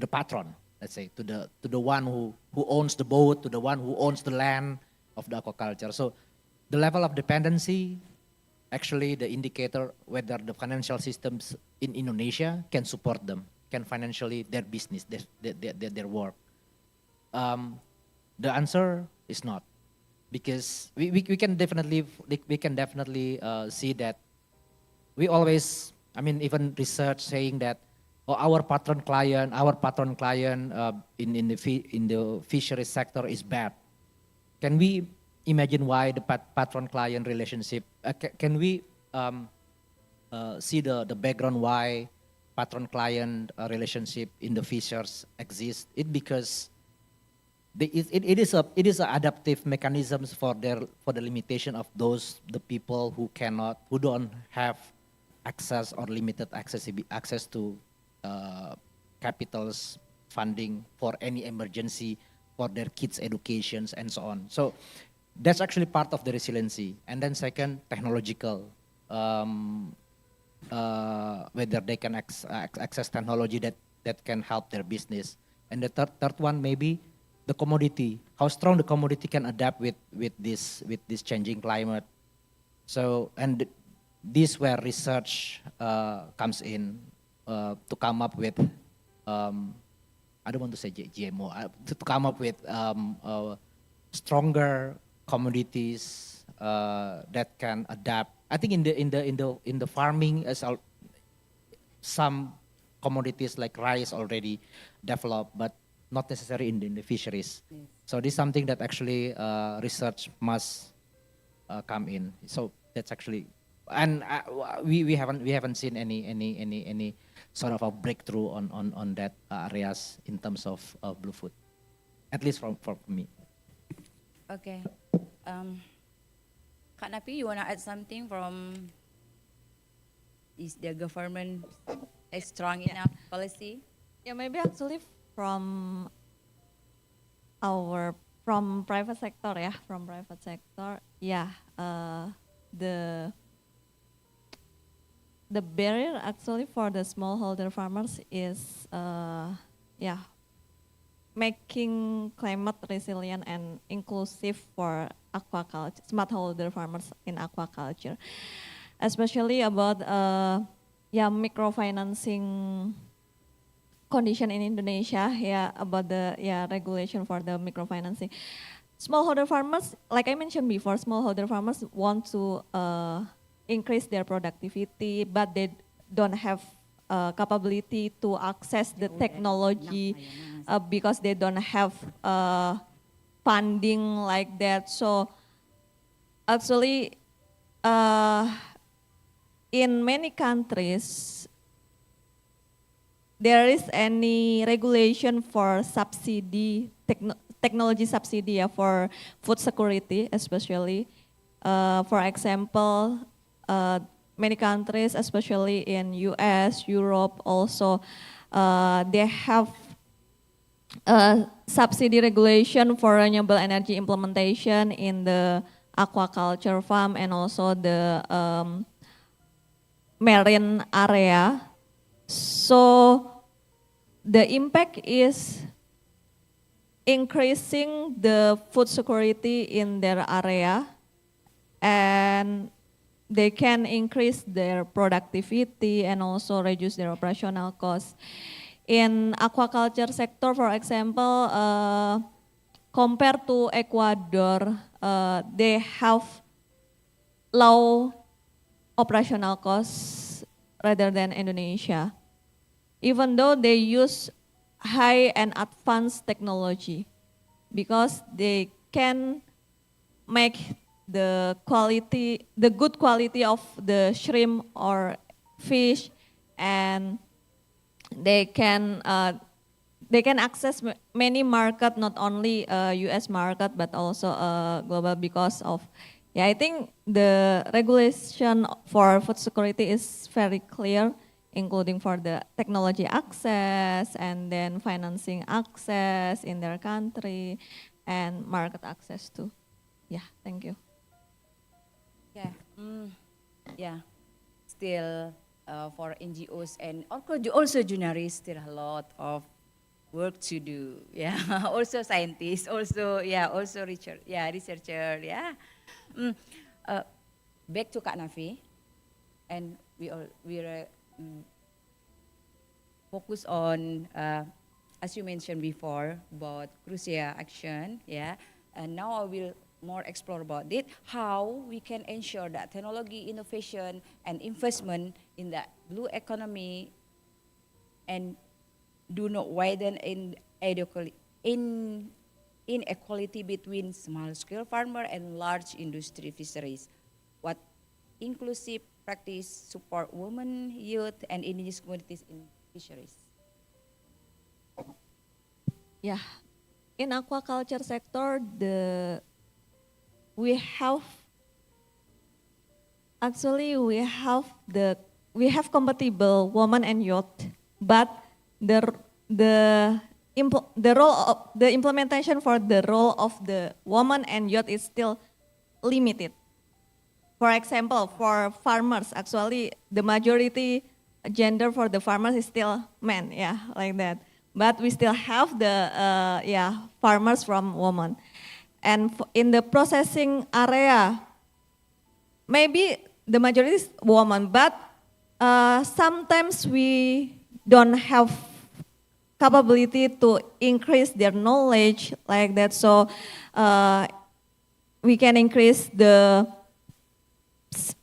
D: the patron, let's say, to the one who owns the boat, to the one who owns the land of the aquaculture. So the level of dependency, actually the indicator whether the financial systems in Indonesia can support them, can financially their business, their work. The answer is not, because we can definitely see that we always, I mean, even research saying that our patron client in the fisheries sector is bad. Can we imagine why the patron client relationship? Can we see the background why patron client relationship in the fishers exists? It because it is a adaptive mechanisms for the limitation of the people who don't have access or limited access to capitals, funding for any emergency, for their kids' educations, and so on. So that's actually part of the resiliency. And then second, technological, whether they can access technology that can help their business. And the third one, maybe the commodity, how strong the commodity can adapt with this changing climate. So, and this where research comes in to come up with, I don't want to say GMO, to come up with stronger commodities that can adapt. I think in the farming, as some commodities like rice already developed, but not necessarily in the fisheries. Yes. So this is something that actually research must come in. So that's actually And we haven't seen any sort of a breakthrough on that areas in terms of blue food, at least for me.
L: Okay. Kak Nafi, you want to add something from, is the government a strong enough policy?
V: Yeah, maybe actually from private sector, yeah, the barrier actually for the smallholder farmers is making climate resilient and inclusive for aquaculture, smallholder farmers in aquaculture, especially about microfinancing condition in Indonesia, about the regulation for the microfinancing. Smallholder farmers, like I mentioned before, smallholder farmers want to increase their productivity, but they don't have capability to access the technology because they don't have funding like that. So actually, in many countries, there is any regulation for subsidy, technology subsidy for food security, especially. For example, many countries, especially in US, Europe also, they have subsidy regulation for renewable energy implementation in the aquaculture farm and also the marine area. So the impact is increasing the food security in their area, and they can increase their productivity and also reduce their operational costs. In aquaculture sector, for example, compared to Ecuador, they have low operational costs rather than Indonesia, even though they use high and advanced technology, because they can make the good quality of the shrimp or fish, and they can access many market, not only US market but also global, because of I think the regulation for food security is very clear, including for the technology access and then financing access in their country and market access too. Yeah, thank you.
L: Yeah, still for NGOs and also journalists, still a lot of work to do. Yeah, also scientists, also researcher. Yeah. Back to Kak Nafi, and we focus on, as you mentioned before, about crucial action. Yeah, and now I will more explore about it, how we can ensure that technology innovation and investment in the blue economy and do not widen inequality between small-scale farmer and large industry fisheries. What inclusive practice support women, youth, and indigenous communities in fisheries?
V: Yeah, in aquaculture sector, we have compatible women and youth, but the implementation for the role of the woman and youth is still limited. For example, for farmers, actually the majority gender for the farmers is still men, like that. But we still have the farmers from women. And in the processing area, maybe the majority is women, but sometimes we don't have capability to increase their knowledge like that. So we can increase the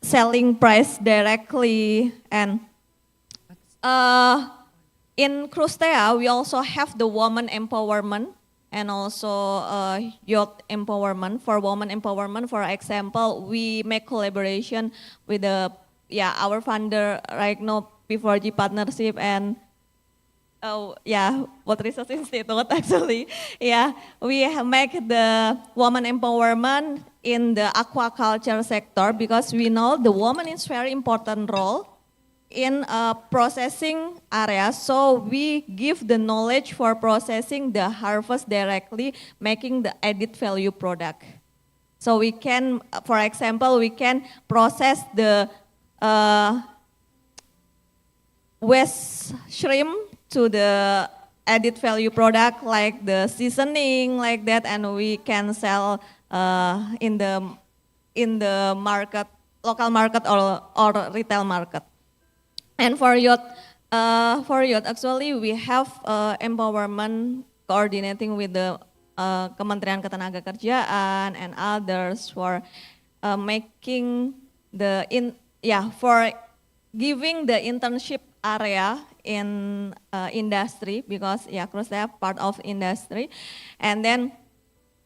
V: selling price directly. And in Crustea, we also have the woman empowerment and also youth empowerment, for women empowerment. For example, we make collaboration with our funder right now, P4G partnership, and Water Research Institute actually. We make the woman empowerment in the aquaculture sector, because we know the woman is very important role in processing areas. So we give the knowledge for processing the harvest directly, making the added value product. So we can, for example, we can process the waste shrimp to the added value product, like the seasoning, like that, and we can sell in the market, local market or retail market. And for youth, actually we have empowerment coordinating with the Kementerian Ketenagakerjaan and others for making for giving the internship area in industry, because CRUSTEF part of industry. And then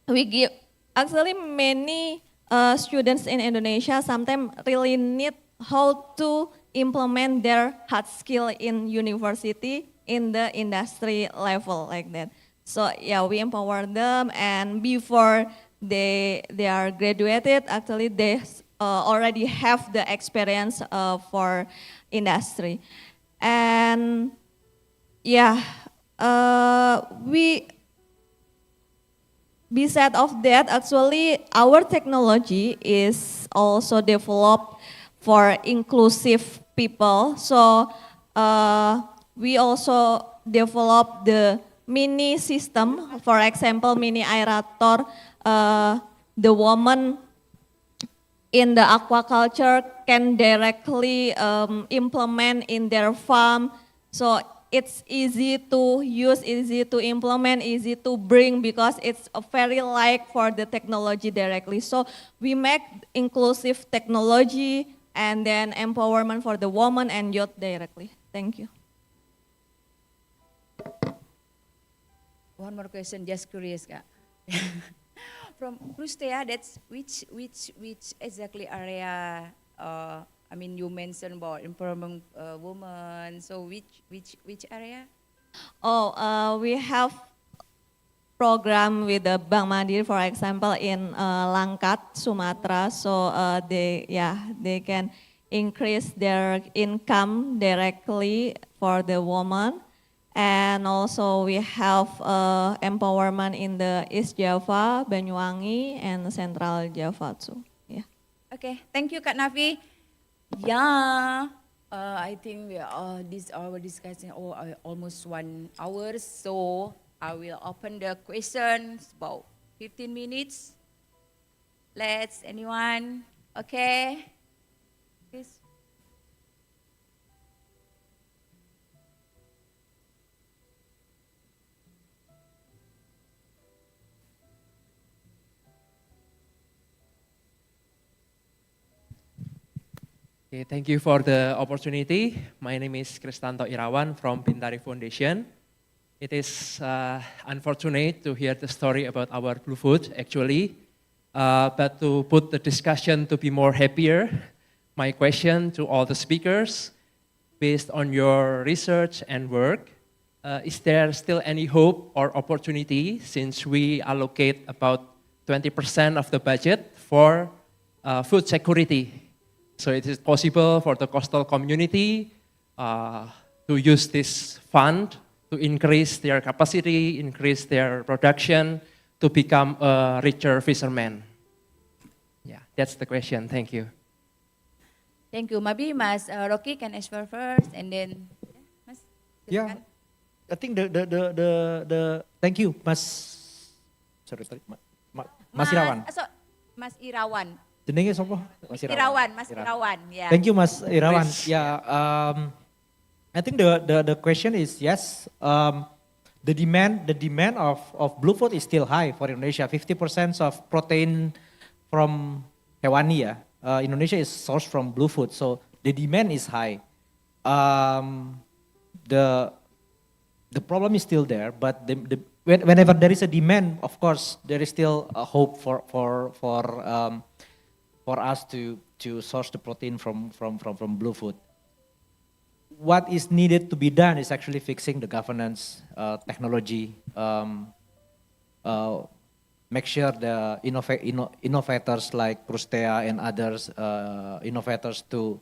V: we give, actually many students in Indonesia sometimes really need how to implement their hard skill in university, in the industry level, like that. So we empower them, and before they are graduated, actually they already have the experience for industry. And beside of that, actually our technology is also developed for inclusive people. So we also develop the mini system, for example, mini aerator. The woman in the aquaculture can directly implement in their farm. So it's easy to use, easy to implement, easy to bring, because it's very light for the technology directly. So we make inclusive technology and then empowerment for the woman and youth directly. Thank you.
L: One more question, just curious, Kak. From Krustea, that's which exactly area? I mean, you mentioned about empowering women. So which area?
V: We have program with the Bank Mandiri, for example, in Langkat, Sumatra. So they can increase their income directly for the woman. And also we have empowerment in the East Java, Banyuwangi, and Central Java too.
L: Okay, thank you, Kak Nafi. I think we are our discussion almost 1 hour, so I will open the questions about 15 minutes. Anyone? Okay. Please.
J: Okay, thank you for the opportunity. My name is Kristanto Irawan from Bintari Foundation. It is unfortunate to hear the story about our blue food, actually. But to put the discussion to be more happier, my question to all the speakers, based on your research and work, is there still any hope or opportunity, since we allocate about 20% of the budget for food security? So it is possible for the coastal community to use this fund to increase their capacity, increase their production, to become a richer fisherman. Yeah, that's the question. Thank you.
L: Thank you. Maybe Mas Rocky can answer first, and then Mas.
R: Yeah, I think the thank you, Mas. Sorry, Mas Irawan.
L: Mas Irawan.
R: Jenenge sapa? Mas
L: Irawan. Mas Irawan. Yeah.
R: Thank you, Mas Irawan. Yeah, I think the question is yes. The demand of blue food is still high for Indonesia. 50% of protein from hewani, Indonesia is sourced from blue food, so the demand is high. The problem is still there, but whenever there is a demand, of course, there is still a hope for us to source the protein from blue food. What is needed to be done is actually fixing the governance, technology, make sure the innovators like Krustea and others innovators to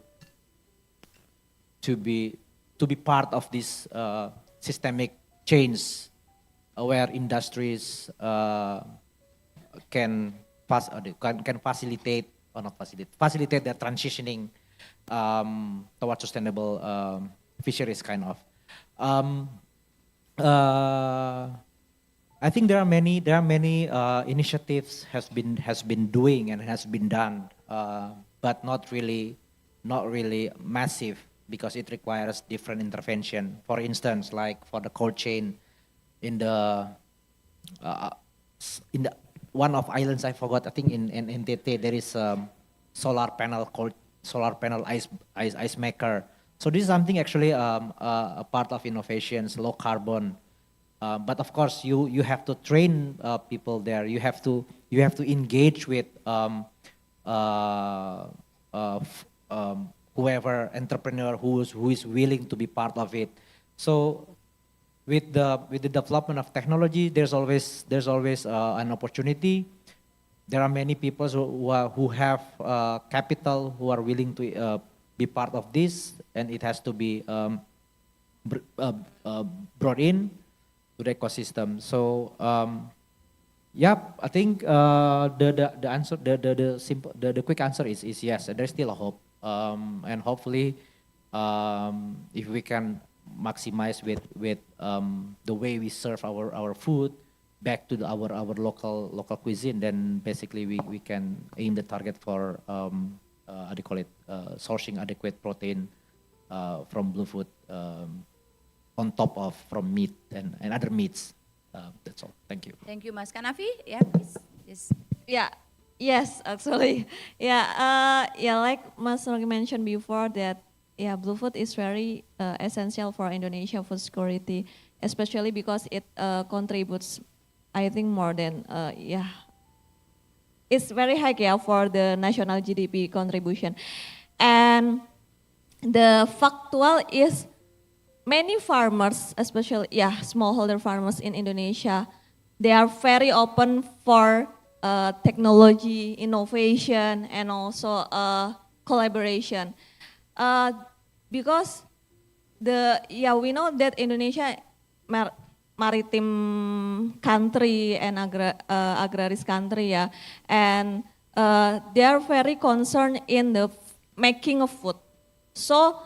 R: be part of this systemic change where industries can facilitate or not facilitate their transitioning towards sustainable fisheries kind of. I think there are many initiatives has been doing and has been done, but not really massive because it requires different intervention. For instance, like for the cold chain in the one of islands I forgot. I think in NTT there is solar panel ice maker. So this is something actually a part of innovations, low carbon. But of course, you have to train people there. You have to engage with whoever entrepreneur who is willing to be part of it. So with the development of technology, there's always an opportunity. There are many people who have capital who are willing to be part of this, and it has to be brought in to the ecosystem. So I think the answer, the quick answer is yes. There's still a hope, and hopefully, if we can maximize with the way we serve our food back to our local cuisine, then basically we can aim the target for how do you call it, sourcing adequate protein from blue food on top of from meat and other meats. That's all. Thank you.
L: Thank you, Mas Kanafi. Yeah, please. Yes.
V: Yeah. Yes, actually. Yeah. Like Mas Rogi mentioned before that. Yeah, blue food is very essential for Indonesia food security, especially because it contributes, I think, more than it's very high for the national GDP contribution. And the factual is many farmers, especially smallholder farmers in Indonesia, they are very open for technology, innovation, and also collaboration. Because we know that Indonesia maritime country and agraris country, and they are very concerned in the making of food. So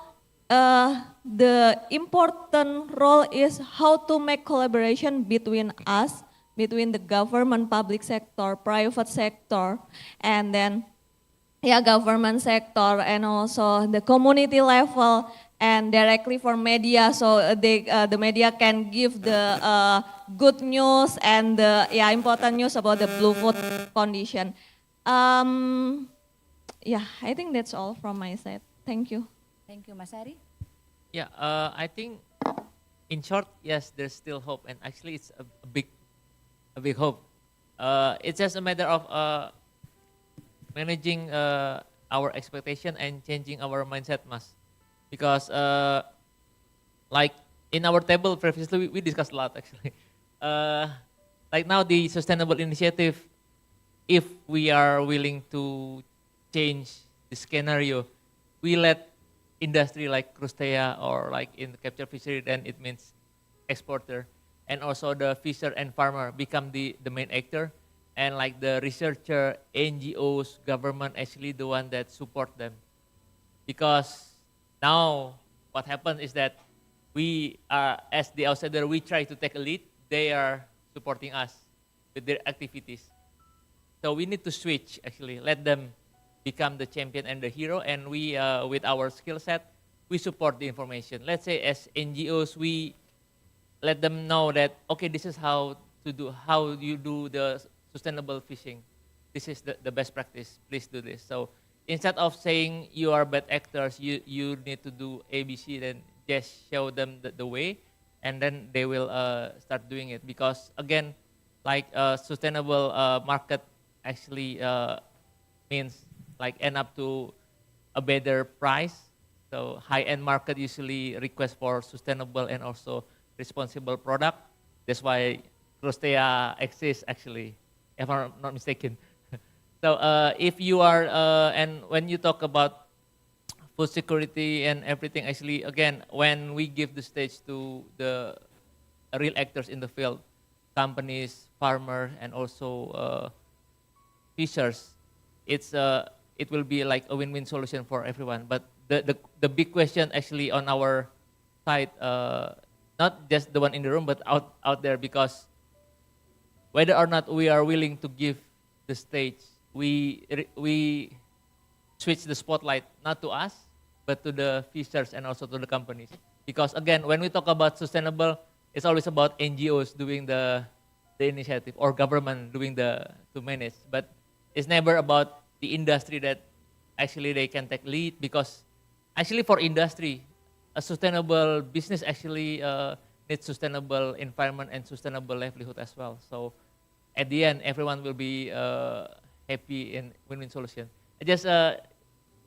V: the important role is how to make collaboration between us, between the government, public sector, private sector, and then government sector, and also the community level, and directly for media, so the media can give the good news and the important news about the blue food condition. I think that's all from my side. Thank you.
L: Thank you, Mas Ari.
N: Yeah, I think in short, yes, there's still hope, and actually it's a big hope. It's just a matter of managing our expectation and changing our mindset, Mas. Because like in our table previously, we discussed a lot actually. Like now the sustainable initiative, if we are willing to change the scenario, we let industry like Krustea or like in the capture fishery, then it means exporter, and also the fisher and farmer become the main actor. And like the researcher, NGOs, government actually the one that support them. Because now what happens is that we are, as the outsider, we try to take a lead. They are supporting us with their activities. So we need to switch actually, let them become the champion and the hero, and we, with our skill set, we support the information. Let's say as NGOs, we let them know that, okay, this is how you do the sustainable fishing. This is the best practice, please do this. So instead of saying you are bad actors, you need to do ABC, then just show them the way. and then they will start doing it. Because again, like sustainable market actually means like end up to a better price. So high-end market usually request for sustainable and also responsible product. That's why Crostea exists actually, if I'm not mistaken. So if you are, and when you talk about food security and everything, actually, again, when we give the stage to the real actors in the field, companies, farmers, and also fishers, it will be like a win-win solution for everyone. But the big question actually on our side, not just the one in the room, but out there, because whether or not we are willing to give the stage, we switch the spotlight not to us, but to the fishers and also to the companies. Because again, when we talk about sustainable, it's always about NGOs doing the initiative or government doing to manage. But it's never about the industry that actually they can take lead, because actually for industry, a sustainable business actually needs sustainable environment and sustainable livelihood as well. So at the end, everyone will be happy in win-win solution. I just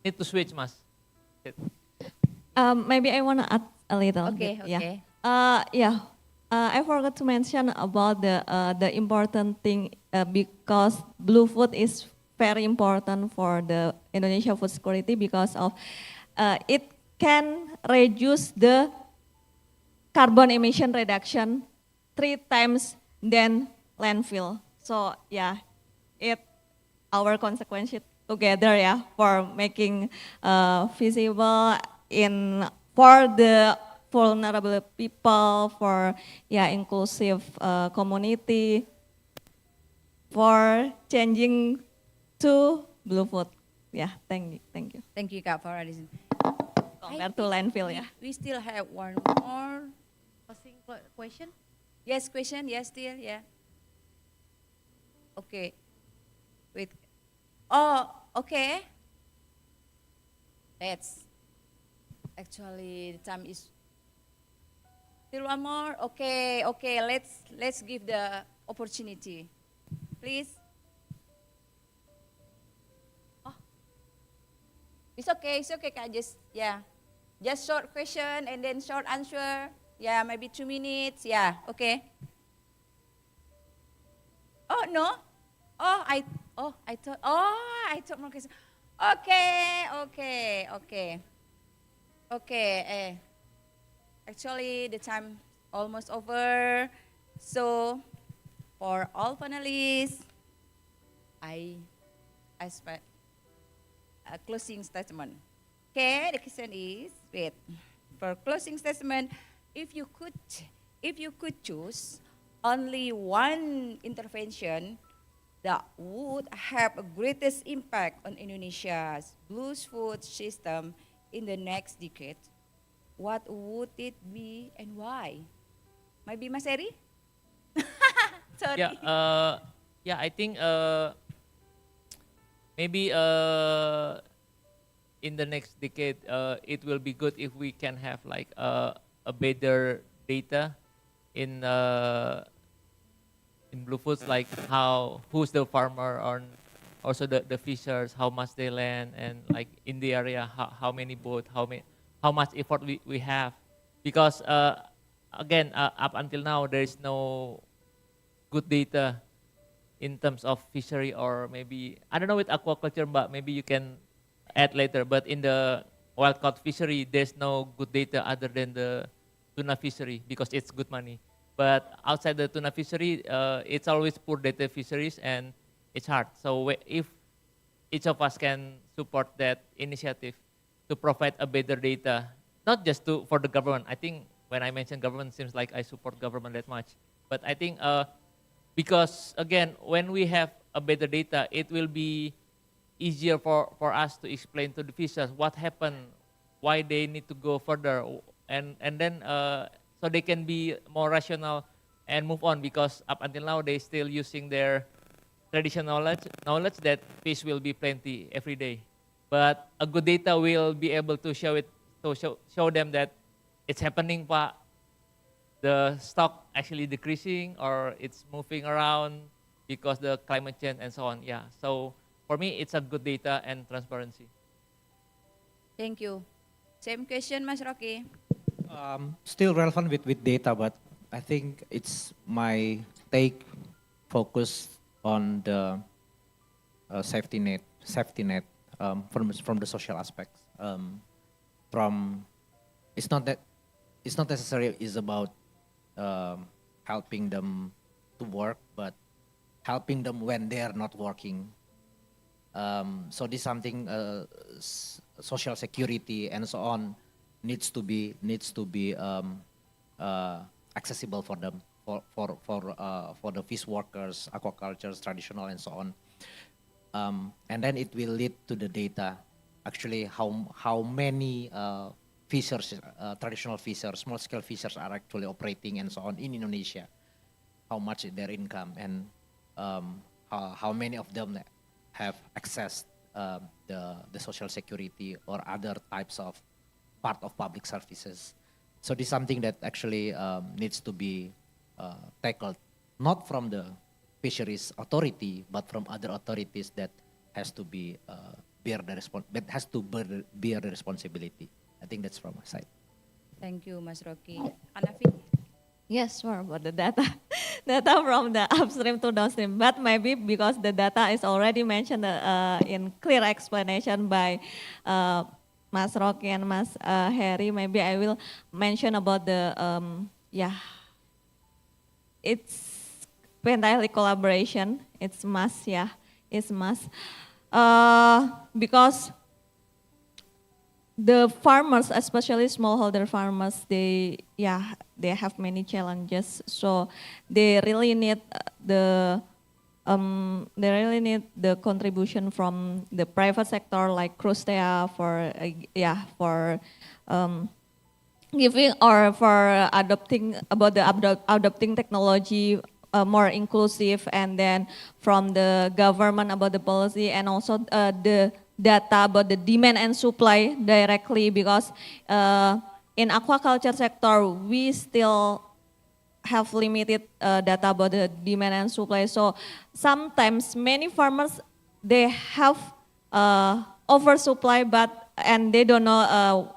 N: need to switch, Mas.
V: Maybe I want to add a little.
L: Okay,
V: bit.
L: okay.
V: I forgot to mention about the important thing because blue food is very important for the Indonesia food security because of it can reduce the carbon emission reduction 3 times than landfill. So yeah, our consequences together for making feasible for the vulnerable people, for inclusive community, for changing to blue food. Thank you.
L: Thank you, Kak, for listening.
V: Compared to landfill,
L: We still have one more question. Yes, question. Yes, still, Okay. Wait. Oh, okay. That's actually the time is still one more. Okay. Let's give the opportunity, please. Oh, it's okay, Kak. Just short question and then short answer. Maybe 2 minutes. Okay. Oh no. I thought more question. Okay. Actually, the time almost over. So, for all panelists, I expect a closing statement. Okay, the question is, for closing statement, if you could choose only one intervention that would have a greatest impact on Indonesia's blue food system in the next decade, what would it be and why? Maybe Mas Eri? Sorry.
N: I think maybe in the next decade, it will be good if we can have like a better data in blue foods, like who's the farmer, or also the fishers, how much they land, and like in the area, how many boats, how much effort we have. Because again, up until now, there is no good data in terms of fishery, or maybe, I don't know with aquaculture, but maybe you can add later. But in the wild caught fishery, there's no good data other than the tuna fishery, because it's good money. But outside the tuna fishery, it's always poor data fisheries, and it's hard. So if each of us can support that initiative to provide a better data, not just for the government. I think when I mention government, seems like I support government that much. But I think because again, when we have a better data, it will be easier for us to explain to the fishers what happened, why they need to go further, and then so they can be more rational and move on, because up until now they still using their traditional knowledge that fish will be plenty every day. But a good data will be able to show them that it's happening, pa. the stock actually decreasing or it's moving around because the climate change and so on. Yeah. So for me, it's a good data and transparency.
L: Thank you. Same question, Mas Rocky.
R: Still relevant with data, but I think it's my take focus on the safety net from the social aspects. From it's not necessarily is about helping them to work, but helping them when they are not working. So this is something social security and so on needs to be accessible for them for the fish workers, aquaculture, traditional and so on. And then it will lead to the data, actually how many fishers, traditional fishers, small scale fishers are actually operating and so on in Indonesia, how much is their income, and how many of them have accessed the social security or other types of part of public services. So this is something that actually needs to be tackled, not from the fisheries authority, but from other authorities that has to be bear the responsibility. I think that's from my side.
L: Thank you, Mas Rocky. Hanafi?
V: Yes, sure, about the data. Data from the upstream to downstream, but maybe because the data is already mentioned in clear explanation by Mas Rocky and Mas Harry, maybe I will mention about the, it's pentatonic collaboration, it's must, it's must. Because the farmers, especially smallholder farmers, they have many challenges. So they really need the contribution from the private sector, like Crustea, for giving or for adopting adopting technology more inclusive, and then from the government about the policy, and also the data about the demand and supply directly, because in aquaculture sector we still have limited data about the demand and supply. So sometimes many farmers, they have oversupply, and they don't know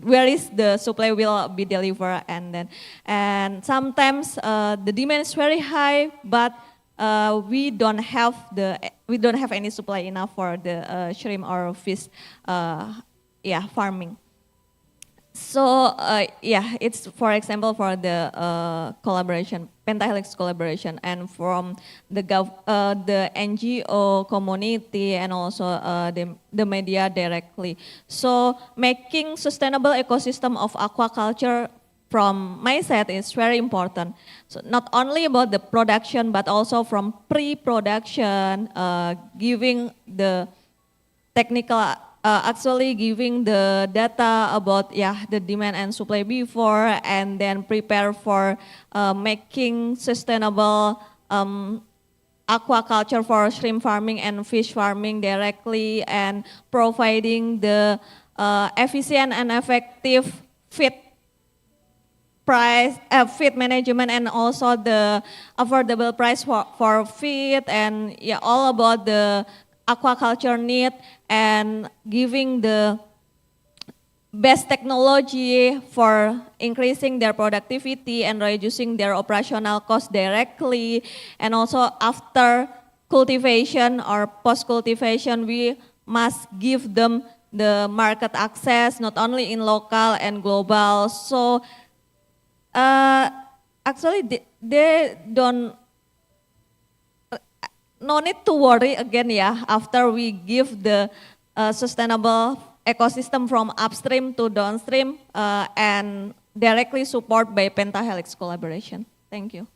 V: where is the supply will be delivered, and sometimes the demand is very high, but we don't have any supply enough for the shrimp or fish farming. So it's, for example, for the collaboration, pentahelix collaboration, and from the NGO community, and also the media directly. So making sustainable ecosystem of aquaculture from my side is very important. So not only about the production, but also from pre-production, giving the technical, actually giving the data about the demand and supply before, and then prepare for making sustainable aquaculture for shrimp farming and fish farming directly, and providing the efficient and effective feed price, feed management, and also the affordable price for feed, and all about the aquaculture need, and giving the best technology for increasing their productivity and reducing their operational costs directly. And also after cultivation or post-cultivation, we must give them the market access, not only in local and global. So actually they don't, no need to worry again after we give the sustainable ecosystem from upstream to downstream, and directly support by pentahelix collaboration. Thank you.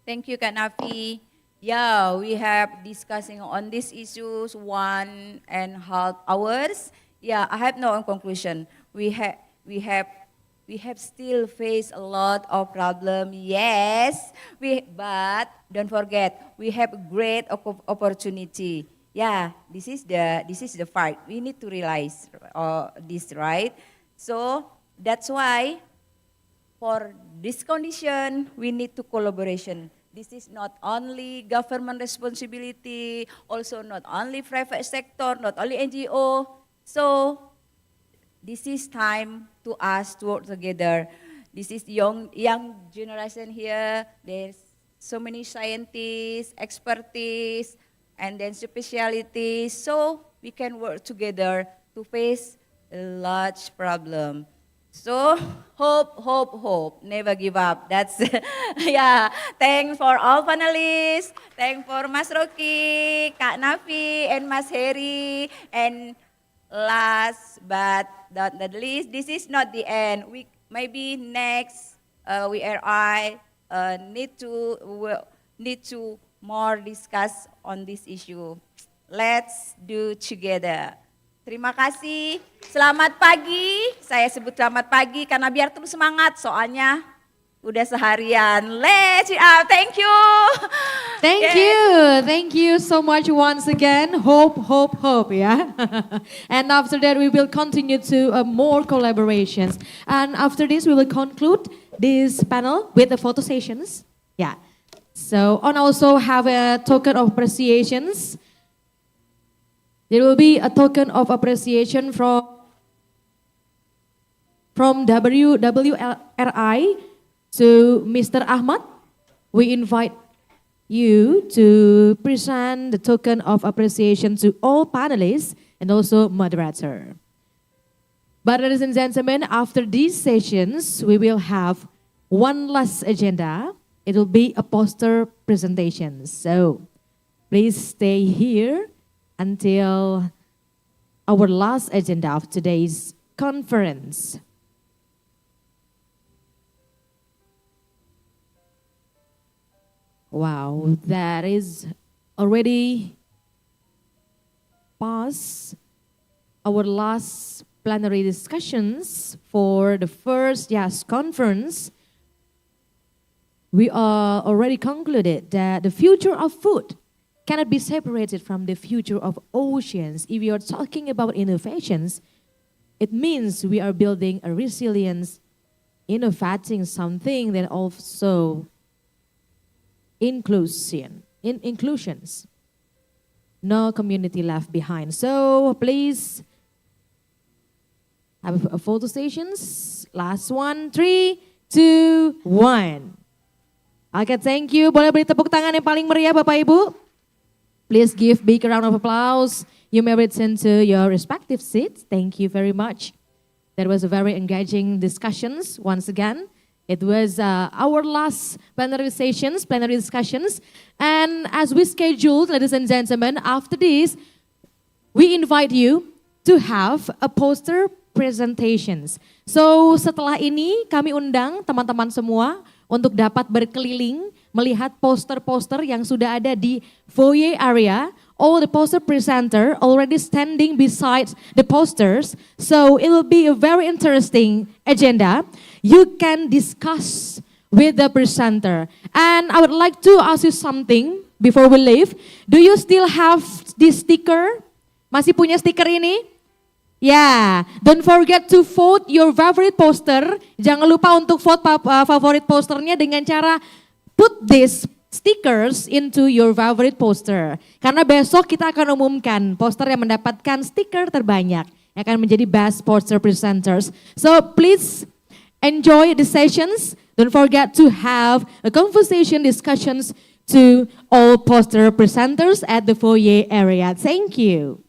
L: Thank you, Kak Nafi. Yeah, we have discussing on these issues 1.5 hours. Yeah, I have no conclusion. We have still faced a lot of problem. Yes, but don't forget, we have a great opportunity. Yeah, this is the fact. We need to realize this, right? So that's why for this condition, we need to collaboration. This is not only government responsibility, also not only private sector, not only NGO. So this is time to us to work together. This is young generation here. There's so many scientists, expertise, and then specialities. So we can work together to face a large problem. So hope, never give up. That's, yeah. Thanks for all panelists. Thanks for Mas Rocky, Kak Nafi, and Mas Heri. And last but not the least, this is not the end. We maybe next WRI need to more discuss on this issue. Let's do together. Terima kasih. Selamat pagi. Saya sebut selamat pagi karena biar terus semangat. Soalnya udah seharian. Let's up. Thank you.
A: Thank you so much once again. Hope, yeah. And after that, we will continue to more collaborations. And after this, we will conclude this panel with the photo sessions. Yeah. So, and also have a token of appreciations. There will be a token of appreciation from WRI to Mr. Ahmad. We invite you to present the token of appreciation to all panelists and also moderator. But ladies and gentlemen, after these sessions, we will have one last agenda. It will be a poster presentation. So please stay here until our last agenda of today's conference. Wow, that is already past our last plenary discussions for the first conference. We are already concluded that the future of food cannot be separated from the future of oceans. If we are talking about innovations, it means we are building a resilience, innovating something that also inclusions. No community left behind. So please have a photo stations. Last one, 3, 2, 1. Okay, thank you. Boleh beri tepuk tangan yang paling meriah Bapak Ibu. Please give big round of applause. You may return to your respective seats. Thank you very much. That was a very engaging discussions once again. It was our last plenary discussions. And as we scheduled, ladies and gentlemen, after this, we invite you to have a poster presentations. So setelah ini kami undang teman-teman semua untuk dapat berkeliling melihat poster-poster yang sudah ada di foyer area. All the poster presenter already standing beside the posters. So it will be a very interesting agenda. You can discuss with the presenter. And I would like to ask you something before we leave. Do you still have this sticker? Masih punya stiker ini? Yeah, don't forget to vote your favorite poster. Jangan lupa untuk vote favorit posternya dengan cara put these stickers into your favorite poster. Karena besok kita akan umumkan poster yang mendapatkan stiker terbanyak yang akan menjadi best poster presenters. So please enjoy the sessions. Don't forget to have a conversation discussions to all poster presenters at the foyer area. Thank you.